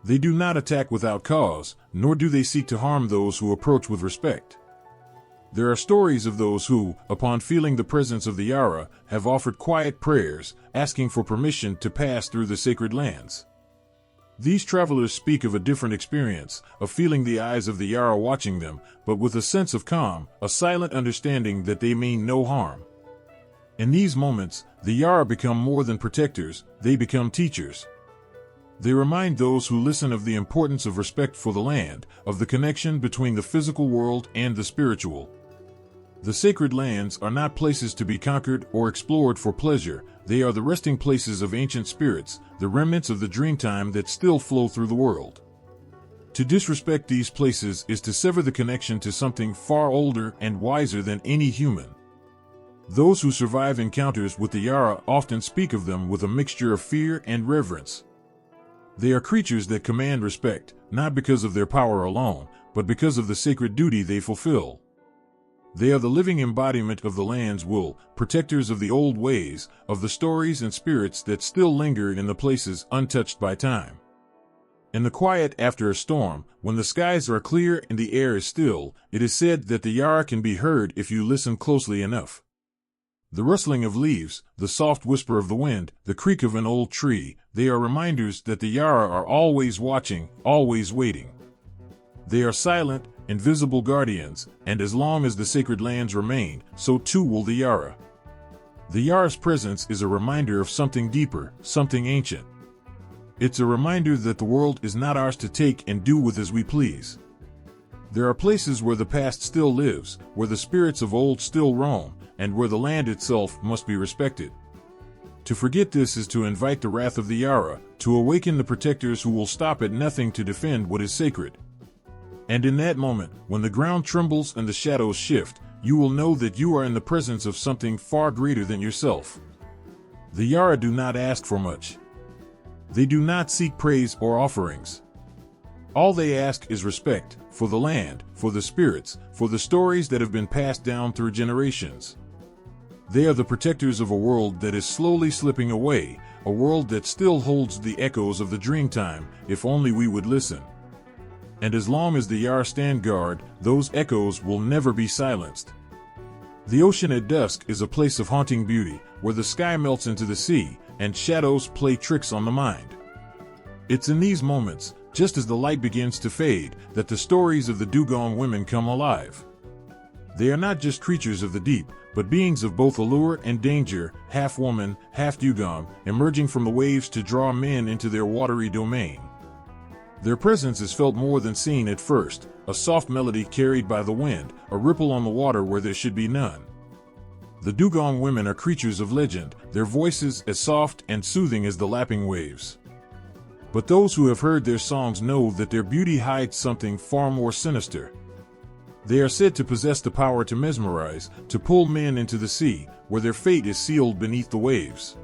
They do not attack without cause, nor do they seek to harm those who approach with respect. There are stories of those who, upon feeling the presence of the Yara, have offered quiet prayers, asking for permission to pass through the sacred lands. These travelers speak of a different experience, of feeling the eyes of the Yara watching them, but with a sense of calm, a silent understanding that they mean no harm. In these moments, the Yara become more than protectors, they become teachers. They remind those who listen of the importance of respect for the land, of the connection between the physical world and the spiritual. The sacred lands are not places to be conquered or explored for pleasure, they are the resting places of ancient spirits, the remnants of the dreamtime that still flow through the world. To disrespect these places is to sever the connection to something far older and wiser than any human. Those who survive encounters with the Yara often speak of them with a mixture of fear and reverence. They are creatures that command respect, not because of their power alone, but because of the sacred duty they fulfill. They are the living embodiment of the land's will, protectors of the old ways, of the stories and spirits that still linger in the places untouched by time. In the quiet after a storm, when the skies are clear and the air is still, it is said that the Yara can be heard if you listen closely enough. The rustling of leaves, the soft whisper of the wind, the creak of an old tree, they are reminders that the Yara are always watching, always waiting. They are silent, invisible guardians, and as long as the sacred lands remain, so too will the Yara. The Yara's presence is a reminder of something deeper, something ancient. It's a reminder that the world is not ours to take and do with as we please. There are places where the past still lives, where the spirits of old still roam, and where the land itself must be respected. To forget this is to invite the wrath of the Yara, to awaken the protectors who will stop at nothing to defend what is sacred. And in that moment, when the ground trembles and the shadows shift, you will know that you are in the presence of something far greater than yourself. The Yara do not ask for much. They do not seek praise or offerings. All they ask is respect, for the land, for the spirits, for the stories that have been passed down through generations. They are the protectors of a world that is slowly slipping away, a world that still holds the echoes of the dreamtime, if only we would listen. And as long as the Yara stand guard, those echoes will never be silenced. The ocean at dusk is a place of haunting beauty, where the sky melts into the sea, and shadows play tricks on the mind. It's in these moments, just as the light begins to fade, that the stories of the dugong women come alive. They are not just creatures of the deep, but beings of both allure and danger, half woman, half dugong, emerging from the waves to draw men into their watery domain. Their presence is felt more than seen at first, a soft melody carried by the wind, a ripple on the water where there should be none. The dugong women are creatures of legend, their voices as soft and soothing as the lapping waves. But those who have heard their songs know that their beauty hides something far more sinister. They are said to possess the power to mesmerize, to pull men into the sea, where their fate is sealed beneath the waves.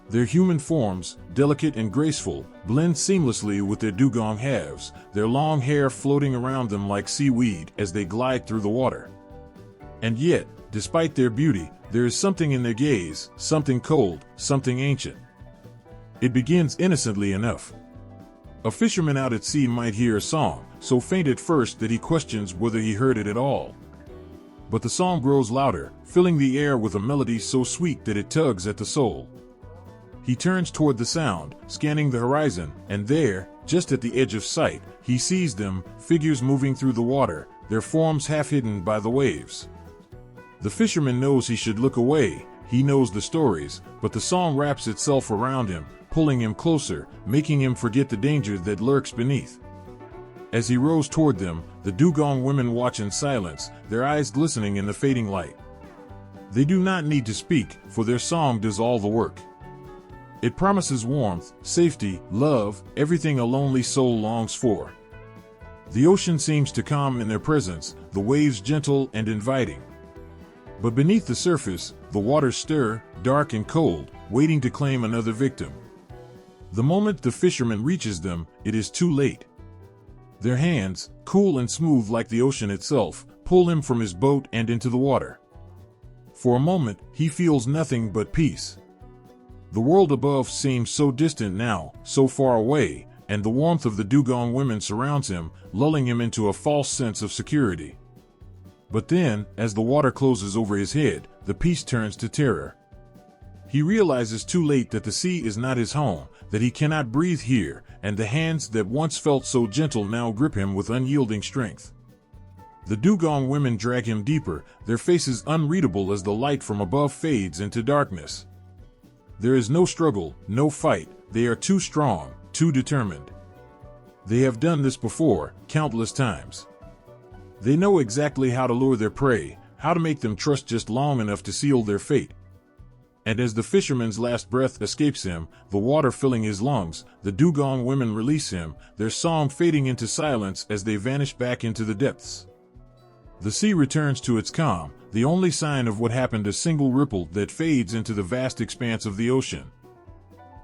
Their human forms, delicate and graceful, blend seamlessly with their dugong halves, their long hair floating around them like seaweed as they glide through the water. And yet, despite their beauty, there is something in their gaze, something cold, something ancient. It begins innocently enough. A fisherman out at sea might hear a song, so faint at first that he questions whether he heard it at all. But the song grows louder, filling the air with a melody so sweet that it tugs at the soul. He turns toward the sound, scanning the horizon, and there, just at the edge of sight, he sees them, figures moving through the water, their forms half hidden by the waves. The fisherman knows he should look away, he knows the stories, but the song wraps itself around him, pulling him closer, making him forget the danger that lurks beneath. As he rows toward them, the dugong women watch in silence, their eyes glistening in the fading light. They do not need to speak, for their song does all the work. It promises warmth, safety, love, everything a lonely soul longs for. The ocean seems to calm in their presence, the waves gentle and inviting. But beneath the surface, the waters stir, dark and cold, waiting to claim another victim. The moment the fisherman reaches them, it is too late. Their hands, cool and smooth like the ocean itself, pull him from his boat and into the water. For a moment, he feels nothing but peace. The world above seems so distant now, so far away, and the warmth of the dugong women surrounds him, lulling him into a false sense of security. But then, as the water closes over his head, the peace turns to terror. He realizes too late that the sea is not his home, that he cannot breathe here, and the hands that once felt so gentle now grip him with unyielding strength. The dugong women drag him deeper, their faces unreadable as the light from above fades into darkness. There is no struggle, no fight, they are too strong, too determined. They have done this before, countless times. They know exactly how to lure their prey, how to make them trust just long enough to seal their fate. And as the fisherman's last breath escapes him, the water filling his lungs, the dugong women release him, their song fading into silence as they vanish back into the depths. The sea returns to its calm, the only sign of what happened a single ripple that fades into the vast expanse of the ocean.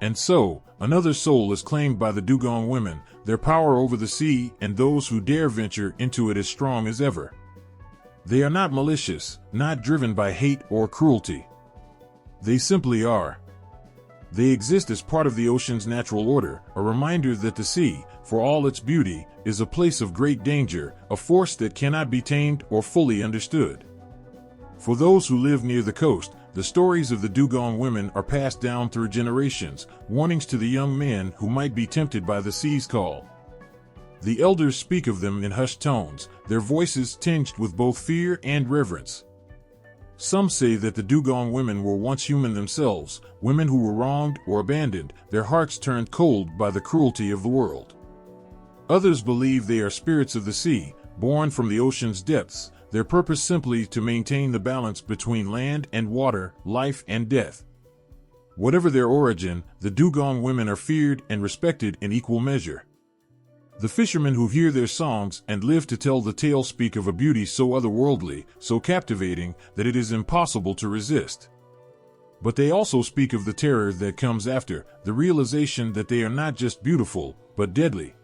And so, another soul is claimed by the dugong women, their power over the sea and those who dare venture into it as strong as ever. They are not malicious, not driven by hate or cruelty. They simply are. They exist as part of the ocean's natural order, a reminder that the sea, for all its beauty, is a place of great danger, a force that cannot be tamed or fully understood. For those who live near the coast, the stories of the dugong women are passed down through generations, warnings to the young men who might be tempted by the sea's call. The elders speak of them in hushed tones, their voices tinged with both fear and reverence. Some say that the dugong women were once human themselves, women who were wronged or abandoned, their hearts turned cold by the cruelty of the world. Others believe they are spirits of the sea, born from the ocean's depths, their purpose simply to maintain the balance between land and water, life and death. Whatever their origin, the dugong women are feared and respected in equal measure. The fishermen who hear their songs and live to tell the tale speak of a beauty so otherworldly, so captivating, that it is impossible to resist. But they also speak of the terror that comes after, the realization that they are not just beautiful, but deadly.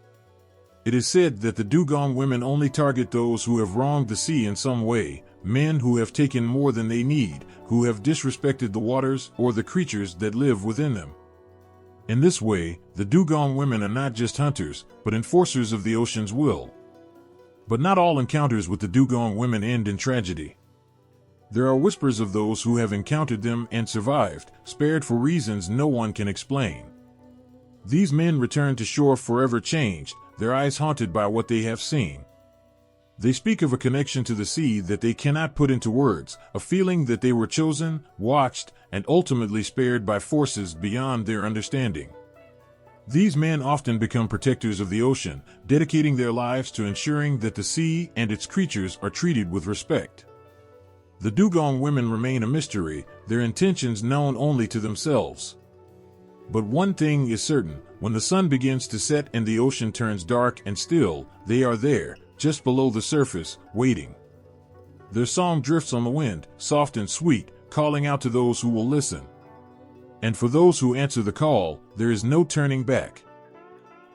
It is said that the dugong women only target those who have wronged the sea in some way, men who have taken more than they need, who have disrespected the waters or the creatures that live within them. In this way, the dugong women are not just hunters, but enforcers of the ocean's will. But not all encounters with the dugong women end in tragedy. There are whispers of those who have encountered them and survived, spared for reasons no one can explain. These men return to shore forever changed, their eyes haunted by what they have seen. They speak of a connection to the sea that they cannot put into words, a feeling that they were chosen, watched, and ultimately spared by forces beyond their understanding. These men often become protectors of the ocean, dedicating their lives to ensuring that the sea and its creatures are treated with respect. The dugong women remain a mystery, their intentions known only to themselves. But one thing is certain, when the sun begins to set and the ocean turns dark and still, they are there, just below the surface, waiting. Their song drifts on the wind, soft and sweet, calling out to those who will listen. And for those who answer the call, there is no turning back.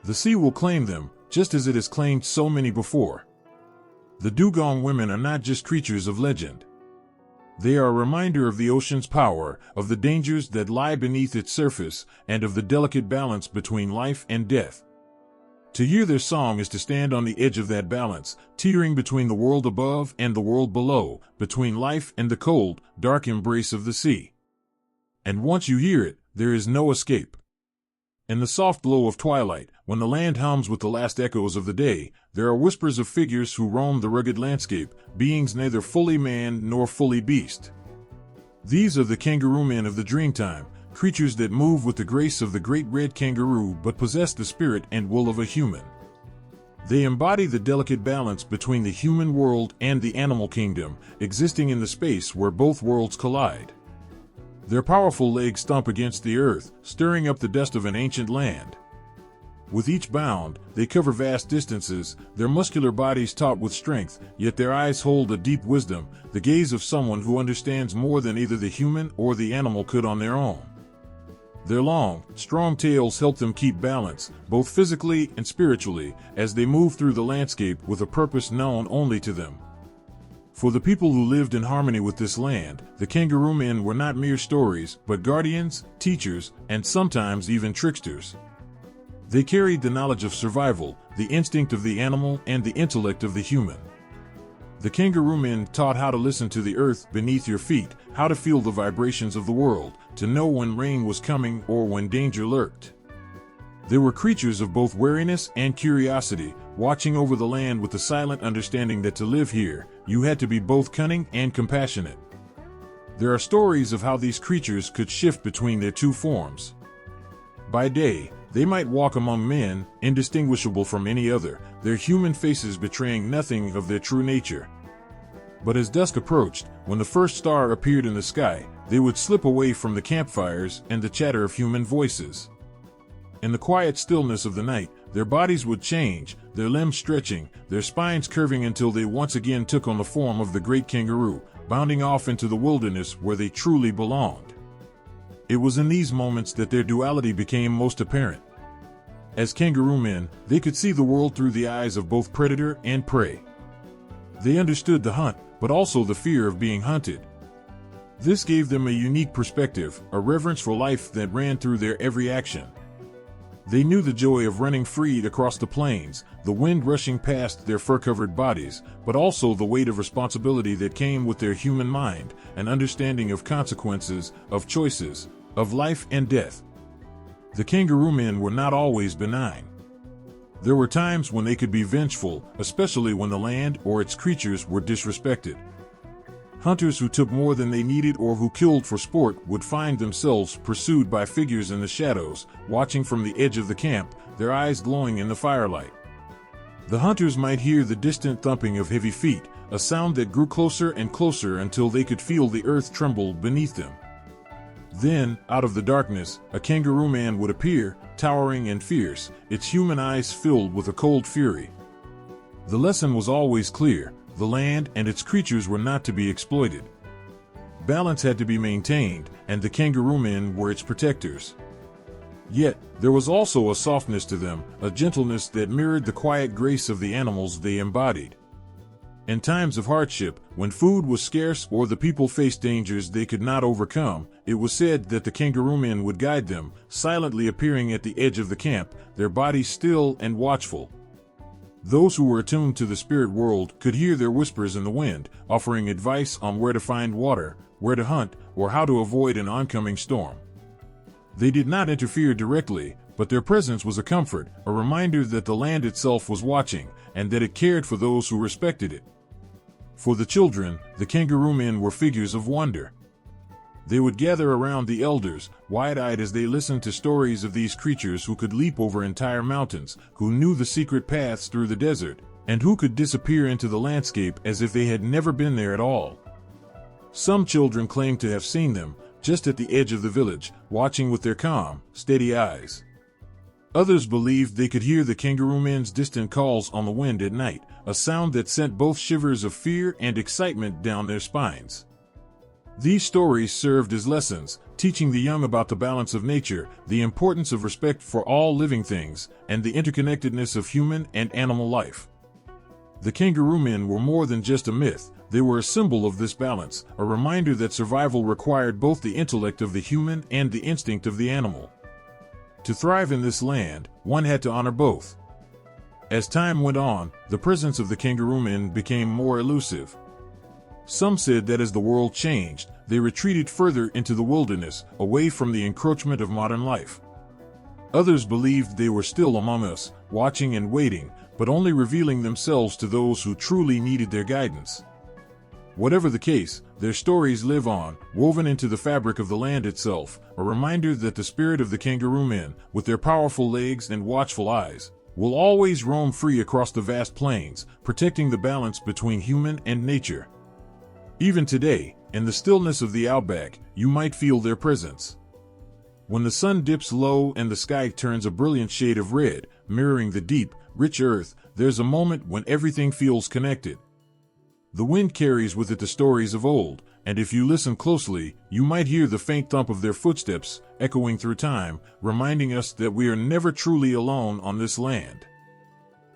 The sea will claim them, just as it has claimed so many before. The dugong women are not just creatures of legend. They are a reminder of the ocean's power, of the dangers that lie beneath its surface, and of the delicate balance between life and death. To hear their song is to stand on the edge of that balance, teetering between the world above and the world below, between life and the cold, dark embrace of the sea. And once you hear it, there is no escape. In the soft glow of twilight, when the land hums with the last echoes of the day, there are whispers of figures who roam the rugged landscape, beings neither fully man nor fully beast. These are the kangaroo men of the Dreamtime, creatures that move with the grace of the great red kangaroo but possess the spirit and will of a human. They embody the delicate balance between the human world and the animal kingdom, existing in the space where both worlds collide. Their powerful legs stomp against the earth, stirring up the dust of an ancient land. With each bound, they cover vast distances, their muscular bodies taut with strength, yet their eyes hold a deep wisdom, the gaze of someone who understands more than either the human or the animal could on their own. Their long, strong tails help them keep balance, both physically and spiritually, as they move through the landscape with a purpose known only to them. For the people who lived in harmony with this land, the kangaroo men were not mere stories, but guardians, teachers, and sometimes even tricksters. They carried the knowledge of survival, the instinct of the animal, and the intellect of the human. The kangaroo men taught how to listen to the earth beneath your feet, how to feel the vibrations of the world, to know when rain was coming or when danger lurked. They were creatures of both wariness and curiosity, watching over the land with the silent understanding that to live here, you had to be both cunning and compassionate. There are stories of how these creatures could shift between their two forms. By day, they might walk among men, indistinguishable from any other, their human faces betraying nothing of their true nature. But as dusk approached, when the first star appeared in the sky, they would slip away from the campfires and the chatter of human voices. In the quiet stillness of the night, their bodies would change, their limbs stretching, their spines curving until they once again took on the form of the great kangaroo, bounding off into the wilderness where they truly belonged. It was in these moments that their duality became most apparent. As kangaroo men, they could see the world through the eyes of both predator and prey. They understood the hunt, but also the fear of being hunted. This gave them a unique perspective, a reverence for life that ran through their every action. They knew the joy of running free across the plains, the wind rushing past their fur-covered bodies, but also the weight of responsibility that came with their human mind, an understanding of consequences, of choices, of life and death. The kangaroo men were not always benign. There were times when they could be vengeful, especially when the land or its creatures were disrespected. Hunters who took more than they needed or who killed for sport would find themselves pursued by figures in the shadows, watching from the edge of the camp, their eyes glowing in the firelight. The hunters might hear the distant thumping of heavy feet, a sound that grew closer and closer until they could feel the earth tremble beneath them. Then, out of the darkness, a kangaroo man would appear, towering and fierce, its human eyes filled with a cold fury. The lesson was always clear: the land and its creatures were not to be exploited. Balance had to be maintained, and the kangaroo men were its protectors. Yet, there was also a softness to them, a gentleness that mirrored the quiet grace of the animals they embodied. In times of hardship, when food was scarce or the people faced dangers they could not overcome, it was said that the kangaroo men would guide them, silently appearing at the edge of the camp, their bodies still and watchful. Those who were attuned to the spirit world could hear their whispers in the wind, offering advice on where to find water, where to hunt, or how to avoid an oncoming storm. They did not interfere directly, but their presence was a comfort, a reminder that the land itself was watching, and that it cared for those who respected it. For the children, the kangaroo men were figures of wonder. They would gather around the elders, wide-eyed as they listened to stories of these creatures who could leap over entire mountains, who knew the secret paths through the desert, and who could disappear into the landscape as if they had never been there at all. Some children claimed to have seen them, just at the edge of the village, watching with their calm, steady eyes. Others believed they could hear the kangaroo men's distant calls on the wind at night, a sound that sent both shivers of fear and excitement down their spines. These stories served as lessons, teaching the young about the balance of nature, the importance of respect for all living things, and the interconnectedness of human and animal life. The kangaroo men were more than just a myth, they were a symbol of this balance, a reminder that survival required both the intellect of the human and the instinct of the animal. To thrive in this land, one had to honor both. As time went on, the presence of the kangaroo men became more elusive. Some said that as the world changed, they retreated further into the wilderness, away from the encroachment of modern life. Others believed they were still among us, watching and waiting, but only revealing themselves to those who truly needed their guidance. Whatever the case, their stories live on, woven into the fabric of the land itself, a reminder that the spirit of the kangaroo men, with their powerful legs and watchful eyes, will always roam free across the vast plains, protecting the balance between human and nature. Even today, in the stillness of the outback, you might feel their presence. When the sun dips low and the sky turns a brilliant shade of red, mirroring the deep, rich earth, there's a moment when everything feels connected. The wind carries with it the stories of old, and if you listen closely, you might hear the faint thump of their footsteps, echoing through time, reminding us that we are never truly alone on this land.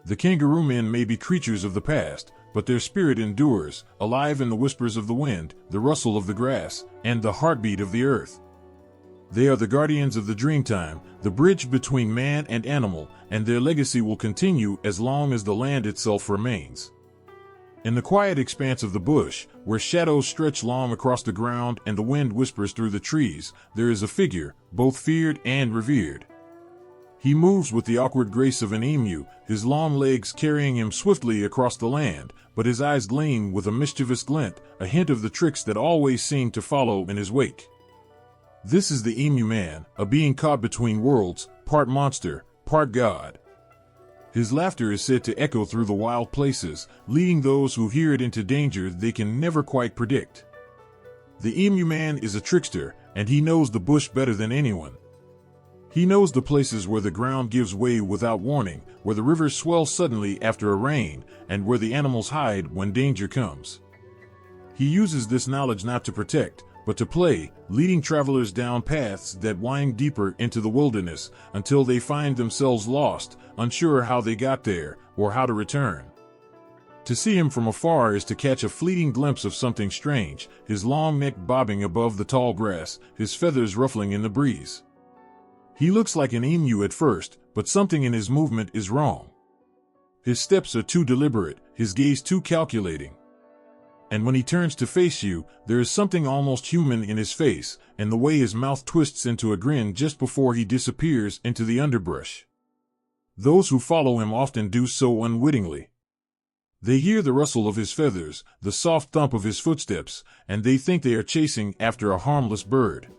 The kangaroo men may be creatures of the past, but their spirit endures, alive in the whispers of the wind, the rustle of the grass, and the heartbeat of the earth. They are the guardians of the dreamtime, the bridge between man and animal, and their legacy will continue as long as the land itself remains. In the quiet expanse of the bush, where shadows stretch long across the ground and the wind whispers through the trees, there is a figure, both feared and revered. He moves with the awkward grace of an emu, his long legs carrying him swiftly across the land, but his eyes gleam with a mischievous glint, a hint of the tricks that always seem to follow in his wake. This is the Emu Man, a being caught between worlds, part monster, part god. His laughter is said to echo through the wild places, leading those who hear it into danger they can never quite predict. The Emu Man is a trickster, and he knows the bush better than anyone. He knows the places where the ground gives way without warning, where the rivers swell suddenly after a rain, and where the animals hide when danger comes. He uses this knowledge not to protect, but to play, leading travelers down paths that wind deeper into the wilderness until they find themselves lost, unsure how they got there or how to return. To see him from afar is to catch a fleeting glimpse of something strange, his long neck bobbing above the tall grass, his feathers ruffling in the breeze. He looks like an emu at first, but something in his movement is wrong. His steps are too deliberate, his gaze too calculating. And when he turns to face you, there is something almost human in his face, and the way his mouth twists into a grin just before he disappears into the underbrush. Those who follow him often do so unwittingly. They hear the rustle of his feathers, the soft thump of his footsteps, and they think they are chasing after a harmless bird.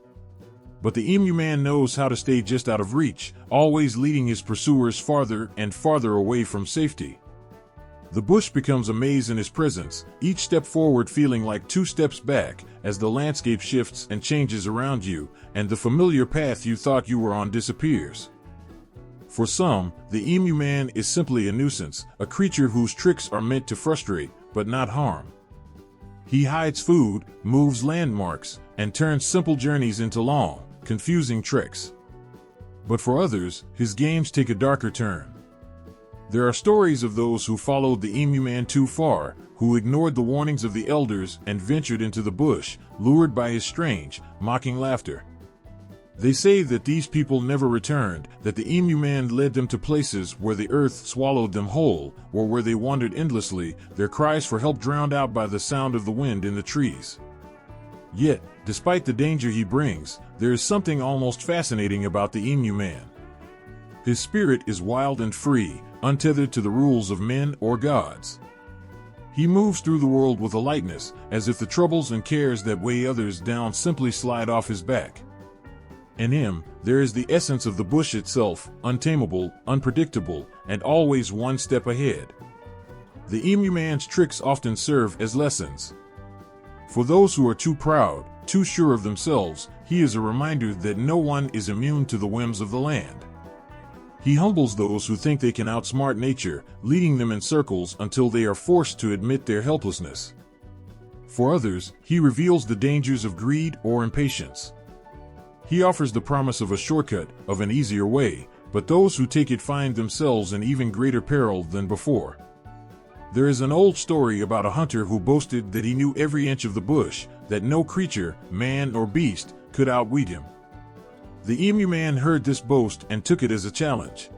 But the Emu Man knows how to stay just out of reach, always leading his pursuers farther and farther away from safety. The bush becomes a maze in his presence, each step forward feeling like 2 steps back as the landscape shifts and changes around you, and the familiar path you thought you were on disappears. For some, the Emu Man is simply a nuisance, a creature whose tricks are meant to frustrate, but not harm. He hides food, moves landmarks, and turns simple journeys into long, confusing treks. But for others, his games take a darker turn. There are stories of those who followed the Emu Man too far, who ignored the warnings of the elders and ventured into the bush, lured by his strange, mocking laughter. They say that these people never returned, that the Emu Man led them to places where the earth swallowed them whole, or where they wandered endlessly, their cries for help drowned out by the sound of the wind in the trees. Yet, despite the danger he brings, there is something almost fascinating about the Emu Man. His spirit is wild and free, untethered to the rules of men or gods. He moves through the world with a lightness, as if the troubles and cares that weigh others down simply slide off his back. In him, there is the essence of the bush itself, untamable, unpredictable, and always one step ahead. The Emu Man's tricks often serve as lessons. For those who are too proud, too sure of themselves, he is a reminder that no one is immune to the whims of the land. He humbles those who think they can outsmart nature, leading them in circles until they are forced to admit their helplessness. For others, he reveals the dangers of greed or impatience. He offers the promise of a shortcut, of an easier way, but those who take it find themselves in even greater peril than before. There is an old story about a hunter who boasted that he knew every inch of the bush, that no creature, man or beast, could outwit him. The Emu Man heard this boast and took it as a challenge.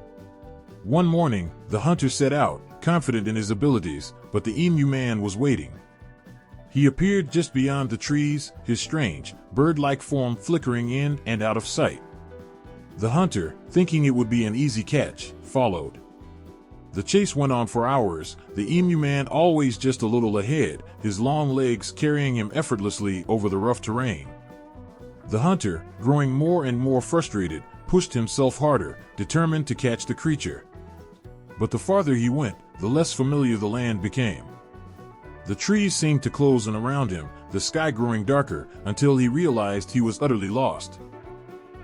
One morning, the hunter set out, confident in his abilities, but the Emu Man was waiting. He appeared just beyond the trees, his strange, bird-like form flickering in and out of sight. The hunter, thinking it would be an easy catch, followed. The chase went on for hours, the Emu Man always just a little ahead, his long legs carrying him effortlessly over the rough terrain. The hunter, growing more and more frustrated, pushed himself harder, determined to catch the creature. But the farther he went, the less familiar the land became. The trees seemed to close in around him, the sky growing darker, until he realized he was utterly lost.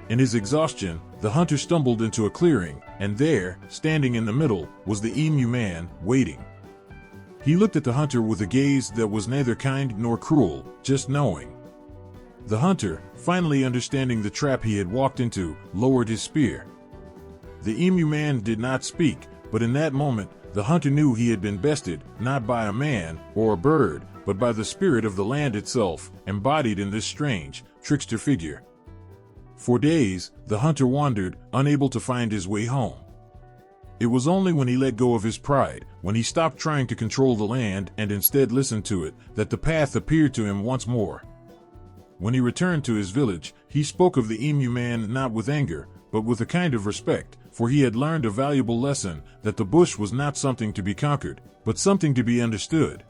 In his exhaustion, the hunter stumbled into a clearing, and there, standing in the middle, was the Emu Man, waiting. He looked at the hunter with a gaze that was neither kind nor cruel, just knowing. The hunter, finally understanding the trap he had walked into, lowered his spear. The Emu Man did not speak, but in that moment, the hunter knew he had been bested, not by a man or a bird, but by the spirit of the land itself, embodied in this strange, trickster figure. For days, the hunter wandered, unable to find his way home. It was only when he let go of his pride, when he stopped trying to control the land and instead listened to it, that the path appeared to him once more. When he returned to his village, he spoke of the emu man not with anger, but with a kind of respect, for he had learned a valuable lesson, that the bush was not something to be conquered, but something to be understood.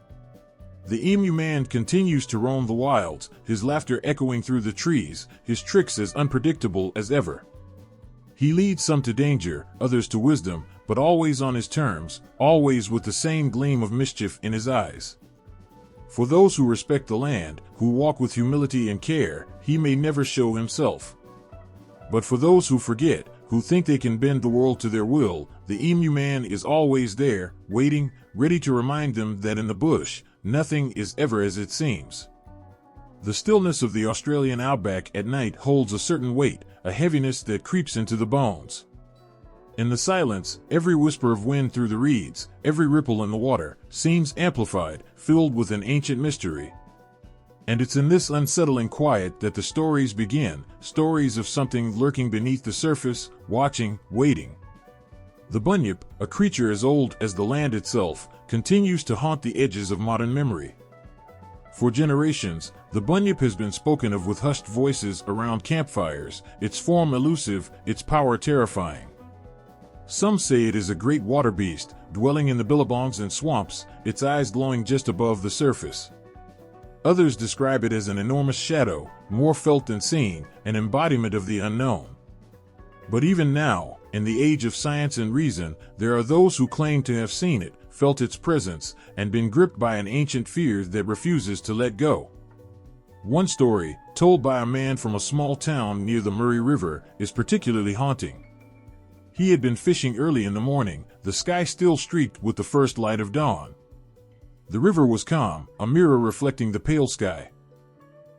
The emu man continues to roam the wilds, his laughter echoing through the trees, his tricks as unpredictable as ever. He leads some to danger, others to wisdom, but always on his terms, always with the same gleam of mischief in his eyes. For those who respect the land, who walk with humility and care, he may never show himself. But for those who forget, who think they can bend the world to their will, the emu man is always there, waiting, ready to remind them that in the bush, nothing is ever as it seems. The stillness of the Australian outback at night holds a certain weight, a heaviness that creeps into the bones. In the silence, every whisper of wind through the reeds, every ripple in the water, seems amplified, filled with an ancient mystery. And it's in this unsettling quiet that the stories begin, stories of something lurking beneath the surface, watching, waiting. The bunyip, a creature as old as the land itself, continues to haunt the edges of modern memory. For generations, the bunyip has been spoken of with hushed voices around campfires, its form elusive, its power terrifying. Some say it is a great water beast, dwelling in the billabongs and swamps, its eyes glowing just above the surface. Others describe it as an enormous shadow, more felt than seen, an embodiment of the unknown. But even now, in the age of science and reason, there are those who claim to have seen it, felt its presence, and been gripped by an ancient fear that refuses to let go. One story, told by a man from a small town near the Murray River, is particularly haunting. He had been fishing early in the morning, the sky still streaked with the first light of dawn. The river was calm, a mirror reflecting the pale sky.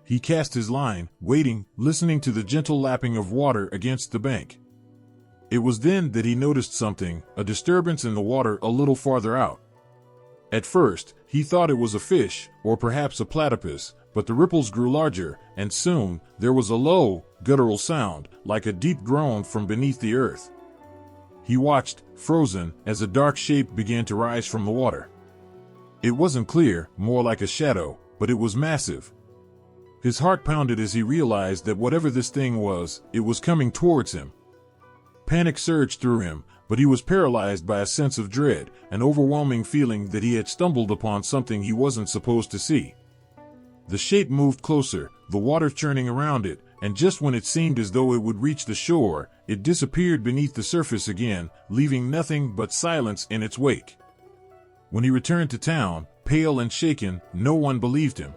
He cast his line, waiting, listening to the gentle lapping of water against the bank. It was then that he noticed something, a disturbance in the water a little farther out. At first, he thought it was a fish, or perhaps a platypus, but the ripples grew larger, and soon, there was a low, guttural sound, like a deep groan from beneath the earth. He watched, frozen, as a dark shape began to rise from the water. It wasn't clear, more like a shadow, but it was massive. His heart pounded as he realized that whatever this thing was, it was coming towards him. Panic surged through him, but he was paralyzed by a sense of dread, an overwhelming feeling that he had stumbled upon something he wasn't supposed to see. The shape moved closer, the water churning around it, and just when it seemed as though it would reach the shore, it disappeared beneath the surface again, leaving nothing but silence in its wake. When he returned to town, pale and shaken, no one believed him.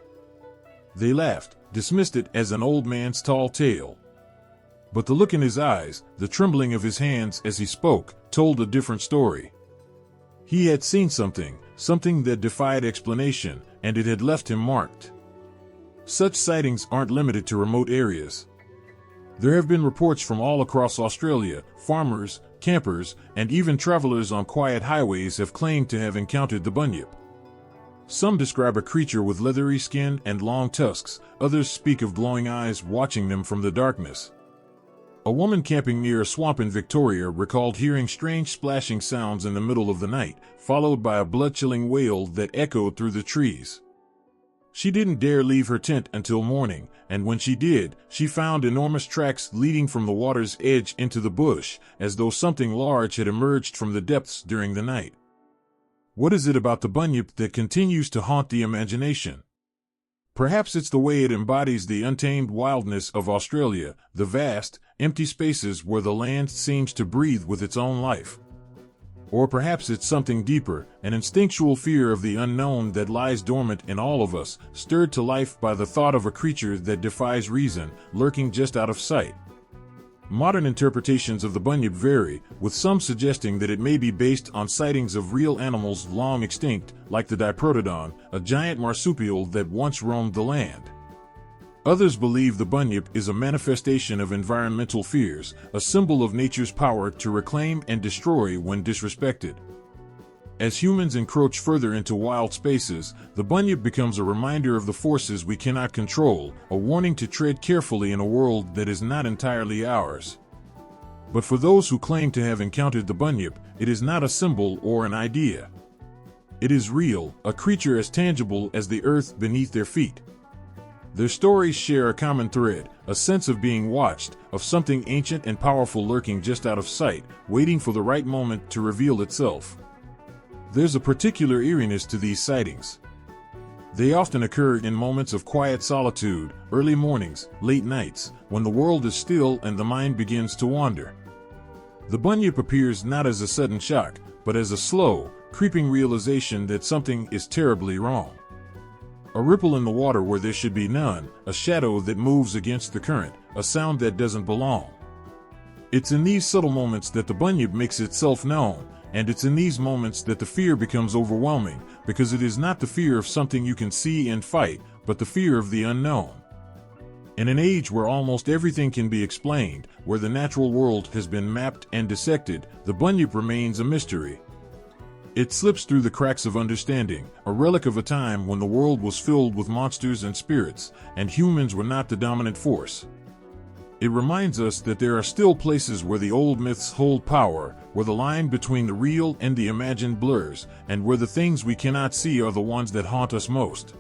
They laughed, dismissed it as an old man's tall tale. But the look in his eyes, the trembling of his hands as he spoke, told a different story. He had seen something that defied explanation, and it had left him marked. Such sightings aren't limited to remote areas. There have been reports from all across Australia. Farmers, campers, and even travelers on quiet highways have claimed to have encountered the bunyip. Some describe a creature with leathery skin and long tusks, others speak of glowing eyes watching them from the darkness. A woman camping near a swamp in Victoria recalled hearing strange splashing sounds in the middle of the night, followed by a blood-chilling wail that echoed through the trees. She didn't dare leave her tent until morning, and when she did, she found enormous tracks leading from the water's edge into the bush, as though something large had emerged from the depths during the night. What is it about the bunyip that continues to haunt the imagination? Perhaps it's the way it embodies the untamed wildness of Australia, the vast, empty spaces where the land seems to breathe with its own life. Or perhaps it's something deeper, an instinctual fear of the unknown that lies dormant in all of us, stirred to life by the thought of a creature that defies reason, lurking just out of sight. Modern interpretations of the bunyip vary, with some suggesting that it may be based on sightings of real animals long extinct, like the diprotodon, a giant marsupial that once roamed the land. Others believe the bunyip is a manifestation of environmental fears, a symbol of nature's power to reclaim and destroy when disrespected. As humans encroach further into wild spaces, the bunyip becomes a reminder of the forces we cannot control, a warning to tread carefully in a world that is not entirely ours. But for those who claim to have encountered the Bunyip, it is not a symbol or an idea. It is real, a creature as tangible as the earth beneath their feet. Their stories share a common thread, a sense of being watched, of something ancient and powerful lurking just out of sight, waiting for the right moment to reveal itself. There's a particular eeriness to these sightings. They often occur in moments of quiet solitude, early mornings, late nights, when the world is still and the mind begins to wander. The Bunyip appears not as a sudden shock, but as a slow, creeping realization that something is terribly wrong. A ripple in the water where there should be none, a shadow that moves against the current, a sound that doesn't belong. It's in these subtle moments that the Bunyip makes itself known, and it's in these moments that the fear becomes overwhelming, because it is not the fear of something you can see and fight, but the fear of the unknown. In an age where almost everything can be explained, where the natural world has been mapped and dissected, the Bunyip remains a mystery. It slips through the cracks of understanding, a relic of a time when the world was filled with monsters and spirits, and humans were not the dominant force. It reminds us that there are still places where the old myths hold power, where the line between the real and the imagined blurs, and where the things we cannot see are the ones that haunt us most.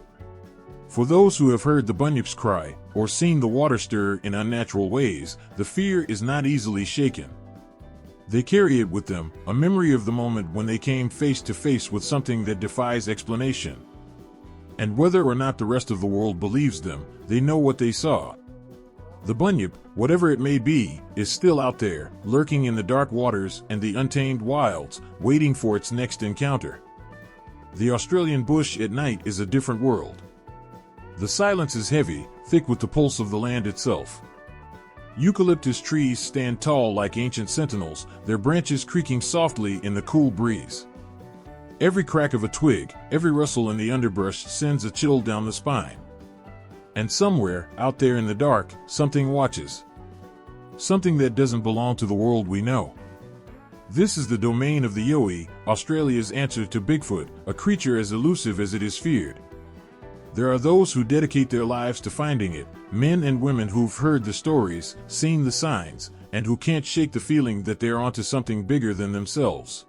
For those who have heard the Bunyip's cry, or seen the water stir in unnatural ways, the fear is not easily shaken. They carry it with them, a memory of the moment when they came face to face with something that defies explanation. And whether or not the rest of the world believes them, they know what they saw. The Bunyip, whatever it may be, is still out there, lurking in the dark waters and the untamed wilds, waiting for its next encounter. The Australian bush at night is a different world. The silence is heavy, thick with the pulse of the land itself. Eucalyptus trees stand tall like ancient sentinels, their branches creaking softly in the cool breeze. Every crack of a twig, every rustle in the underbrush sends a chill down the spine. And somewhere, out there in the dark, something watches. Something that doesn't belong to the world we know. This is the domain of the Yowie, Australia's answer to Bigfoot, a creature as elusive as it is feared. There are those who dedicate their lives to finding it, men and women who've heard the stories, seen the signs, and who can't shake the feeling that they're onto something bigger than themselves.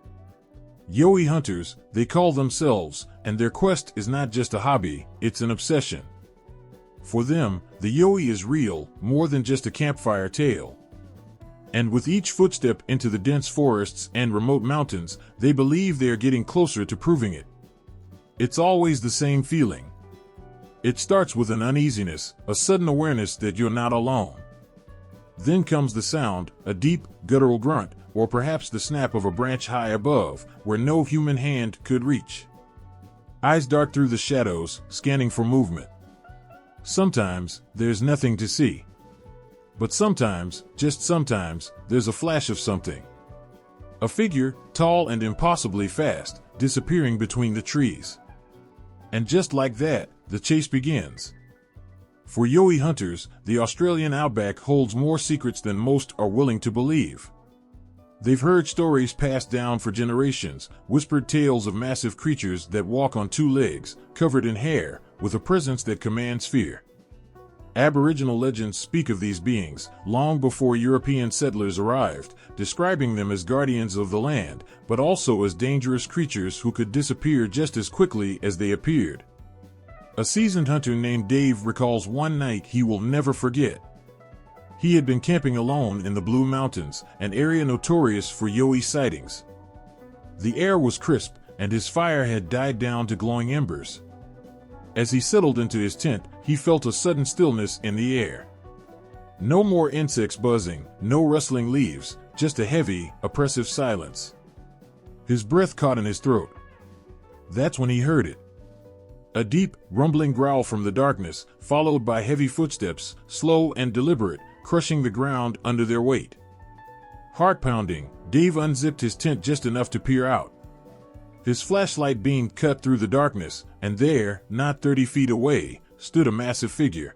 Yowie hunters, they call themselves, and their quest is not just a hobby, it's an obsession. For them, the Yowie is real, more than just a campfire tale. And with each footstep into the dense forests and remote mountains, they believe they are getting closer to proving it. It's always the same feeling. It starts with an uneasiness, a sudden awareness that you're not alone. Then comes the sound, a deep, guttural grunt, or perhaps the snap of a branch high above, where no human hand could reach. Eyes dart through the shadows, scanning for movement. Sometimes, there's nothing to see. But sometimes, just sometimes, there's a flash of something. A figure, tall and impossibly fast, disappearing between the trees. And just like that, the chase begins. For Yowie hunters, the Australian outback holds more secrets than most are willing to believe. They've heard stories passed down for generations, whispered tales of massive creatures that walk on two legs, covered in hair, with a presence that commands fear. Aboriginal legends speak of these beings, long before European settlers arrived, describing them as guardians of the land, but also as dangerous creatures who could disappear just as quickly as they appeared. A seasoned hunter named Dave recalls one night he will never forget. He had been camping alone in the Blue Mountains, an area notorious for Yowie sightings. The air was crisp, and his fire had died down to glowing embers. As he settled into his tent, he felt a sudden stillness in the air. No more insects buzzing, no rustling leaves, just a heavy, oppressive silence. His breath caught in his throat. That's when he heard it. A deep, rumbling growl from the darkness, followed by heavy footsteps, slow and deliberate, crushing the ground under their weight. Heart pounding, Dave unzipped his tent just enough to peer out. His flashlight beam cut through the darkness, and there, not 30 feet away, stood a massive figure.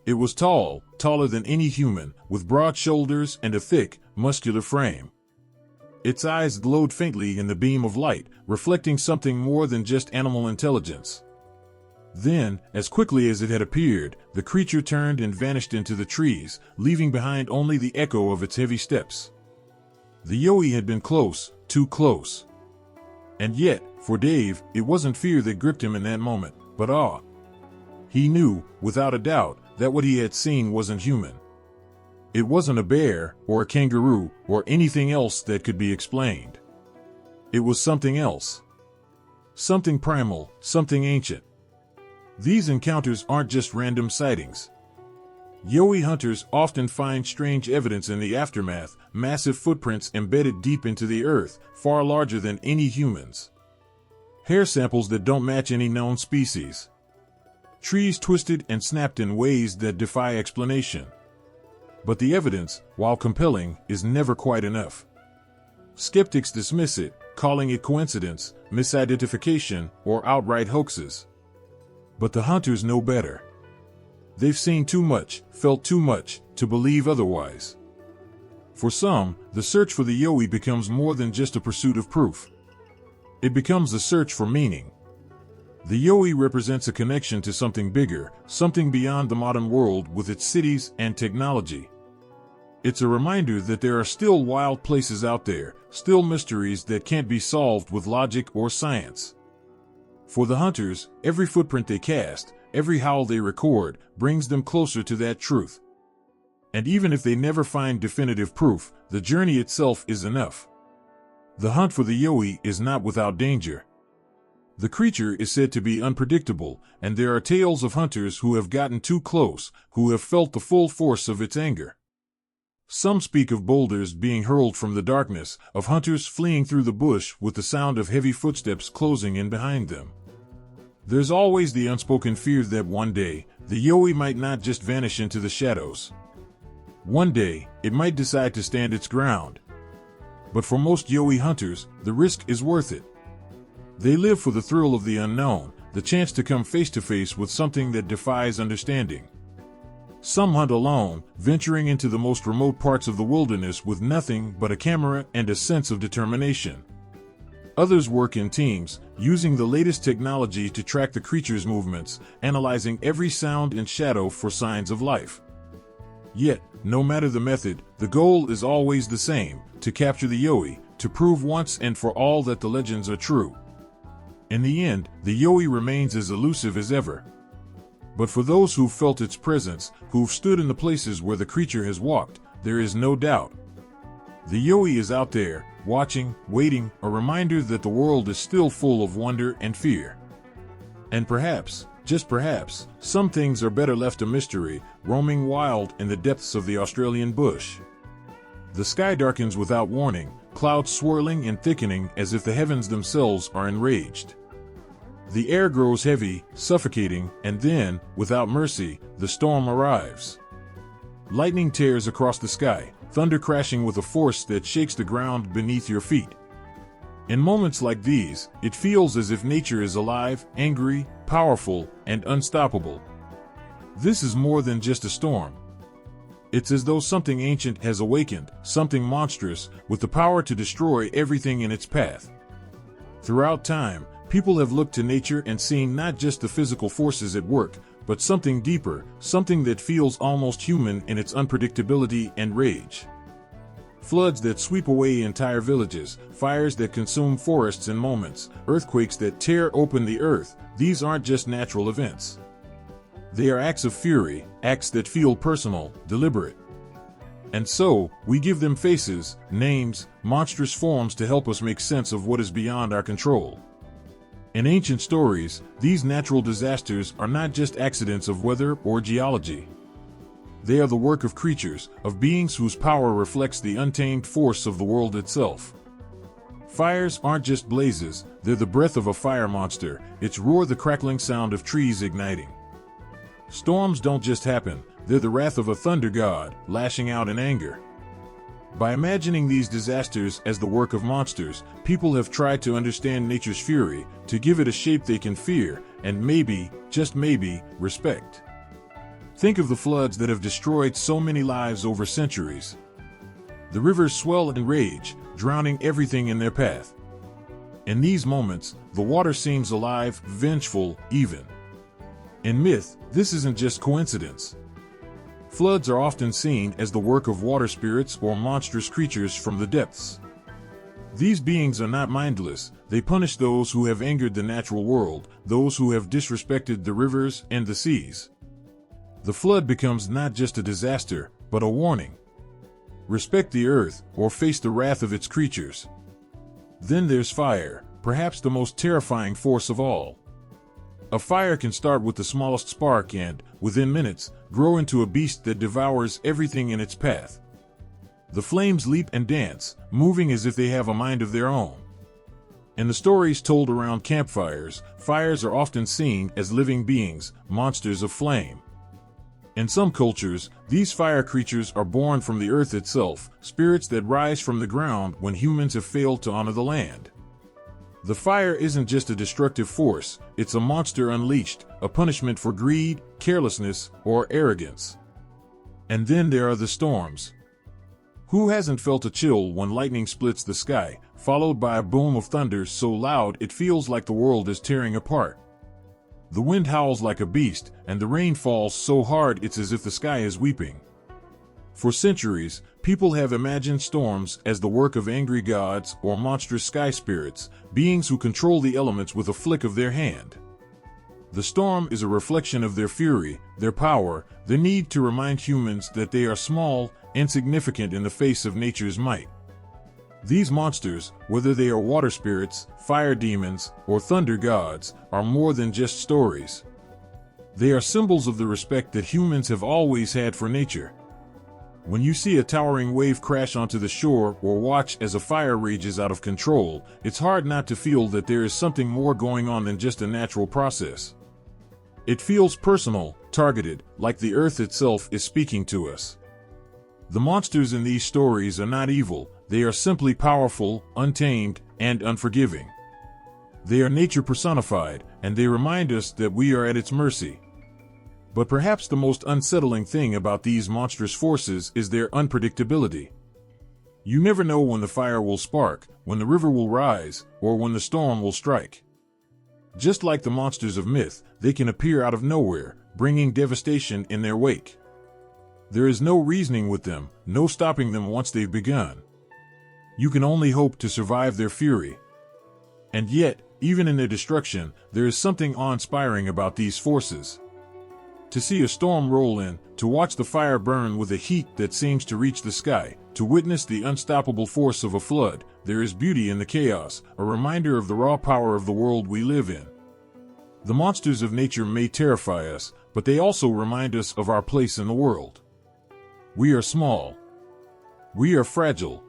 It was tall, taller than any human, with broad shoulders and a thick, muscular frame. Its eyes glowed faintly in the beam of light, reflecting something more than just animal intelligence. Then, as quickly as it had appeared, the creature turned and vanished into the trees, leaving behind only the echo of its heavy steps. The Yowie had been close, too close. And yet, for Dave, it wasn't fear that gripped him in that moment, but awe. He knew, without a doubt, that what he had seen wasn't human. It wasn't a bear, or a kangaroo, or anything else that could be explained. It was something else. Something primal, something ancient. These encounters aren't just random sightings. Yowie hunters often find strange evidence in the aftermath, massive footprints embedded deep into the earth, far larger than any humans. Hair samples that don't match any known species. Trees twisted and snapped in ways that defy explanation. But the evidence, while compelling, is never quite enough. Skeptics dismiss it, calling it coincidence, misidentification, or outright hoaxes. But the hunters know better. They've seen too much, felt too much, to believe otherwise. For some, the search for the Yowie becomes more than just a pursuit of proof. It becomes a search for meaning. The Yowie represents a connection to something bigger, something beyond the modern world with its cities and technology. It's a reminder that there are still wild places out there, still mysteries that can't be solved with logic or science. For the hunters, every footprint they cast, every howl they record, brings them closer to that truth. And even if they never find definitive proof, the journey itself is enough. The hunt for the Yowie is not without danger. The creature is said to be unpredictable, and there are tales of hunters who have gotten too close, who have felt the full force of its anger. Some speak of boulders being hurled from the darkness, of hunters fleeing through the bush with the sound of heavy footsteps closing in behind them. There's always the unspoken fear that one day, the Yowie might not just vanish into the shadows. One day, it might decide to stand its ground. But for most Yowie hunters, the risk is worth it. They live for the thrill of the unknown, the chance to come face to face with something that defies understanding. Some hunt alone, venturing into the most remote parts of the wilderness with nothing but a camera and a sense of determination. Others work in teams, using the latest technology to track the creature's movements, analyzing every sound and shadow for signs of life. Yet, no matter the method, the goal is always the same: to capture the Yowie, to prove once and for all that the legends are true. In the end, the Yowie remains as elusive as ever. But for those who've felt its presence, who've stood in the places where the creature has walked, there is no doubt. The Yowie is out there, watching, waiting, a reminder that the world is still full of wonder and fear. And perhaps, just perhaps, some things are better left a mystery, roaming wild in the depths of the Australian bush. The sky darkens without warning, clouds swirling and thickening as if the heavens themselves are enraged. The air grows heavy, suffocating, and then, without mercy, the storm arrives. Lightning tears across the sky, thunder crashing with a force that shakes the ground beneath your feet. In moments like these, it feels as if nature is alive, angry, powerful, and unstoppable. This is more than just a storm. It's as though something ancient has awakened, something monstrous, with the power to destroy everything in its path. Throughout time, people have looked to nature and seen not just the physical forces at work, but something deeper, something that feels almost human in its unpredictability and rage. Floods that sweep away entire villages, fires that consume forests in moments, earthquakes that tear open the earth, these aren't just natural events. They are acts of fury, acts that feel personal, deliberate. And so, we give them faces, names, monstrous forms to help us make sense of what is beyond our control. In ancient stories, these natural disasters are not just accidents of weather or geology. They are the work of creatures, of beings whose power reflects the untamed force of the world itself. Fires aren't just blazes, they're the breath of a fire monster, its roar the crackling sound of trees igniting. Storms don't just happen, they're the wrath of a thunder god, lashing out in anger. By imagining these disasters as the work of monsters, people have tried to understand nature's fury, to give it a shape they can fear, and maybe, just maybe, respect. Think of the floods that have destroyed so many lives over centuries. The rivers swell and rage, drowning everything in their path. In these moments, the water seems alive, vengeful, even. In myth, this isn't just coincidence. Floods are often seen as the work of water spirits or monstrous creatures from the depths. These beings are not mindless. They punish those who have angered the natural world, those who have disrespected the rivers and the seas. The flood becomes not just a disaster, but a warning. Respect the earth, or face the wrath of its creatures. Then there's fire, perhaps the most terrifying force of all. A fire can start with the smallest spark and, within minutes, grow into a beast that devours everything in its path. The flames leap and dance, moving as if they have a mind of their own. In the stories told around campfires, fires are often seen as living beings, monsters of flame. In some cultures, these fire creatures are born from the earth itself, spirits that rise from the ground when humans have failed to honor the land. The fire isn't just a destructive force, it's a monster unleashed, a punishment for greed, carelessness, or arrogance. And then there are the storms. Who hasn't felt a chill when lightning splits the sky, followed by a boom of thunder so loud it feels like the world is tearing apart? The wind howls like a beast, and the rain falls so hard it's as if the sky is weeping. For centuries, people have imagined storms as the work of angry gods or monstrous sky spirits, beings who control the elements with a flick of their hand. The storm is a reflection of their fury, their power, their need to remind humans that they are small, insignificant in the face of nature's might. These monsters, whether they are water spirits, fire demons, or thunder gods, are more than just stories. They are symbols of the respect that humans have always had for nature. When you see a towering wave crash onto the shore or watch as a fire rages out of control, it's hard not to feel that there is something more going on than just a natural process. It feels personal, targeted, like the earth itself is speaking to us. The monsters in these stories are not evil, they are simply powerful, untamed, and unforgiving. They are nature personified, and they remind us that we are at its mercy. But perhaps the most unsettling thing about these monstrous forces is their unpredictability. You never know when the fire will spark, when the river will rise, or when the storm will strike. Just like the monsters of myth, they can appear out of nowhere, bringing devastation in their wake. There is no reasoning with them, no stopping them once they've begun. You can only hope to survive their fury. And yet, even in their destruction, there is something awe-inspiring about these forces. To see a storm roll in, to watch the fire burn with a heat that seems to reach the sky, to witness the unstoppable force of a flood, there is beauty in the chaos, a reminder of the raw power of the world we live in. The monsters of nature may terrify us, but they also remind us of our place in the world. We are small. We are fragile.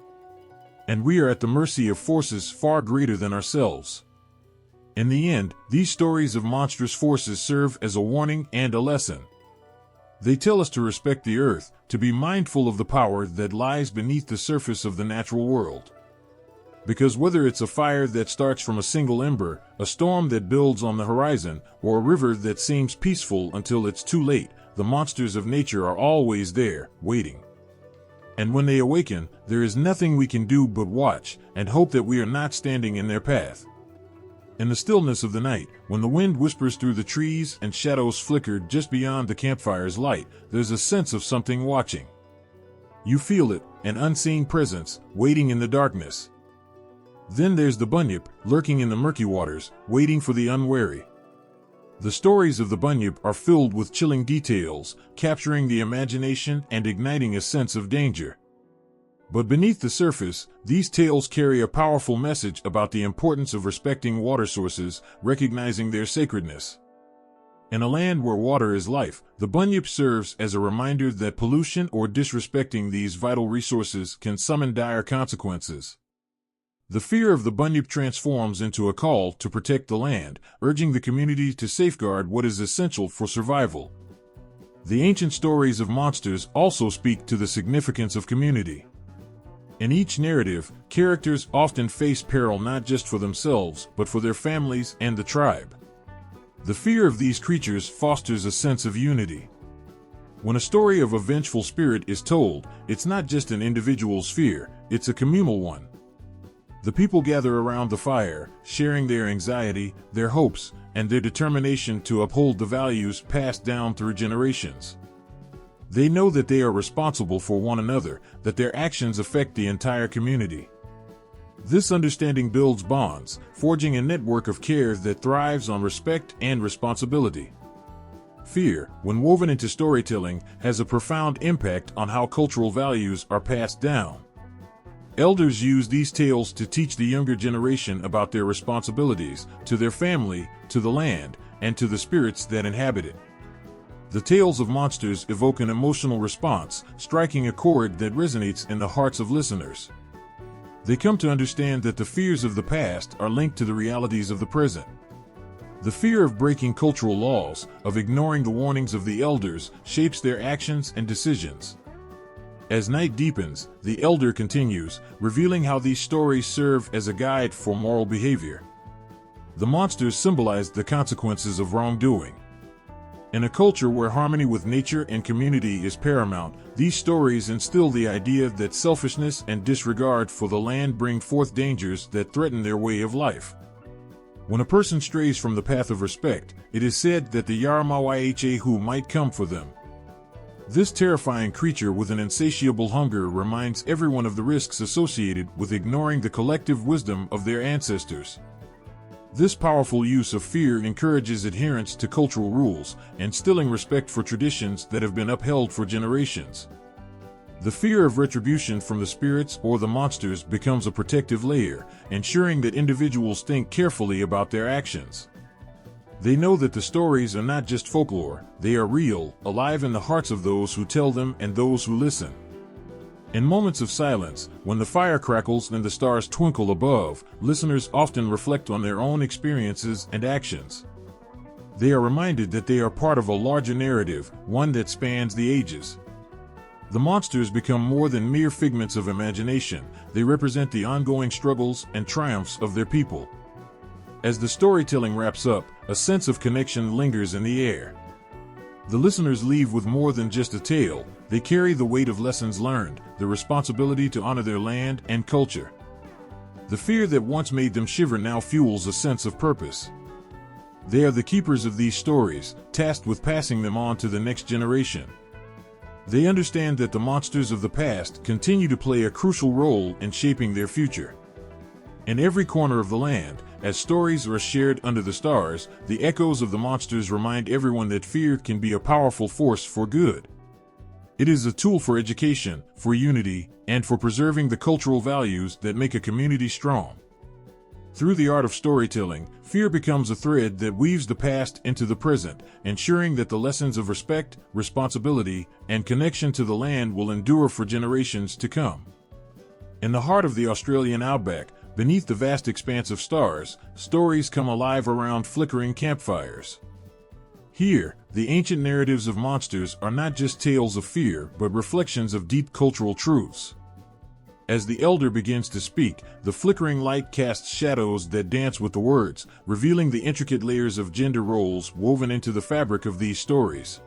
And we are at the mercy of forces far greater than ourselves. In the end, these stories of monstrous forces serve as a warning and a lesson. They tell us to respect the earth, to be mindful of the power that lies beneath the surface of the natural world. Because whether it's a fire that starts from a single ember, a storm that builds on the horizon, or a river that seems peaceful until it's too late, the monsters of nature are always there, waiting. And when they awaken, there is nothing we can do but watch and hope that we are not standing in their path. In the stillness of the night, when the wind whispers through the trees and shadows flicker just beyond the campfire's light, there's a sense of something watching. You feel it, an unseen presence, waiting in the darkness. Then there's the Bunyip, lurking in the murky waters, waiting for the unwary. The stories of the Bunyip are filled with chilling details, capturing the imagination and igniting a sense of danger. But beneath the surface, these tales carry a powerful message about the importance of respecting water sources, recognizing their sacredness. In a land where water is life, the Bunyip serves as a reminder that pollution or disrespecting these vital resources can summon dire consequences. The fear of the Bunyip transforms into a call to protect the land, urging the community to safeguard what is essential for survival. The ancient stories of monsters also speak to the significance of community. In each narrative, characters often face peril not just for themselves, but for their families and the tribe. The fear of these creatures fosters a sense of unity. When a story of a vengeful spirit is told, it's not just an individual's fear, it's a communal one. The people gather around the fire, sharing their anxiety, their hopes, and their determination to uphold the values passed down through generations. They know that they are responsible for one another, that their actions affect the entire community. This understanding builds bonds, forging a network of care that thrives on respect and responsibility. Fear, when woven into storytelling, has a profound impact on how cultural values are passed down. Elders use these tales to teach the younger generation about their responsibilities, to their family, to the land, and to the spirits that inhabit it. The tales of monsters evoke an emotional response, striking a chord that resonates in the hearts of listeners. They come to understand that the fears of the past are linked to the realities of the present. The fear of breaking cultural laws, of ignoring the warnings of the elders, shapes their actions and decisions. As night deepens, the elder continues, revealing how these stories serve as a guide for moral behavior. The monsters symbolize the consequences of wrongdoing. In a culture where harmony with nature and community is paramount, these stories instill the idea that selfishness and disregard for the land bring forth dangers that threaten their way of life. When a person strays from the path of respect, it is said that the Yara-ma-yha-who might come for them. This terrifying creature with an insatiable hunger reminds everyone of the risks associated with ignoring the collective wisdom of their ancestors. This powerful use of fear encourages adherence to cultural rules, instilling respect for traditions that have been upheld for generations. The fear of retribution from the spirits or the monsters becomes a protective layer, ensuring that individuals think carefully about their actions. They know that the stories are not just folklore, they are real, alive in the hearts of those who tell them and those who listen. In moments of silence, when the fire crackles and the stars twinkle above, listeners often reflect on their own experiences and actions. They are reminded that they are part of a larger narrative, one that spans the ages. The monsters become more than mere figments of imagination, they represent the ongoing struggles and triumphs of their people. As the storytelling wraps up, a sense of connection lingers in the air. The listeners leave with more than just a tale, they carry the weight of lessons learned, the responsibility to honor their land and culture. The fear that once made them shiver now fuels a sense of purpose. They are the keepers of these stories, tasked with passing them on to the next generation. They understand that the monsters of the past continue to play a crucial role in shaping their future. In every corner of the land, as stories are shared under the stars, the echoes of the monsters remind everyone that fear can be a powerful force for good. It is a tool for education, for unity, and for preserving the cultural values that make a community strong. Through the art of storytelling, fear becomes a thread that weaves the past into the present, ensuring that the lessons of respect, responsibility, and connection to the land will endure for generations to come. In the heart of the Australian outback, beneath the vast expanse of stars, stories come alive around flickering campfires. Here, the ancient narratives of monsters are not just tales of fear, but reflections of deep cultural truths. As the elder begins to speak, the flickering light casts shadows that dance with the words, revealing the intricate layers of gender roles woven into the fabric of these stories.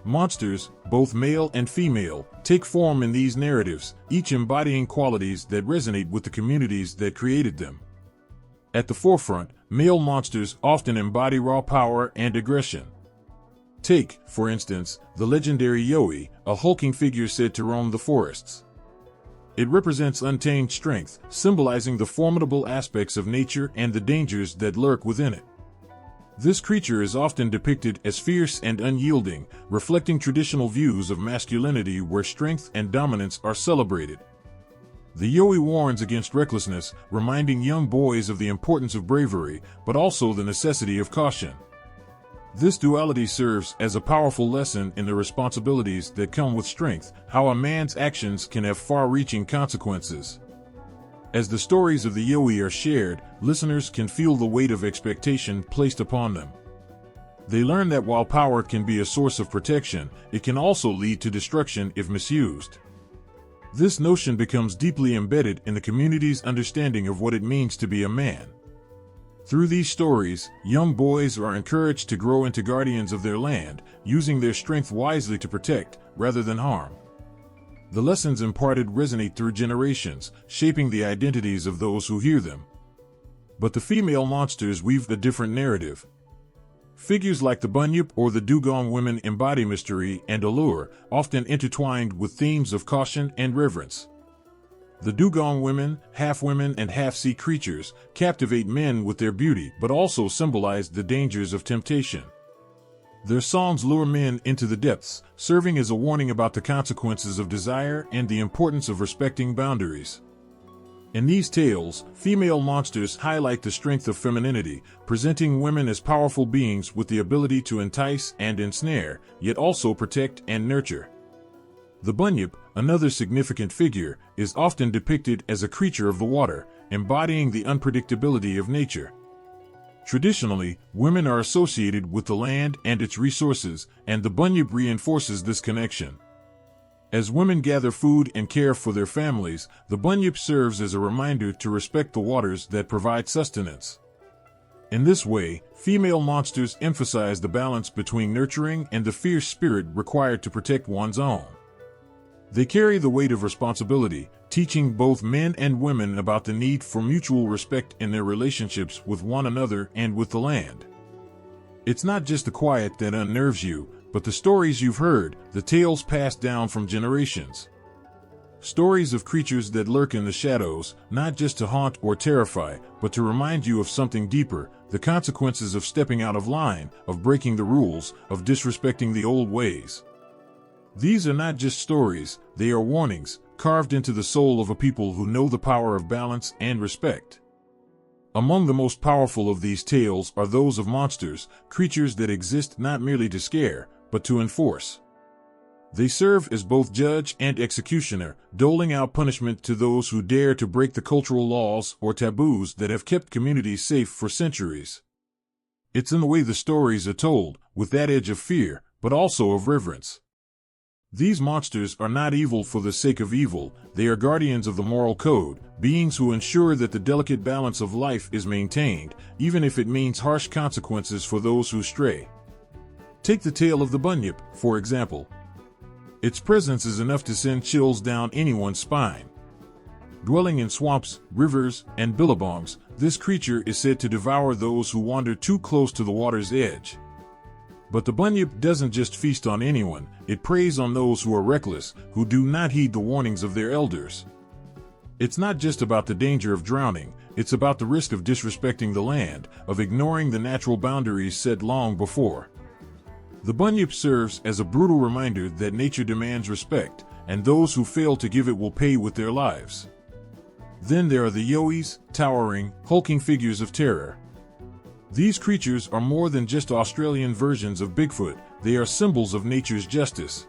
Monsters, both male and female, take form in these narratives, each embodying qualities that resonate with the communities that created them. At the forefront, male monsters often embody raw power and aggression. Take, for instance, the legendary Yowie, a hulking figure said to roam the forests. It represents untamed strength, symbolizing the formidable aspects of nature and the dangers that lurk within it. This creature is often depicted as fierce and unyielding, reflecting traditional views of masculinity where strength and dominance are celebrated. The Yowie warns against recklessness, reminding young boys of the importance of bravery, but also the necessity of caution. This duality serves as a powerful lesson in the responsibilities that come with strength, how a man's actions can have far-reaching consequences. As the stories of the Yowie are shared, listeners can feel the weight of expectation placed upon them. They learn that while power can be a source of protection, it can also lead to destruction if misused. This notion becomes deeply embedded in the community's understanding of what it means to be a man. Through these stories, young boys are encouraged to grow into guardians of their land, using their strength wisely to protect, rather than harm. The lessons imparted resonate through generations, shaping the identities of those who hear them. But the female monsters weave a different narrative. Figures like the Bunyip or the dugong women embody mystery and allure, often intertwined with themes of caution and reverence. The dugong women, half-women and half-sea creatures, captivate men with their beauty but also symbolize the dangers of temptation. Their songs lure men into the depths, serving as a warning about the consequences of desire and the importance of respecting boundaries. In these tales, female monsters highlight the strength of femininity, presenting women as powerful beings with the ability to entice and ensnare, yet also protect and nurture. The Bunyip, another significant figure, is often depicted as a creature of the water, embodying the unpredictability of nature. Traditionally, women are associated with the land and its resources, and the Bunyip reinforces this connection. As women gather food and care for their families, the Bunyip serves as a reminder to respect the waters that provide sustenance. In this way, female monsters emphasize the balance between nurturing and the fierce spirit required to protect one's own. They carry the weight of responsibility, teaching both men and women about the need for mutual respect in their relationships with one another and with the land. It's not just the quiet that unnerves you, but the stories you've heard, the tales passed down from generations. Stories of creatures that lurk in the shadows, not just to haunt or terrify, but to remind you of something deeper, the consequences of stepping out of line, of breaking the rules, of disrespecting the old ways. These are not just stories, they are warnings, carved into the soul of a people who know the power of balance and respect. Among the most powerful of these tales are those of monsters, creatures that exist not merely to scare, but to enforce. They serve as both judge and executioner, doling out punishment to those who dare to break the cultural laws or taboos that have kept communities safe for centuries. It's in the way the stories are told, with that edge of fear, but also of reverence. These monsters are not evil for the sake of evil, they are guardians of the moral code, beings who ensure that the delicate balance of life is maintained, even if it means harsh consequences for those who stray. Take the tale of the Bunyip, for example. Its presence is enough to send chills down anyone's spine. Dwelling in swamps, rivers, and billabongs, this creature is said to devour those who wander too close to the water's edge. But the Bunyip doesn't just feast on anyone, it preys on those who are reckless, who do not heed the warnings of their elders. It's not just about the danger of drowning, it's about the risk of disrespecting the land, of ignoring the natural boundaries set long before. The Bunyip serves as a brutal reminder that nature demands respect, and those who fail to give it will pay with their lives. Then there are the Yowies, towering, hulking figures of terror. These creatures are more than just Australian versions of Bigfoot, they are symbols of nature's justice.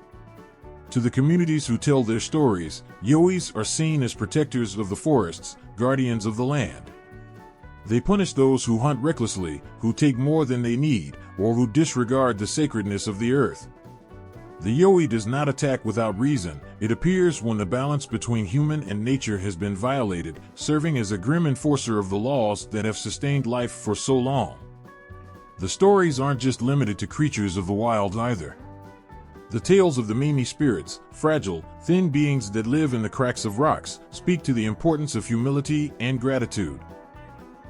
To the communities who tell their stories, Yowies are seen as protectors of the forests, guardians of the land. They punish those who hunt recklessly, who take more than they need, or who disregard the sacredness of the earth. The Yowie does not attack without reason, it appears when the balance between human and nature has been violated, serving as a grim enforcer of the laws that have sustained life for so long. The stories aren't just limited to creatures of the wild either. The tales of the Mimi spirits, fragile, thin beings that live in the cracks of rocks, speak to the importance of humility and gratitude.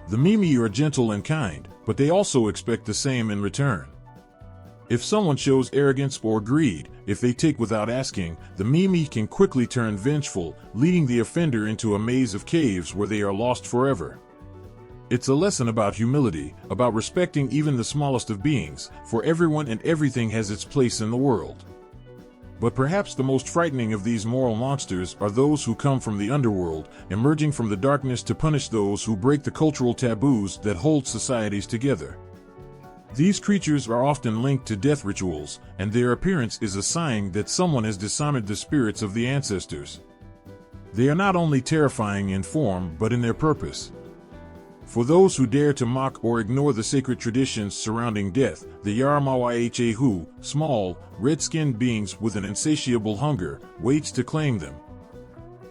The Mimi are gentle and kind, but they also expect the same in return. If someone shows arrogance or greed, if they take without asking, the Mimi can quickly turn vengeful, leading the offender into a maze of caves where they are lost forever. It's a lesson about humility, about respecting even the smallest of beings, for everyone and everything has its place in the world. But perhaps the most frightening of these moral monsters are those who come from the underworld, emerging from the darkness to punish those who break the cultural taboos that hold societies together. These creatures are often linked to death rituals, and their appearance is a sign that someone has dishonored the spirits of the ancestors. They are not only terrifying in form but in their purpose. For those who dare to mock or ignore the sacred traditions surrounding death, the Yara-ma-yha-who, small, red-skinned beings with an insatiable hunger, waits to claim them.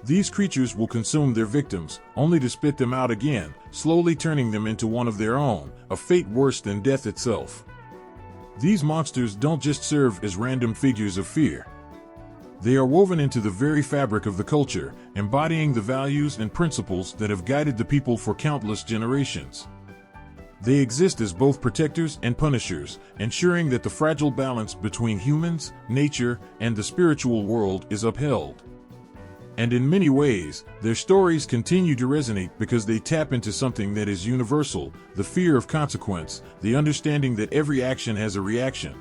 These creatures will consume their victims, only to spit them out again, slowly turning them into one of their own, a fate worse than death itself. These monsters don't just serve as random figures of fear. They are woven into the very fabric of the culture, embodying the values and principles that have guided the people for countless generations. They exist as both protectors and punishers, ensuring that the fragile balance between humans, nature, and the spiritual world is upheld. And in many ways, their stories continue to resonate because they tap into something that is universal: the fear of consequence, the understanding that every action has a reaction.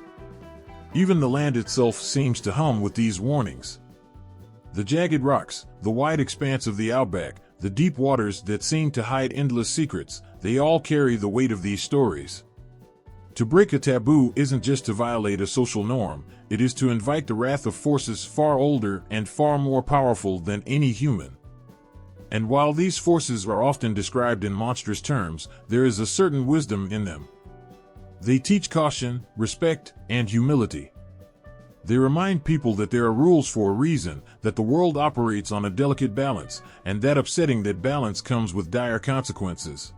Even the land itself seems to hum with these warnings. The jagged rocks, the wide expanse of the outback, the deep waters that seem to hide endless secrets, they all carry the weight of these stories. To break a taboo isn't just to violate a social norm, it is to invite the wrath of forces far older and far more powerful than any human. And while these forces are often described in monstrous terms, there is a certain wisdom in them. They teach caution, respect, and humility. They remind people that there are rules for a reason, that the world operates on a delicate balance, and that upsetting that balance comes with dire consequences.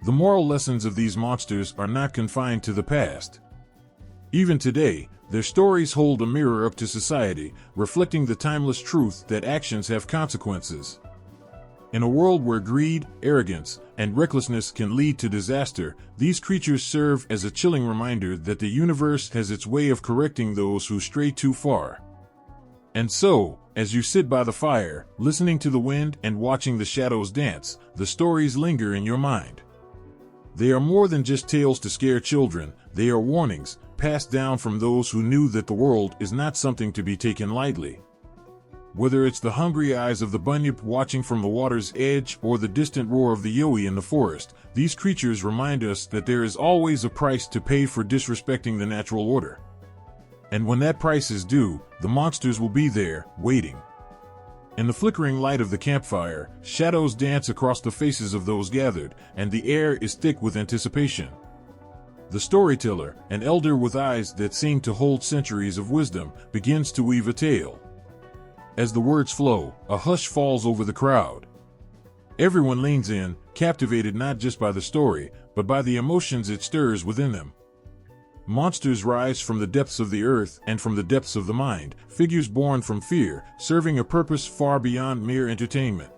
The moral lessons of these monsters are not confined to the past. Even today, their stories hold a mirror up to society, reflecting the timeless truth that actions have consequences. In a world where greed, arrogance, and recklessness can lead to disaster, these creatures serve as a chilling reminder that the universe has its way of correcting those who stray too far. And so, as you sit by the fire, listening to the wind and watching the shadows dance, the stories linger in your mind. They are more than just tales to scare children, they are warnings, passed down from those who knew that the world is not something to be taken lightly. Whether it's the hungry eyes of the Bunyip watching from the water's edge or the distant roar of the yowie in the forest, these creatures remind us that there is always a price to pay for disrespecting the natural order. And when that price is due, the monsters will be there, waiting. In the flickering light of the campfire, shadows dance across the faces of those gathered, and the air is thick with anticipation. The storyteller, an elder with eyes that seem to hold centuries of wisdom, begins to weave a tale. As the words flow, a hush falls over the crowd. Everyone leans in, captivated not just by the story, but by the emotions it stirs within them. Monsters rise from the depths of the earth and from the depths of the mind, figures born from fear, serving a purpose far beyond mere entertainment.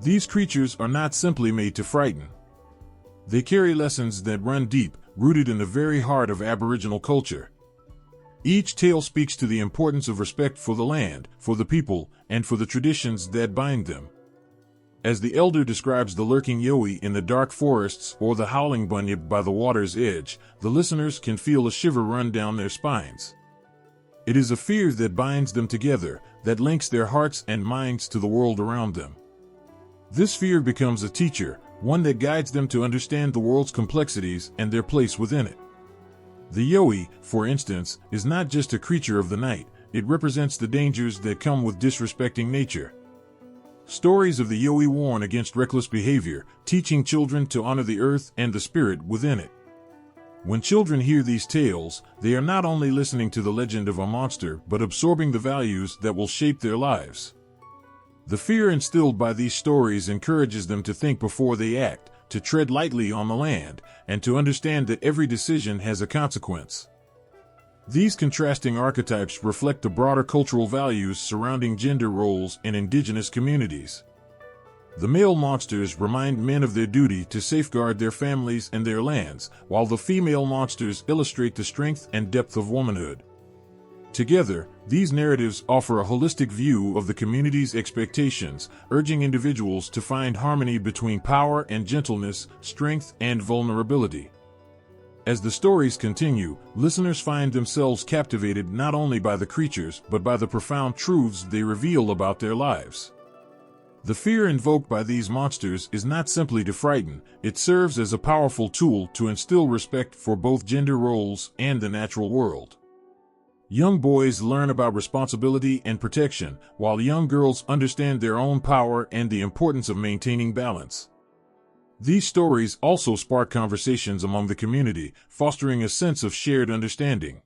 These creatures are not simply made to frighten. They carry lessons that run deep, rooted in the very heart of Aboriginal culture. Each tale speaks to the importance of respect for the land, for the people, and for the traditions that bind them. As the elder describes the lurking yowie in the dark forests or the howling bunyip by the water's edge, the listeners can feel a shiver run down their spines. It is a fear that binds them together, that links their hearts and minds to the world around them. This fear becomes a teacher, one that guides them to understand the world's complexities and their place within it. The yowie, for instance, is not just a creature of the night, it represents the dangers that come with disrespecting nature. Stories of the yowie warn against reckless behavior, teaching children to honor the earth and the spirit within it. When children hear these tales, they are not only listening to the legend of a monster but absorbing the values that will shape their lives. The fear instilled by these stories encourages them to think before they act, to tread lightly on the land, and to understand that every decision has a consequence. These contrasting archetypes reflect the broader cultural values surrounding gender roles in indigenous communities. The male monsters remind men of their duty to safeguard their families and their lands, while the female monsters illustrate the strength and depth of womanhood. Together, these narratives offer a holistic view of the community's expectations, urging individuals to find harmony between power and gentleness, strength and vulnerability. As the stories continue, listeners find themselves captivated not only by the creatures but by the profound truths they reveal about their lives. The fear invoked by these monsters is not simply to frighten, it serves as a powerful tool to instill respect for both gender roles and the natural world. Young boys learn about responsibility and protection, while young girls understand their own power and the importance of maintaining balance. These stories also spark conversations among the community, fostering a sense of shared understanding.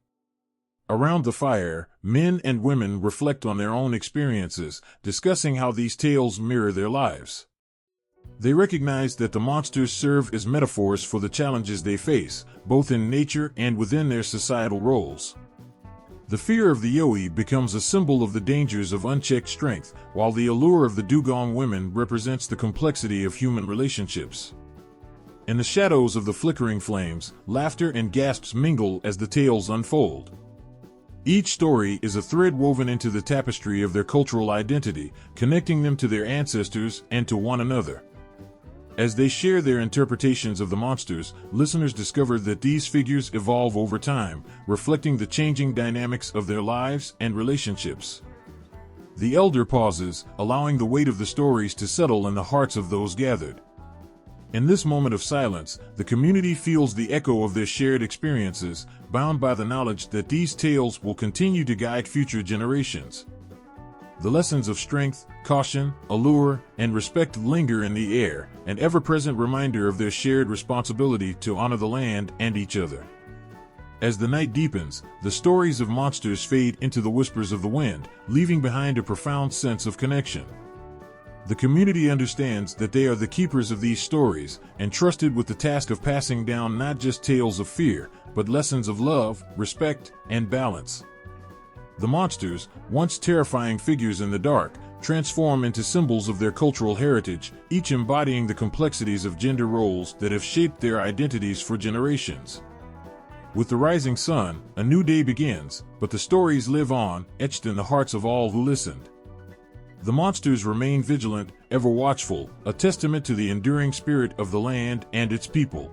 Around the fire, men and women reflect on their own experiences, discussing how these tales mirror their lives. They recognize that the monsters serve as metaphors for the challenges they face, both in nature and within their societal roles. The fear of the Yoi becomes a symbol of the dangers of unchecked strength, while the allure of the dugong women represents the complexity of human relationships. In the shadows of the flickering flames, laughter and gasps mingle as the tales unfold. Each story is a thread woven into the tapestry of their cultural identity, connecting them to their ancestors and to one another. As they share their interpretations of the monsters, listeners discover that these figures evolve over time, reflecting the changing dynamics of their lives and relationships. The elder pauses, allowing the weight of the stories to settle in the hearts of those gathered. In this moment of silence, the community feels the echo of their shared experiences, bound by the knowledge that these tales will continue to guide future generations. The lessons of strength, caution, allure, and respect linger in the air, an ever-present reminder of their shared responsibility to honor the land and each other. As the night deepens, the stories of monsters fade into the whispers of the wind, leaving behind a profound sense of connection. The community understands that they are the keepers of these stories, entrusted with the task of passing down not just tales of fear, but lessons of love, respect, and balance. The monsters, once terrifying figures in the dark, transform into symbols of their cultural heritage, each embodying the complexities of gender roles that have shaped their identities for generations. With the rising sun, a new day begins, but the stories live on, etched in the hearts of all who listened. The monsters remain vigilant, ever watchful, a testament to the enduring spirit of the land and its people.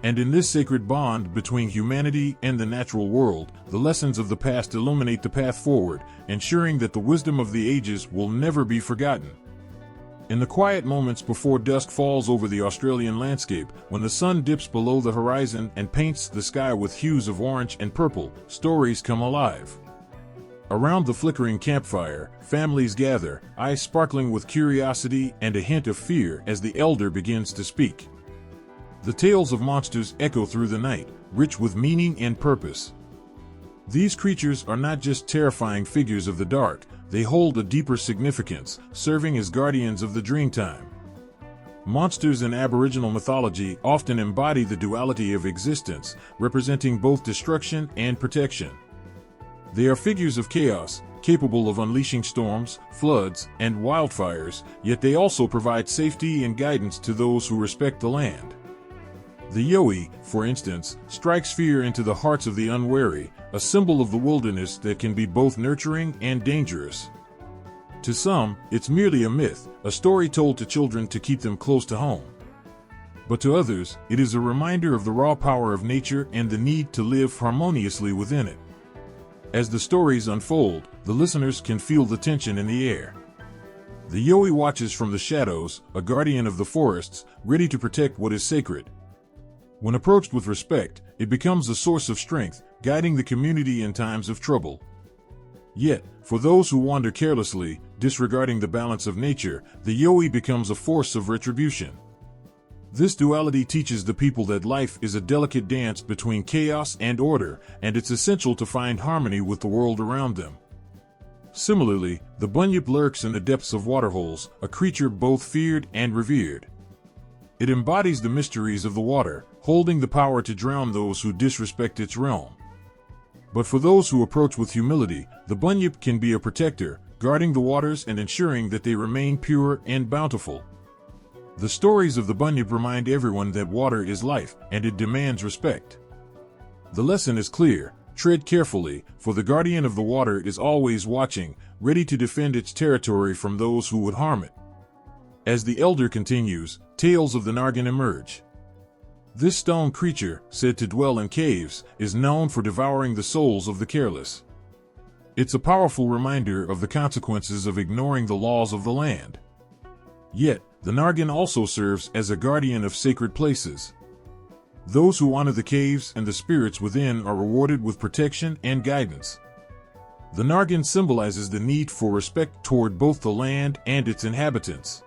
And in this sacred bond between humanity and the natural world, the lessons of the past illuminate the path forward, ensuring that the wisdom of the ages will never be forgotten. In the quiet moments before dusk falls over the Australian landscape, when the sun dips below the horizon and paints the sky with hues of orange and purple, stories come alive. Around the flickering campfire, families gather, eyes sparkling with curiosity and a hint of fear as the elder begins to speak. The tales of monsters echo through the night, rich with meaning and purpose. These creatures are not just terrifying figures of the dark, they hold a deeper significance, serving as guardians of the dreamtime. Monsters in Aboriginal mythology often embody the duality of existence, representing both destruction and protection. They are figures of chaos, capable of unleashing storms, floods, and wildfires, yet they also provide safety and guidance to those who respect the land. The Yoi, for instance, strikes fear into the hearts of the unwary, a symbol of the wilderness that can be both nurturing and dangerous. To some, it's merely a myth, a story told to children to keep them close to home. But to others, it is a reminder of the raw power of nature and the need to live harmoniously within it. As the stories unfold, the listeners can feel the tension in the air. The Yoi watches from the shadows, a guardian of the forests, ready to protect what is sacred. When approached with respect, it becomes a source of strength, guiding the community in times of trouble. Yet, for those who wander carelessly, disregarding the balance of nature, the Yoi becomes a force of retribution. This duality teaches the people that life is a delicate dance between chaos and order, and it's essential to find harmony with the world around them. Similarly, the Bunyip lurks in the depths of waterholes, a creature both feared and revered. It embodies the mysteries of the water, holding the power to drown those who disrespect its realm. But for those who approach with humility, the Bunyip can be a protector, guarding the waters and ensuring that they remain pure and bountiful. The stories of the Bunyip remind everyone that water is life, and it demands respect. The lesson is clear: tread carefully, for the guardian of the water is always watching, ready to defend its territory from those who would harm it. As the elder continues, tales of the Nargan emerge. This stone creature, said to dwell in caves, is known for devouring the souls of the careless. It's a powerful reminder of the consequences of ignoring the laws of the land. Yet, the Nargan also serves as a guardian of sacred places. Those who honor the caves and the spirits within are rewarded with protection and guidance. The Nargan symbolizes the need for respect toward both the land and its inhabitants.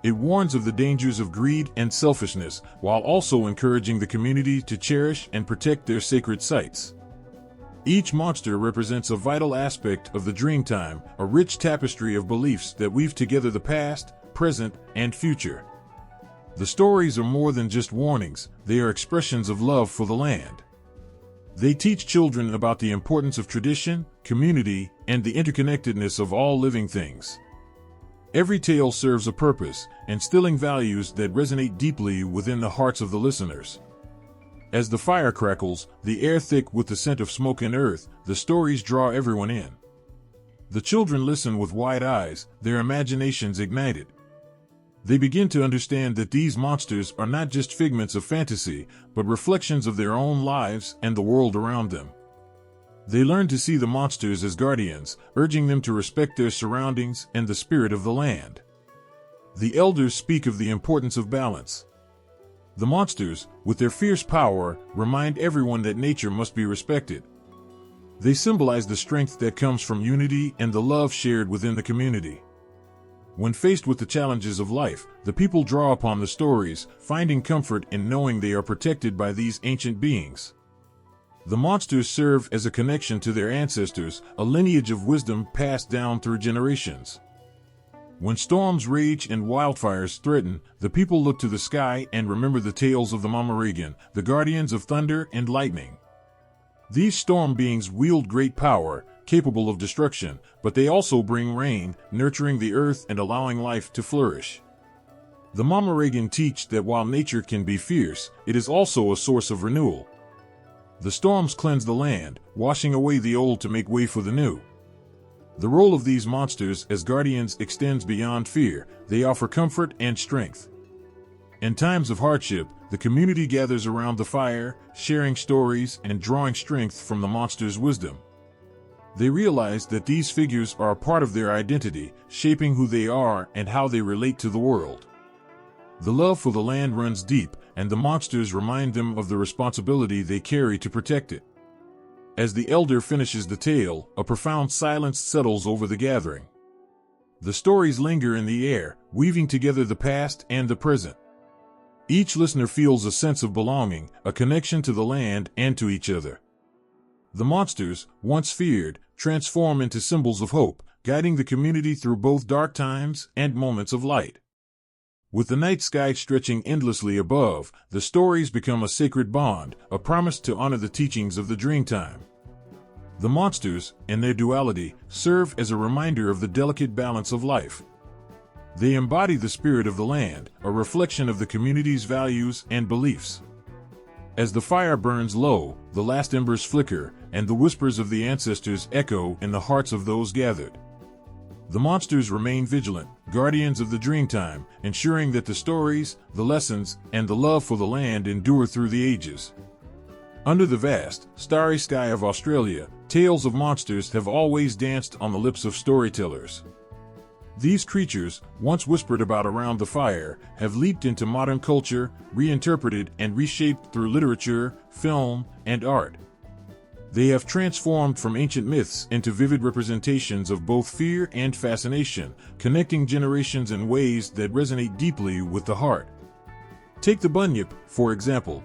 It warns of the dangers of greed and selfishness, while also encouraging the community to cherish and protect their sacred sites. Each monster represents a vital aspect of the Dreamtime, a rich tapestry of beliefs that weave together the past, present, and future. The stories are more than just warnings, they are expressions of love for the land. They teach children about the importance of tradition, community, and the interconnectedness of all living things. Every tale serves a purpose, instilling values that resonate deeply within the hearts of the listeners. As the fire crackles, the air thick with the scent of smoke and earth, the stories draw everyone in. The children listen with wide eyes, their imaginations ignited. They begin to understand that these monsters are not just figments of fantasy, but reflections of their own lives and the world around them. They learn to see the monsters as guardians, urging them to respect their surroundings and the spirit of the land. The elders speak of the importance of balance. The monsters, with their fierce power, remind everyone that nature must be respected. They symbolize the strength that comes from unity and the love shared within the community. When faced with the challenges of life, the people draw upon the stories, finding comfort in knowing they are protected by these ancient beings. The monsters serve as a connection to their ancestors, a lineage of wisdom passed down through generations. When storms rage and wildfires threaten, the people look to the sky and remember the tales of the Yara-ma-yha-who, the guardians of thunder and lightning. These storm beings wield great power, capable of destruction, but they also bring rain, nurturing the earth and allowing life to flourish. The Yara-ma-yha-who teach that while nature can be fierce, it is also a source of renewal. The storms cleanse the land, washing away the old to make way for the new. The role of these monsters as guardians extends beyond fear. They offer comfort and strength. In times of hardship, the community gathers around the fire, sharing stories and drawing strength from the monsters' wisdom. They realize that these figures are a part of their identity, shaping who they are and how they relate to the world. The love for the land runs deep, and the monsters remind them of the responsibility they carry to protect it. As the elder finishes the tale, a profound silence settles over the gathering. The stories linger in the air, weaving together the past and the present. Each listener feels a sense of belonging, a connection to the land and to each other. The monsters, once feared, transform into symbols of hope, guiding the community through both dark times and moments of light. With the night sky stretching endlessly above, the stories become a sacred bond, a promise to honor the teachings of the Dreamtime. The monsters, in their duality, serve as a reminder of the delicate balance of life. They embody the spirit of the land, a reflection of the community's values and beliefs. As the fire burns low, the last embers flicker, and the whispers of the ancestors echo in the hearts of those gathered. The monsters remain vigilant, guardians of the Dreamtime, ensuring that the stories, the lessons, and the love for the land endure through the ages. Under the vast, starry sky of Australia, tales of monsters have always danced on the lips of storytellers. These creatures, once whispered about around the fire, have leaped into modern culture, reinterpreted and reshaped through literature, film, and art. They have transformed from ancient myths into vivid representations of both fear and fascination, connecting generations in ways that resonate deeply with the heart. Take the Bunyip, for example.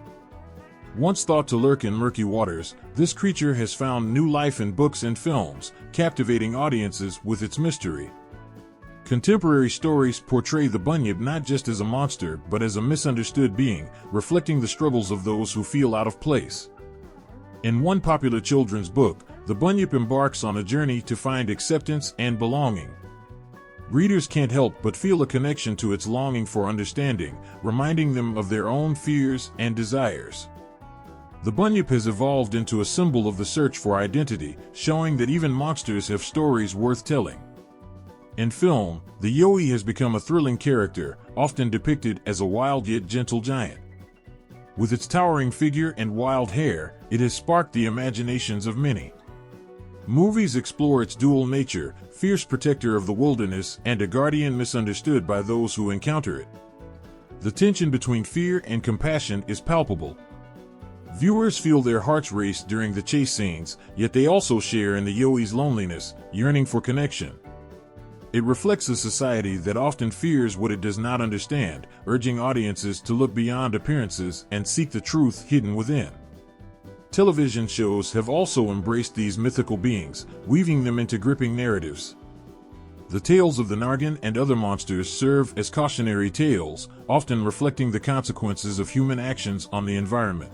Once thought to lurk in murky waters, this creature has found new life in books and films, captivating audiences with its mystery. Contemporary stories portray the Bunyip not just as a monster but as a misunderstood being, reflecting the struggles of those who feel out of place. In one popular children's book, the Bunyip embarks on a journey to find acceptance and belonging. Readers can't help but feel a connection to its longing for understanding, reminding them of their own fears and desires. The Bunyip has evolved into a symbol of the search for identity, showing that even monsters have stories worth telling. In film, the Yowie has become a thrilling character, often depicted as a wild yet gentle giant. With its towering figure and wild hair, it has sparked the imaginations of many. Movies explore its dual nature, fierce protector of the wilderness and a guardian misunderstood by those who encounter it. The tension between fear and compassion is palpable. Viewers feel their hearts race during the chase scenes, yet they also share in the Yowie's loneliness, yearning for connection. It reflects a society that often fears what it does not understand, urging audiences to look beyond appearances and seek the truth hidden within. Television shows have also embraced these mythical beings, weaving them into gripping narratives. The tales of the Nargan and other monsters serve as cautionary tales, often reflecting the consequences of human actions on the environment.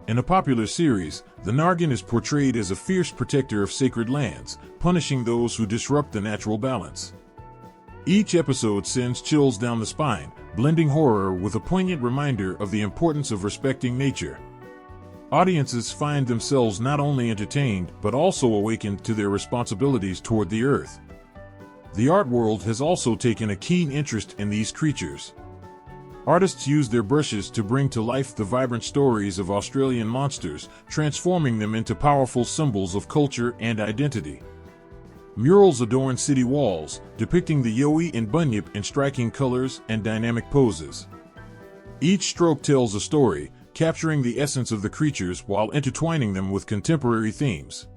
In a popular series, the Nargan is portrayed as a fierce protector of sacred lands, punishing those who disrupt the natural balance. Each episode sends chills down the spine, blending horror with a poignant reminder of the importance of respecting nature. Audiences find themselves not only entertained but also awakened to their responsibilities toward the earth. The art world has also taken a keen interest in these creatures. Artists use their brushes to bring to life the vibrant stories of Australian monsters, transforming them into powerful symbols of culture and identity. Murals adorn city walls, depicting the Yowie and Bunyip in striking colors and dynamic poses. Each stroke tells a story, capturing the essence of the creatures while intertwining them with contemporary themes.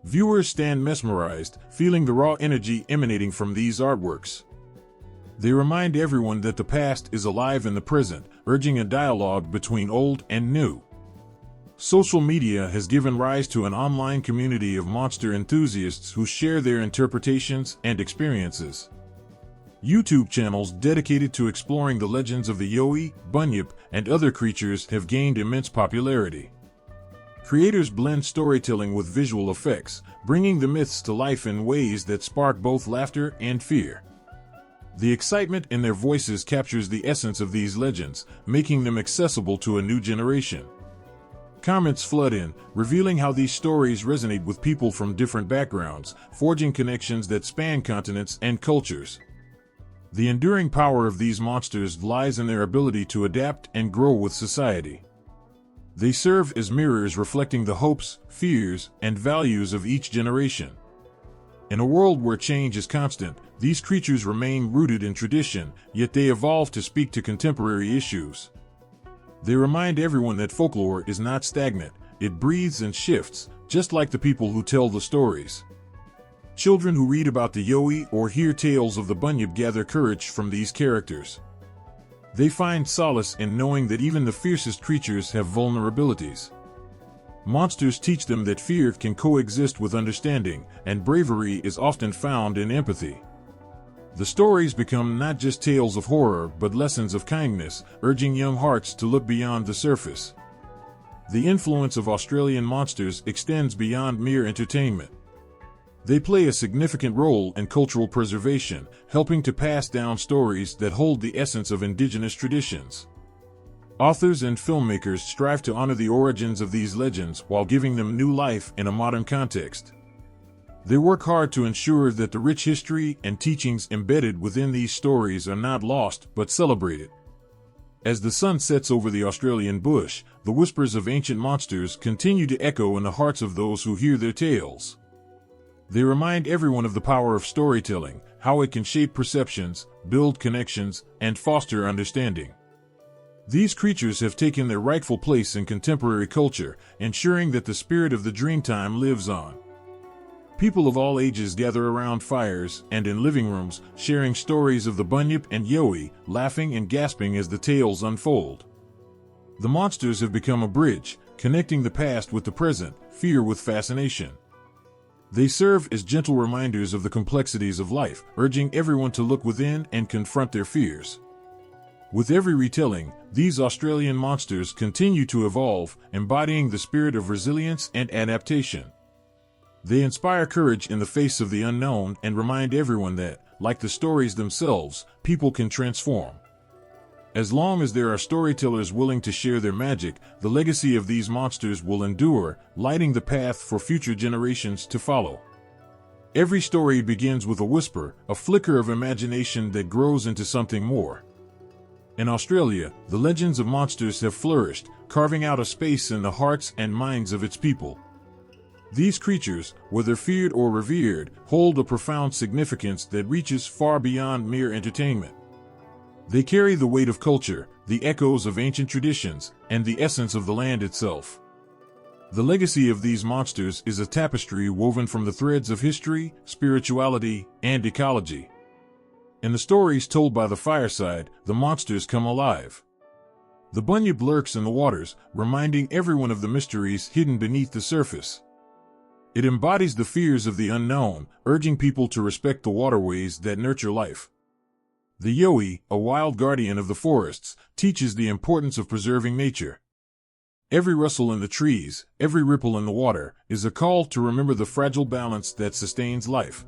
Viewers stand mesmerized, feeling the raw energy emanating from these artworks. They remind everyone that the past is alive in the present, urging a dialogue between old and new. Social media has given rise to an online community of monster enthusiasts who share their interpretations and experiences. YouTube channels dedicated to exploring the legends of the Yowie, Bunyip, and other creatures have gained immense popularity. Creators blend storytelling with visual effects, bringing the myths to life in ways that spark both laughter and fear. The excitement in their voices captures the essence of these legends, making them accessible to a new generation. Comments flood in, revealing how these stories resonate with people from different backgrounds, forging connections that span continents and cultures. The enduring power of these monsters lies in their ability to adapt and grow with society. They serve as mirrors reflecting the hopes, fears, and values of each generation. In a world where change is constant, these creatures remain rooted in tradition, yet they evolve to speak to contemporary issues. They remind everyone that folklore is not stagnant, it breathes and shifts, just like the people who tell the stories. Children who read about the Yowie or hear tales of the Bunyip gather courage from these characters. They find solace in knowing that even the fiercest creatures have vulnerabilities. Monsters teach them that fear can coexist with understanding, and bravery is often found in empathy. The stories become not just tales of horror but lessons of kindness, urging young hearts to look beyond the surface. The influence of Australian monsters extends beyond mere entertainment. They play a significant role in cultural preservation, helping to pass down stories that hold the essence of indigenous traditions. Authors and filmmakers strive to honor the origins of these legends while giving them new life in a modern context. They work hard to ensure that the rich history and teachings embedded within these stories are not lost but celebrated. As the sun sets over the Australian bush, the whispers of ancient monsters continue to echo in the hearts of those who hear their tales. They remind everyone of the power of storytelling, how it can shape perceptions, build connections, and foster understanding. These creatures have taken their rightful place in contemporary culture, ensuring that the spirit of the Dreamtime lives on. People of all ages gather around fires and in living rooms, sharing stories of the Bunyip and Yowie, laughing and gasping as the tales unfold. The monsters have become a bridge, connecting the past with the present, fear with fascination. They serve as gentle reminders of the complexities of life, urging everyone to look within and confront their fears. With every retelling, these Australian monsters continue to evolve, embodying the spirit of resilience and adaptation. They inspire courage in the face of the unknown and remind everyone that, like the stories themselves, people can transform. As long as there are storytellers willing to share their magic, the legacy of these monsters will endure, lighting the path for future generations to follow. Every story begins with a whisper, a flicker of imagination that grows into something more. In Australia, the legends of monsters have flourished, carving out a space in the hearts and minds of its people. These creatures, whether feared or revered, hold a profound significance that reaches far beyond mere entertainment. They carry the weight of culture, the echoes of ancient traditions, and the essence of the land itself. The legacy of these monsters is a tapestry woven from the threads of history, spirituality, and ecology. In the stories told by the fireside, the monsters come alive. The Bunyip lurks in the waters, reminding everyone of the mysteries hidden beneath the surface. It embodies the fears of the unknown, urging people to respect the waterways that nurture life. The Yowie, a wild guardian of the forests, teaches the importance of preserving nature. Every rustle in the trees, every ripple in the water, is a call to remember the fragile balance that sustains life.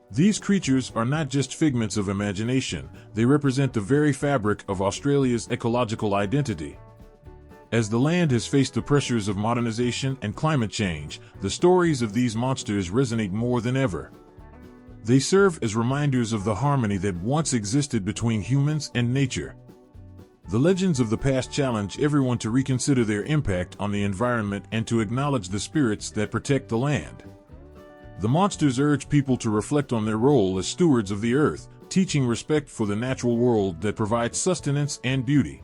These creatures are not just figments of imagination, they represent the very fabric of Australia's ecological identity. As the land has faced the pressures of modernization and climate change, the stories of these monsters resonate more than ever. They serve as reminders of the harmony that once existed between humans and nature. The legends of the past challenge everyone to reconsider their impact on the environment and to acknowledge the spirits that protect the land. The monsters urge people to reflect on their role as stewards of the earth, teaching respect for the natural world that provides sustenance and beauty.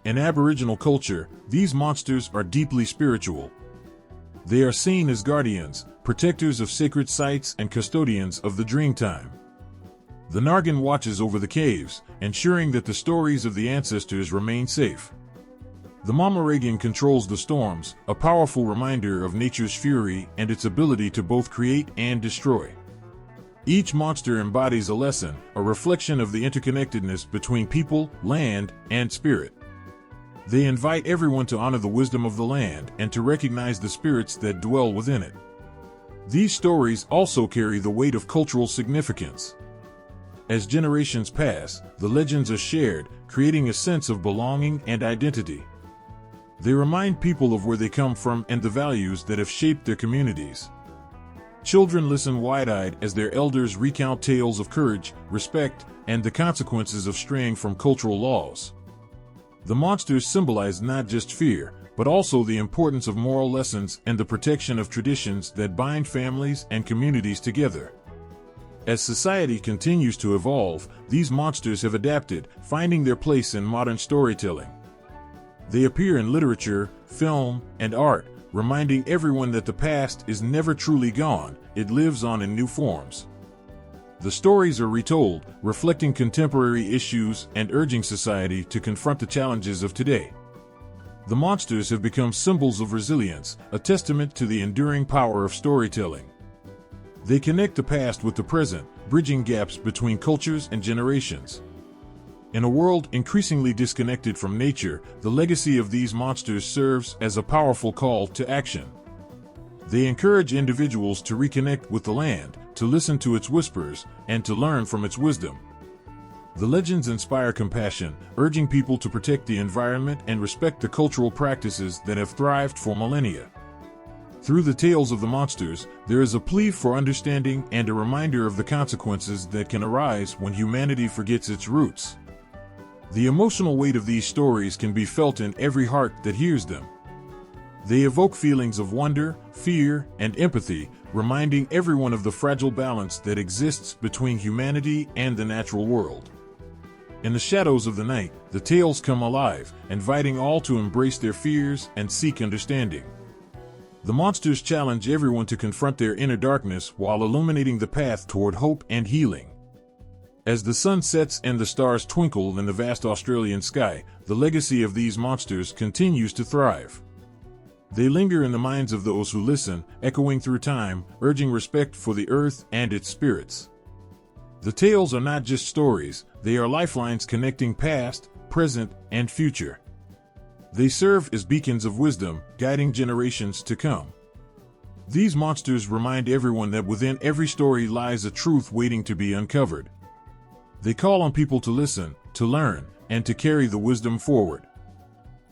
In Aboriginal culture, these monsters are deeply spiritual. They are seen as guardians, protectors of sacred sites and custodians of the Dreamtime. The Nargan watches over the caves, ensuring that the stories of the ancestors remain safe. The Mamaragan controls the storms, a powerful reminder of nature's fury and its ability to both create and destroy. Each monster embodies a lesson, a reflection of the interconnectedness between people, land, and spirit. They invite everyone to honor the wisdom of the land and to recognize the spirits that dwell within it. These stories also carry the weight of cultural significance. As generations pass, the legends are shared, creating a sense of belonging and identity. They remind people of where they come from and the values that have shaped their communities. Children listen wide-eyed as their elders recount tales of courage, respect, and the consequences of straying from cultural laws. The monsters symbolize not just fear, but also the importance of moral lessons and the protection of traditions that bind families and communities together. As society continues to evolve, these monsters have adapted, finding their place in modern storytelling. They appear in literature, film, and art, reminding everyone that the past is never truly gone, it lives on in new forms. The stories are retold, reflecting contemporary issues and urging society to confront the challenges of today. The monsters have become symbols of resilience, a testament to the enduring power of storytelling. They connect the past with the present, bridging gaps between cultures and generations. In a world increasingly disconnected from nature, the legacy of these monsters serves as a powerful call to action. They encourage individuals to reconnect with the land, to listen to its whispers, and to learn from its wisdom. The legends inspire compassion, urging people to protect the environment and respect the cultural practices that have thrived for millennia. Through the tales of the monsters, there is a plea for understanding and a reminder of the consequences that can arise when humanity forgets its roots. The emotional weight of these stories can be felt in every heart that hears them. They evoke feelings of wonder, fear, and empathy, reminding everyone of the fragile balance that exists between humanity and the natural world. In the shadows of the night, the tales come alive, inviting all to embrace their fears and seek understanding. The monsters challenge everyone to confront their inner darkness while illuminating the path toward hope and healing. As the sun sets and the stars twinkle in the vast Australian sky, the legacy of these monsters continues to thrive. They linger in the minds of those who listen, echoing through time, urging respect for the earth and its spirits. The tales are not just stories, they are lifelines connecting past, present, and future. They serve as beacons of wisdom, guiding generations to come. These monsters remind everyone that within every story lies a truth waiting to be uncovered. They call on people to listen, to learn, and to carry the wisdom forward.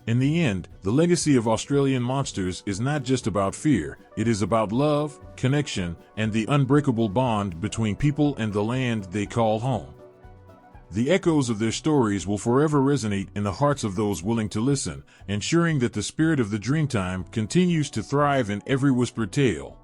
In the end, the legacy of Australian monsters is not just about fear, it is about love, connection, and the unbreakable bond between people and the land they call home. The echoes of their stories will forever resonate in the hearts of those willing to listen, ensuring that the spirit of the Dreamtime continues to thrive in every whispered tale.